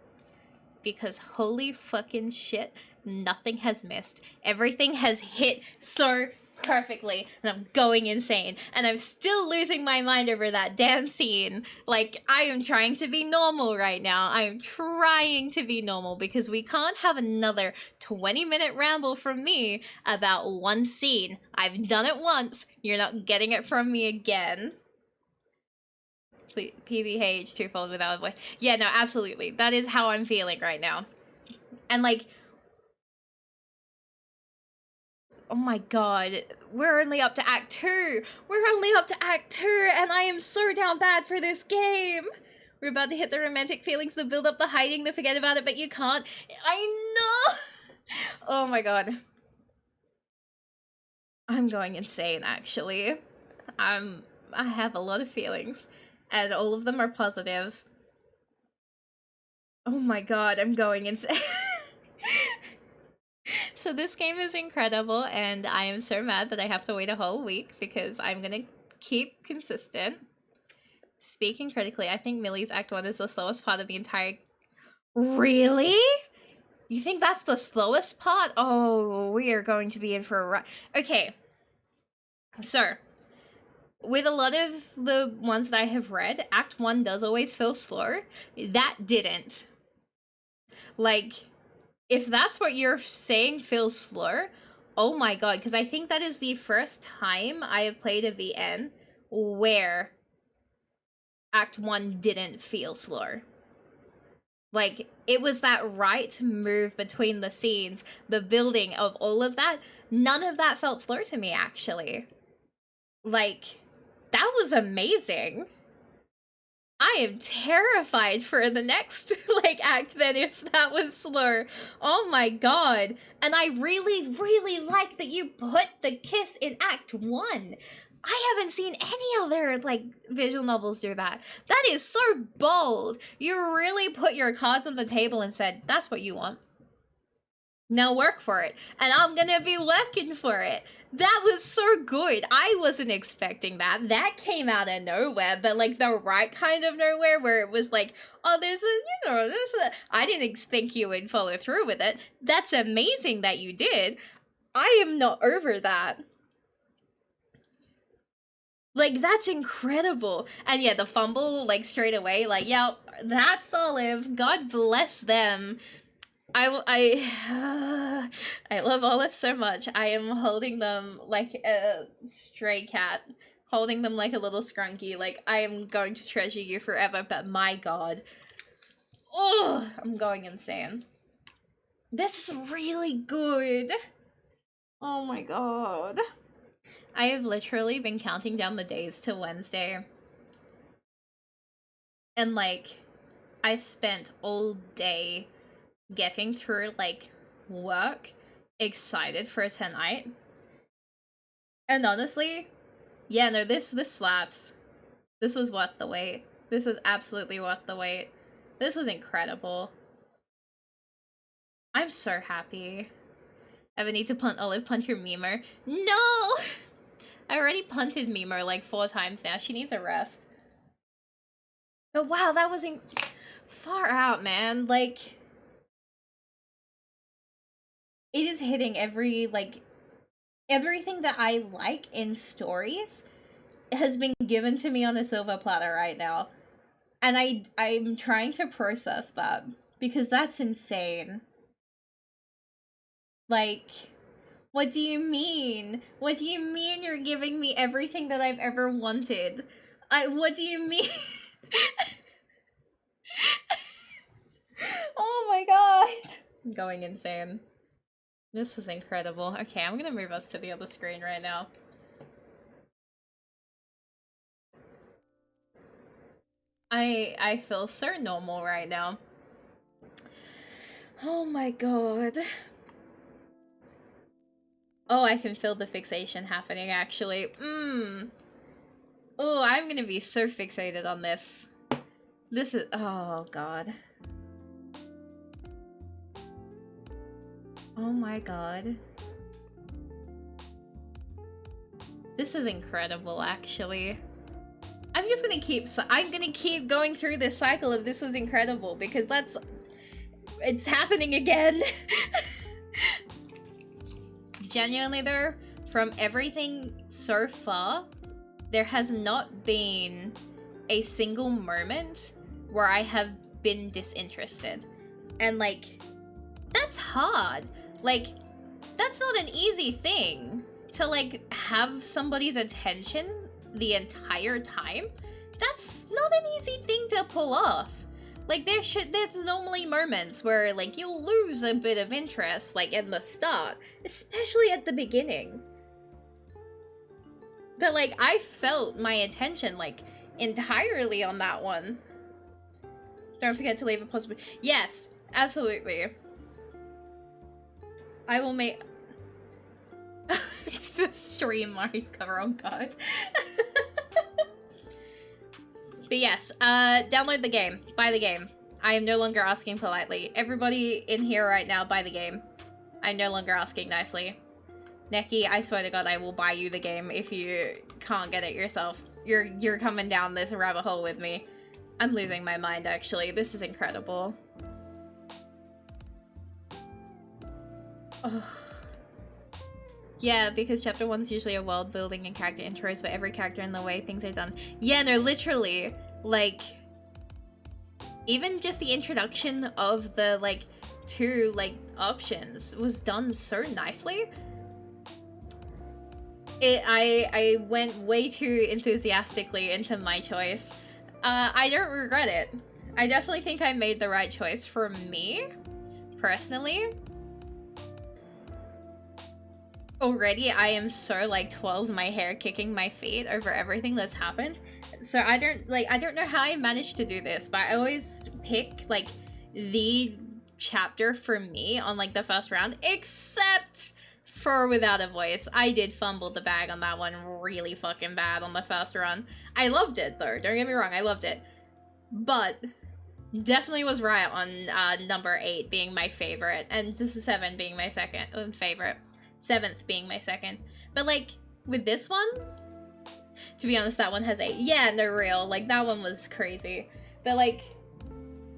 Because holy fucking shit, nothing has missed. Everything has hit so perfectly, and I'm going insane, and I'm still losing my mind over that damn scene. Like, I am trying to be normal right now. I am trying to be normal because we can't have another 20-minute ramble from me about one scene. I've done it once. You're not getting it from me again. PBH, Twofold without a voice. Yeah, no, absolutely. That is how I'm feeling right now. And like, oh my god, we're only up to Act 2. We're only up to Act 2, and I am so down bad for this game. We're about to hit the romantic feelings, the build up, the hiding, the forget about it, but you can't. I know! Oh my god. I'm going insane, actually. I have a lot of feelings, and all of them are positive. Oh my god, I'm going insane. So this game is incredible, and I am so mad that I have to wait a whole week because I'm gonna keep consistent. Speaking critically, I think Millie's Act 1 is the slowest part of the entire... Really? You think that's the slowest part? Oh, we are going to be in for a ride. Okay. So, with a lot of the ones that I have read, Act 1 does always feel slow. That didn't. Like, if that's what you're saying feels slow, oh my god, because I think that is the first time I have played a VN where Act 1 didn't feel slow. Like, it was that right move between the scenes, the building of all of that. None of that felt slow to me, actually. Like, that was amazing. I am terrified for the next, like, act then if that was slow. Oh my god. And I really, really like that you put the kiss in Act 1. I haven't seen any other, like, visual novels do that. That is so bold. You really put your cards on the table and said, that's what you want. Now work for it. And I'm gonna be working for it. That was so good. I wasn't expecting that. That came out of nowhere, but like the right kind of nowhere where it was like, oh, this is, you know, this is... I didn't think you would follow through with it. That's amazing that you did. I am not over that. Like, that's incredible. And yeah, the fumble, like, straight away, like, yep, that's Olive. God bless them. I love Olive so much. I am holding them like a stray cat. Holding them like a little scrunky. Like, I am going to treasure you forever, but my god. Oh, I'm going insane. This is really good. Oh my god. I have literally been counting down the days to Wednesday. And, like, I spent all day getting through, like, work, excited for tonight. And honestly, yeah, no, this slaps. This was worth the wait. This was absolutely worth the wait. This was incredible. I'm so happy. Ever need to punt Olive, punch your Mimo? No! I already punted Mimo like 4 times now. She needs a rest. But wow, that was far out, man. Like, it is hitting every, like, everything that I like in stories has been given to me on a silver platter right now. And I'm trying to process that, because that's insane. Like, what do you mean? What do you mean you're giving me everything that I've ever wanted? What do you mean? Oh my god. I'm going insane. This is incredible. Okay, I'm gonna move us to the other screen right now. I feel so normal right now. Oh my god. Oh, I can feel the fixation happening, actually. Oh, I'm gonna be so fixated on this. This is... oh, god. Oh my god. This is incredible, actually. I'm just gonna keep going through this cycle of this was incredible, because that's... it's happening again. Genuinely though, from everything so far, there has not been a single moment where I have been disinterested. And like, that's hard. Like, that's not an easy thing to like have somebody's attention the entire time that's not an easy thing to pull off. Like, there's normally moments where, like, you'll lose a bit of interest, like, in the start, especially at the beginning. But, like, I felt my attention, like, entirely on that one. Don't forget to leave a positive... Yes, absolutely. I will make... It's the stream Mari's cover, oh god. But yes, download the game. Buy the game. I am no longer asking politely. Everybody in here right now, buy the game. I'm no longer asking nicely. Neki, I swear to god, I will buy you the game if you can't get it yourself. You're coming down this rabbit hole with me. I'm losing my mind, actually. This is incredible. Ugh. Yeah, because chapter 1's usually a world building and character intros, but every character in the way things are done. Yeah, no, literally, like, even just the introduction of the, like, 2, like, options was done so nicely. I went way too enthusiastically into my choice. I don't regret it. I definitely think I made the right choice for me, personally. Already, I am so, like, twirls my hair, kicking my feet over everything that's happened. So I don't know how I managed to do this, but I always pick, like, the chapter for me on, like, the first round, except for Without a Voice. I did fumble the bag on that one really fucking bad on the first run. I loved it, though. Don't get me wrong, I loved it. But definitely was right on number 8 being my favorite, and this is 7 being my second favorite. 7th being my second. But, like, with this one, to be honest, that one has 8. Yeah, no, real. Like, that one was crazy. But, like,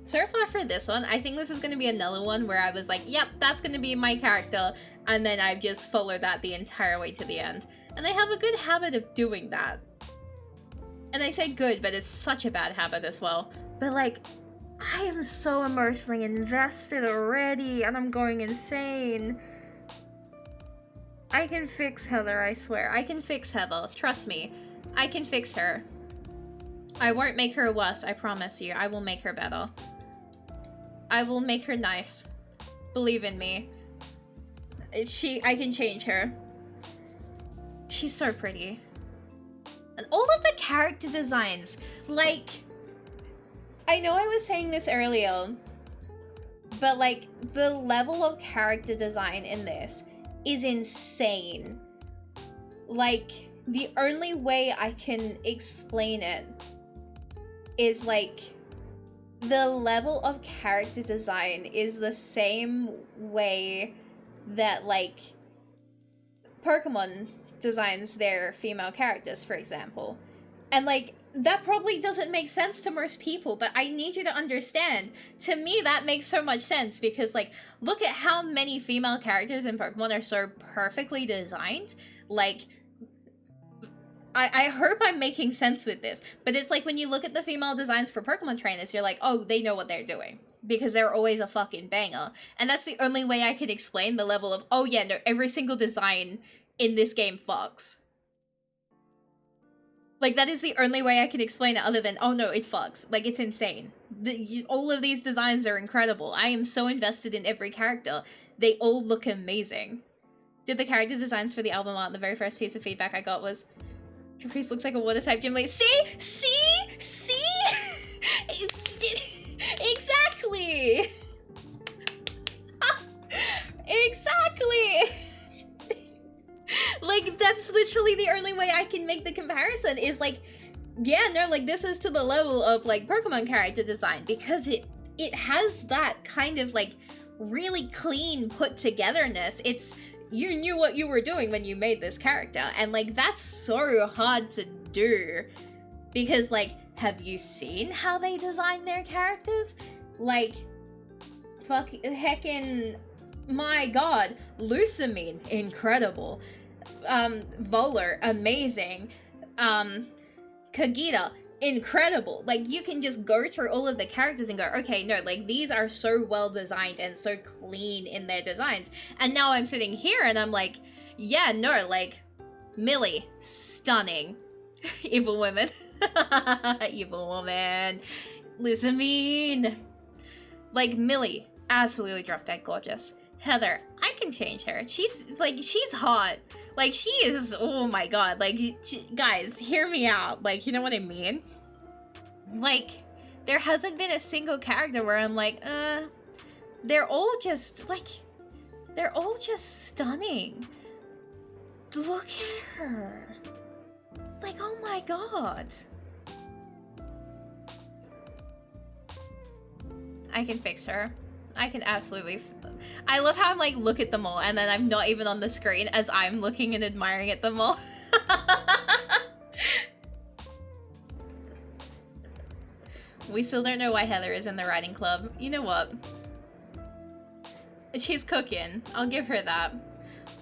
so far for this one, I think this is going to be another one where I was like, yep, that's going to be my character. And then I've just followed that the entire way to the end. And I have a good habit of doing that. And I say good, but it's such a bad habit as well. But, like, I am so emotionally invested already, and I'm going insane. I can fix Heather, I swear. I can fix Heather. Trust me. I can fix her. I won't make her worse, I promise you. I will make her better. I will make her nice. Believe in me. I can change her. She's so pretty. And all of the character designs, like, I know I was saying this earlier, but, like, the level of character design in this is insane. Like, the only way I can explain it is, like, the level of character design is the same way that, like, Pokemon designs their female characters, for example. And, like, that probably doesn't make sense to most people, but I need you to understand, to me that makes so much sense, because, like, look at how many female characters in Pokemon are so perfectly designed. Like, I hope I'm making sense with this, but it's like when you look at the female designs for Pokemon trainers, you're like, oh, they know what they're doing, because they're always a fucking banger. And that's the only way I could explain the level of, oh yeah, no, every single design in this game fucks. Like, that is the only way I can explain it, other than, oh no, it fucks. Like, it's insane. All of these designs are incredible. I am so invested in every character. They all look amazing. Did the character designs for the album art, the very first piece of feedback I got was, Caprice looks like a water-type gym lead. See? Exactly! Exactly! Like, that's literally the only way I can make the comparison, is like, yeah, no, like, this is to the level of, like, Pokemon character design, because it has that kind of, like, really clean put-togetherness. It's, you knew what you were doing when you made this character, and, like, that's so hard to do, because, like, have you seen how they design their characters? Like, heckin', my god, Lusamine, incredible. Volar, amazing. Kagita, incredible. Like, you can just go through all of the characters and go, okay, no, like, these are so well designed and so clean in their designs. And now I'm sitting here and I'm like, yeah, no, like, Millie, stunning. Evil women. Evil woman. Lusamine. Like, Millie, absolutely drop dead gorgeous. Heather, I can change her. She's hot. Like, she is, oh my god. Like, guys, hear me out. Like, you know what I mean? Like, there hasn't been a single character where I'm like, they're all just, like, they're all just stunning. Look at her. Like, oh my god. I can fix her. I can absolutely... I love how I'm like, look at them all, and then I'm not even on the screen as I'm looking and admiring at them all. We still don't know why Heather is in the writing club. You know what? She's cooking. I'll give her that.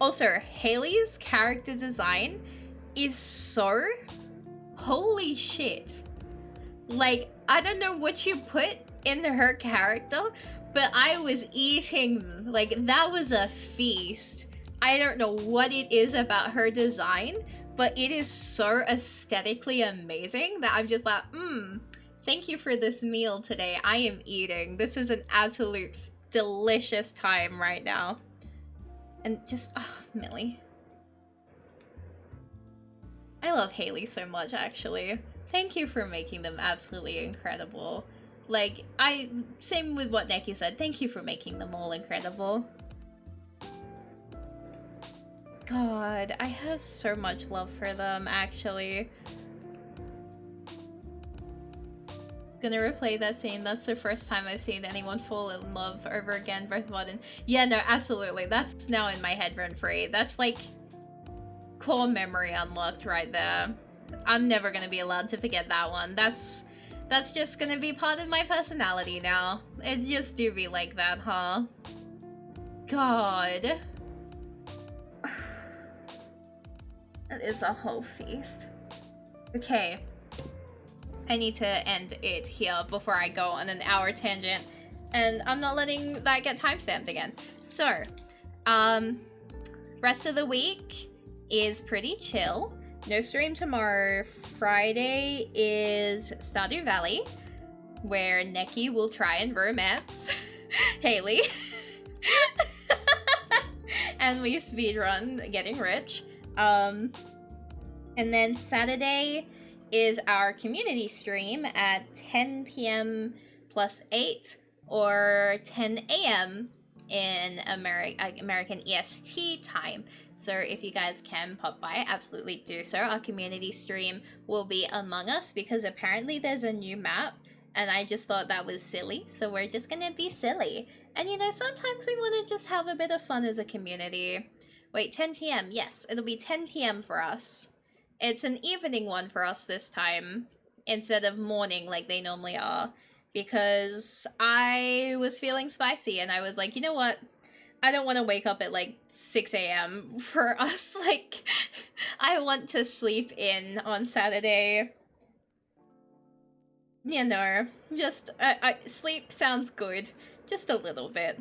Also, Haley's character design is so... holy shit. Like, I don't know what you put in her character, but I was eating, like, that was a feast. I don't know what it is about her design, but it is so aesthetically amazing that I'm just like, thank you for this meal today. I am eating. This is an absolute delicious time right now. And just, Millie. I love Haley so much, actually. Thank you for making them absolutely incredible. Like, same with what Neki said, thank you for making them all incredible. God, I have so much love for them, actually. Gonna replay that scene. That's the first time I've seen anyone fall in love over again, both VOD and... Yeah, no, absolutely. That's now in my head run free. That's like core memory unlocked right there. I'm never gonna be allowed to forget that one. That's just gonna be part of my personality now. It just do be like that, huh? God. That is a whole feast. Okay. I need to end it here before I go on an hour tangent. And I'm not letting that get timestamped again. So, rest of the week is pretty chill. No stream tomorrow. Friday is Stardew Valley, where Neki will try and romance Haley. And we speedrun Getting Rich. And then Saturday is our community stream at 10 p.m. plus 8 or 10 a.m. in American EST time. So if you guys can pop by, absolutely do so. Our community stream will be Among Us because apparently there's a new map and I just thought that was silly. So we're just gonna be silly. And you know, sometimes we want to just have a bit of fun as a community. Wait, 10 p.m. Yes, it'll be 10 p.m. for us. It's an evening one for us this time instead of morning like they normally are. Because I was feeling spicy and I was like, you know what? I don't want to wake up at like 6 a.m. for us. Like, I want to sleep in on Saturday. You know, just, sleep sounds good. Just a little bit.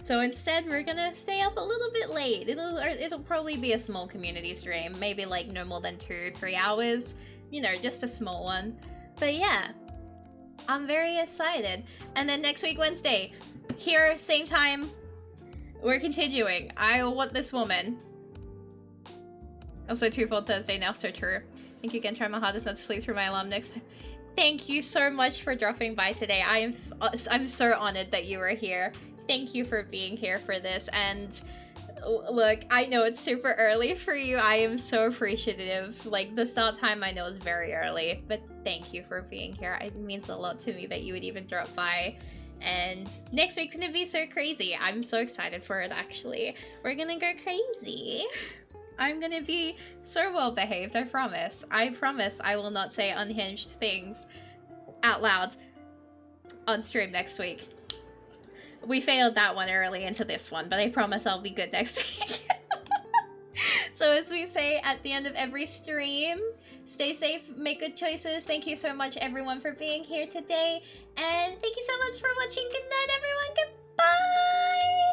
So instead, we're gonna stay up a little bit late. It'll probably be a small community stream. Maybe like no more than 2-3 hours. You know, just a small one. But yeah, I'm very excited. And then next week, Wednesday, here, same time, we're continuing. I Want This Woman. Also, Twofold Thursday now, so true. Thank you again, try my hardest not to sleep through my alarm next time. Thank you so much for dropping by today. I'm so honored that you were here. Thank you for being here for this, and look, I know it's super early for you. I am so appreciative. Like, the start time I know is very early, but thank you for being here. It means a lot to me that you would even drop by. And next week's gonna be so crazy. I'm so excited for it, actually. We're gonna go crazy. I'm gonna be so well behaved, I promise. I promise I will not say unhinged things out loud on stream next week. We failed that one early into this one, but I promise I'll be good next week. So as we say at the end of every stream, stay safe, make good choices. Thank you so much, everyone, for being here today. And thank you so much for watching. Good night, everyone. Goodbye!